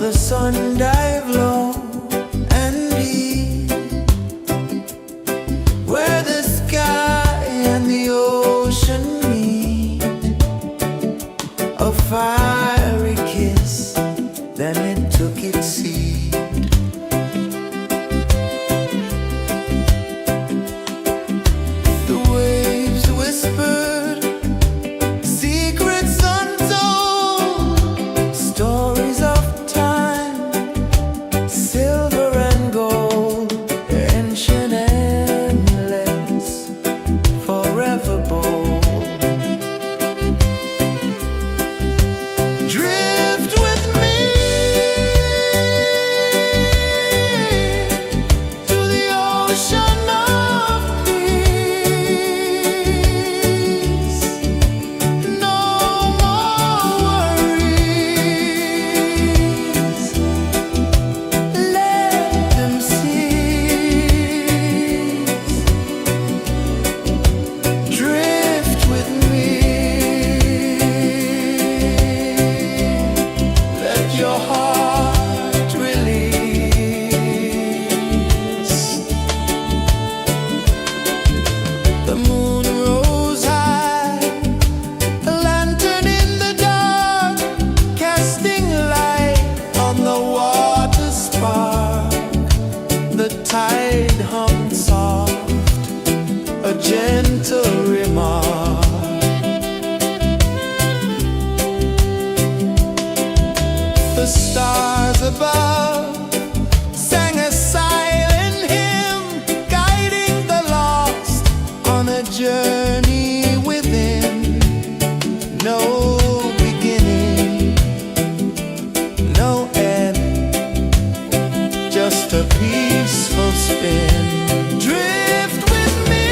S2: the sun dive low and deep, where the sky and the ocean meet. A fiery kiss, then it took its seat. The waves whispered secrets untold, stories of time, silver and gold, ancient, endless, forever bold. Drift with me to the ocean of peace. No more worries, let them cease. Drift with me, let your heart release. The moon rose high, a lantern in the dark, casting light on the water spark. The tide hummed soft, a gentle remark. The stars above sang a silent hymn, guiding the lost on a journey within. No beginning, no end, just a peaceful spin. Drift with me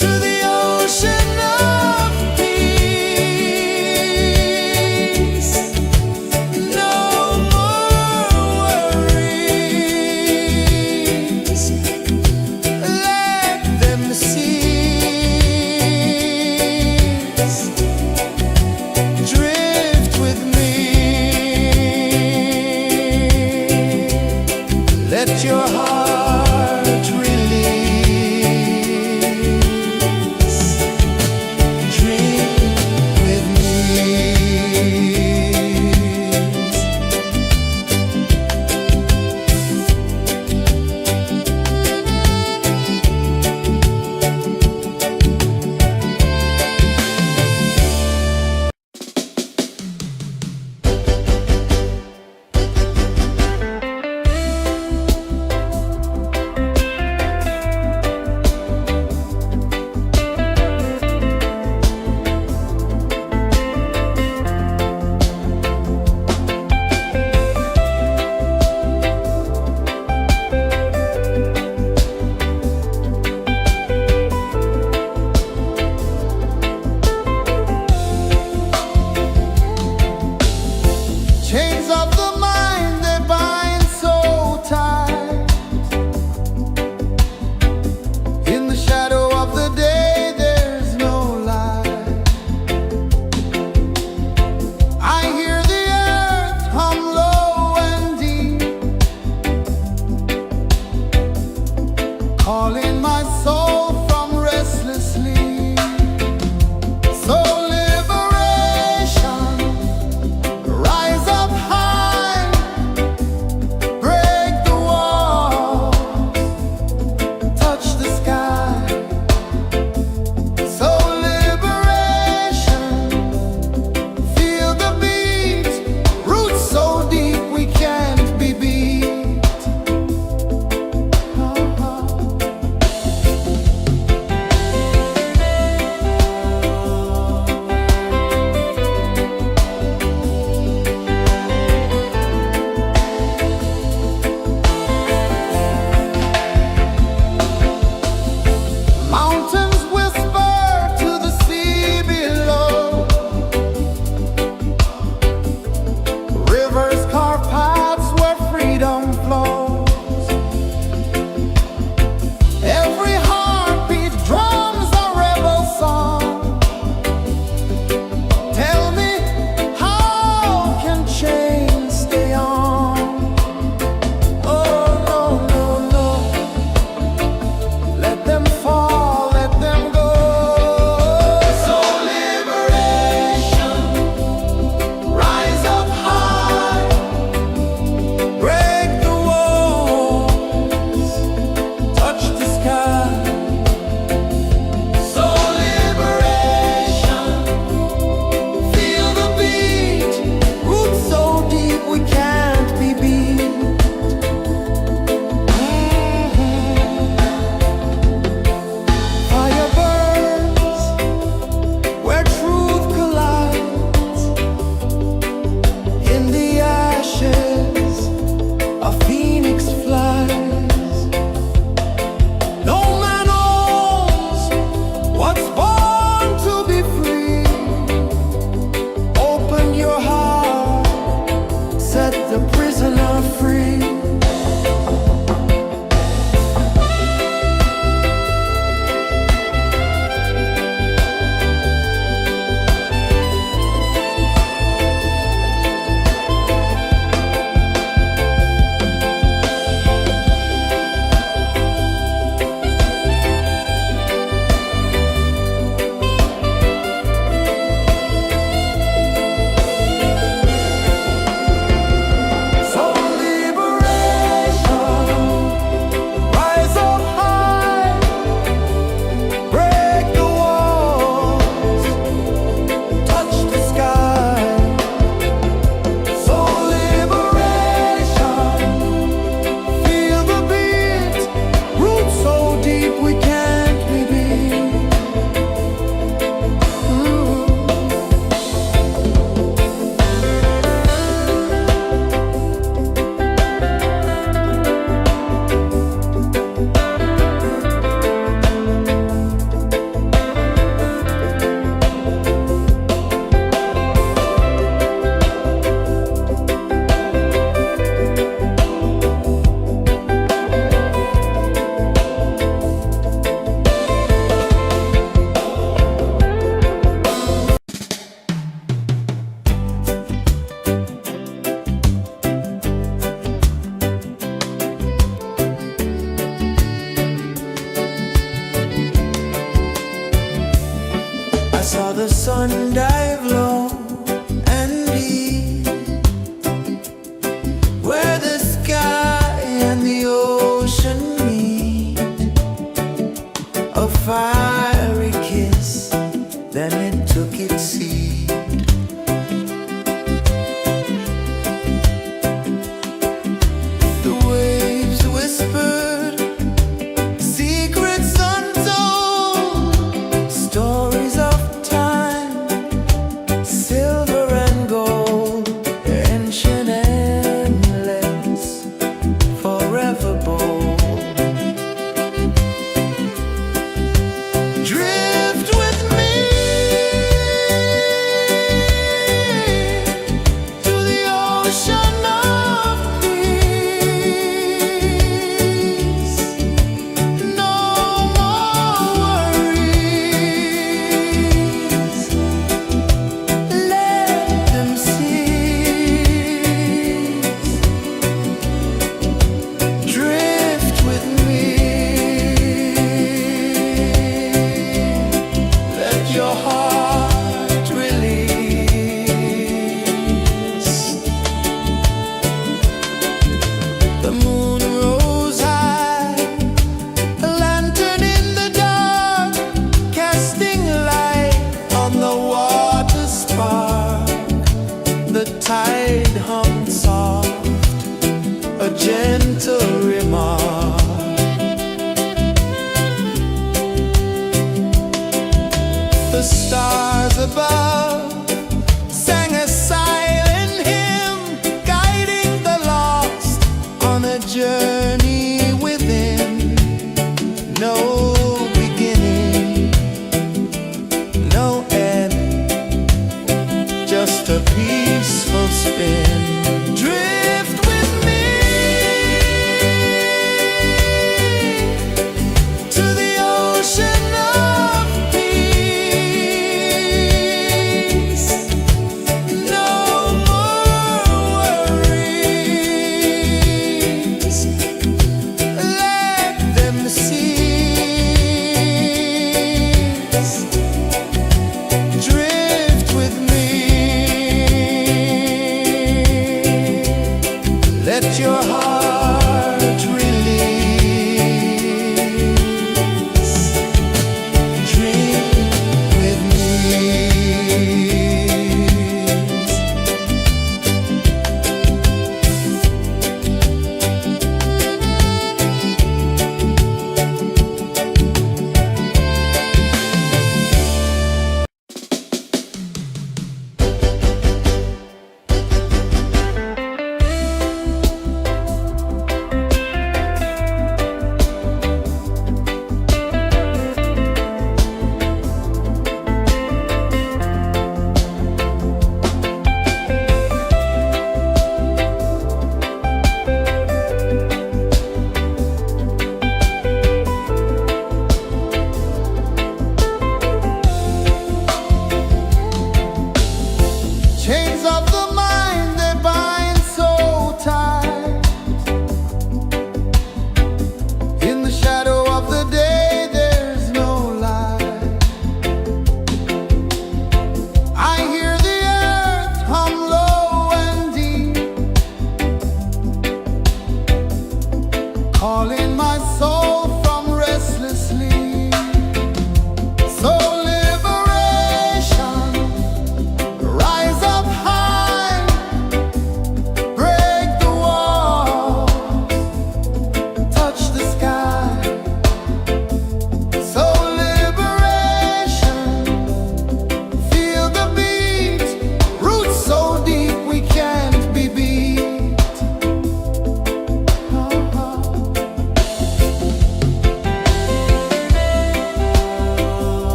S2: to the ocean of peace. saw the sun dive low and deep, where the sky and the ocean meet. A fiery kiss, then it took its seat. The waves whispered secrets untold, stories of time, silver and gold, ancient, endless, forever bold. Drift with me to the ocean of peace. No more worries, let them cease. Drift with me, let your heart release. The moon rose high, a lantern in the dark, casting light on the water spark. The tide hummed soft, a gentle remark. The stars above sang a silent hymn, guiding the lost on a journey within. No beginning, no end, just a peaceful spin. Drift with me to the ocean of peace. No more worries, let them cease. Drift with me, let your heart release. Dream with me.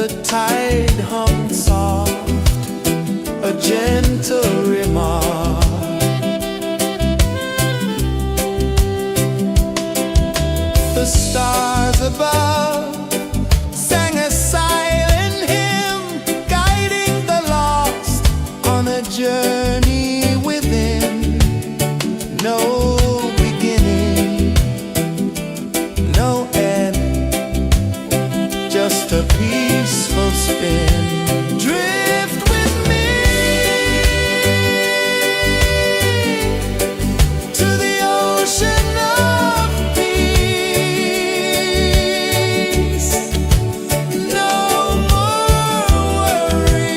S2: the tide hung soft, a gentle remark. The stars above sang a silent hymn, guiding the lost on a journey within. No beginning, no end, just a peaceful spin. Drift with me to the ocean of peace. No more worries,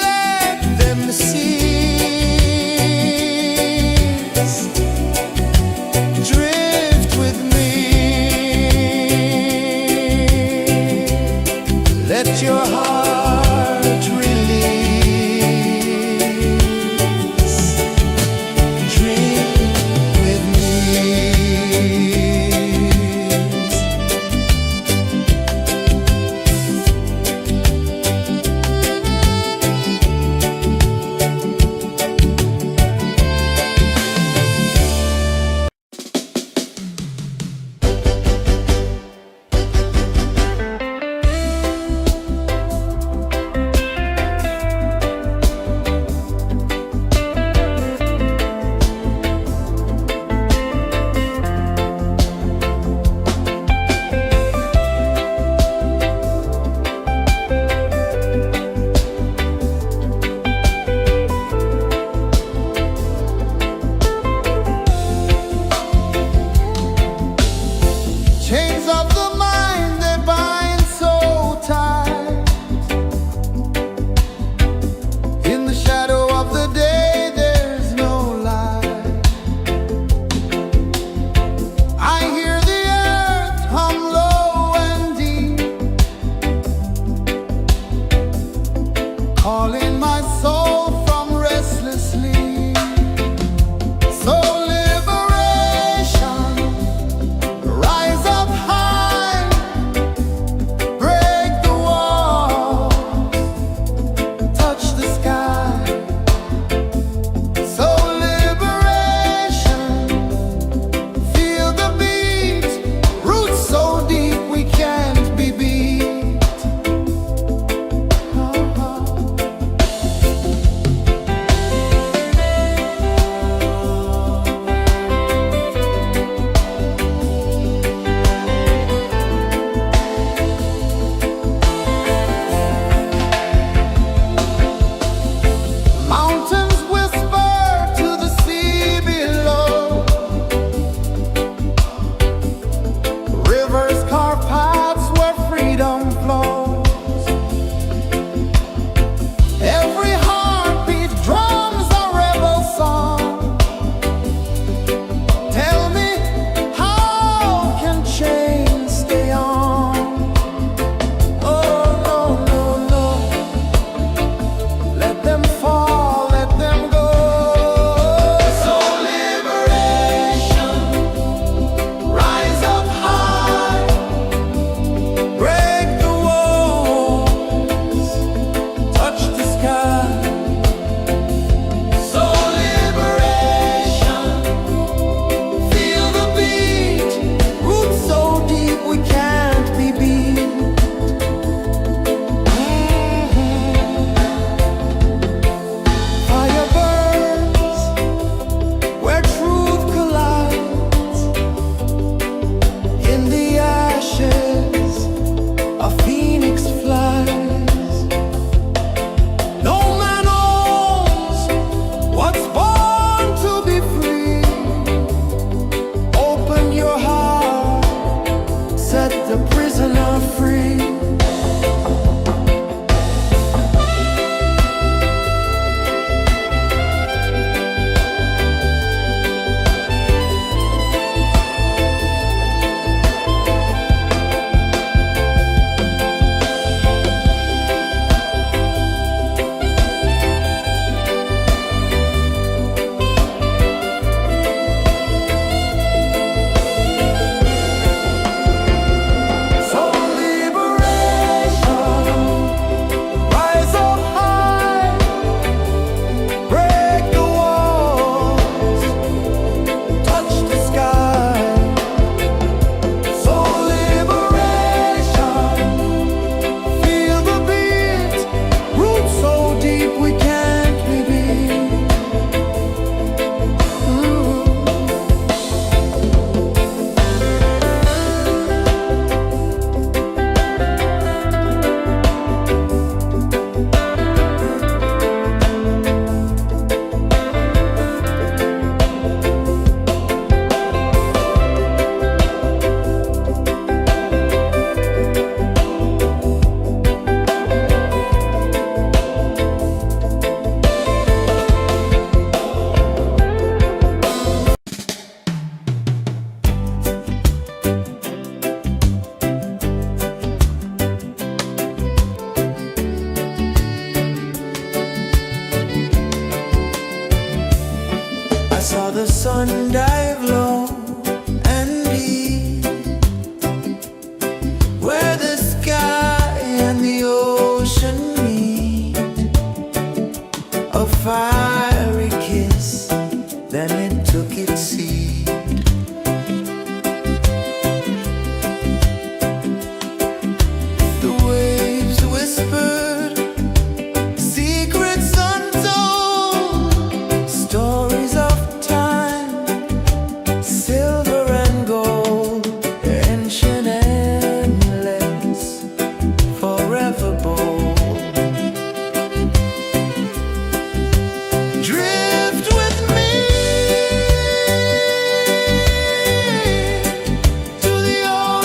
S2: let them cease. Drift with me.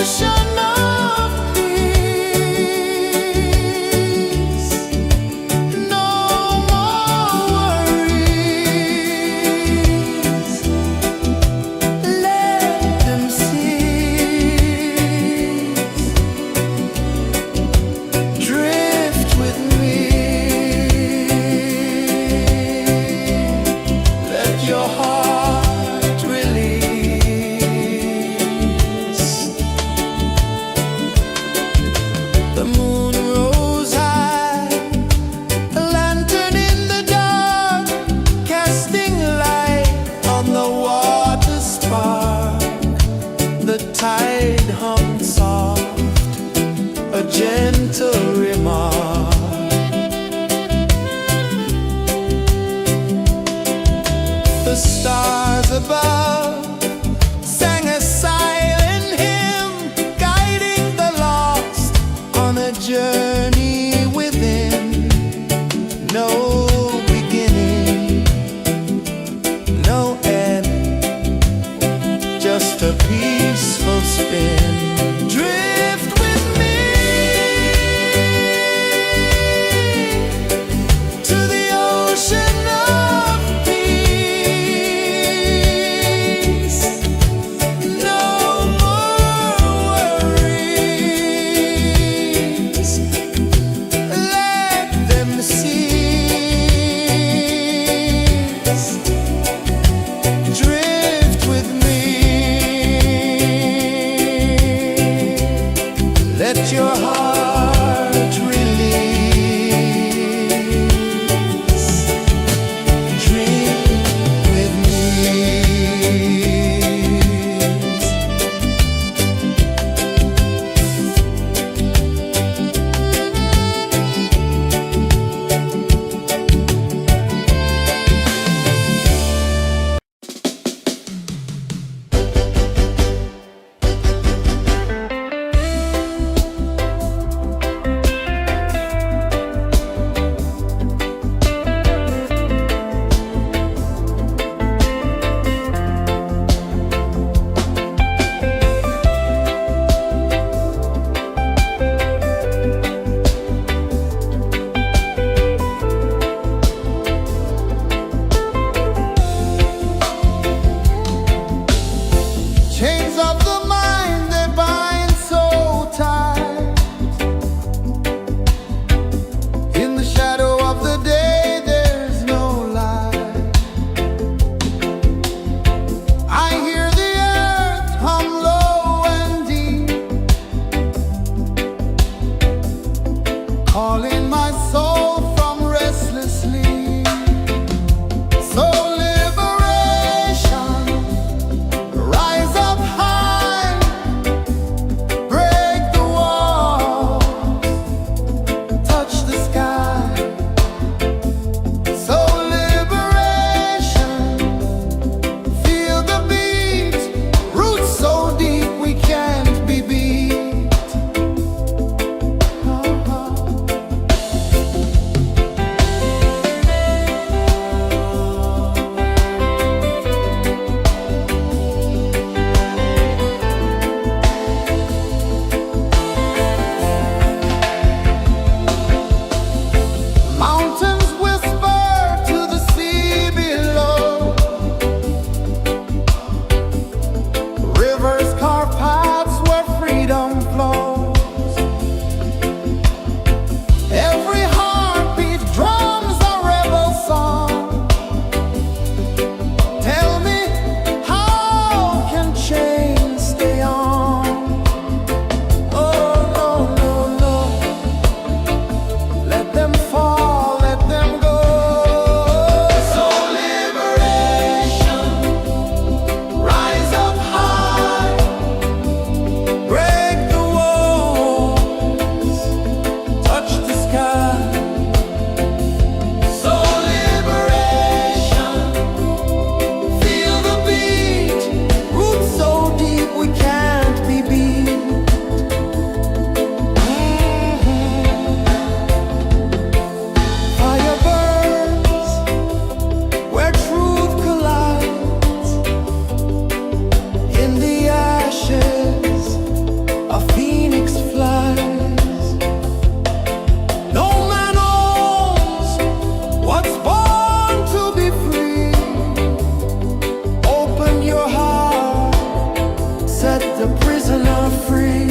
S1: ocean of peace. No more worries. Let them cease. Drift with me. Let your heart release. The moon rose high, a lantern in the dark, casting light on the water spark. The tide hung soft, a gentle remark. The stars above sang a silent hymn, guiding the lost on a journey within. No beginning, no end, just a peaceful spin. Drift with me to the ocean of peace. No more worries. Let them cease. Drift with me. Let your heart release. Dream with me.
S2: love free.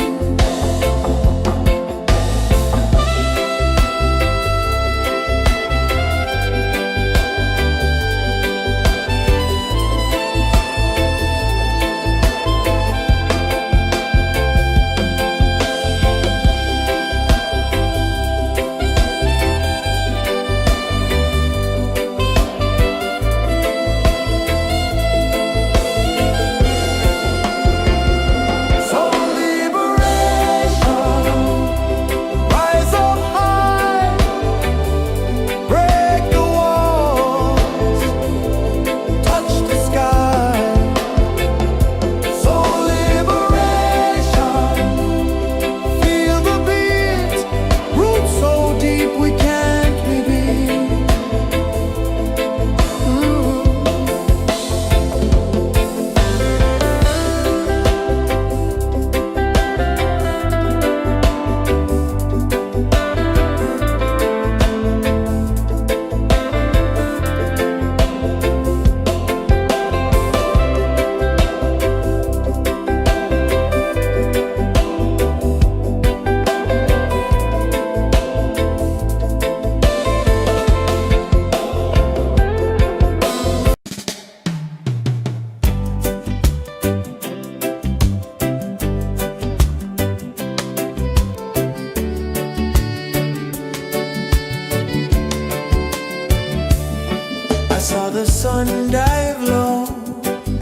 S2: Saw the sun dive low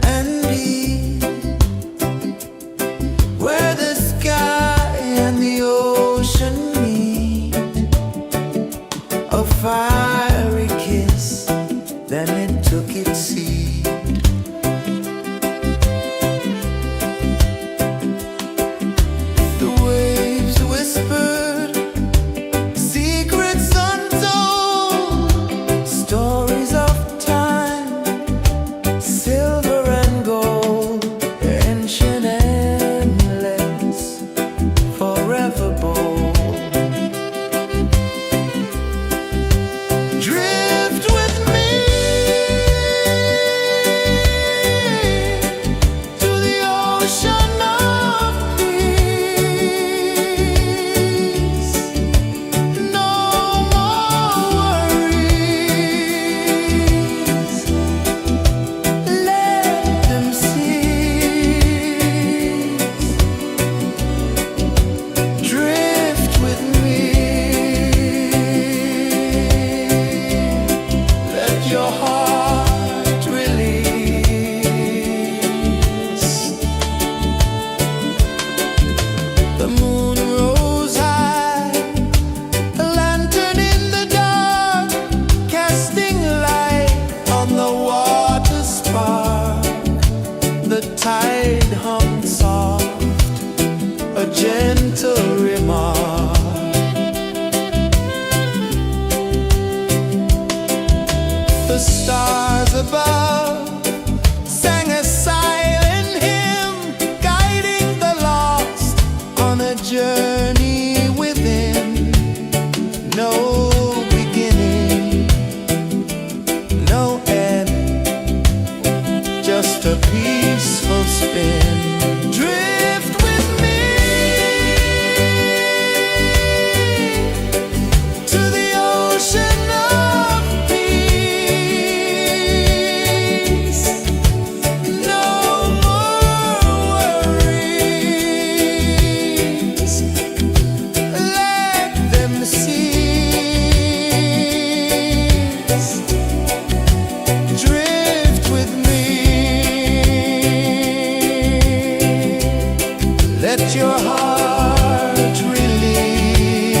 S2: and deep, where the sky and the ocean meet. A fiery kiss, then it took its seat. The waves whispered secrets untold, stories of silver and gold, ancient, endless, forever bold. Drift with me to the ocean of peace. No more worries. Drift with me. Let your heart release. The moon rose high, a lantern in the dark, casting light on the water spark. The tide hummed soft, a gentle remark. The stars above sang a silent hymn, guiding the lost on a journey within. No beginning, no end, just a peaceful spin. Drift with me to the ocean of peace. No more worries. Let them cease. Drift with me. Let your heart release.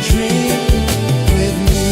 S2: Dream with me.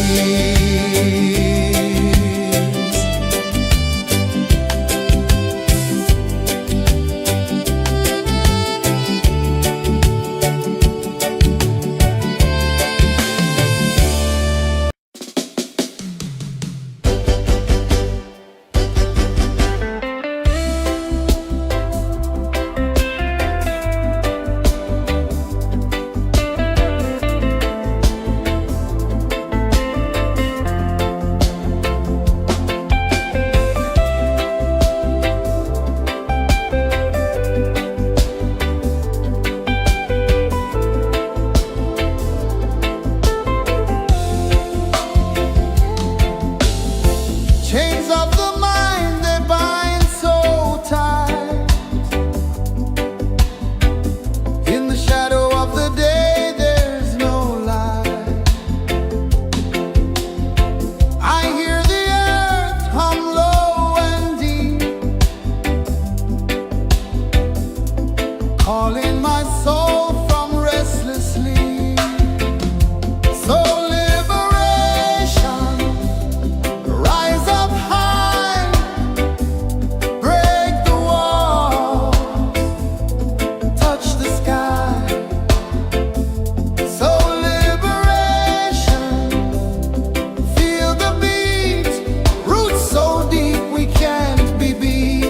S1: my soul from restless sleep. So liberation, rise up high, break the walls, touch the sky. So liberation, feel the beat, roots so deep we can't be beat.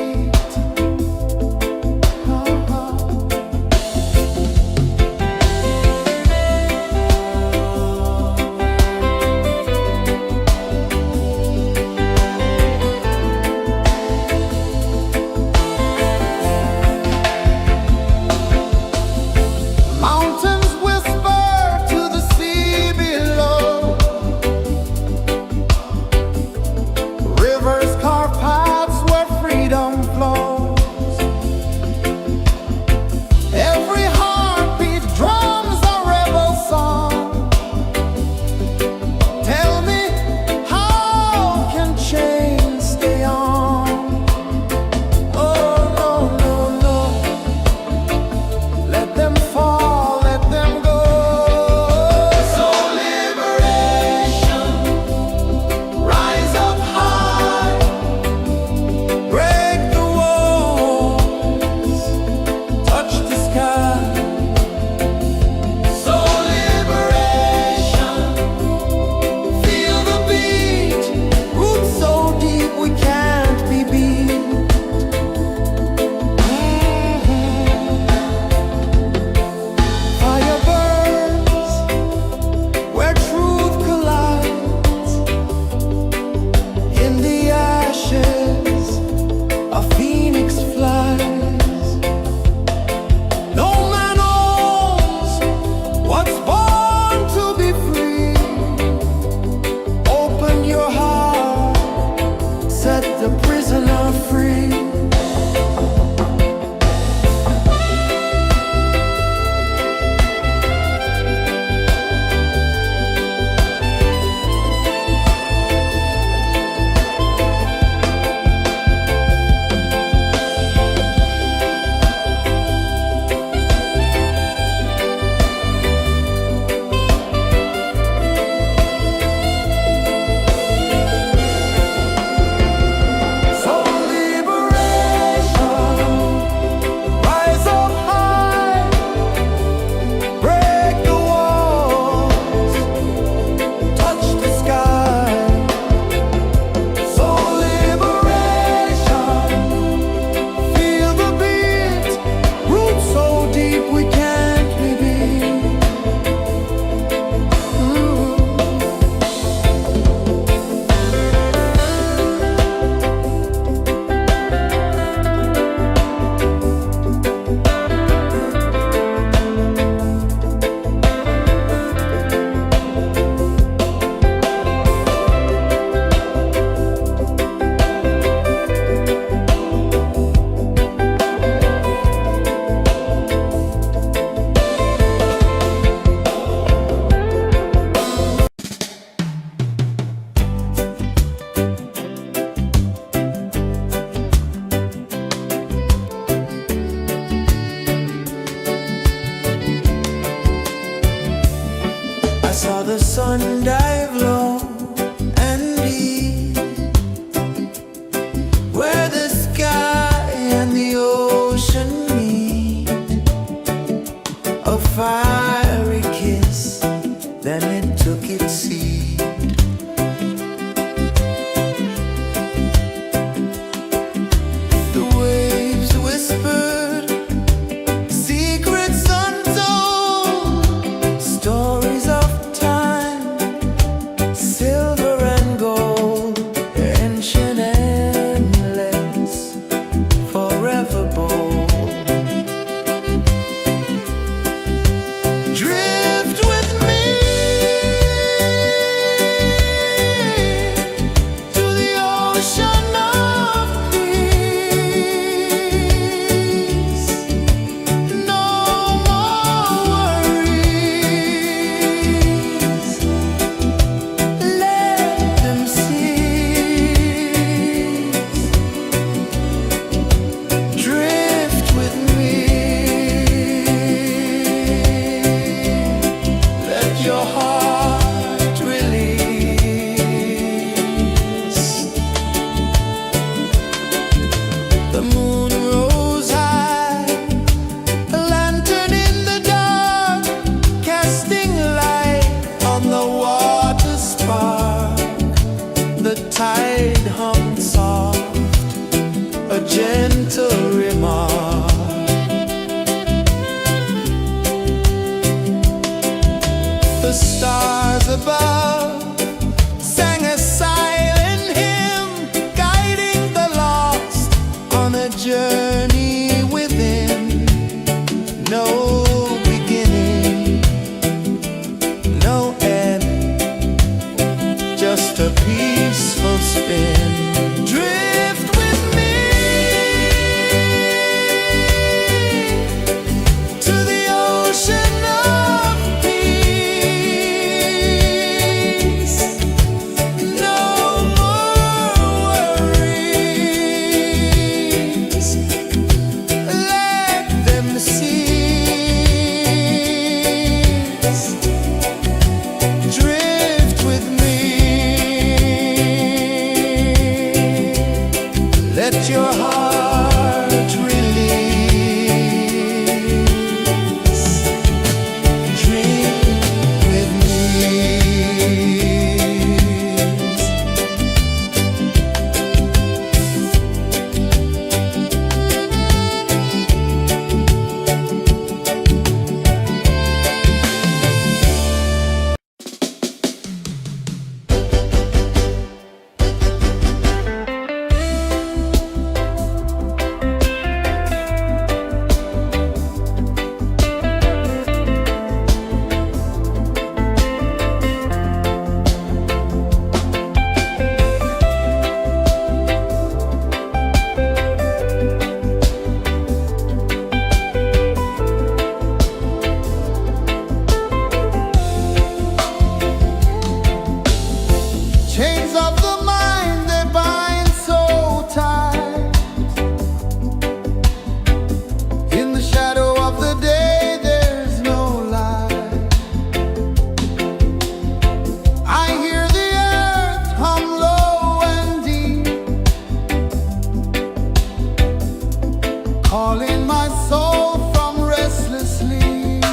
S1: calling my soul from restless sleep.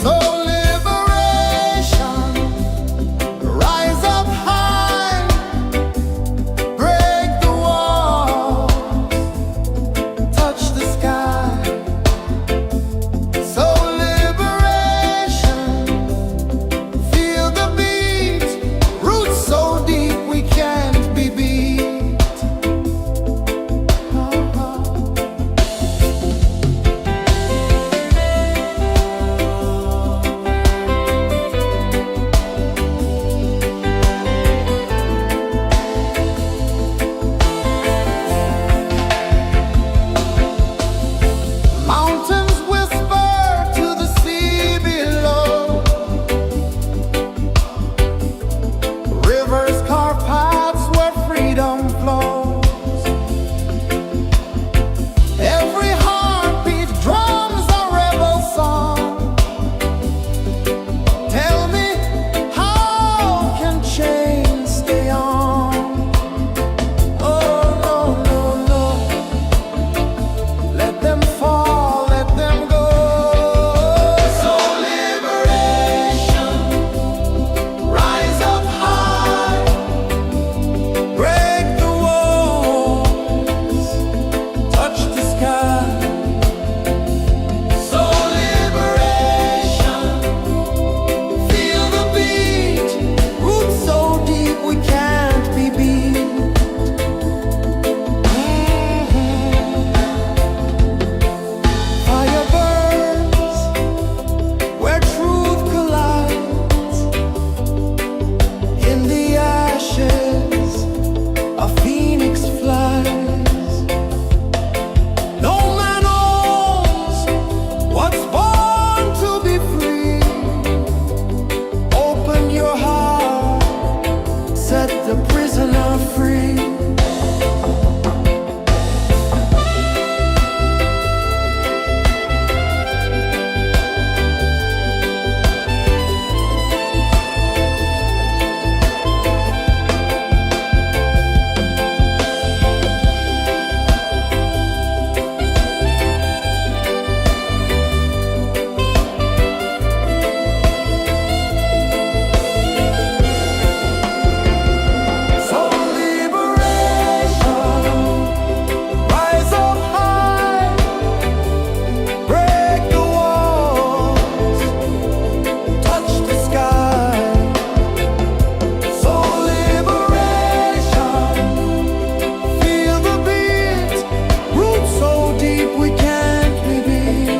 S1: So liberation, rise up high, break the walls, touch the sky. So liberation, feel the beat, roots so deep we can't be beat. Mountains whisper to the sea below. Rivers carve paths where freedom flows. Every heartbeat drums a rebel song. Tell me, how can chains stay on? Oh, no, no, no. Let them fall, let them go. So liberation, rise up high, break the walls, touch the sky. So liberation, feel the beat, roots so deep we can't be beat. Fire burns where truth collides. In the ashes, a phoenix flies. No man knows what's born to be free. Open your heart, set the prisoner free. So liberation, rise up high, break the walls, touch the sky. So liberation, feel the beat, roots so deep we can't be beat.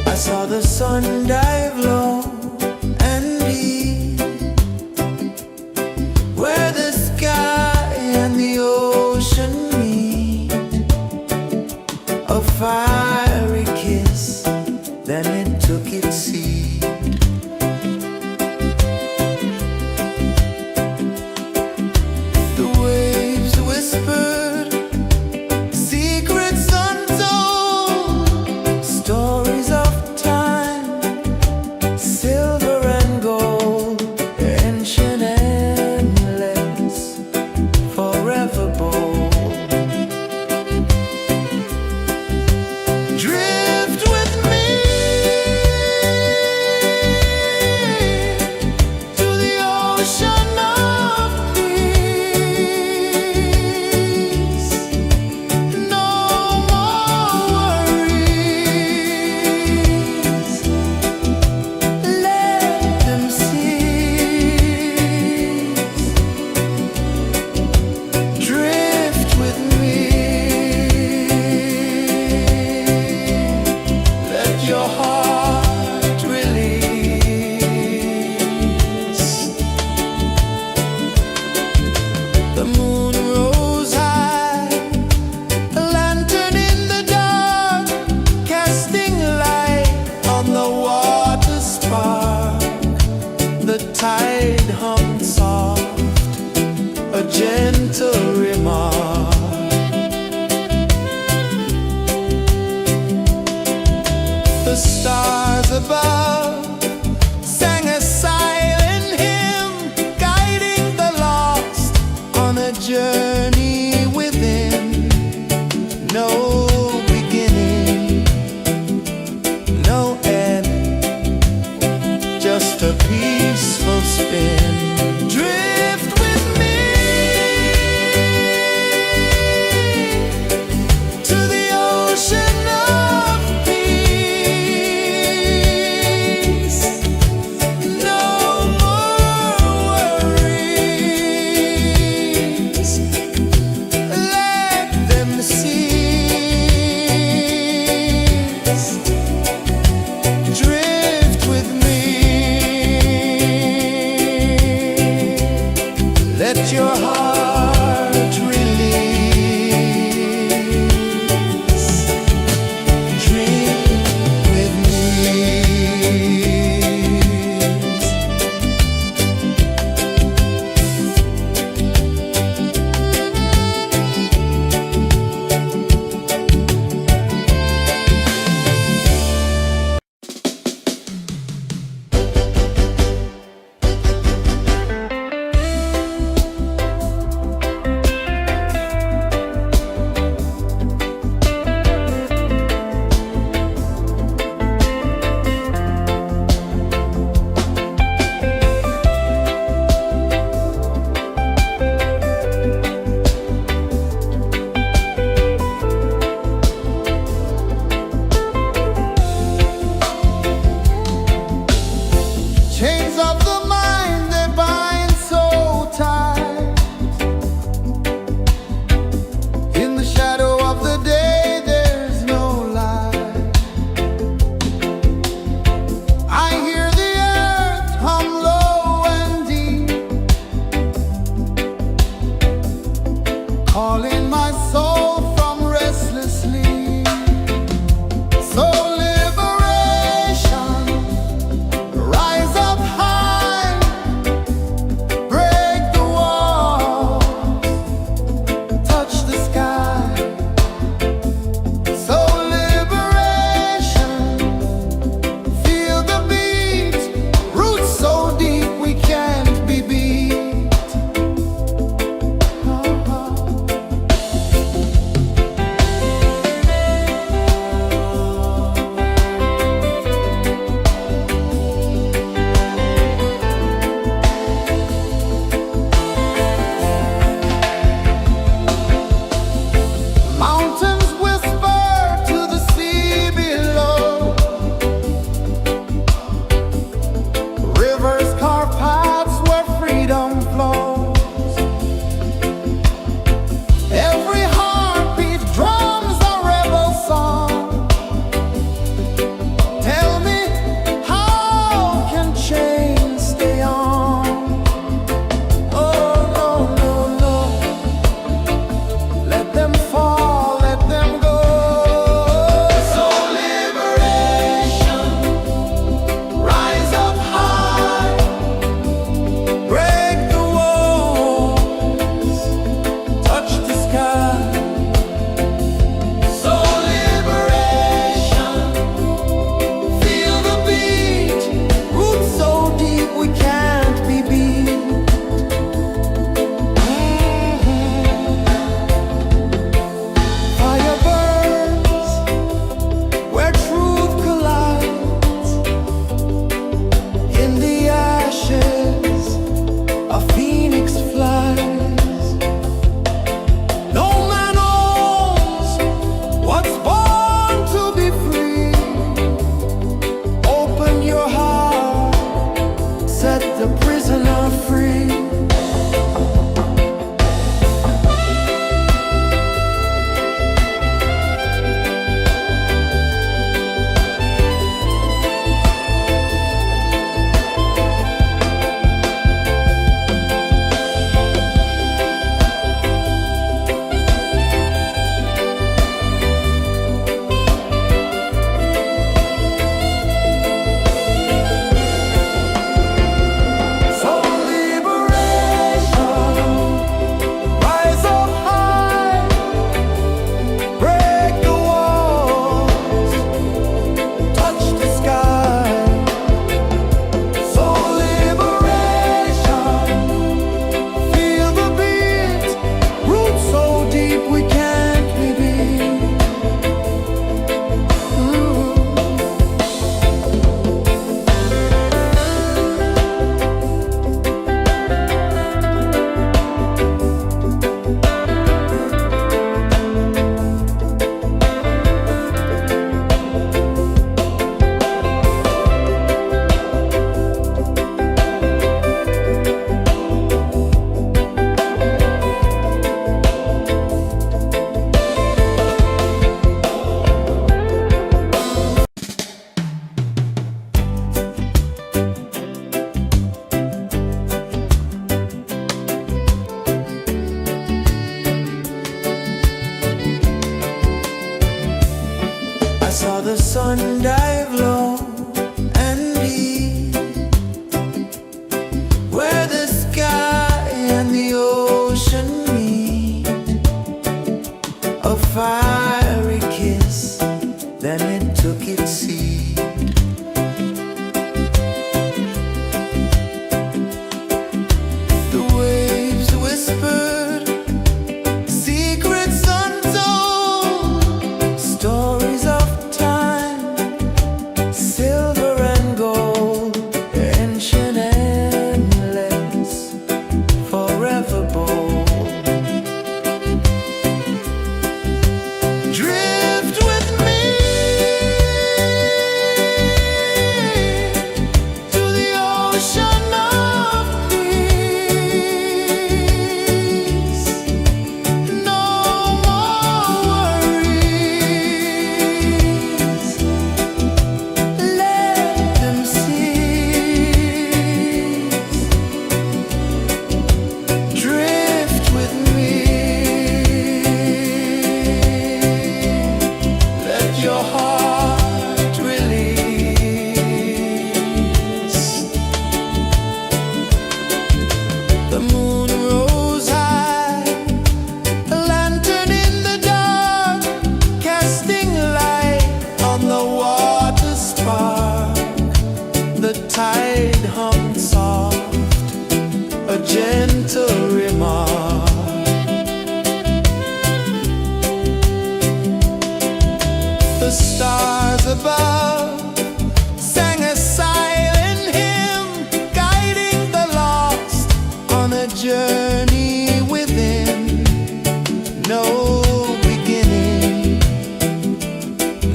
S1: I saw the sun dive low and deep, where the sky and the ocean meet. A fiery kiss, then it took its seat. The waves whispered secrets untold, stories of time, silver and gold, ancient, endless, forever bold.
S2: the stars above sang a silent hymn, guiding the lost on a journey within. No beginning, no end, just a peaceful spin. Drift with me to the ocean of peace. saw the sun dive low and deep, where the sky and the ocean meet. A fiery kiss, then it took its seat. The waves whispered secrets untold, stories of time, silver and gold, ancient, endless, forever bold. Drift with me to the ocean of peace. No more worries, let them cease. Drift with me, let your heart release. The moon rose high, a lantern in the dark, casting light on the water spark. The tide hummed soft, a gentle remark. The stars above sang a silent hymn, guiding the lost on a journey within. No beginning,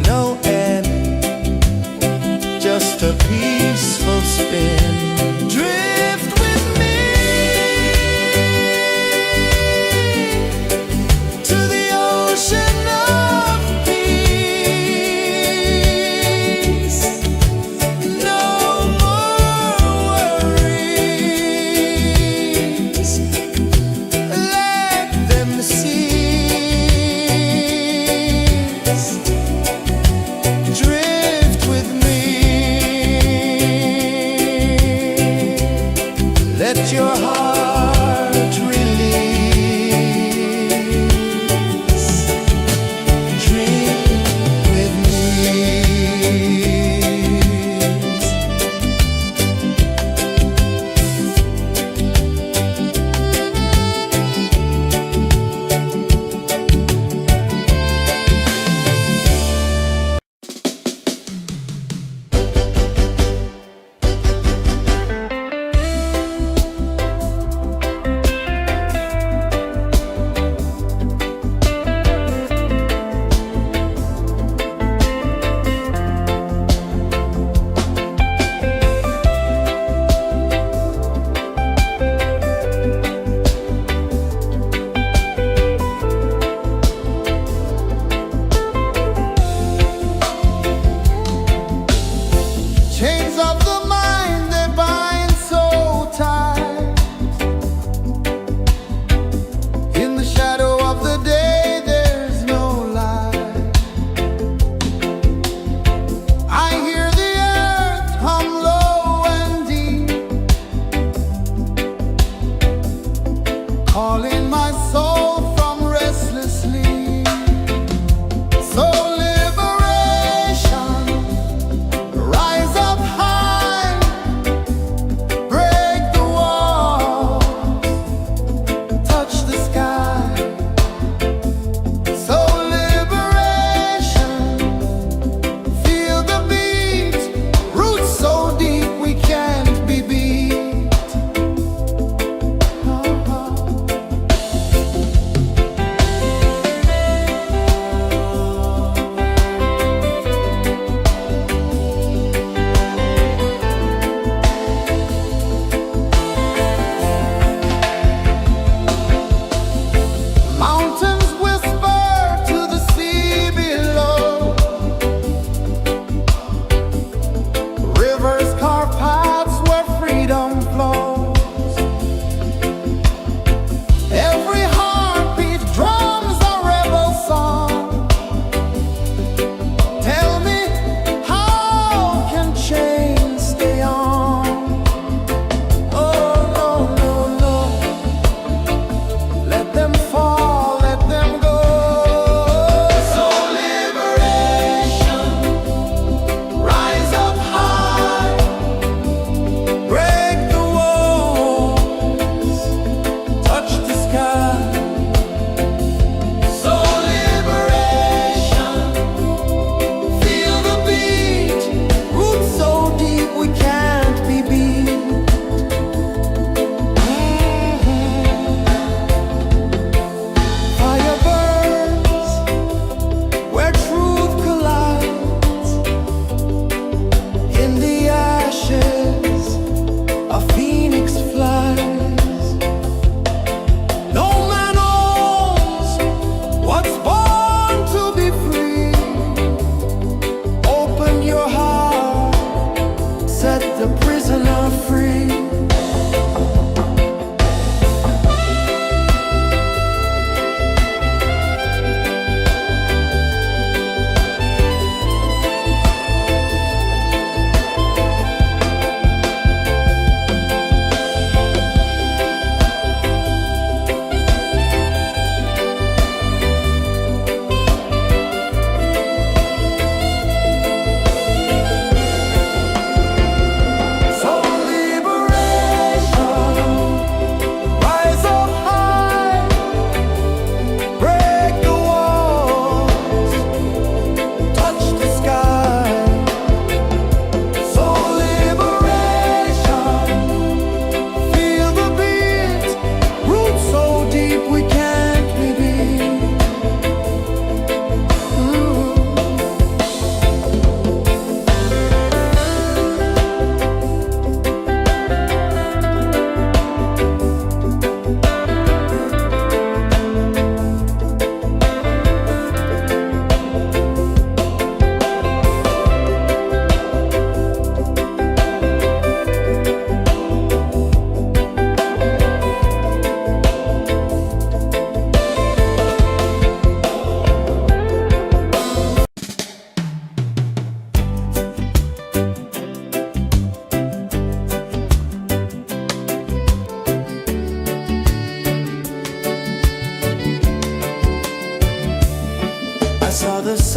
S2: no end, just a peaceful spin. Drift with me to the ocean of peace.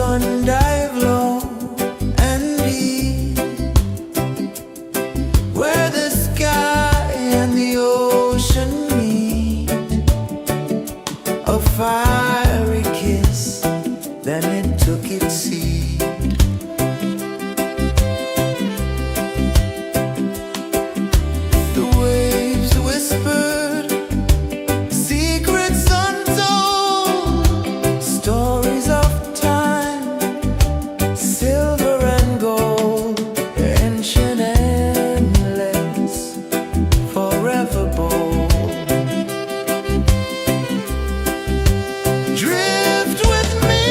S2: sun dive low and deep, where the sky and the ocean meet. A fiery kiss, then it took its seed. The waves whispered secrets untold, stories of time, silver and gold, ancient, endless, forever bold. Drift with me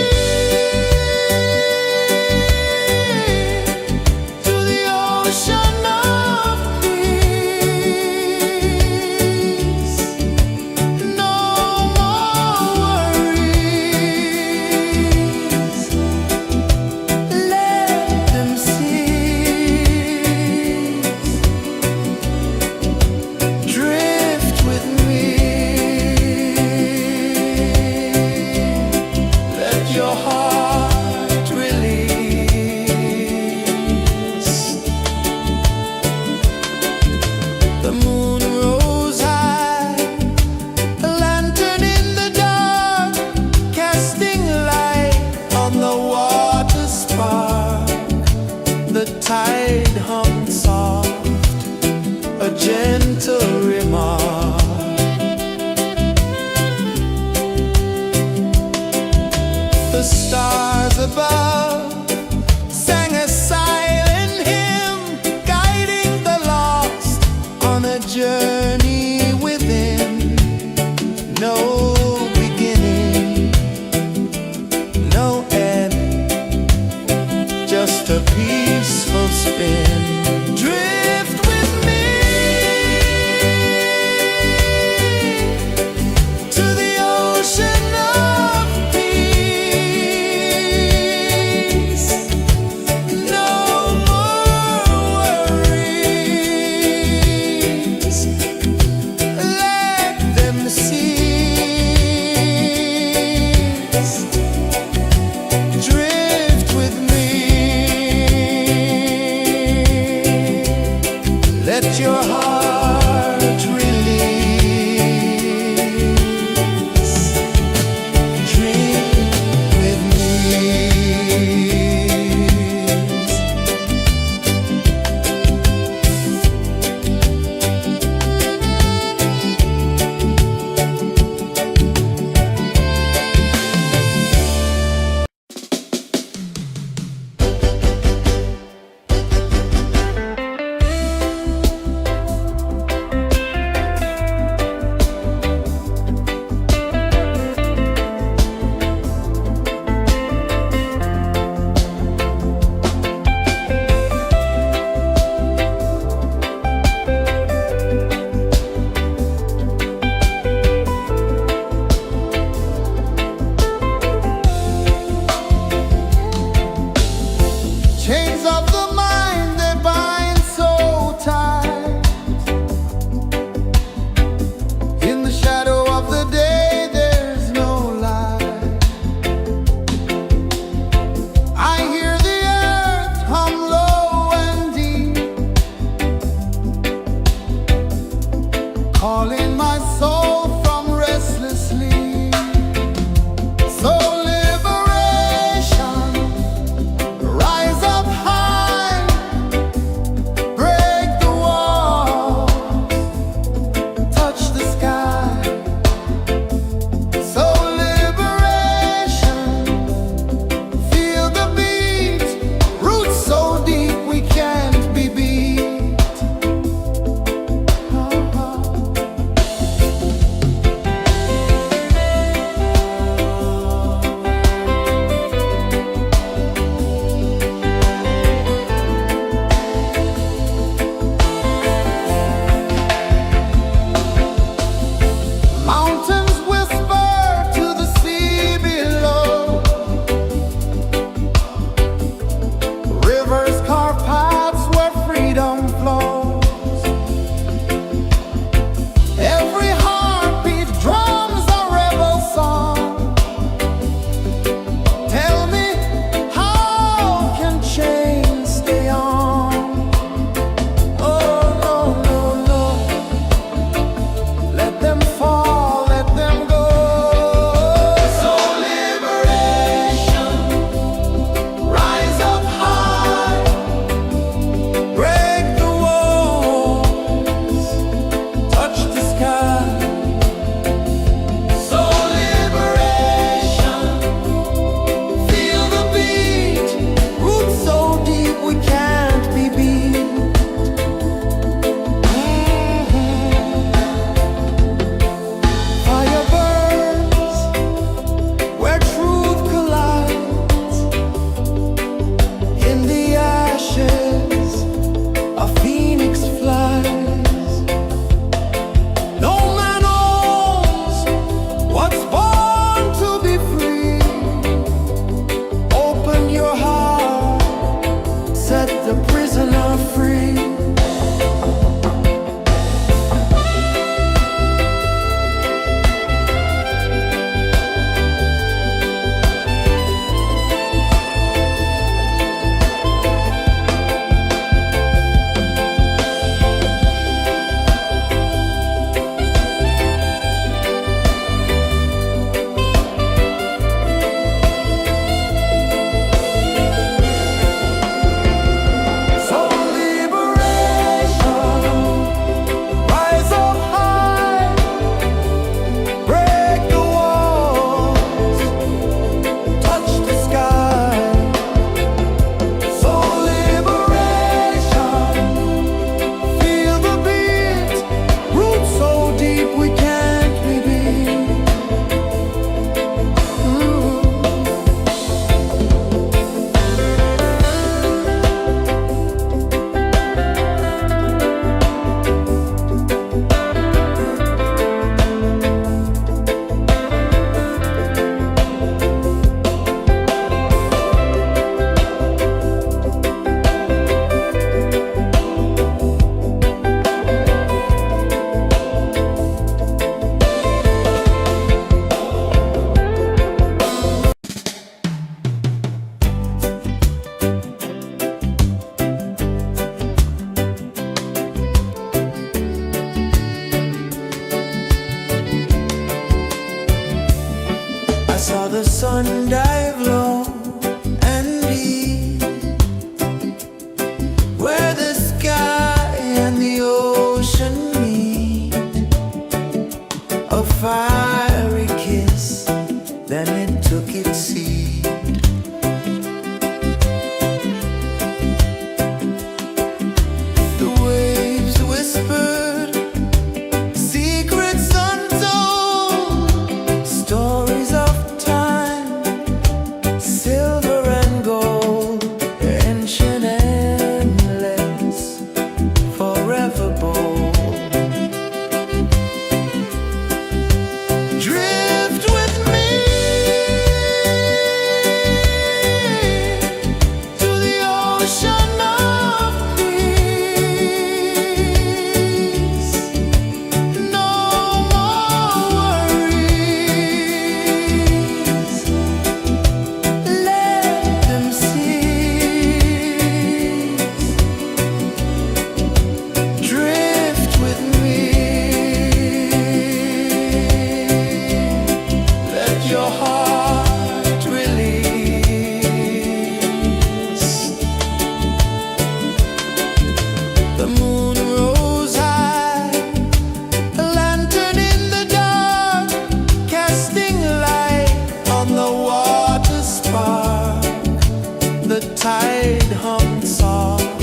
S2: tide hung soft,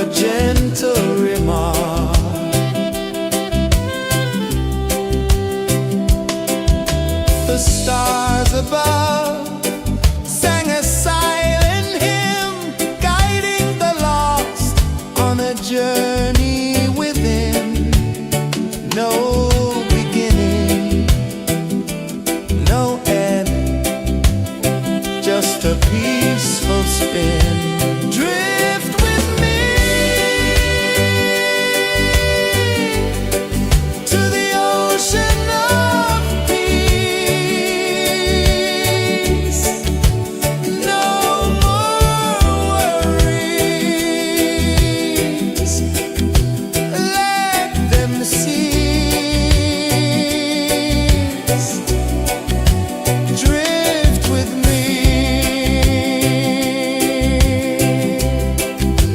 S2: a gentle remark. The stars above sang a silent hymn, guiding the lost on a journey within. No beginning, no end, just a peaceful spin. Drift with me to the ocean of peace. No more worries, let them cease. Drift with me,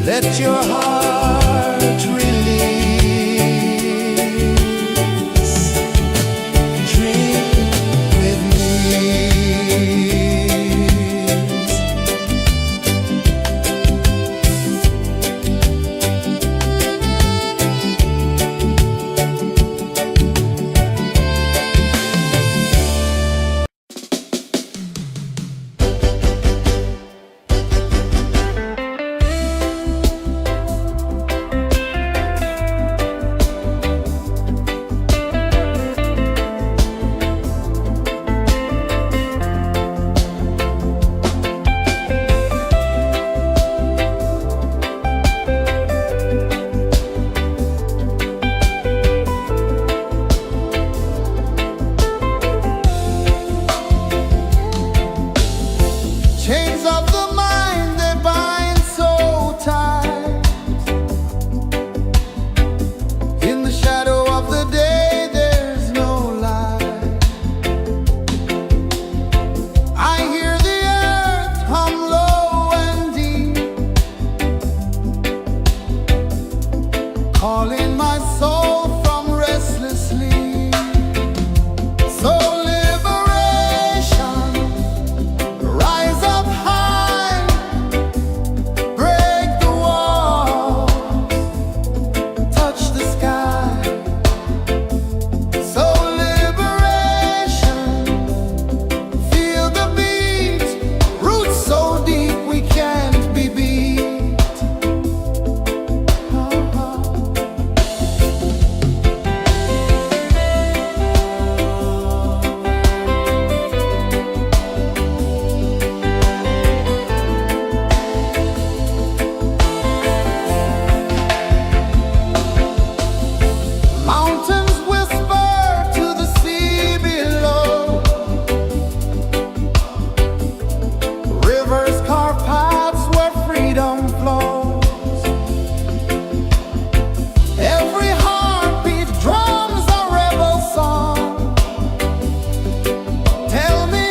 S2: let your heart release. Dream with me. Chains of the mind, they bind so tight. In the shadow of the day, there's no light. I hear the earth hum low and deep, calling my soul from restless sleep. So liberation, rise up high, break the walls, touch the sky. So liberation, feel the beat, roots so deep we can't be beat. Mountains whisper to the sea below, rivers carve paths where freedom flows. Every heartbeat drums a rebel song. Tell me,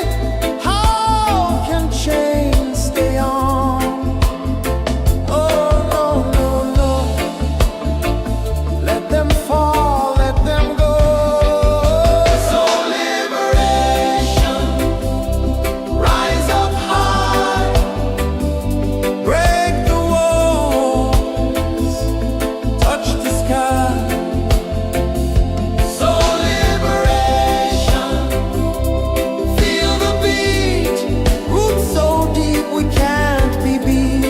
S2: how can chains stay on? Oh no, no, no, let them fall, let them go. So liberation, rise up high, break the walls, touch the sky. So liberation, feel the beat, roots so deep we can't be beat.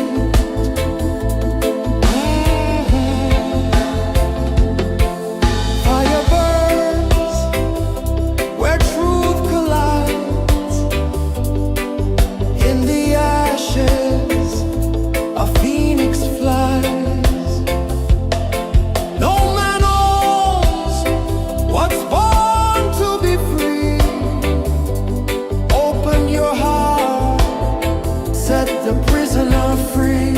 S2: Fire burns where truth collides. In the ashes, a phoenix flies. No man owns what's born to be free. Open your heart, set the prisoner free.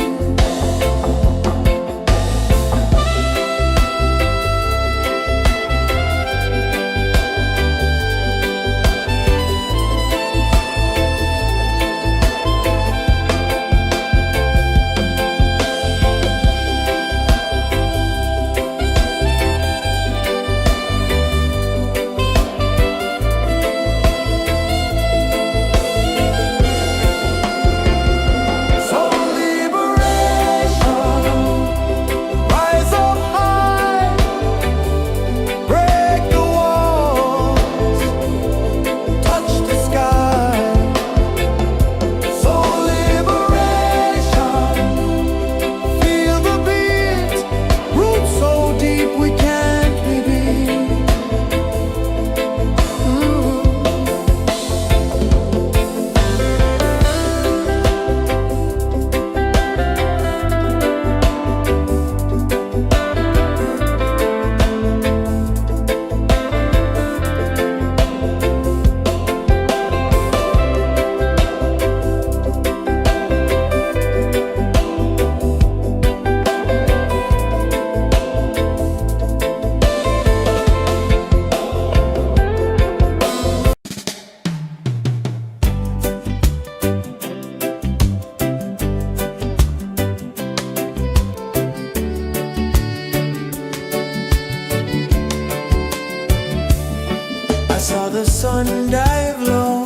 S1: sun dive low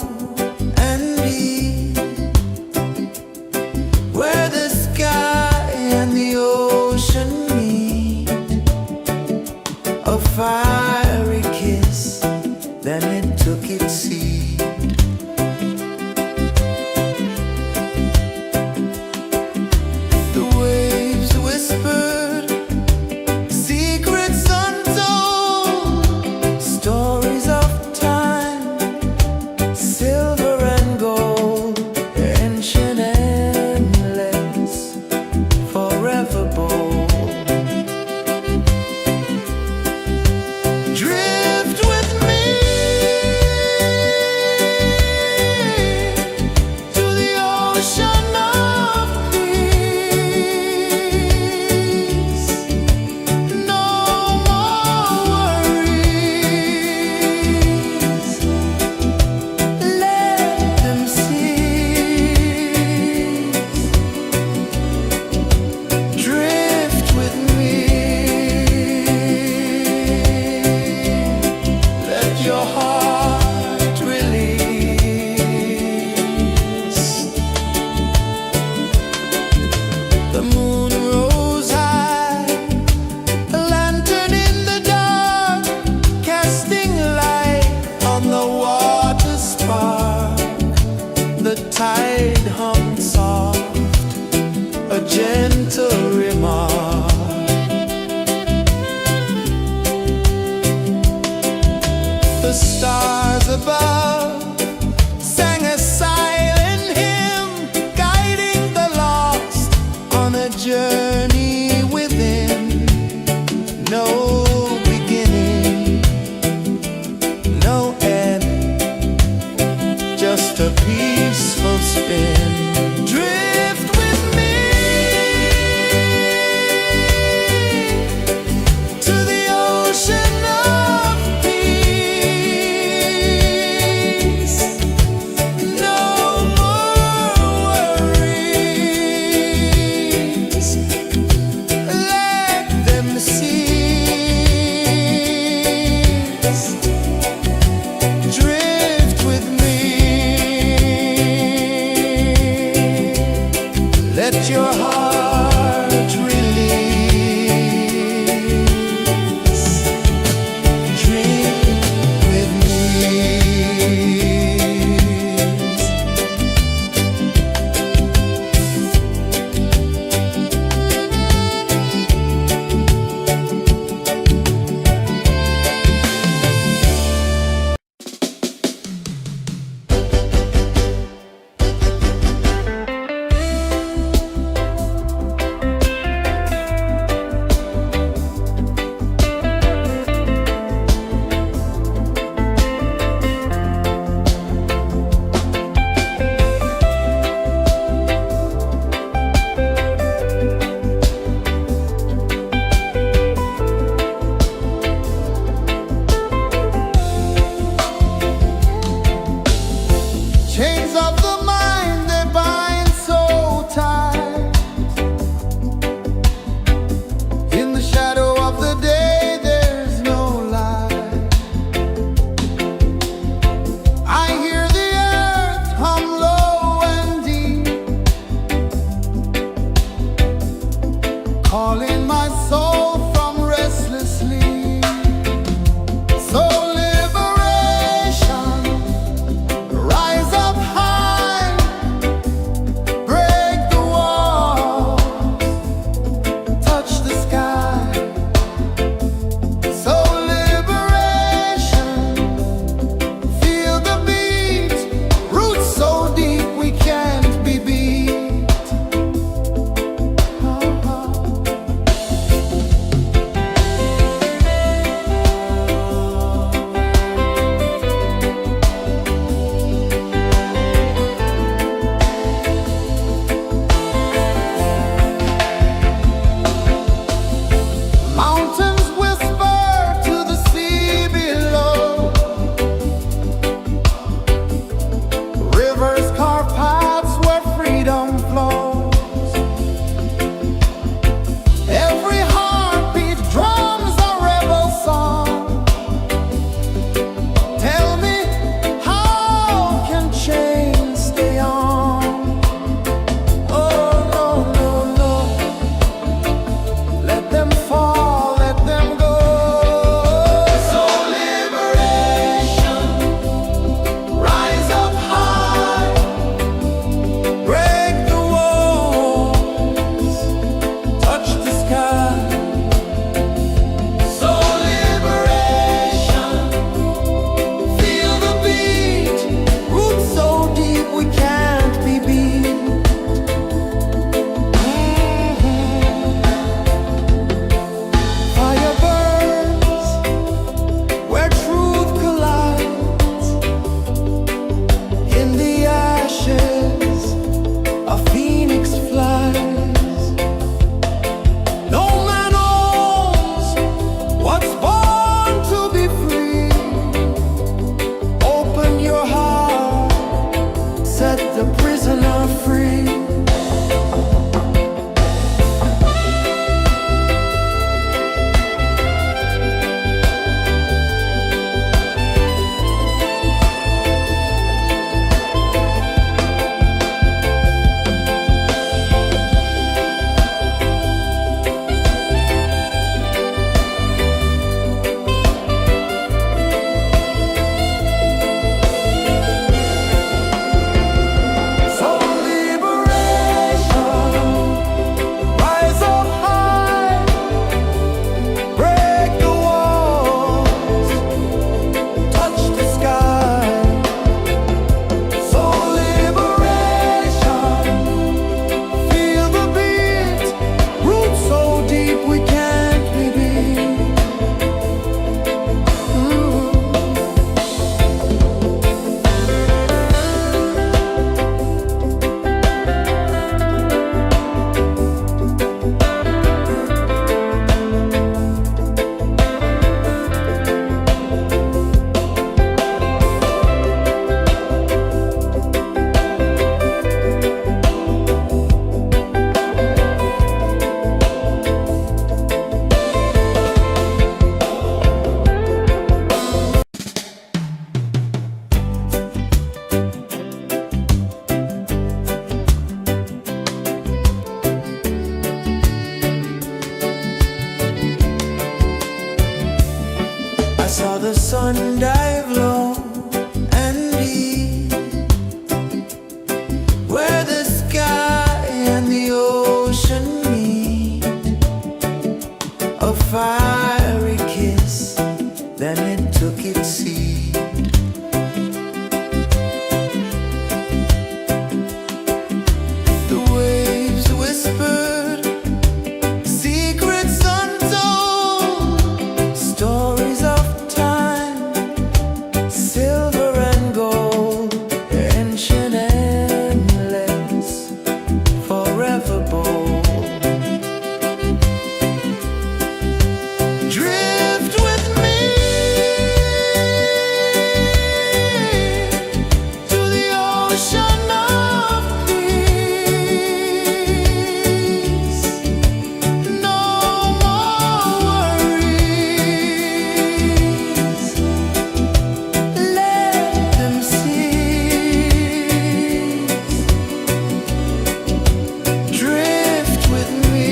S1: and deep, where the sky and the ocean meet. A fiery kiss, then it took its seed. The waves whispered secrets untold, stories of time, silver and gold, ancient, endless, forever bold. Drift with me to the ocean of peace. No more worries. Let them cease. Drift with me. Let your heart release. The moon rose high, a lantern in the dark, casting light on the water spark. The tide hummed soft, a gentle remark. The stars above sang a silent hymn, guiding the lost on a journey within. No beginning, no end, just a peaceful spin. Drift with me to the ocean of peace. No more worries. Let them cease. Drift with me. Let your heart release. Drift with me. One dive low and deep, where the sky and the ocean meet. A fiery kiss, then it took its seat. The waves whispered secrets untold, stories of time, silver and gold, ancient, endless, forever bold. Drift with me to the ocean of peace. No more worries, let them cease. Drift with me,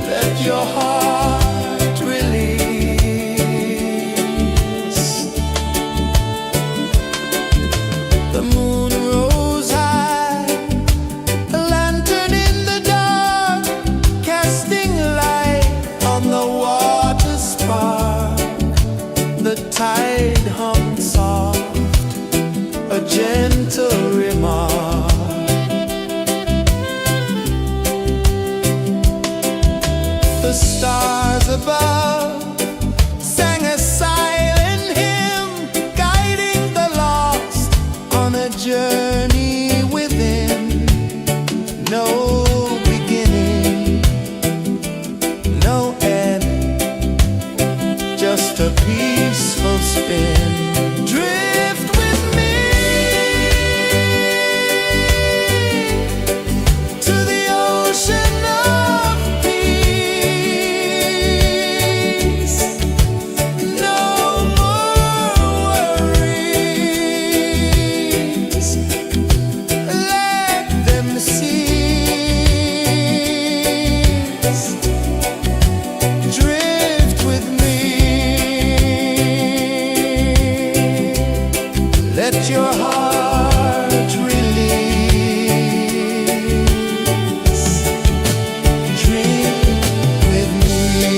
S1: let your heart release. The moon rose high, a lantern in the dark, casting light on the water spark. The tide hummed soft, a gentle remark. The stars above sang a silent hymn, guiding the lost on a journey within. No beginning, no end, just a peaceful spin. Drift with me to the ocean of peace. No more worries, let them cease. Drift with me, let your heart release. Drift with me.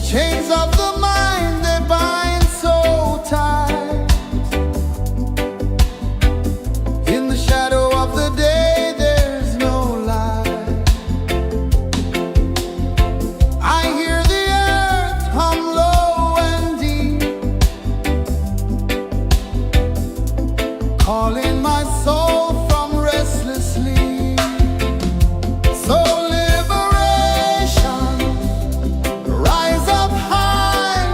S1: Chains of the mind, they bind so tight. In the shadow of the day, there's no light. I hear the earth hum low and deep, calling my soul from restless sleep. So liberation, rise up high,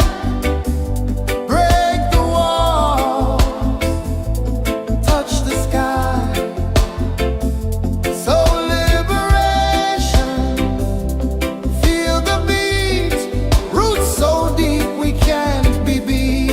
S1: break the walls, touch the sky. So liberation, feel the beat, roots so deep we can't be beat.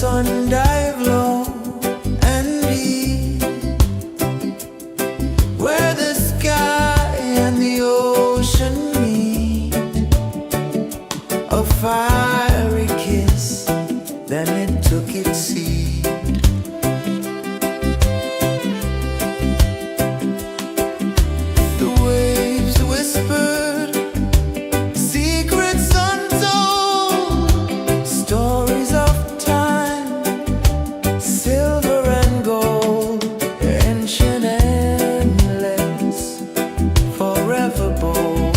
S1: sun dive low and deep, where the sky and the ocean meet, a fiery kiss, then it took its seed. The waves whispered secrets untold, stories of time, silver and gold, ancient, endless, forever bold.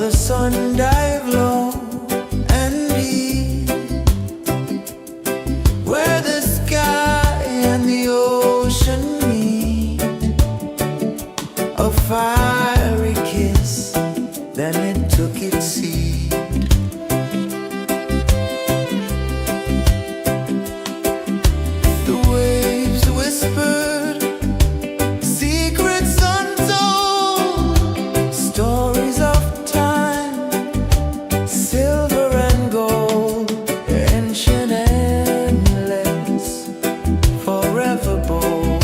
S1: the sun dive low and deep, where the sky and the ocean meet. A fiery kiss, then it took its seed. The waves whispered secrets untold, stories of time, silver and gold, ancient, endless, forever bold.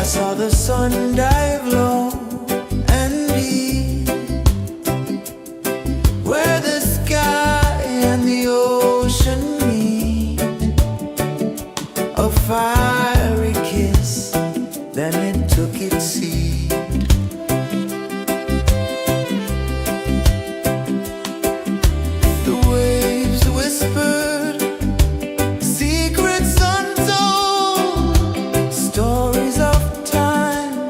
S1: saw the sun dive low and deep, where the sky and the ocean meet. A fiery kiss, then it took its seed. The waves whispered secrets untold, stories of time,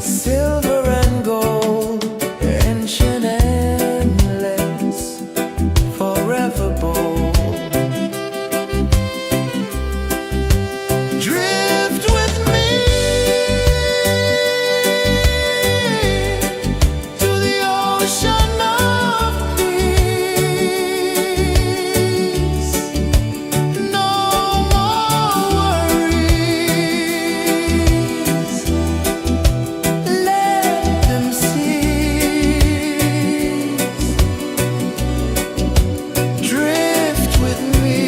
S1: silver and gold, ancient, endless, forever bold. Drift with me to the ocean of peace. No more worries, let them cease. Drift with me,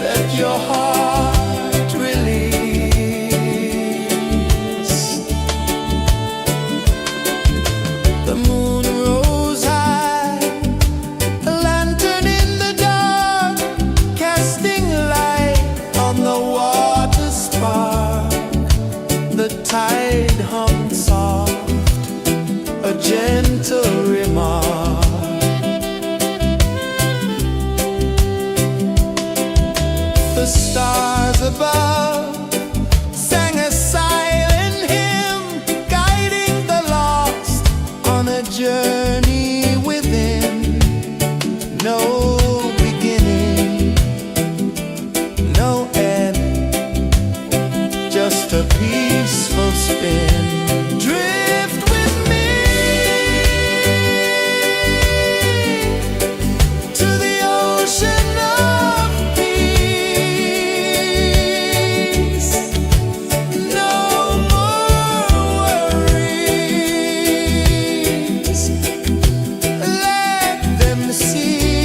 S1: let your heart release. The moon rose high, a lantern in the dark, casting light on the water spark. The tide hummed soft, a gentle remark. The stars above sang a silent hymn, guiding the lost on a journey within. No beginning, no end, just a peaceful spin. Drift with me to the ocean of peace. No more worries, let them cease.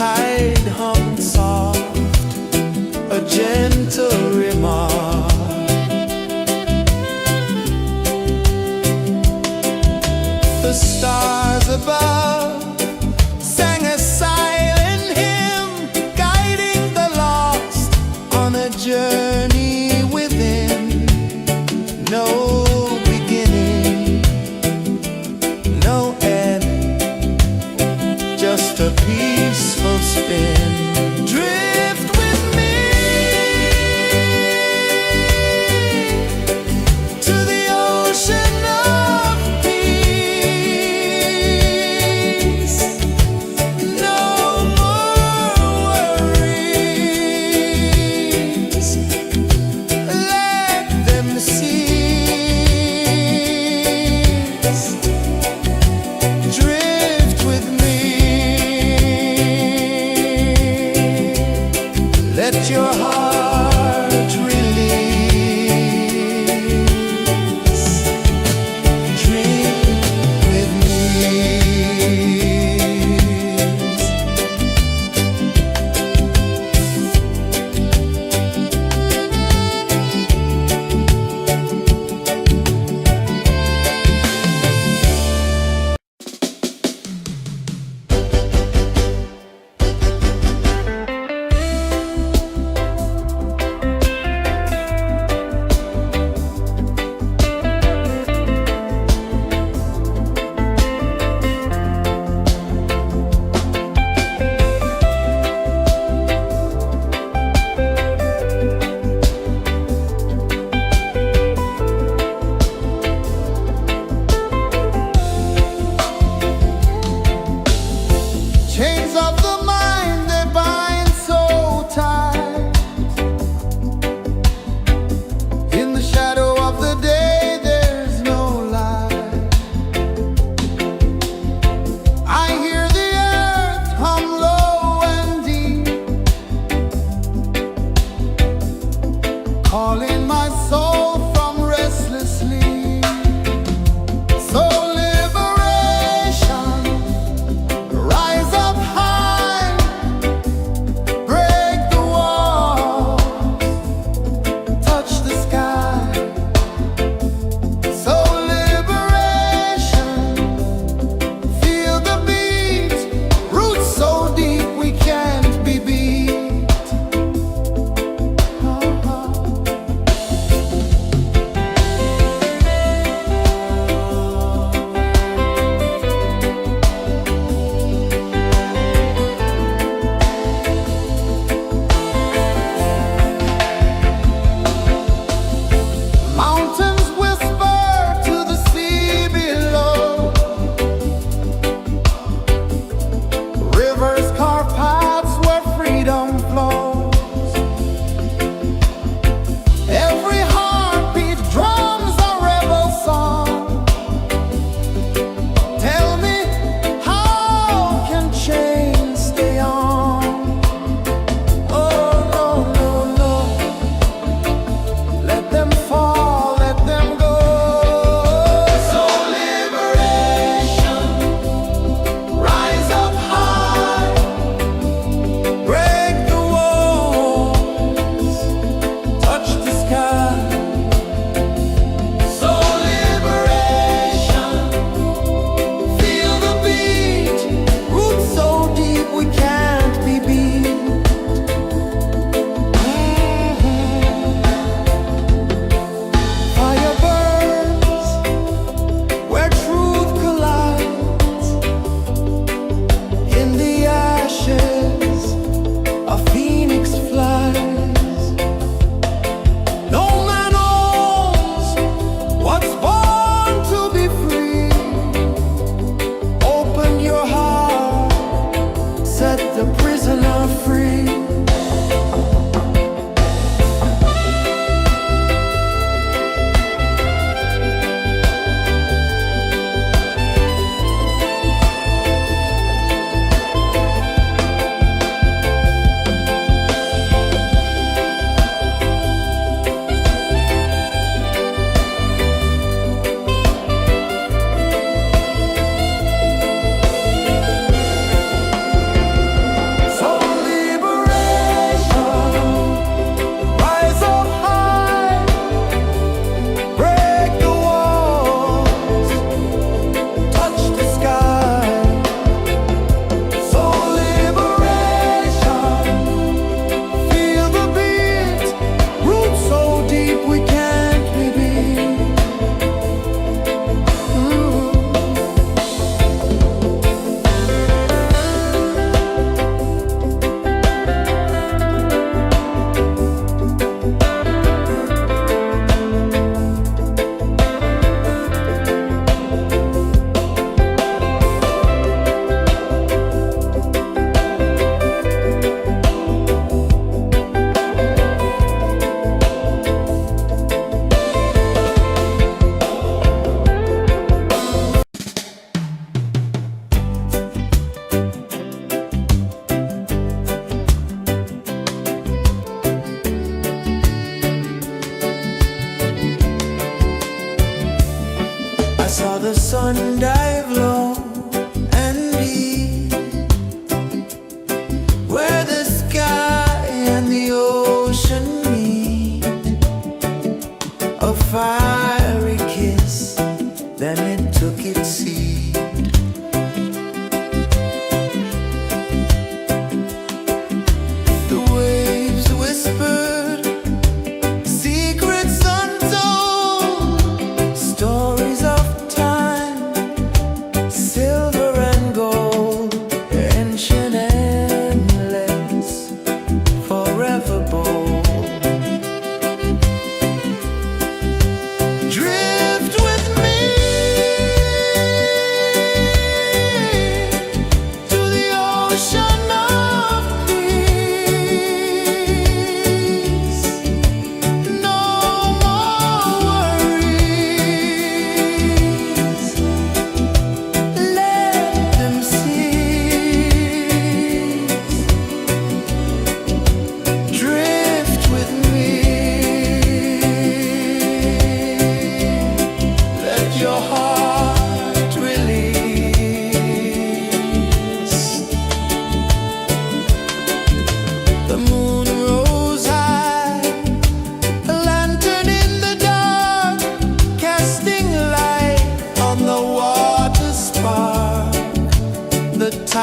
S1: tide hum soft, a gentle remark. The stars above sang a silent hymn, guiding the lost on a journey within. No beginning, no end, just a peaceful spin. Drift with me to the ocean of peace. No more worries, let them cease. Drift with me, let your heart release. Dream with me. Chains of the mind, they bind so tight. In the shadow of the day, there's no light. I hear the earth hum low and deep, calling my soul from restless sleep. So liberation, rise up high.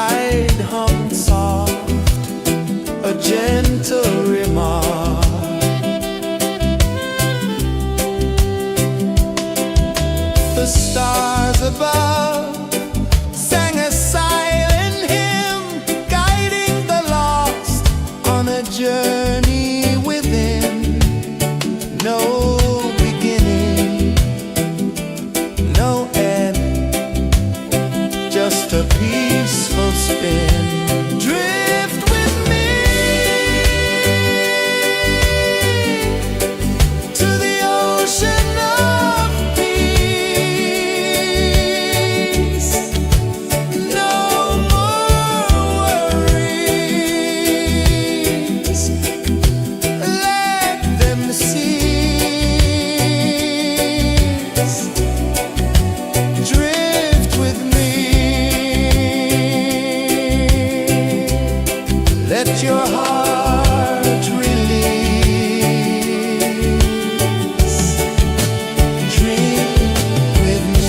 S1: tide hummed soft, a gentle remark. The stars above sang a silent hymn, guiding the lost on a journey within. No beginning, no end, just a peaceful spin. Drift with me to the ocean of peace. No more worries, let them cease. Drift with me, let your heart release. Dream with me.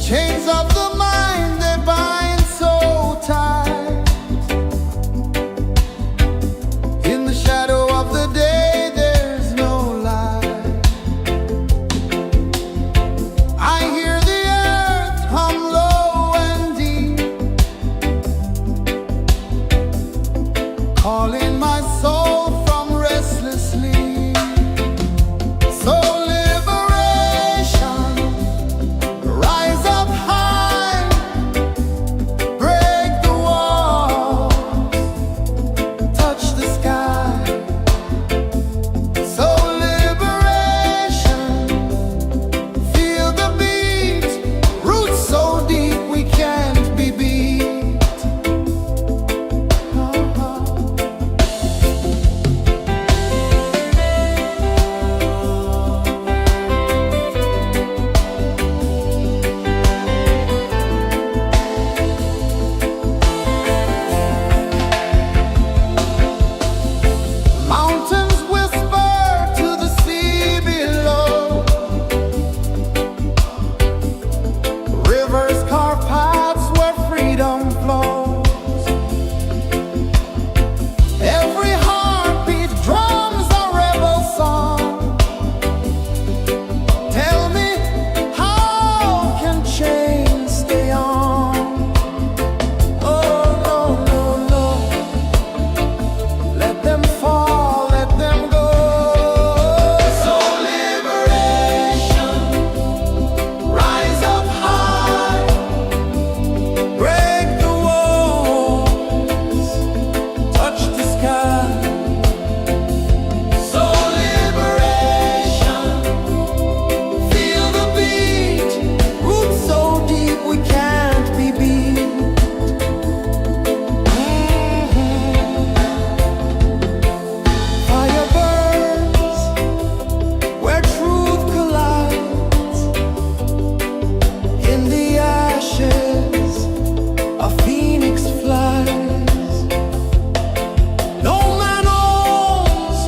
S1: Chains of the mind, they bind so tight. In the shadow of the day, there's no light. I hear the earth hum low and deep, calling my soul from restless sleep. So liberation, rise up high, break the walls, touch the sky. So liberation, feel the beat, roots so deep we can't be beat. Mountains whisper to the sea below, rivers carve paths where freedom flows. Every heartbeat drums a rebel song. Tell me, how can chains stay on? Oh no, no, no, let them fall, let them go. So liberation, rise up high, break the walls, touch the sky. So liberation, feel the beat, roots so deep we can't be beat. Fire burns where truth collides. In the ashes, a phoenix flies. No man owns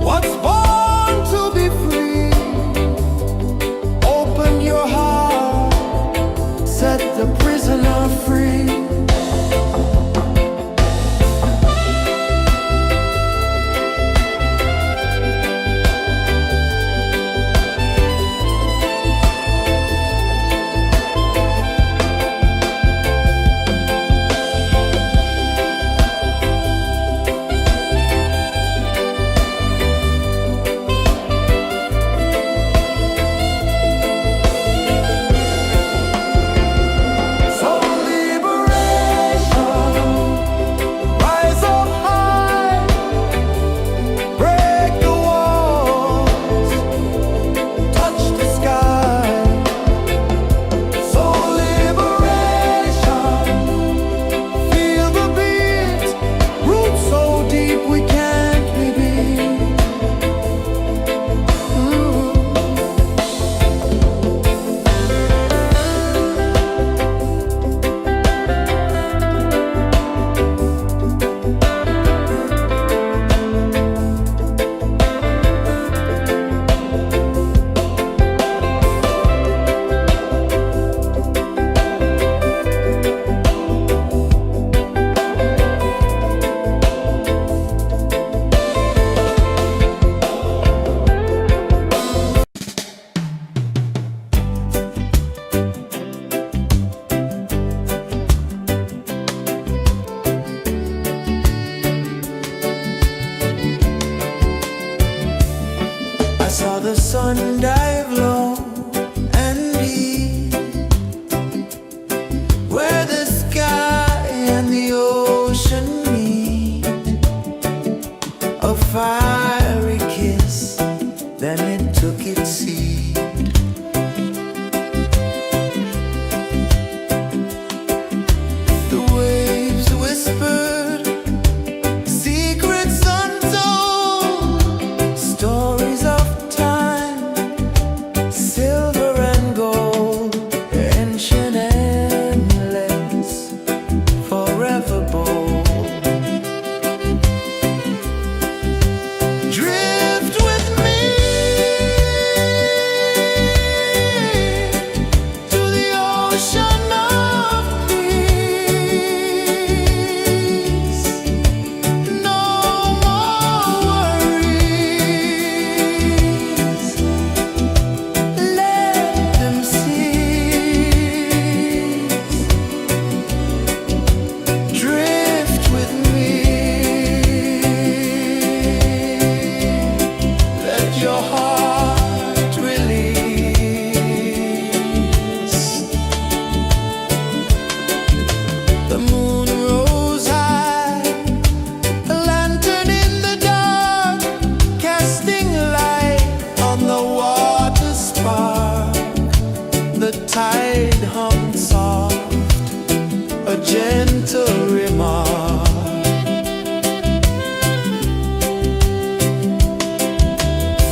S1: what's born to be free. Open your heart, set the prisoner free. So The moon rose high, a lantern in the dark, casting light on the water spark. The tide hummed soft, a gentle remark.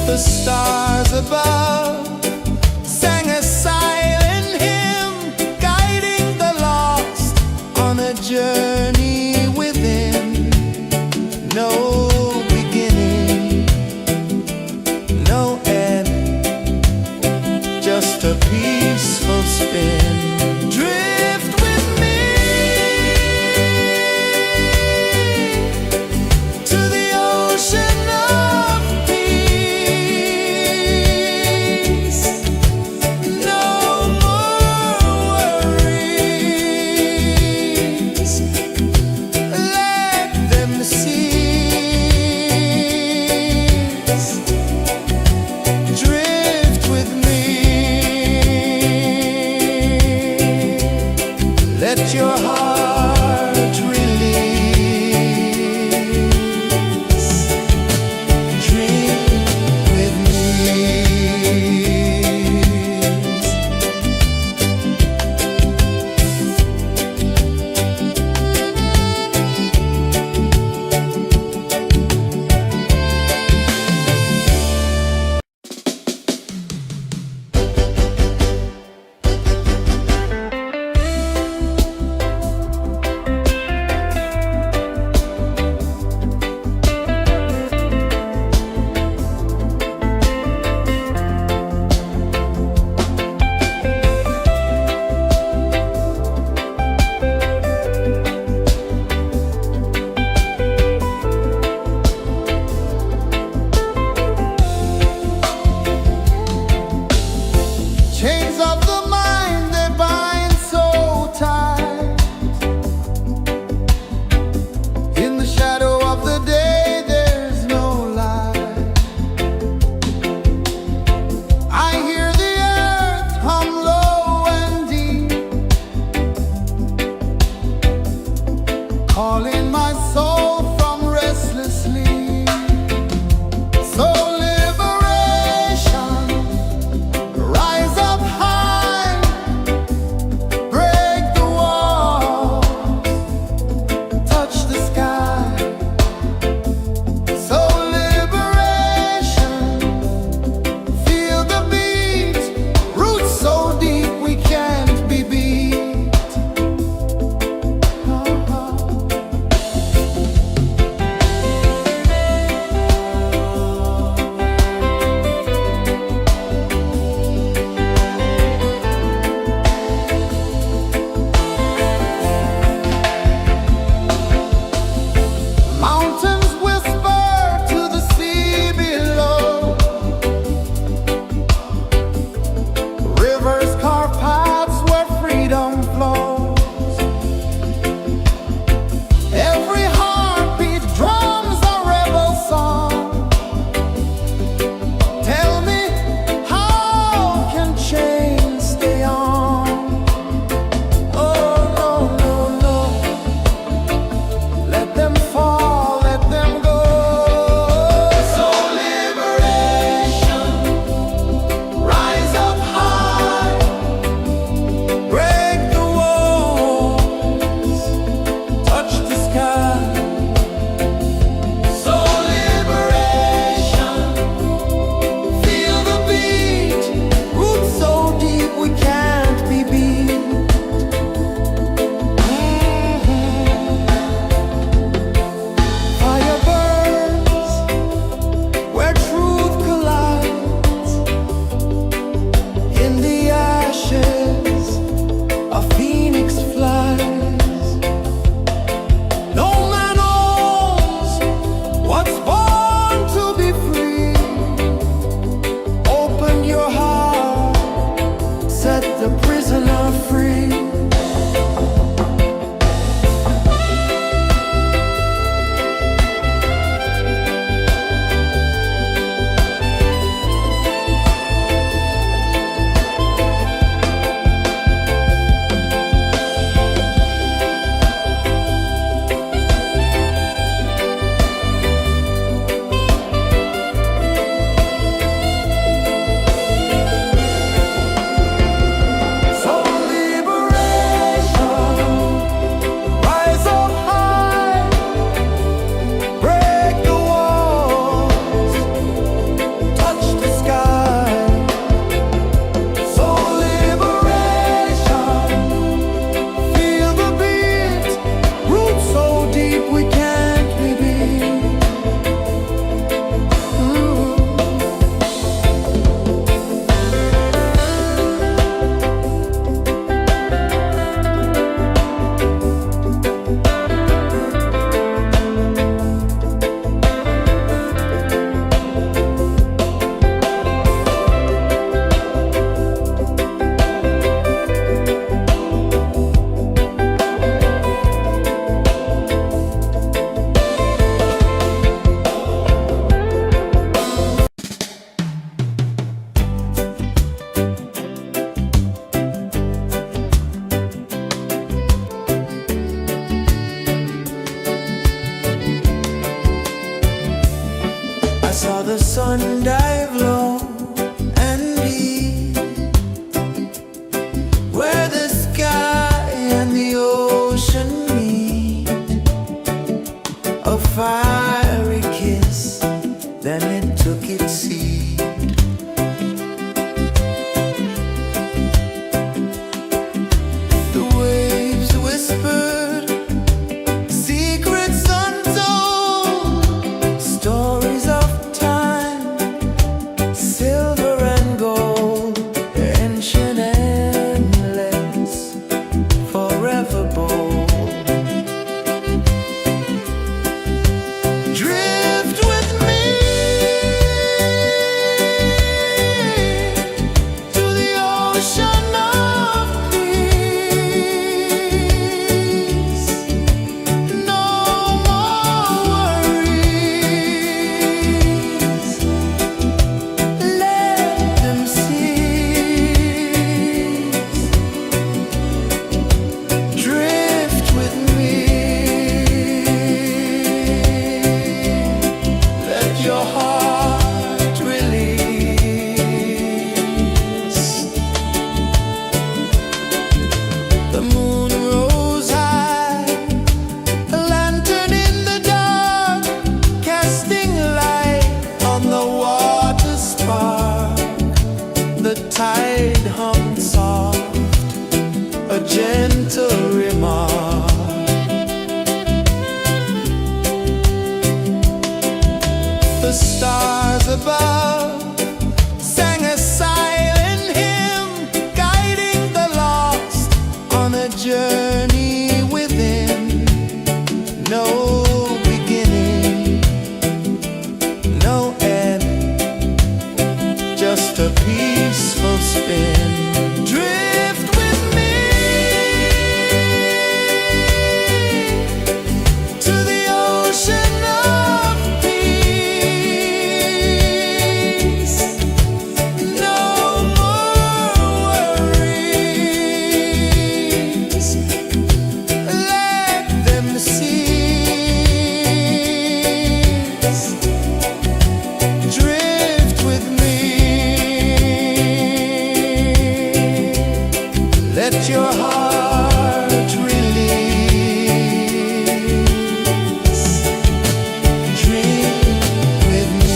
S1: The stars above sang a silent hymn, guiding the lost on a journey within. No beginning, no end, just a peaceful spin. Drift with me to the ocean of peace. No more worries, let them cease. Drift with me, let your heart release. Dream with me. Chains of the mind, they bind so tight. In the shadow of the day, there's no light. I hear the earth hum low and deep, calling my soul from restless sleep. So liberation, rise up high, break the walls, touch the sky. So liberation, feel the beat, roots so deep we can't be beat. whispered, secrets untold, stories of time, silver and gold, ancient, endless, forever bold. Drift with me to the ocean of peace. No more worries. Let them cease. Drift with me. Let your heart release. The moon rose high, a lantern in the dark, casting light on the water spark. The tide hummed soft, a gentle remark. The stars above sang a silent hymn, guiding the lost on a journey within. No beginning, no end, just a peaceful spin. Drift with me to the ocean of peace. No more worries. Let them cease. Drift with me. Let your heart release. Dream with me.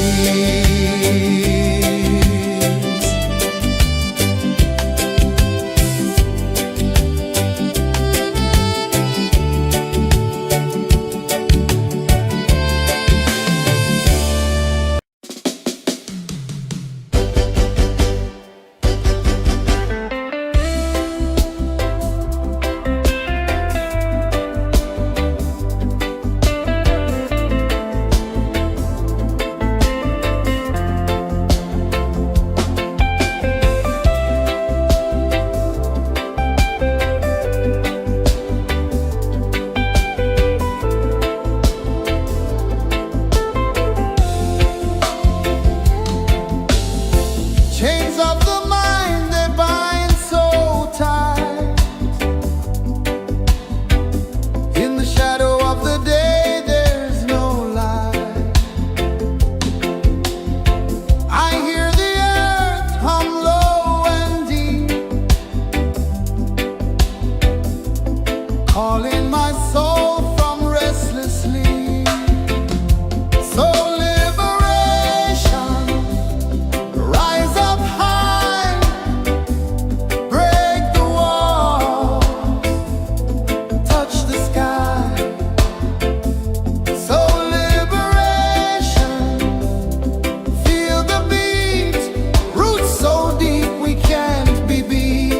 S1: Chains of the mind, they bind so tight. In the shadow of the day, there's no light. I hear the earth hum low and deep, calling my soul from restless sleep. So liberation, rise up high, break the walls, touch the sky. So liberation, feel the beat, roots so deep we can't be beat.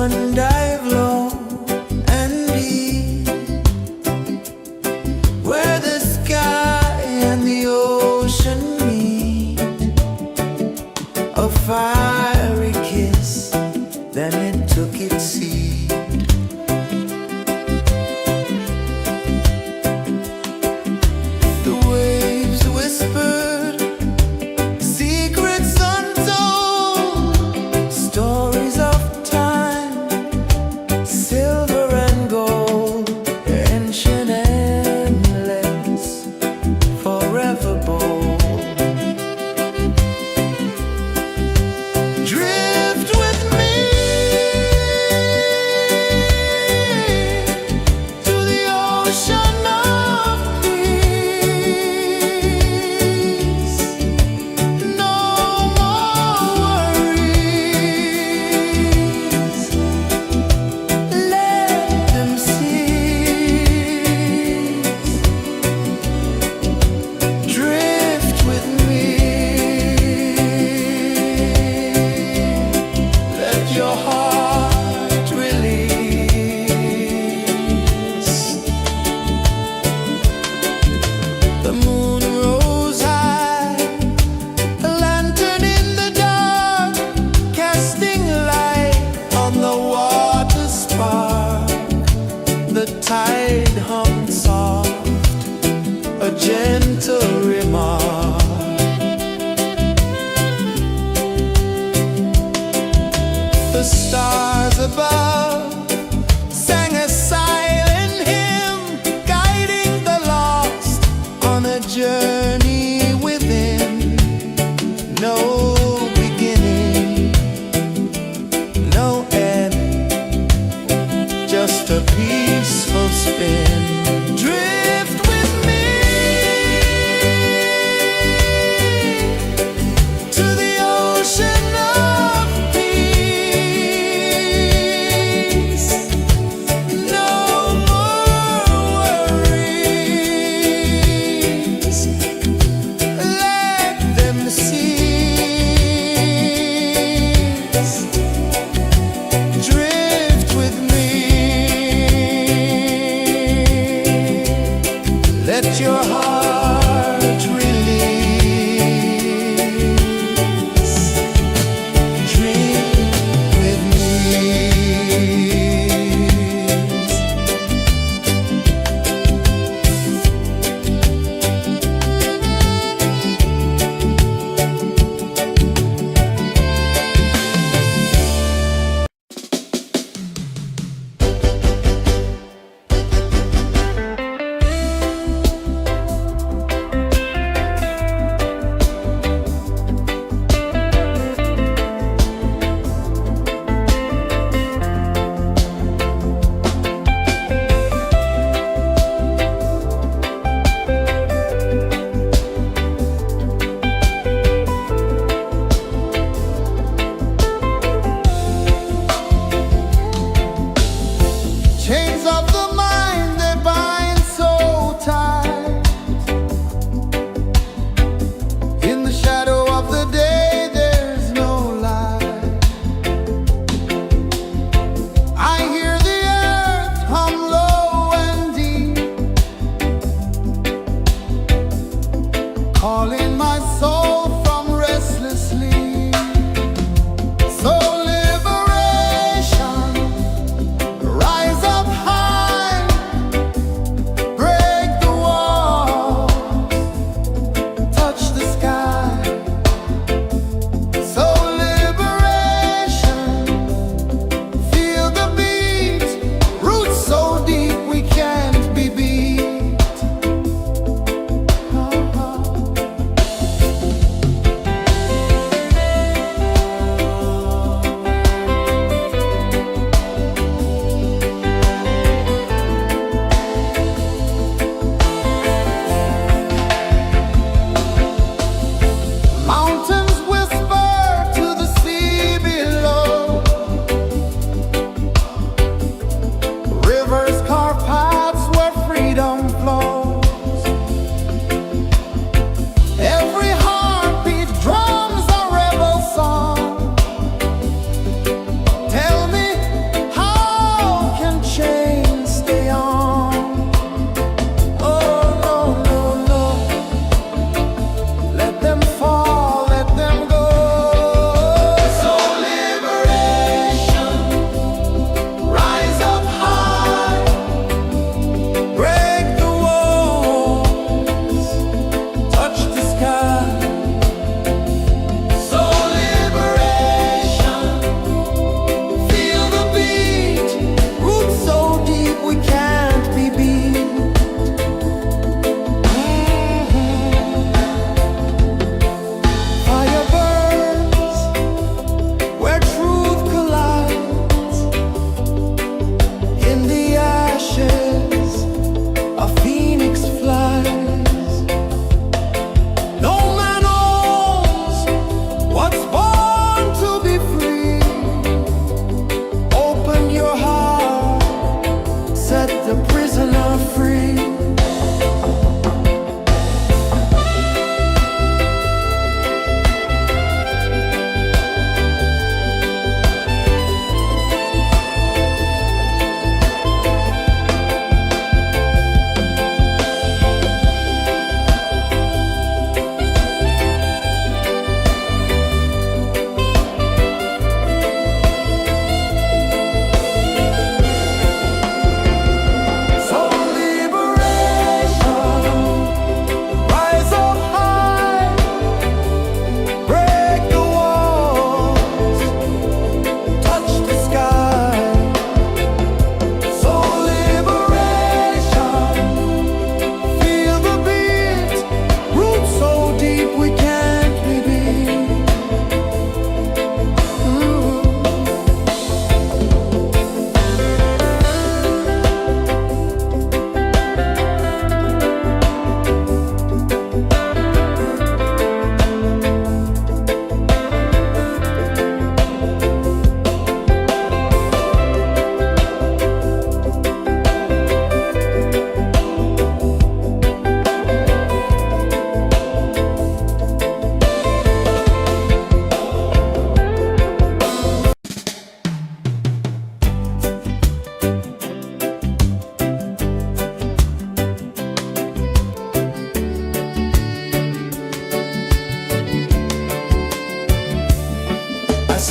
S1: one dive low and deep, where the sky and the ocean meet. A fiery kiss, then it took its seat. The waves whispered secrets untold, stories of time, silver and gold, ancient, endless, forever bold. Drift with me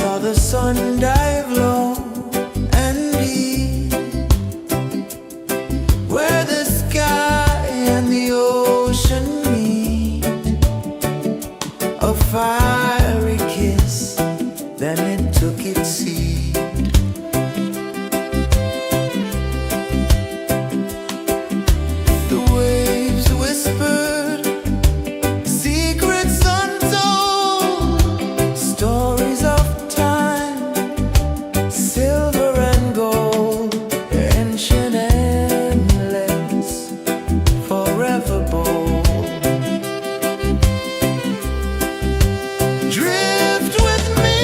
S1: saw the sun dive low and deep, where the sky and the ocean meet. A fiery kiss, then it took its seat. The waves whispered secrets untold, stories of time, silver and gold, ancient, endless, forever bold. Drift with me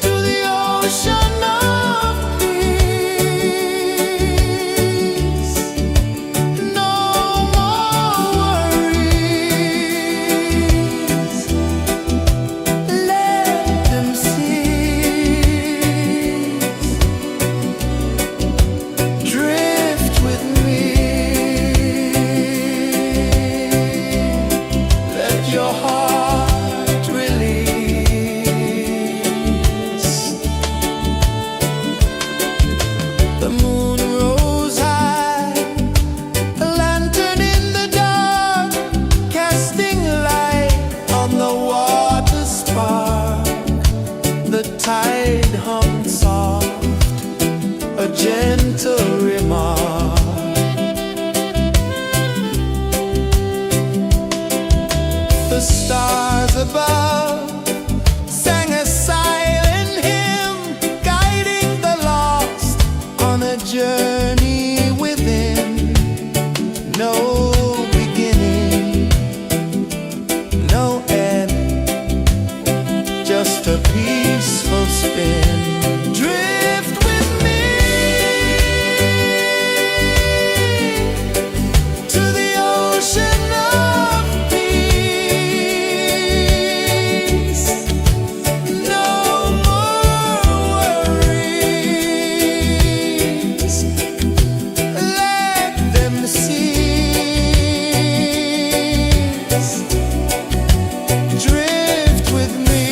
S1: to the ocean of peace. No more worries, let them cease. Drift with me, let your heart release. The moon rose high, a lantern in the dark, casting light on the water spark. The tide hummed soft, a gentle remark. The stars above sang a silent hymn, guiding the lost on a journey within. No beginning, no end, just a peaceful spin. Drift with me to the ocean of peace. No more worries, let them cease. Drift with me.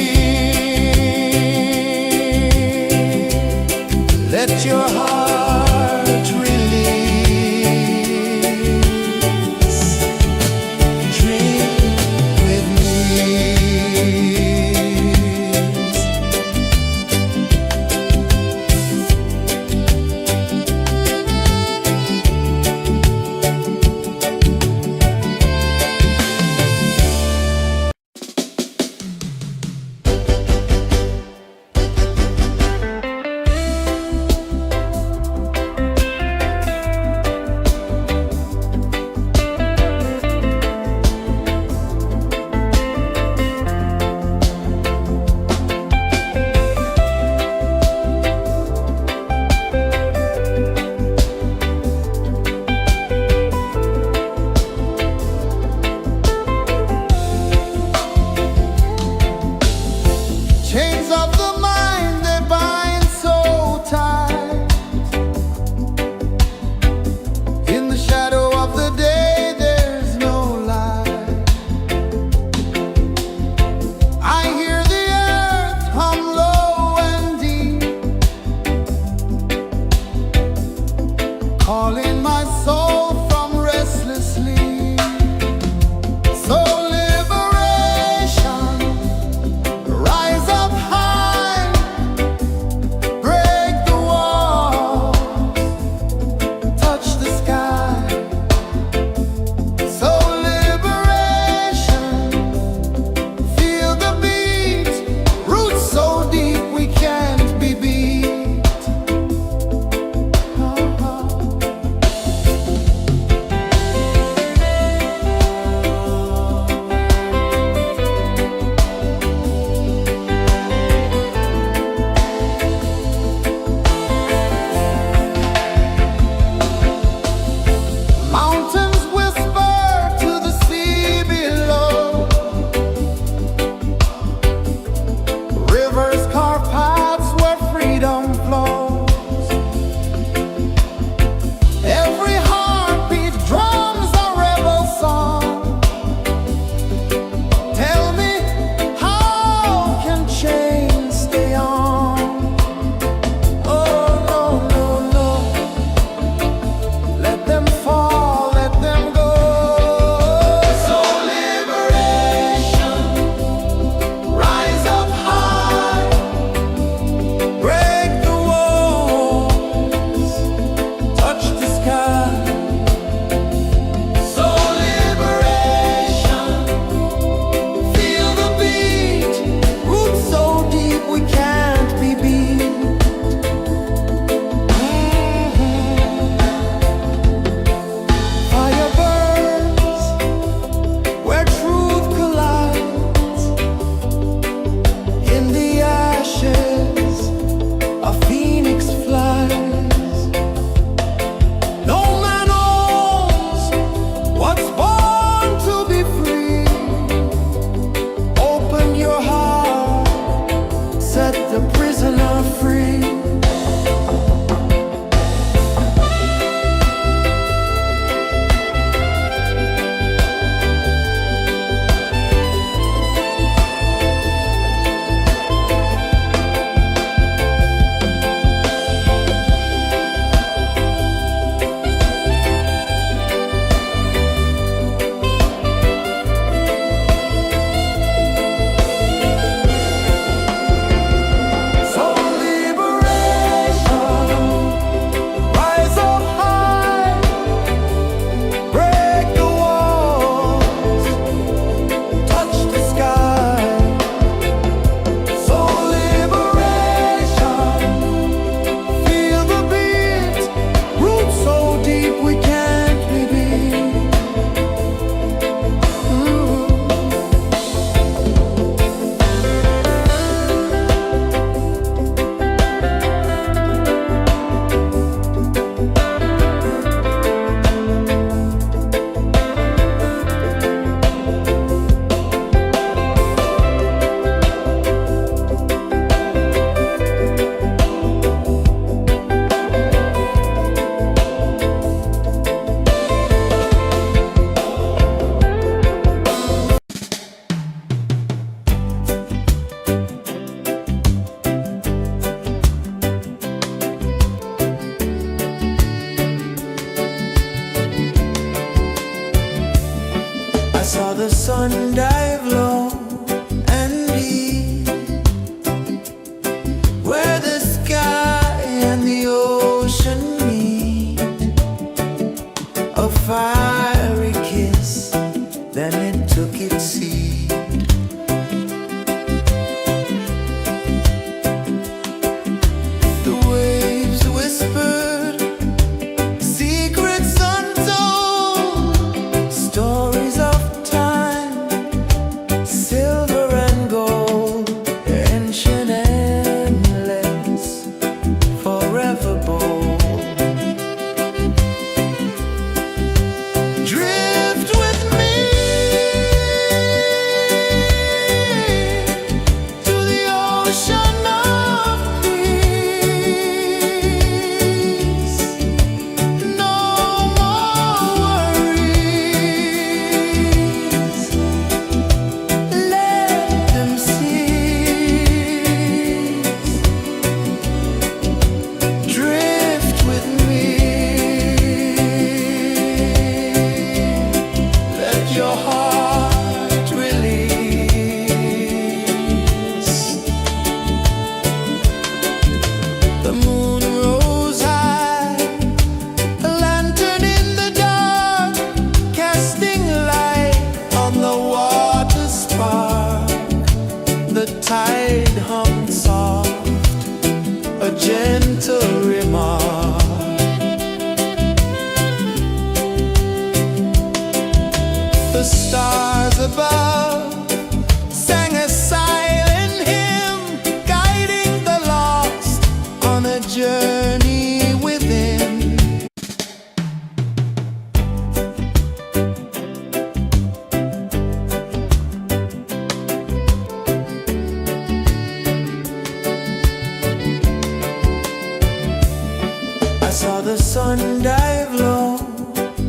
S1: one dive low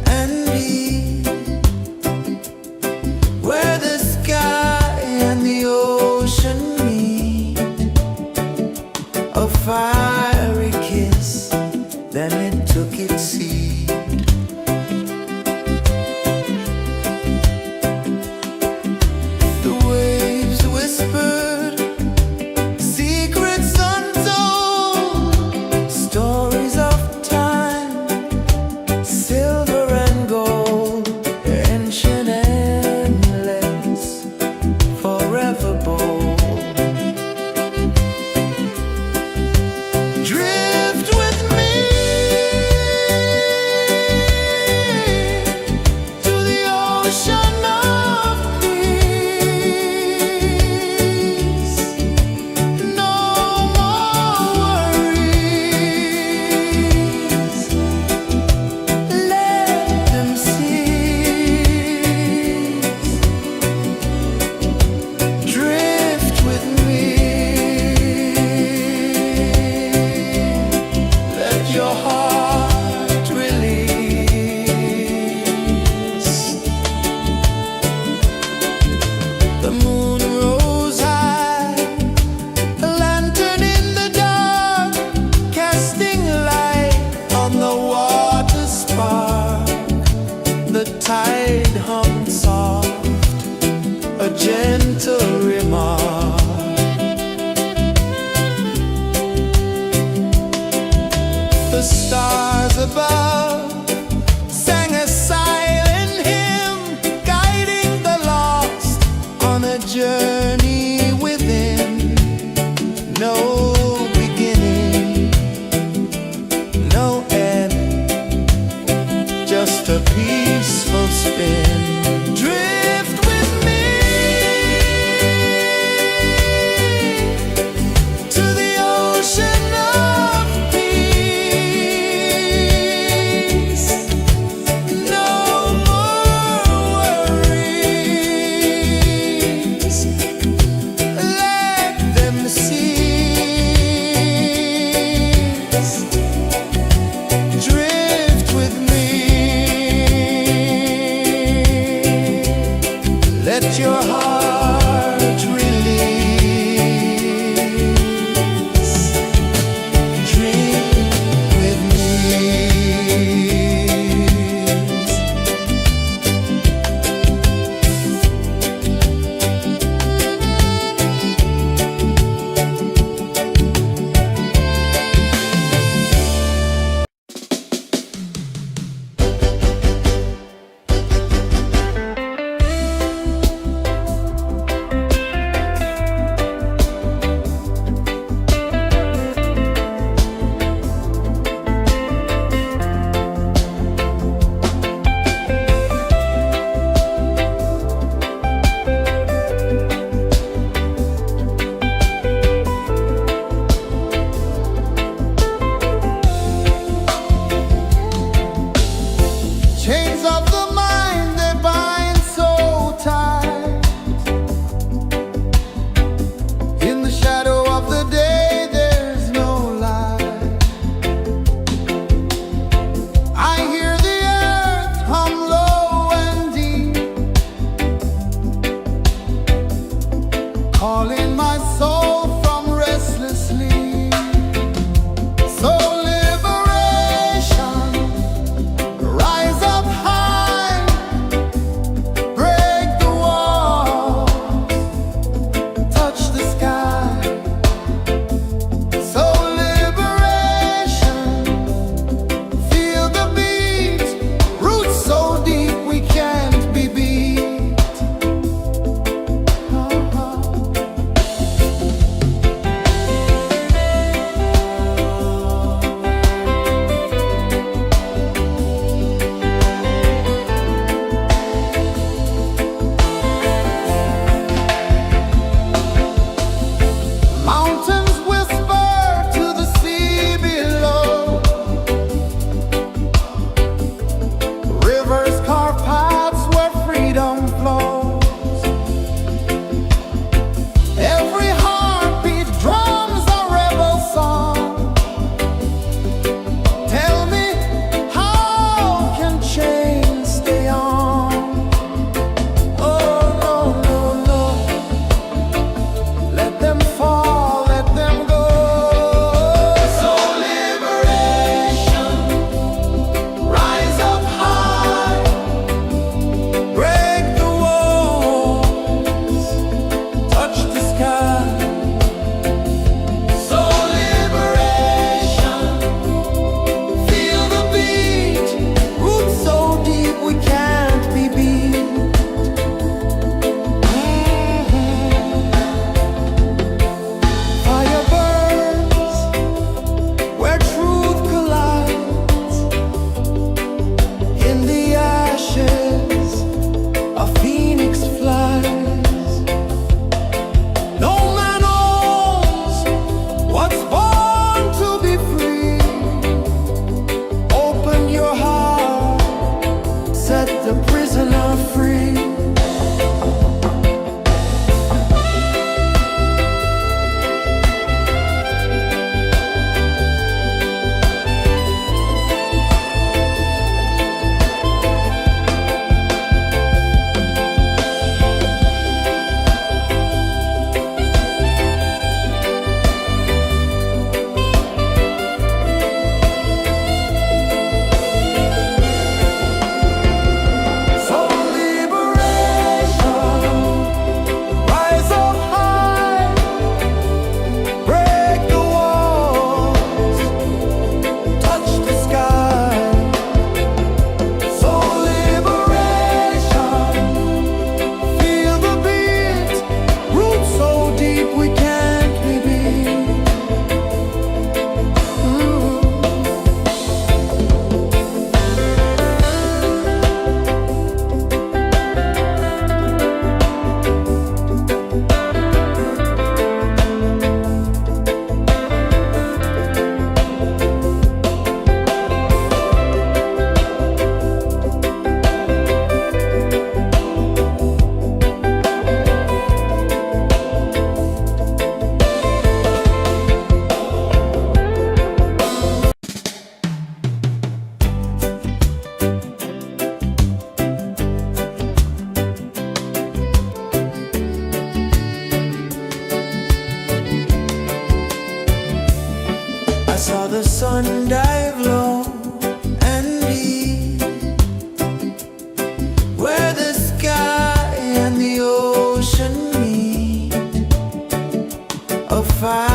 S1: and deep, where the sky and the ocean meet. A fiery kiss, then it took its seat. The waves whispered secrets untold, stories of time, silver and gold, ancient, endless, forever bold. Drift with me to the ocean of peace. No more worries. Let them cease. Drift with me. Let your heart release. The moon rose high, a lantern in the dark, casting light on the water spark. The tide hummed soft, a gentle remark. The stars above sang a silent hymn, guiding the lost on a journey within. No beginning, no end, just a peaceful spin. Drift with me to the ocean of peace. No more worries. Let them cease. Drift with me. Let your heart release. Dream with me. Chains of the mind, they bind so tight. In the shadow of the day, there's no light. I hear the earth hum low and deep, calling my soul from restless sleep. So liberation, rise up high, break the walls, touch the sky. So liberation, feel the beat, roots so deep we can't be beat. one dive low and deep, where the sky and the ocean meet. A fire